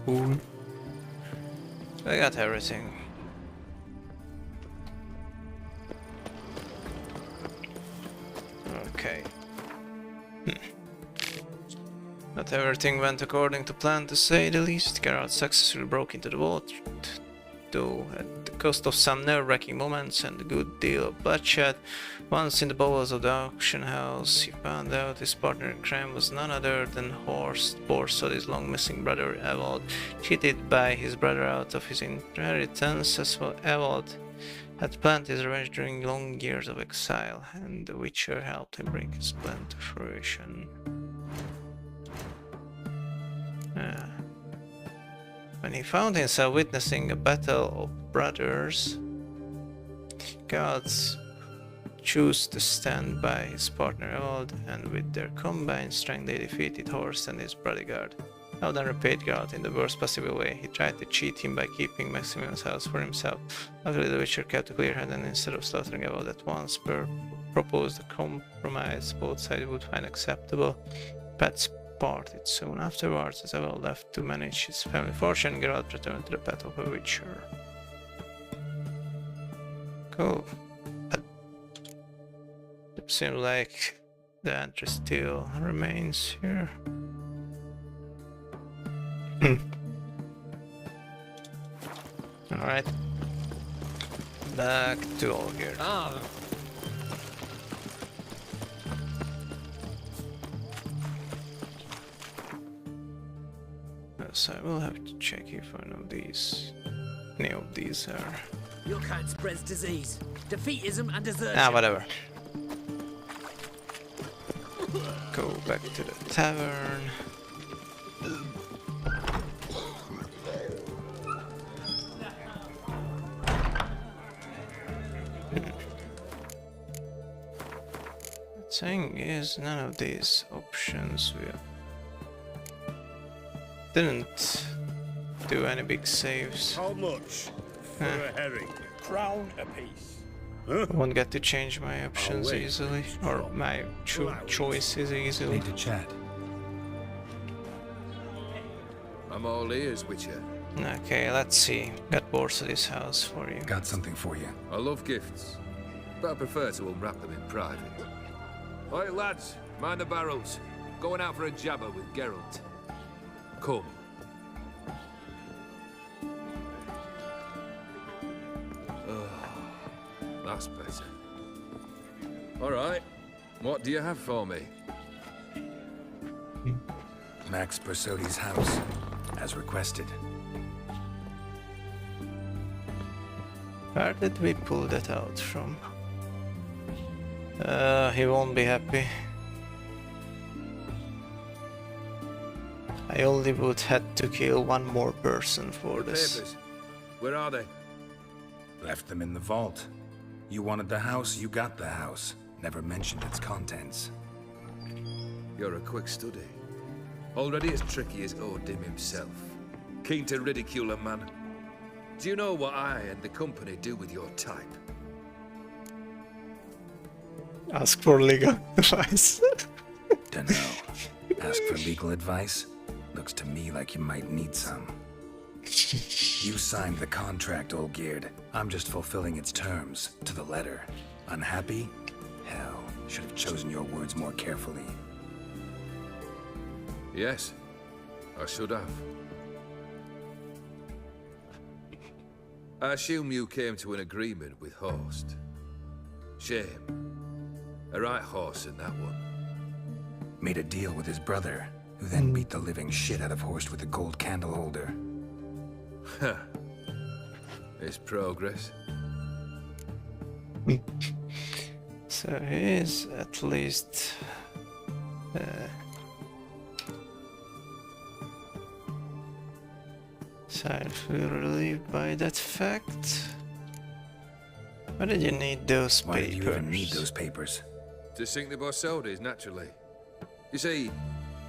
Cool. I got everything. Okay. Not everything went according to plan, to say the least. Geralt successfully broke into the vault, though at the cost of some nerve-wracking moments and a good deal of bloodshed. Once in the bowels of the auction house, he found out his partner in crime was none other than Horst Borsod, long-missing brother Evald, cheated by his brother out of his inheritance. As well, Evald had planned his revenge during long years of exile, and the Witcher helped him bring his plan to fruition. When he found himself witnessing a battle of brothers, gods chose to stand by his partner Evald, and with their combined strength they defeated Horst and his bodyguard. Elden repaid Geralt in the worst possible way. He tried to cheat him by keeping Maximilian's house for himself. Luckily the Witcher kept a clear head, and instead of slaughtering Evald at once, proposed a compromise both sides would find acceptable. Pets parted soon afterwards. As Evald left to manage his family fortune, Geralt returned to the path of a Witcher. Cool. It seems like the entry still remains here. Alright. Back to Olgerd. So I will have to check if any of these are... Your kind spreads disease, defeatism and desertion. Ah, whatever. Go back to the tavern. The thing is, none of these options will... Didn't do any big saves. How much for a herring? Crown apiece. Won't get to change my options easily, or my choices easily. Need to chat. I'm all ears, Witcher. Okay, let's see. Got boards of this house for you. Got something for you. I love gifts, but I prefer to unwrap them in private. Oi, lads, mind the barrels. Going out for a jabber with Geralt. Come. That's better. All right. What do you have for me? Max Bersodi's house, as requested. Where did we pull that out from? He won't be happy. I only would had to kill one more person for this. Papers. Where are they? Left them in the vault. You wanted the house, you got the house. Never mentioned its contents. You're a quick study. Already as tricky as Odin himself. Keen to ridicule a man. Do you know what I and the company do with your type? Ask for legal advice. Dunno. Ask for legal advice? Looks to me like you might need some. You signed the contract, Olgerd. I'm just fulfilling its terms, to the letter. Unhappy? Hell, should have chosen your words more carefully. Yes, I should have. I assume you came to an agreement with Horst. Shame. A right horse in that one. Made a deal with his brother, who then beat the living shit out of Horst with a gold candle holder. Huh. It's progress. So he is at least sadly relieved by that fact. Why did you need those papers? Why did you even need those papers? To sink the Borsodis, naturally. You see,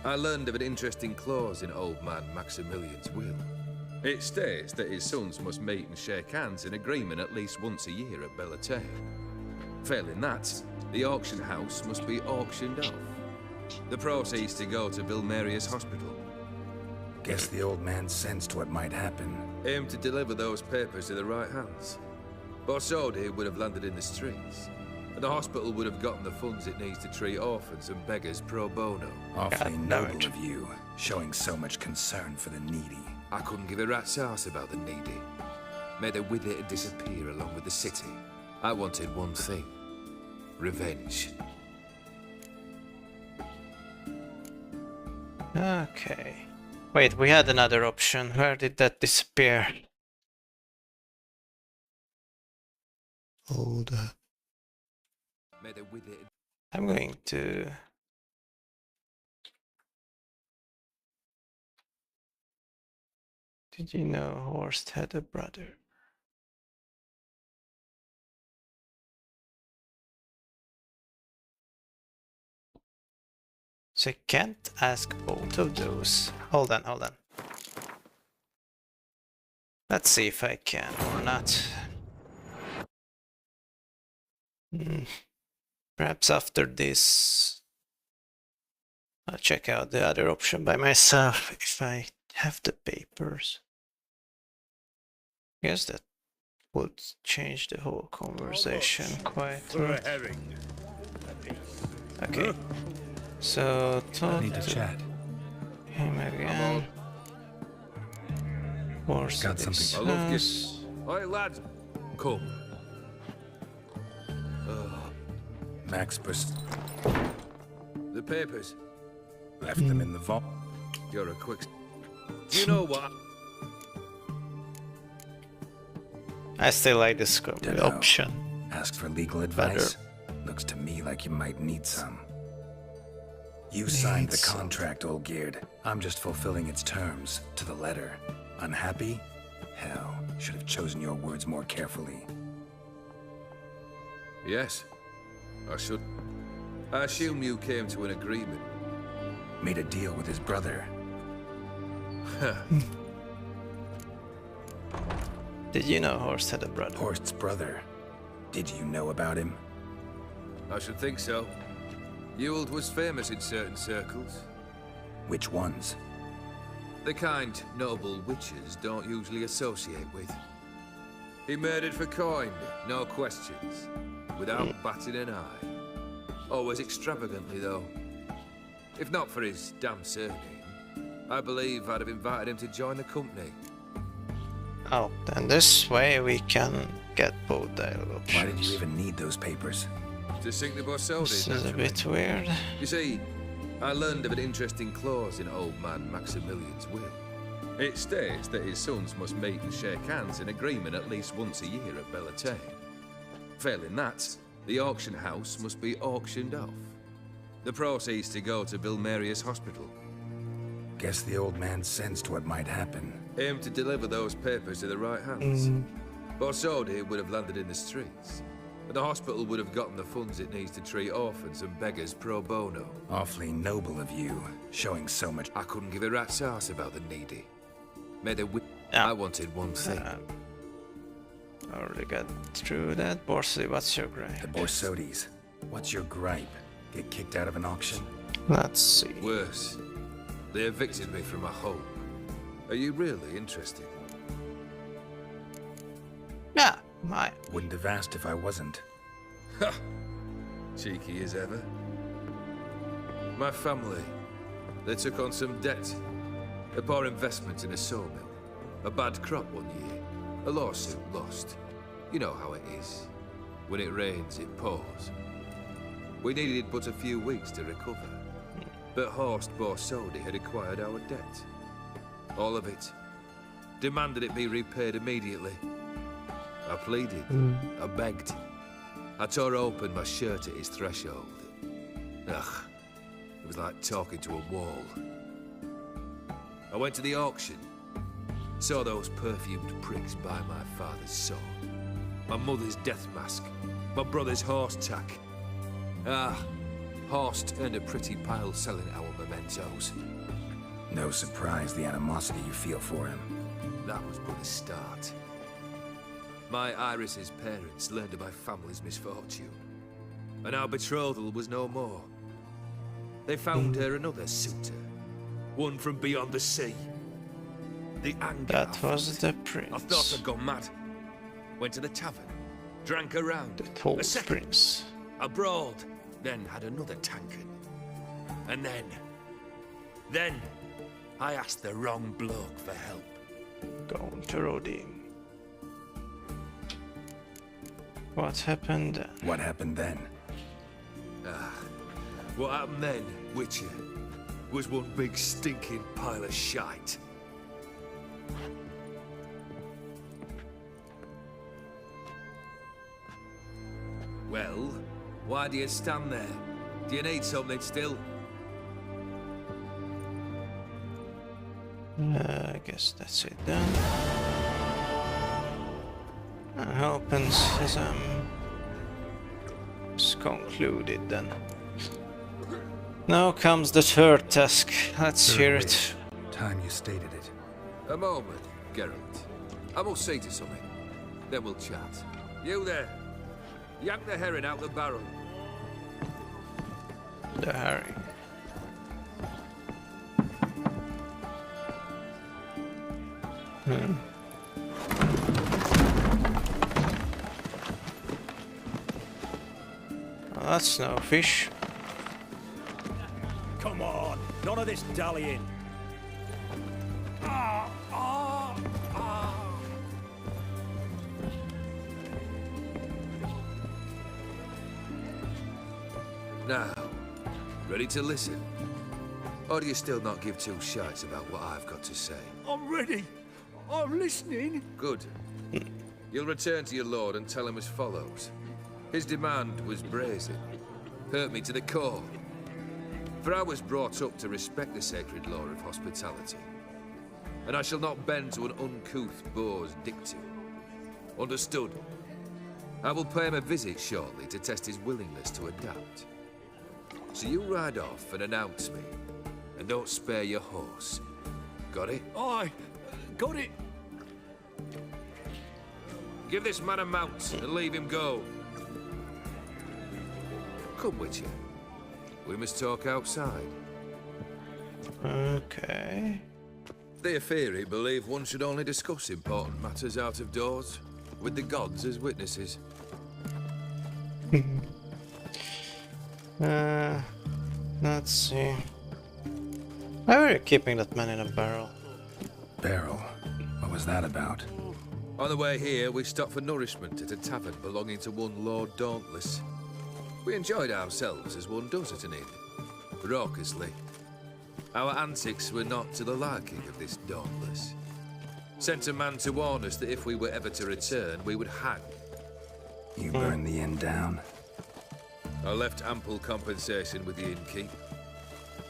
I learned of an interesting clause in old man Maximilian's will. It states that his sons must meet and shake hands in agreement at least once a year at Bellatane. Failing that, the auction house must be auctioned off. The proceeds to go to Vilmerius Hospital. Guess the old man sensed what might happen. Aimed to deliver those papers to the right hands. Borsodi would have landed in the streets, and the hospital would have gotten the funds it needs to treat orphans and beggars pro bono. Awfully noble of you, showing so much concern for the needy. I couldn't give a rat's ass about the needy. May they wither and disappear along with the city. I wanted one thing. Revenge. Okay. Wait, we had another option. Where did that disappear? Hold up. I'm going to... Did you know Horst had a brother? So I can't ask both of those. Hold on, hold on. Let's see if I can or not. Perhaps after this, I'll check out the other option by myself if I have the papers. I guess that would change the whole conversation quite a lot. Okay. So talk need to chat. Him again. Force Got something. I love gifts. Oi, lads, come. Max The papers. left them in the vault. You're a quick. Do you know what? I still like this option. Ask for legal advice. Looks to me like you might need some. You signed the contract, old Geared. I'm just fulfilling its terms to the letter. Unhappy? Hell, should have chosen your words more carefully. Yes, I should. I assume you came to an agreement. Made a deal with his brother. Did you know Horst had a brother? Horst's brother. Did you know about him? I should think so. Ewald was famous in certain circles. Which ones? The kind noble witches don't usually associate with. He murdered for coin, no questions, without batting an eye. Always extravagantly, though. If not for his damn surname, I believe I'd have invited him to join the company. Oh, then this way we can get both options. Why did you even need those papers? To sink the Borsodi. This is a bit weird. You see, I learned of an interesting clause in old man Maximilian's will. It states that his sons must meet and shake hands in agreement at least once a year at Bellatane. Failing that, the auction house must be auctioned off. The proceeds to go to Vilmerius Hospital. Guess the old man sensed what might happen. Aimed to deliver those papers to the right hands. Borsodi would have landed in the streets, and the hospital would have gotten the funds it needs to treat orphans and beggars pro bono. Awfully noble of you, showing so much. I couldn't give a rat's ass about the needy. Made a I wanted one thing. Already got through that. Borsodi, what's your gripe? The Borsodis. What's your gripe? Get kicked out of an auction? Let's see. Worse. They evicted me from my home. Are you really interested? Yeah, my. Wouldn't have asked if I wasn't. Ha! Cheeky as ever. My family, they took on some debt. A poor investment in a sawmill. A bad crop one year. A lawsuit lost. You know how it is. When it rains, it pours. We needed but a few weeks to recover. But Horst Borsodi had acquired our debt. All of it. Demanded it be repaid immediately. I pleaded. I begged. I tore open my shirt at his threshold. Ugh. It was like talking to a wall. I went to the auction. Saw those perfumed pricks buy my father's sword. My mother's death mask. My brother's horse tack. Ah, Horst earned a pretty pile selling our mementos. No surprise the animosity you feel for him. That was but the start. My Iris's parents learned of my family's misfortune, and our betrothal was no more. They found her another suitor, one from beyond the sea. The anger. That was the prince. I thought I'd gone mad. Went to the tavern, drank around. The tall a second, prince. I brawled, then had another tankard. And then, I asked the wrong bloke for help. Going to Rodin. What happened then? What happened then? What happened then, Witcher, was one big stinking pile of shite. Well, why do you stand there? Do you need something still? I guess that's it then. I open Sesame is concluded then. Now comes the third task. Let's hear it. Time you stated it. A moment, Geralt. I must say to something. Then we'll chat. You there. Yank the herring out the barrel. The herring. Well, that's no fish. Come on, none of this dallying. Now, ready to listen? Or do you still not give two shites about what I've got to say? I'm ready. I'm listening. Good. You'll return to your lord and tell him as follows. His demand was brazen. Hurt me to the core. For I was brought up to respect the sacred law of hospitality. And I shall not bend to an uncouth boor's dictum. Understood? I will pay him a visit shortly to test his willingness to adapt. So you ride off and announce me. And don't spare your horse. Got it? Aye, got it. Give this man a mount and leave him go. Come, Witcher. We must talk outside. Okay. The Aetheri believe one should only discuss important matters out of doors, with the gods as witnesses. Let's see. Why were you keeping that man in a barrel? Barrel? What was that about? On the way here, we stopped for nourishment at a tavern belonging to one Lord Dauntless. We enjoyed ourselves as one does at an inn, raucously. Our antics were not to the liking of this Dauntless. Sent a man to warn us that if we were ever to return, we would hang. You burned the inn down? I left ample compensation with the innkeep.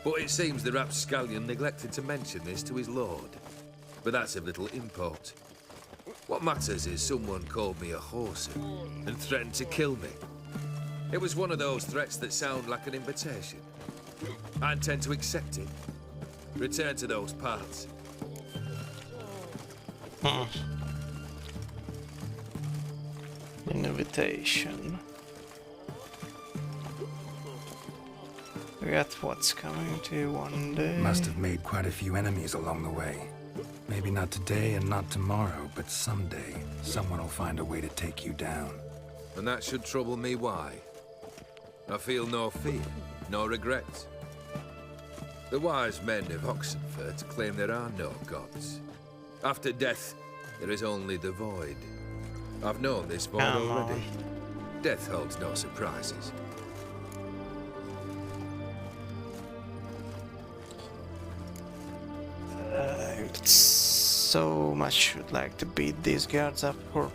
But it seems the rapscallion neglected to mention this to his lord. But that's of little import. What matters is someone called me a whoreson and threatened to kill me. It was one of those threats that sound like an invitation. I intend to accept it. Return to those parts. An invitation. Forget what's coming to you one day. Must have made quite a few enemies along the way. Maybe not today and not tomorrow, but someday, someone will find a way to take you down. And that should trouble me why? I feel no fear, no regret. The wise men of Oxenfurt claim there are no gods. After death, there is only the void. I've known this void already. Death holds no surprises. So much would like to beat these guards up, or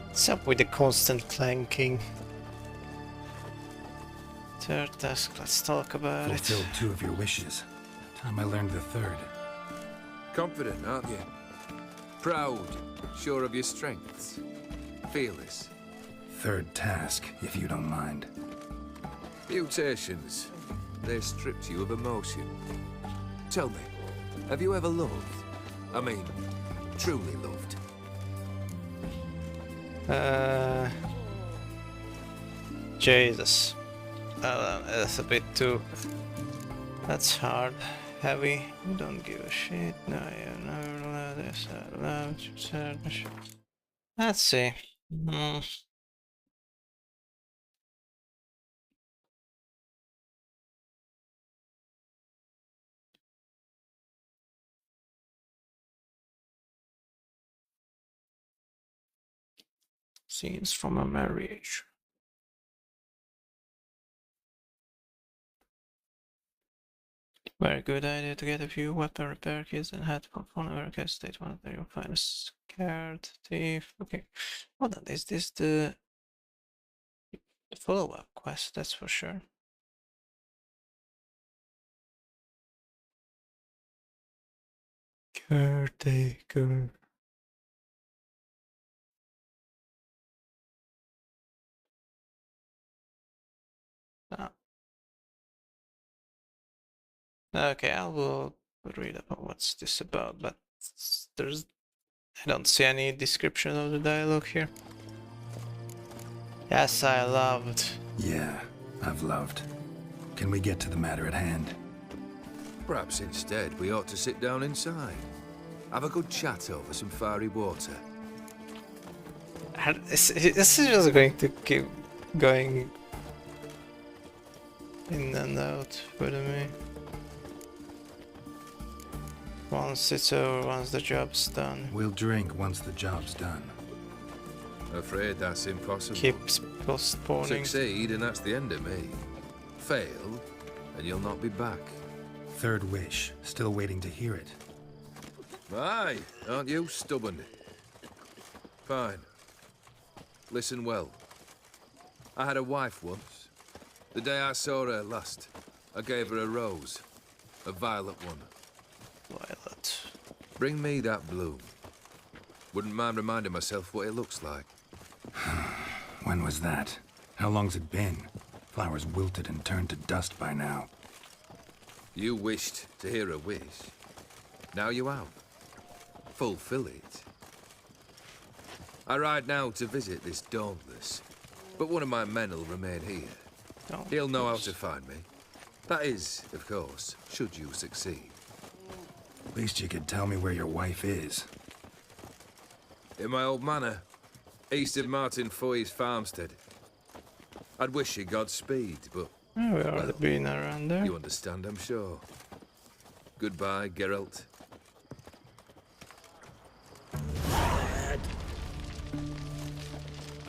what's up with the constant clanking? Third task, let's talk about it. Fulfilled 2 of your wishes. Time I learned the 3rd. Confident, aren't you? Proud, sure of your strengths. Fearless. 3rd task, if you don't mind. Mutations. They stripped you of emotion. Tell me, have you ever loved? I mean, truly loved? Jesus. That's a bit too... That's hard. Heavy. Don't give a shit. No, you never love this. I love sadness. Let's see. Scenes from a marriage. Very good idea to get a few weapon repair kits and head for whenever state one that you'll find a scared thief. Okay. Hold on, is this the follow-up quest? That's for sure. Caretaker. Ah. Okay, I will read about what's this about, but there's... I don't see any description of the dialogue here. Yes, I loved. Yeah, I've loved. Can we get to the matter at hand? Perhaps instead we ought to sit down inside. Have a good chat over some fiery water. This is just going to keep going in and out with me. Once it's over, once the job's done. We'll drink once the job's done. Afraid that's impossible. Keeps postponing. Succeed and that's the end of me. Fail and you'll not be back. Third wish. Still waiting to hear it. Aye, aren't you stubborn? Fine. Listen well. I had a wife once. The day I saw her last, I gave her a rose. A violet one. Violet. Bring me that bloom. Wouldn't mind reminding myself what it looks like. When was that? How long's it been? Flowers wilted and turned to dust by now. You wished to hear a wish. Now you have. Fulfill it. I ride now to visit this Dauntless, but one of my men will remain here. He'll know how to find me. That is, of course, should you succeed. At least you could tell me where your wife is. In my old manor, east of Martin Foy's farmstead. I'd wish you Godspeed, but... Oh, we already been around there. You understand, I'm sure. Goodbye, Geralt.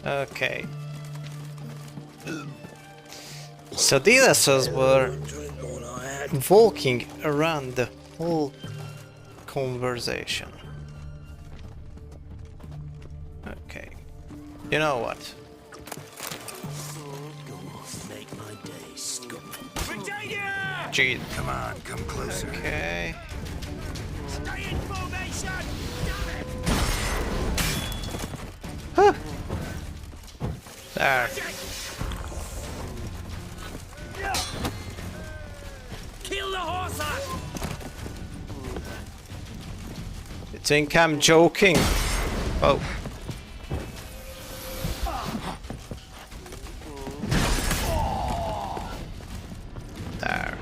Okay. So these assholes were walking around the whole conversation. Okay. You know what? Make my day, scum. Gee. Come on, come closer. Okay. Stay in formation! Huh. There. Kill the horse! You think I'm joking? Oh. There.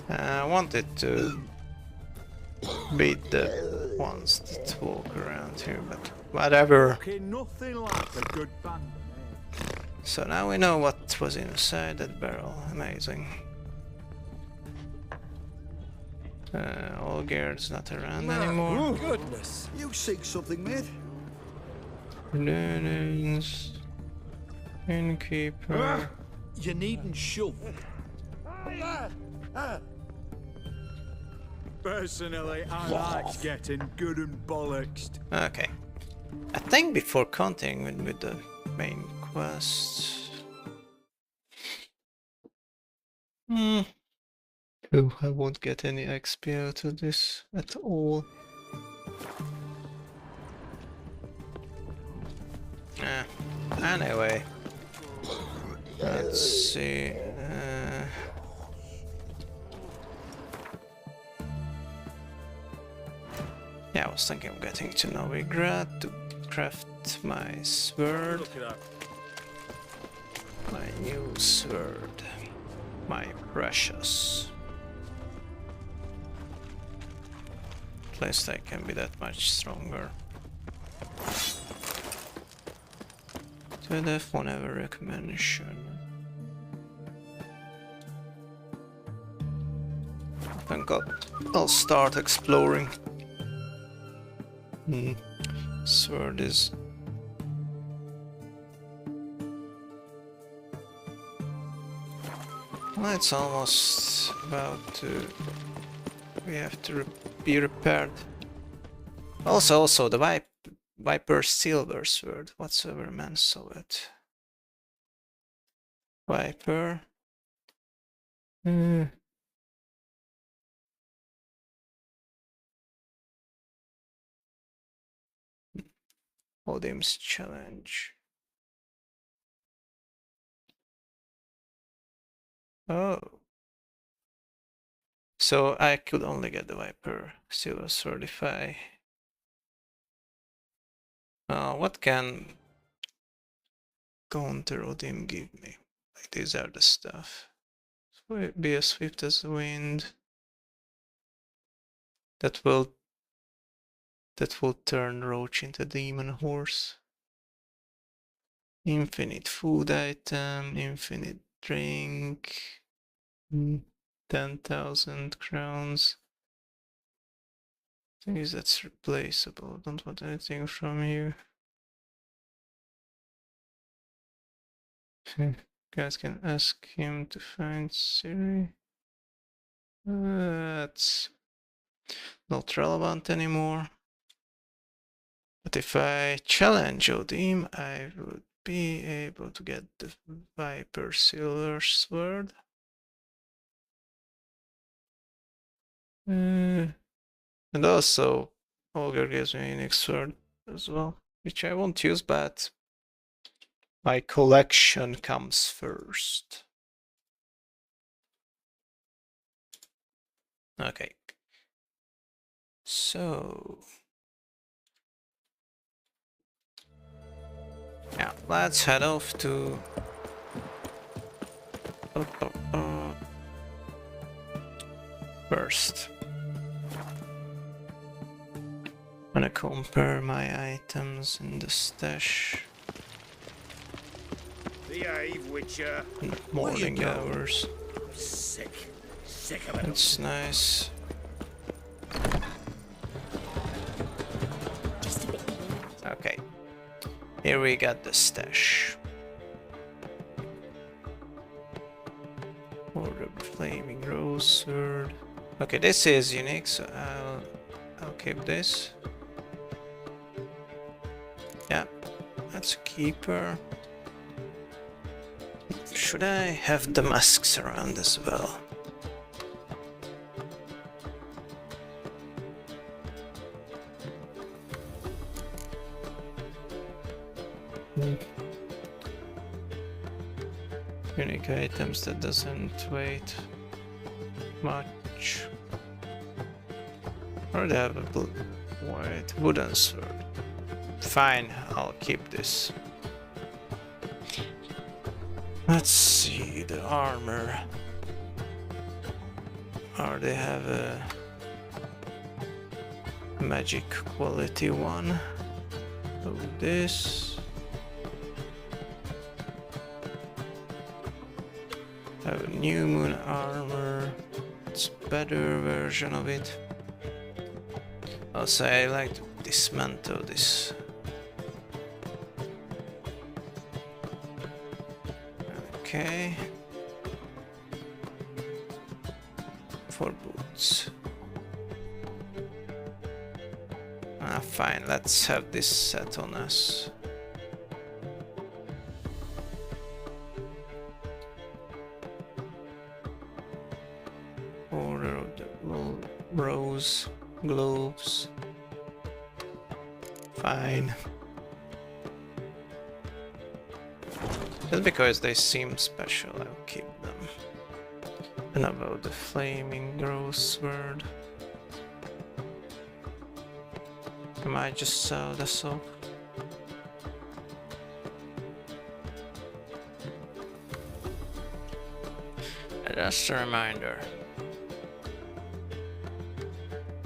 I wanted to beat the ones that walk around here, but whatever. Nothing like a good band. So now we know what was inside that barrel. Amazing. Olgierd's not around anymore. Oh, goodness. You seek something, mate? Linens. Innkeeper. You needn't shove. Personally, I like getting good and bollocksed. Okay. I think before continuing with the main quest. Oh, I won't get any XP out of this at all. Anyway. Let's see. Yeah, I was thinking of getting to Novigrad to craft my sword. My new sword. My precious. At least I can be that much stronger. To death whenever recommendation. I think I'll start exploring. Sword is... Well, it's almost about to... We have to be repaired. Also the Viper Silver Sword, whatsoever man saw it. Viper. Odim's challenge. Oh. So I could only get the Viper Silver Sword if I... what can Counter Odim give me? Like, these are the stuff. So be as swift as the wind. That will turn Roach into demon horse. Infinite food item, infinite drink, 10,000 crowns. I think that's replaceable. Don't want anything from you. Guys can ask him to find Siri. That's not relevant anymore. But if I challenge Odim, I would be able to get the Viper Silver Sword. And also, Olga gives me a unique sword as well, which I won't use, but my collection comes first. Okay. So... yeah, let's head off to... First. I'm gonna compare my items in the stash. Behave, Witcher. In the morning hours. Sick of it. It's nice. Okay. Here we got the stash. Order of the Flaming Rose Sword. Okay, this is unique, so I'll keep this. Yeah, that's a keeper. Should I have the masks around as well? Unique items that doesn't weight much. Or they have a white wooden sword. Fine, I'll keep this. Let's see the armor. Or they have a magic quality one. So this. Have a new moon armor. It's a better version of it. Also, I like to dismantle this. Okay. For boots. Fine, let's have this set on us. Order of the Rose gloves. Fine. Just because they seem special, I'll keep them. And about the flaming gross sword. I might just sell this off. Just a reminder.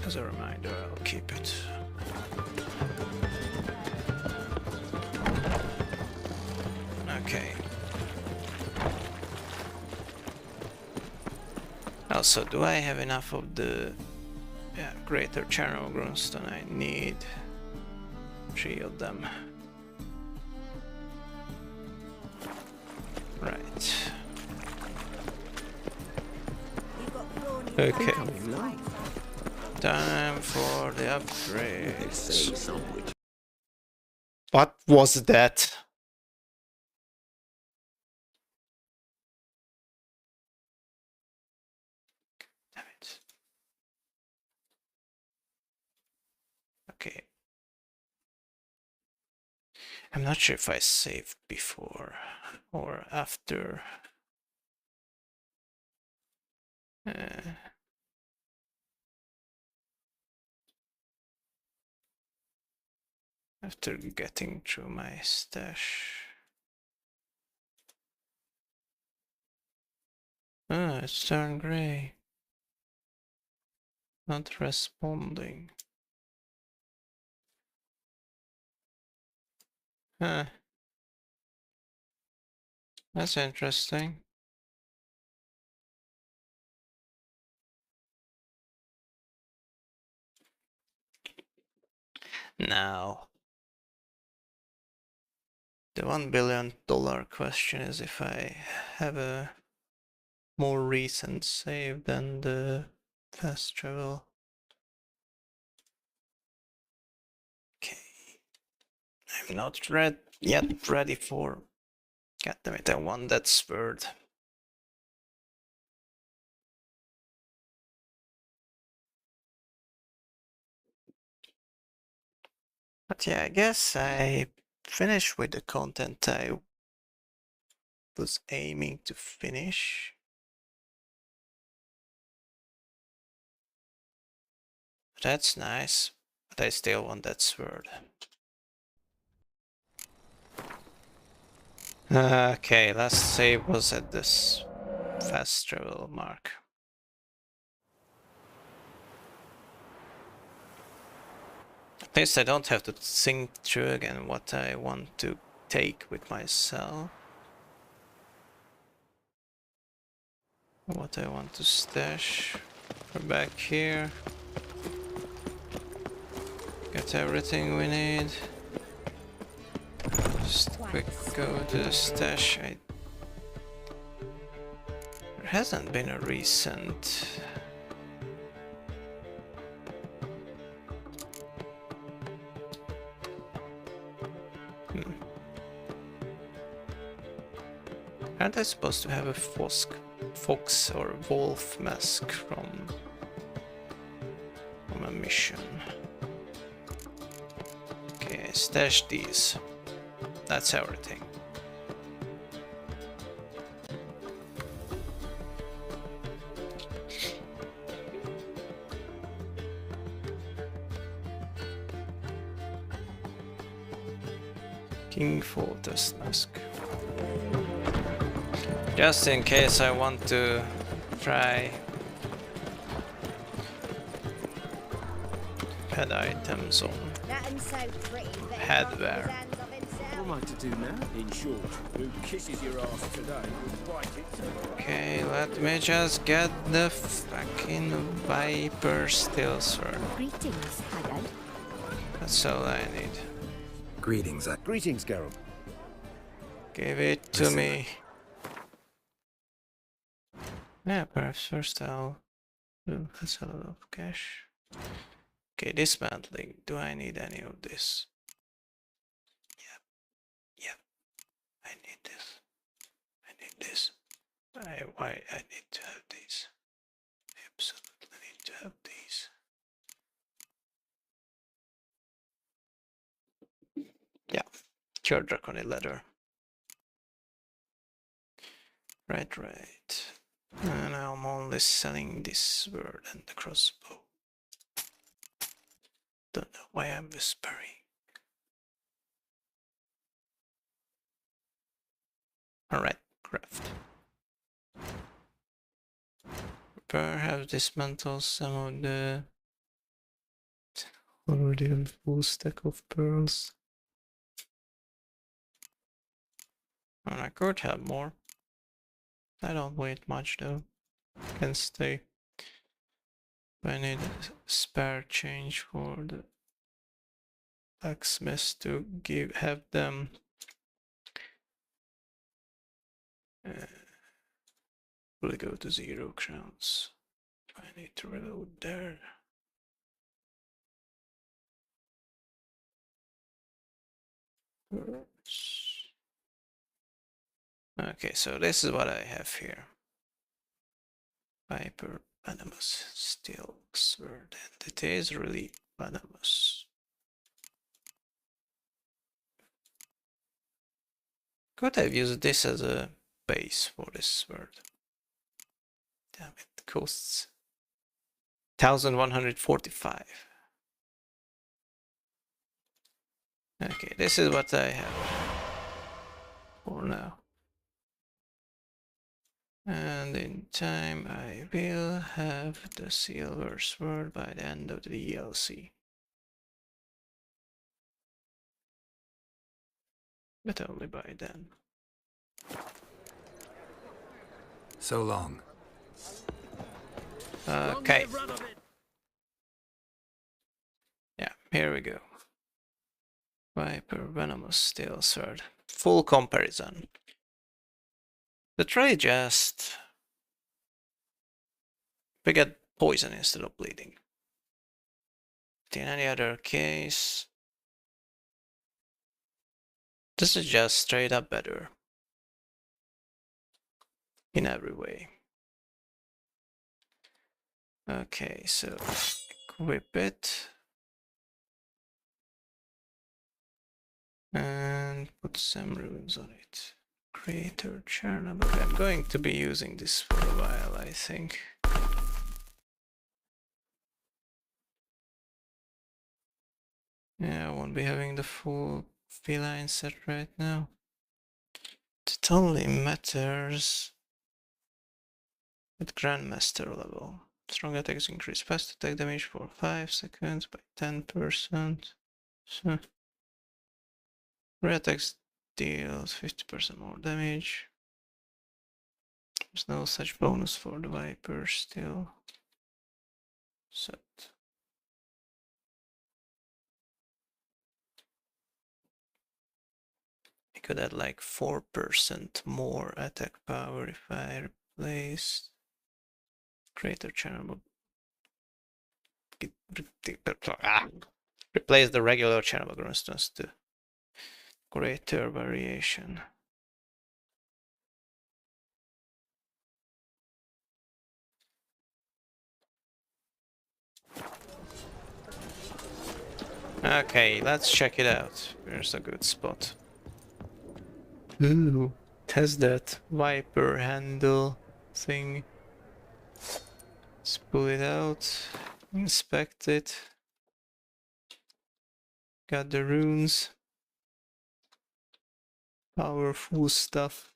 As a reminder, I'll keep it. Okay. Also, do I have enough of the greater channel grunstone? I need 3 of them. Right. Okay. Time for the upgrades. What was that? Damn it. Okay. I'm not sure if I saved before or after. After getting through my stash. Ah, it's turned gray. Not responding. Huh. That's interesting. Now, the $1 billion question is if I have a more recent save than the fast travel. Okay. I'm not yet ready for... God damn it, I want that sword. But yeah, I guess I finished with the content I was aiming to finish. That's nice, but I still want that sword. Okay, last save was at this fast travel mark. At least I don't have to think through again what I want to take with myself. What I want to stash. We're back here. Got everything we need. Just quick go to the stash. There hasn't been a recent... Aren't I supposed to have a fox or wolf mask from a mission? Okay, stash these. That's everything. King Fortress mask. Just in case I want to try head items on headwear. What am I to do now? In short, who kisses your ass today will bite it. Okay, let me just get the fucking Viper Steel Sword. Greetings, Haggard. That's all I need. Greetings, Greetings, Geralt. Give it to me. Yeah, perhaps first I'll do a lot of cash. Okay, dismantling. Do I need any of this? Yep. I need this. I need this. Why I need to have these? I absolutely need to have these. Yeah, pure draconic leather. Right. And I'm only selling this sword and the crossbow. Don't know why I'm whispering. Alright, craft. Perhaps dismantle some of the... Already have a full stack of pearls. And I could have more. I don't wait much though. Can stay. I need a spare change for the blacksmiths to have them really go to 0 crowns. I need to reload there. Okay, so this is what I have here. Viper venomous steel sword, and it is really venomous. Could have used this as a base for this sword. Damn, it costs 1145. Okay, this is what I have for now. And in time I will have the silver sword by the end of the DLC. But only by then. So long. Okay. Yeah, here we go. Viper venomous steel sword. Full comparison. The trade just... we get poison instead of bleeding. In any other case... this is just straight up better. In every way. Okay, so equip it. And put some runes on it. Crater Chernobyl. I'm going to be using this for a while, I think. Yeah, I won't be having the full feline set right now. It only matters at Grandmaster level. Strong attacks increase fast attack damage for 5 seconds by 10%. So, rare attacks deals 50% more damage. There's no such bonus for the Viper still. Set. I could add like 4% more attack power if I replace Greater Chernobyl. Replace the regular Chernobyl instance to greater variation. Okay, let's check it out. Here's a good spot. Ooh, test that Viper handle thing. Let's pull it out, inspect it. Got the runes. Powerful stuff.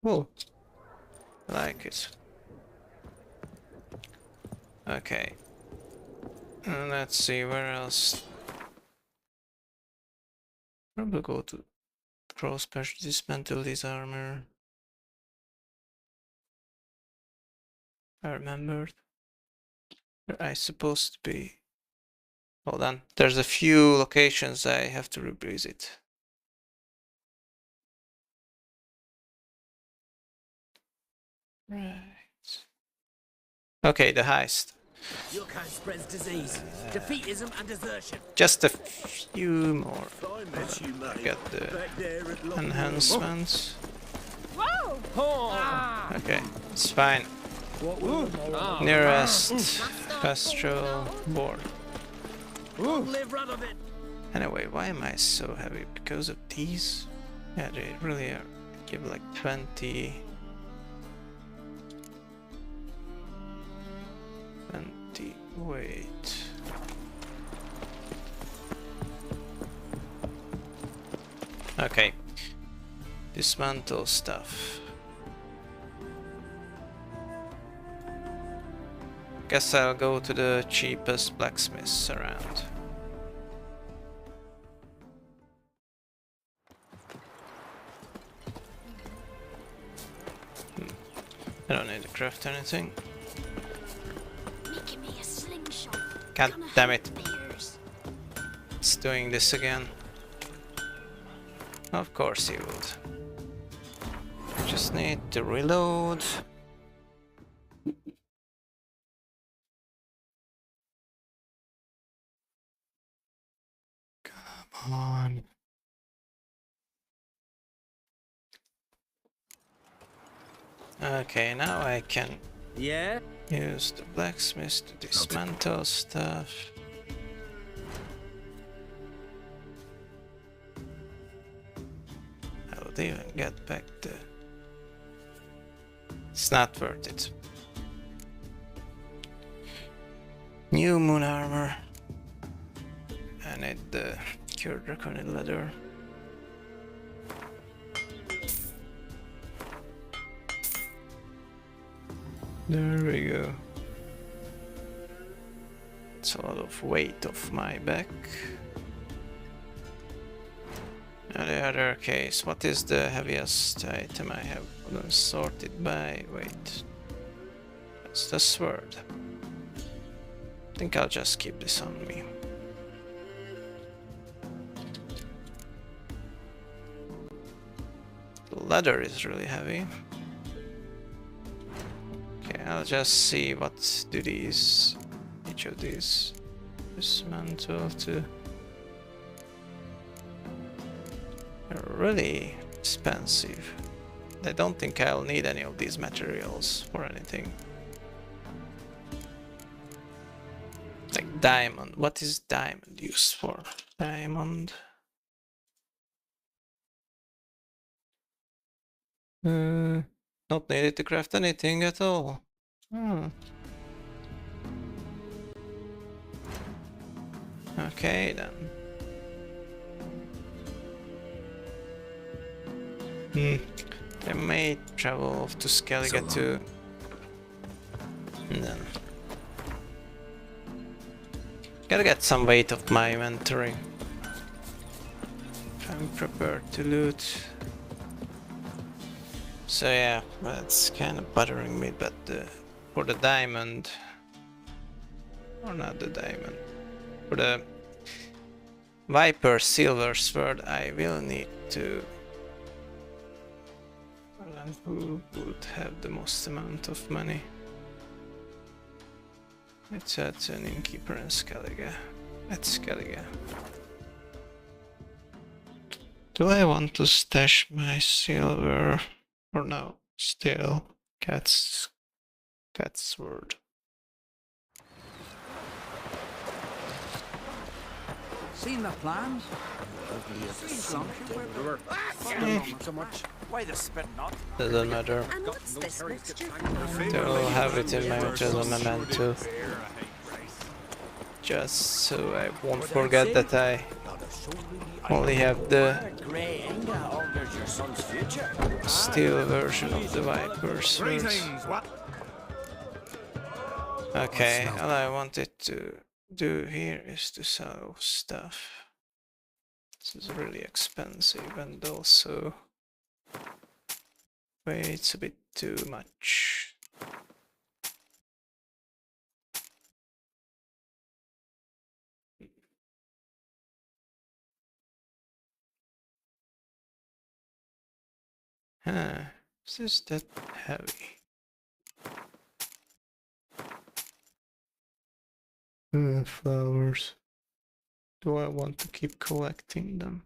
Oh, I like it. Okay. And let's see where else. Probably go to Crosspatch, dismantle this armor. I remembered. Where I supposed to be. Hold on. There's a few locations I have to revisit. Right. Okay, the heist. Your kind spreads disease, defeatism, and desertion. Just a few more. Get the enhancements. Whoa! Okay, it's fine. Nearest pastoral board. Long live Radovid. Anyway, why am I so heavy? Because of these? Yeah, they really are. Give like 20 weight. Okay. Dismantle stuff. Guess I'll go to the cheapest blacksmiths around. I don't need to craft anything. Making me a slingshot. God damn it. It's doing this again. Of course he would. Just need to reload. Come on. Okay, now I can use the blacksmith to dismantle stuff. I would even get back the... It's not worth it. New moon armor. I need the cured draconic leather. There we go. It's a lot of weight off my back. And the other case, what is the heaviest item I have sorted by weight? That's the sword. I think I'll just keep this on me. The leather is really heavy. Okay, I'll just see what do these, each of these dismantle to. They're really expensive. I don't think I'll need any of these materials for anything. Like diamond. What is diamond used for? Diamond. Not needed to craft anything at all. Okay then. I may travel off to Skellige too. And then gotta get some weight of my inventory. I'm prepared to loot. So yeah, that's kind of bothering me, but for the diamond, or not the diamond, for the Viper silver sword, I will need to. Well, and who would have the most amount of money? It's at an innkeeper in Skellige. At Skellige. Do I want to stash my silver? Or no, still cat's sword. Seen the plans? So much. Why the spit not? Doesn't matter. They'll have it in my memento. Just so I won't forget that I only have the steel version of the Viper sword. Okay, all I wanted to do here is to sell stuff. This is really expensive and also weighs a bit too much. Is this that heavy? Flowers. Do I want to keep collecting them?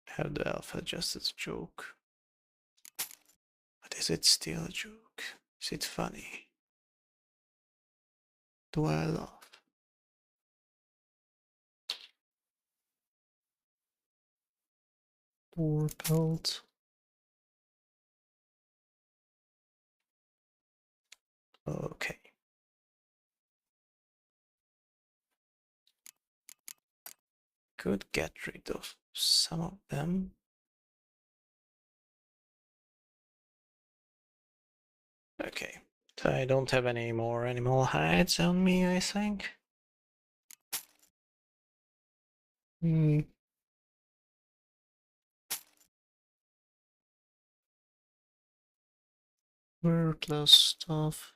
Have the alpha just as a joke. But is it still a joke? Is it funny? Do I laugh? Door belt. Okay. Could get rid of some of them. Okay. So I don't have any more animal hides on me, I think. Worthless stuff.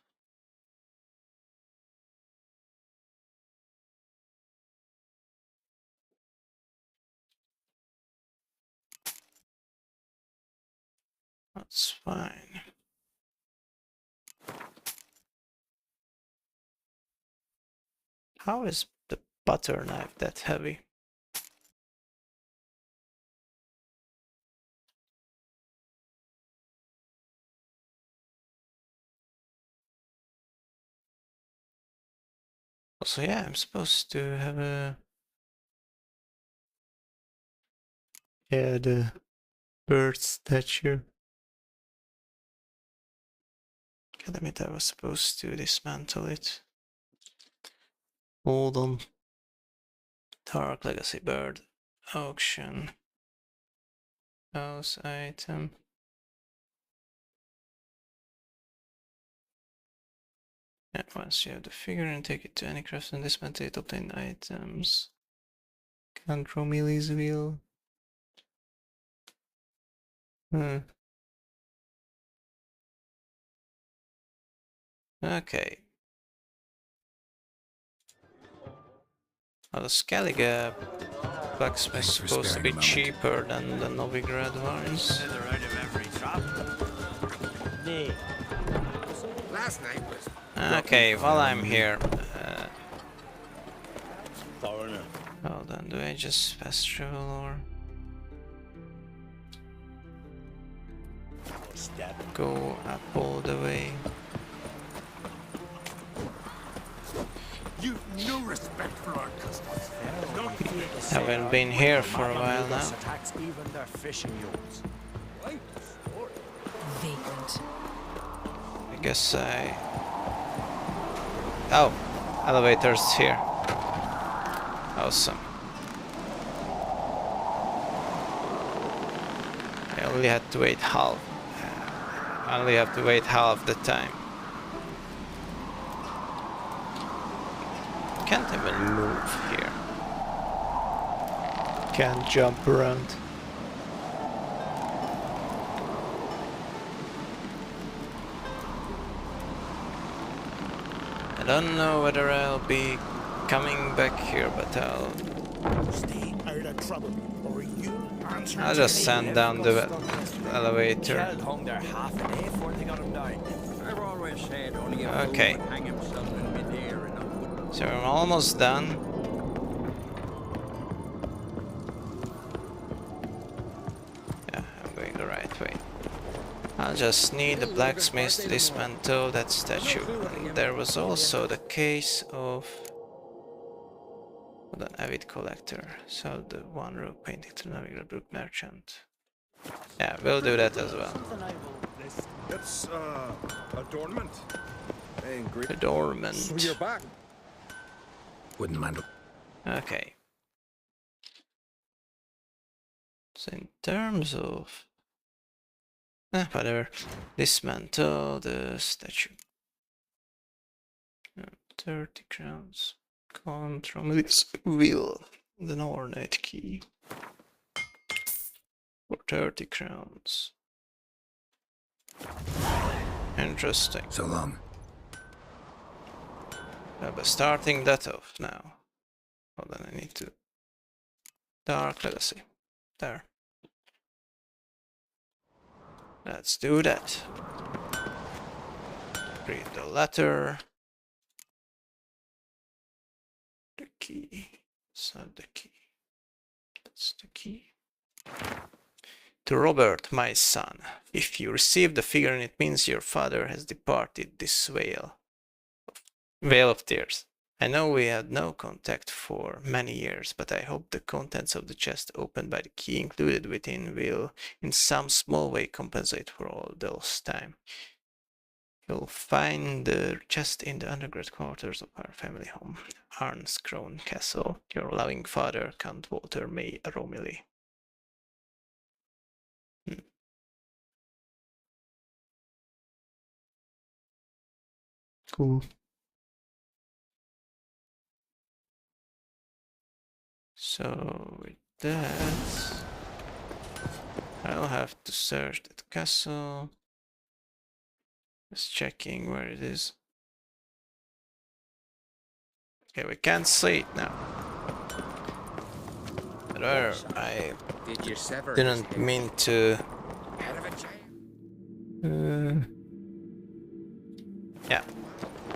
That's fine. How is the butter knife that heavy? Also, yeah, I'm supposed to have a... Yeah, the bird statue. God damn it, I was supposed to dismantle it. Hold on. Dark Legacy Bird. Auction. House item. Yeah, once you have the figure and take it to any craft and dismantle it, obtain items. Control Millie's wheel. Okay. Well, the Skellige blacksmith is supposed to be cheaper than the Novigrad ones. Last night was... Okay, while I'm here... Foreigner. Hold on, do I just fast travel or... Go up all the way? You've no respect for our customs. Haven't been here for a while now. Attacks even their fishing yachts. Vagrant. I guess I... Oh! Elevator's here. Awesome. I only had to wait half. I only have to wait half the time. Can't even move here. Can't jump around. I don't know whether I'll be coming back here, but I'll just send down the elevator. Okay. So I'm almost done. Yeah, I'm going the right way. I'll just need the blacksmith to dismantle that statue. And there was also the case of an avid collector. So the one rope painting to Novigrad Brook merchant. Yeah, we'll do that as well. It's adornment. Adornment. So you're back. Wouldn't mind. Okay. So in terms of whatever, dismantle the statue. 30 crowns. Control this wheel. The ornate key. For 30 crowns. Interesting. So long. I'll be starting that off now. Hold on, I need to... Dark Legacy. There. Let's do that. Read the letter. The key. It's not the key. That's the key. To Robert, my son, if you receive the figurine, it means your father has departed this vale of tears. I know we had no contact for many years, but I hope the contents of the chest opened by the key included within will in some small way compensate for all the lost time. You'll find the chest in the underground quarters of our family home, Arnscrown Castle. Your loving father, Count Walter May Romilly. Cool. So with that, I'll have to search that castle. Just checking where it is. Okay, we can't see it now. But I didn't mean to. Yeah,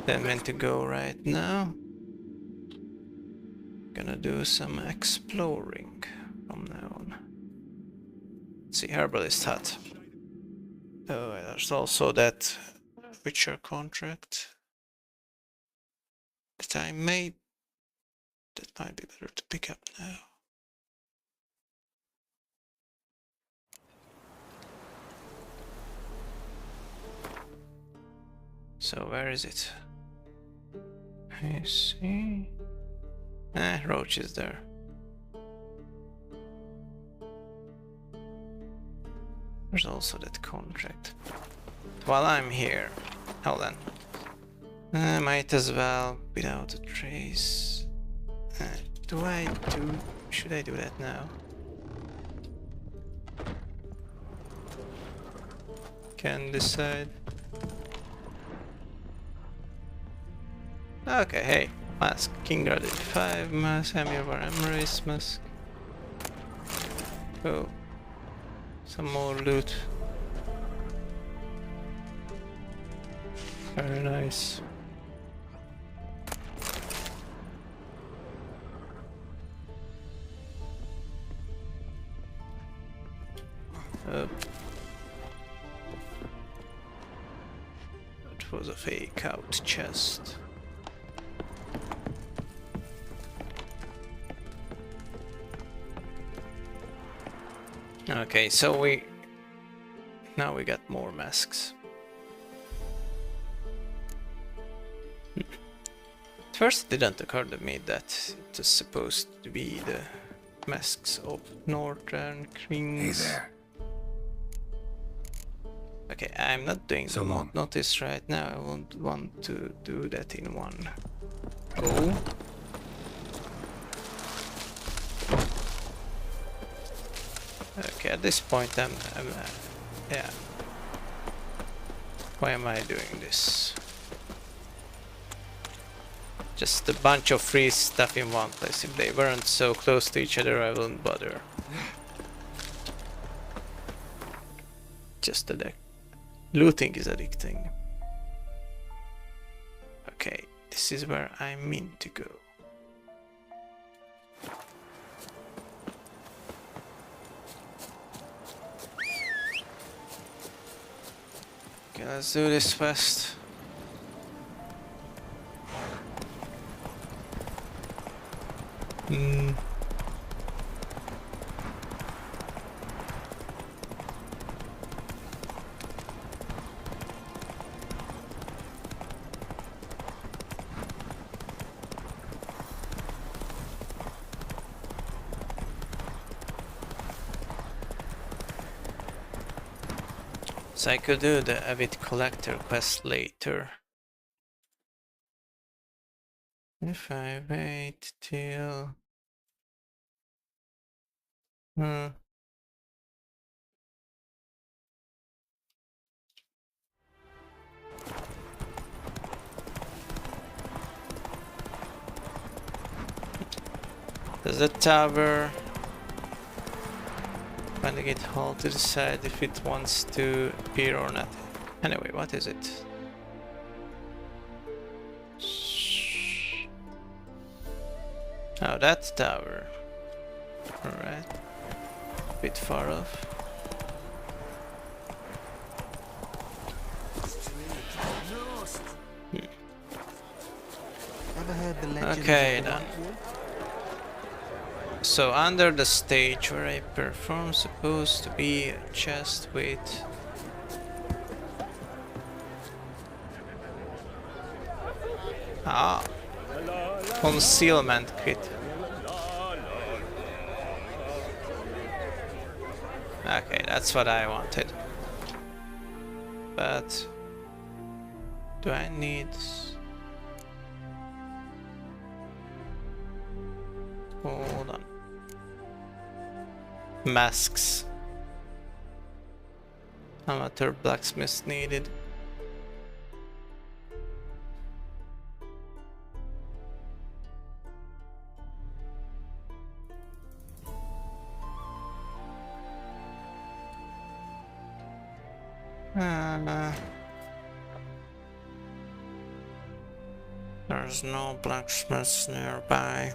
didn't mean to go right now. Gonna do some exploring from now on. Let's see, herbalist hut. Oh, there's also that Witcher contract that I made. That might be better to pick up now. So where is it? I see. Roach is there. There's also that contract. While I'm here, hold on. Might as well without a trace. Should I do that now? Can decide. Okay, hey, mask. King Guarded 5 mask, Amir War Embrace mask. Oh, some more loot. Very nice. That was a fake out chest. Okay, so now we got more masks. At first it didn't occur to me that it was supposed to be the masks of Northern Kings. Hey there. Okay, I'm not doing So the long. notice right now. I won't want to do that in one go. Okay, at this point yeah. Why am I doing this? Just a bunch of free stuff in one place. If they weren't so close to each other, I wouldn't bother. Just the looting is addicting. Okay, this is where I mean to go. Okay, let's do this fast. So I could do the Avid Collector quest later. If I wait till... There's a tower. Finding it hold to decide if it wants to appear or not. Anyway, what is it? Oh, that tower. Alright. Bit far off. heard the legends Okay, of the done. White Wolf? So under the stage where I perform, supposed to be a chest with concealment kit. Okay, that's what I wanted. But do I need? Hold on. Masks. Amateur blacksmith needed. There's no blacksmiths nearby.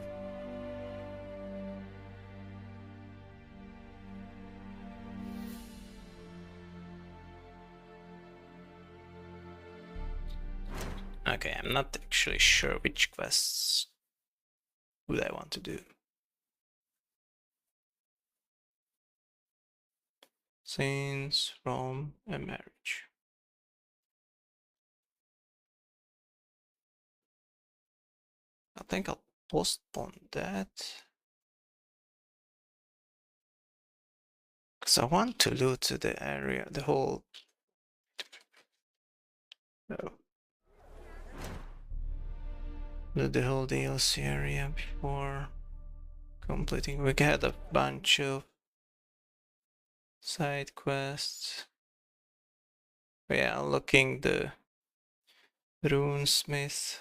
Okay, I'm not actually sure which quests would I want to do. Scenes from a marriage. I think I'll postpone that. Because I want to loot the area, the whole... Oh. Loot the whole DLC area before completing. We had a bunch of side quests. Yeah, unlocking the runesmith.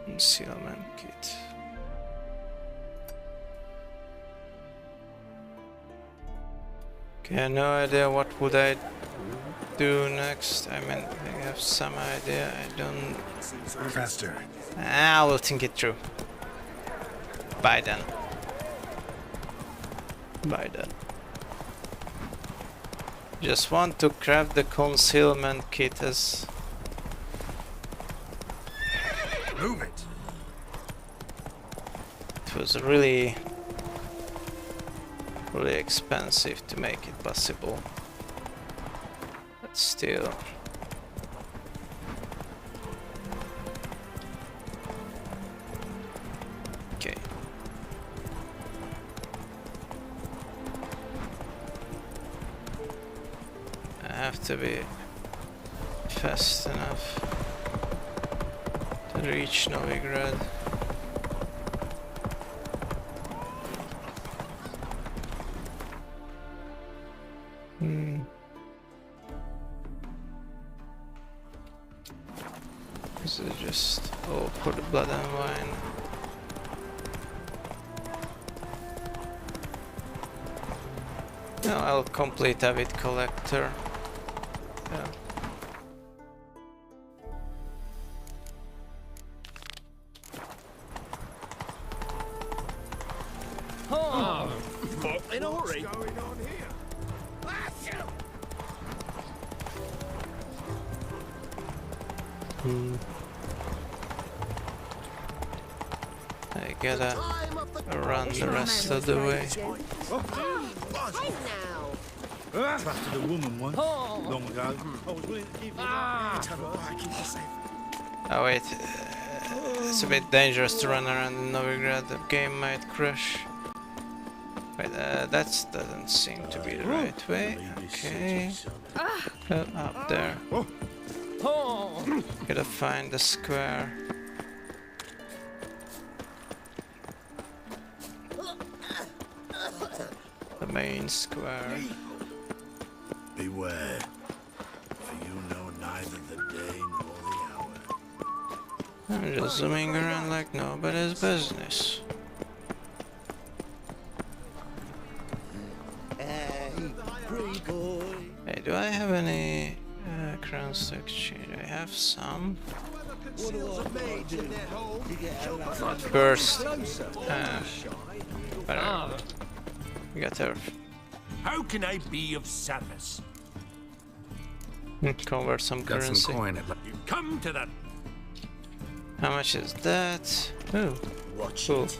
Concealment kit. Okay, no idea what would I do next. I mean, I have some idea. I don't. Faster. I will think it through. By then. By then. Just want to craft the concealment kit as. Move it. It was really expensive to make it possible. But still. Okay. I have to be fast enough to reach Novigrad. This is just all for the blood and wine. No, I'll complete Avid Collector. Yeah. In a hurry. What's going on here? I gotta run the rest of the way. Trusted a woman once, long ago. I was willing to give you that. Oh wait, it's a bit dangerous to run around in Novigrad, the game might crash. Wait, that doesn't seem to be the right way. Okay, up there. Gotta find the square. The main square. Beware, for you know neither the day nor the hour. I'm just zooming around like nobody's business. Hey, pretty boy. Hey, do I have any Crowns to exchange. I have some. First, whatever. We got Earth. How can I be of service? Convert some Got currency. some coin. You come to that. How much is that? Oh, Watch cool. it.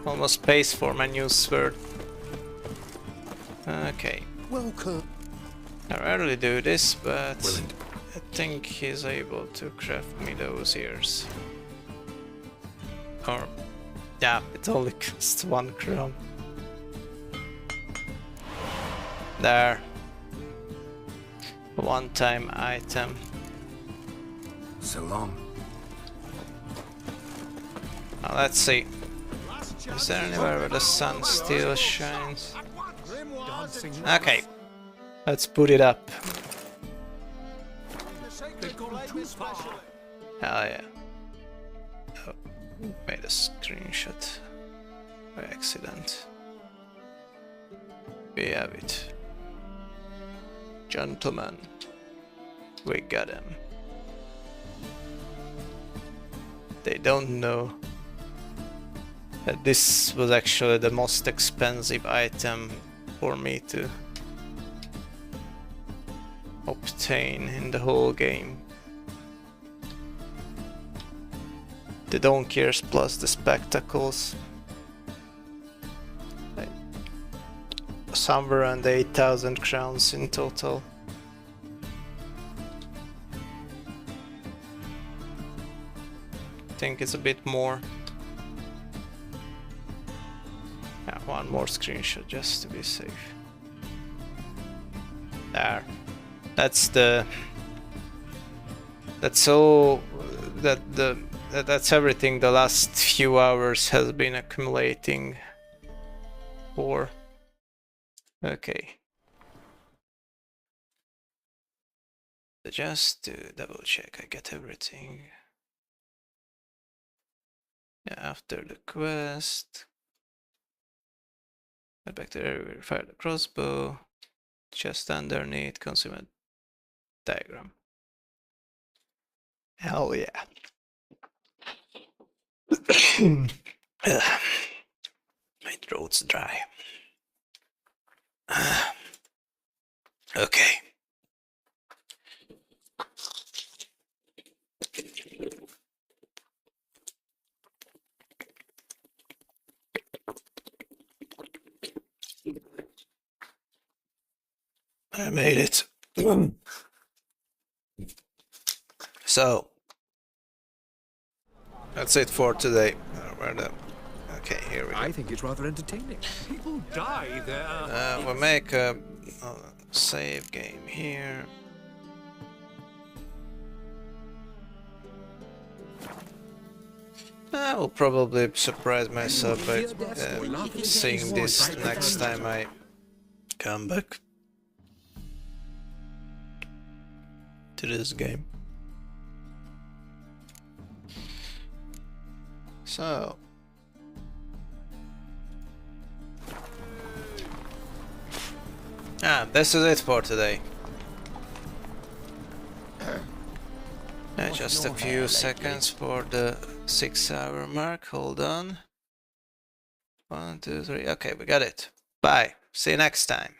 Almost pays for my new sword. Okay. Welcome. I rarely do this, but I think he's able to craft me those ears. Or, yeah, it only costs 1 crown. There. One-time item. So long. Now let's see. Is there anywhere where the sun still shines? Okay. Let's put it up. Hell yeah. Oh, made a screenshot by accident. We have it. Gentlemen, we got him. They don't know that this was actually the most expensive item for me to obtain in the whole game. The donkeys plus the spectacles. Like, somewhere around 8,000 crowns in total. I think it's a bit more. Yeah, one more screenshot just to be safe. There. That's all that's everything the last few hours has been accumulating for. Okay. Just to double check I get everything. Yeah, after the quest. Head back to area, fire the crossbow. Just underneath, consume a diagram. Hell yeah. My throat's dry. Okay. I made it. So that's it for today. Okay, here we go. I think it's rather entertaining. People die there. We'll make a save game here. I will probably surprise myself by seeing this next time I come back to this game. So this is it for today. Just a few seconds for the 6-hour mark. Hold on. 1, 2, 3. Okay, we got it. Bye. See you next time.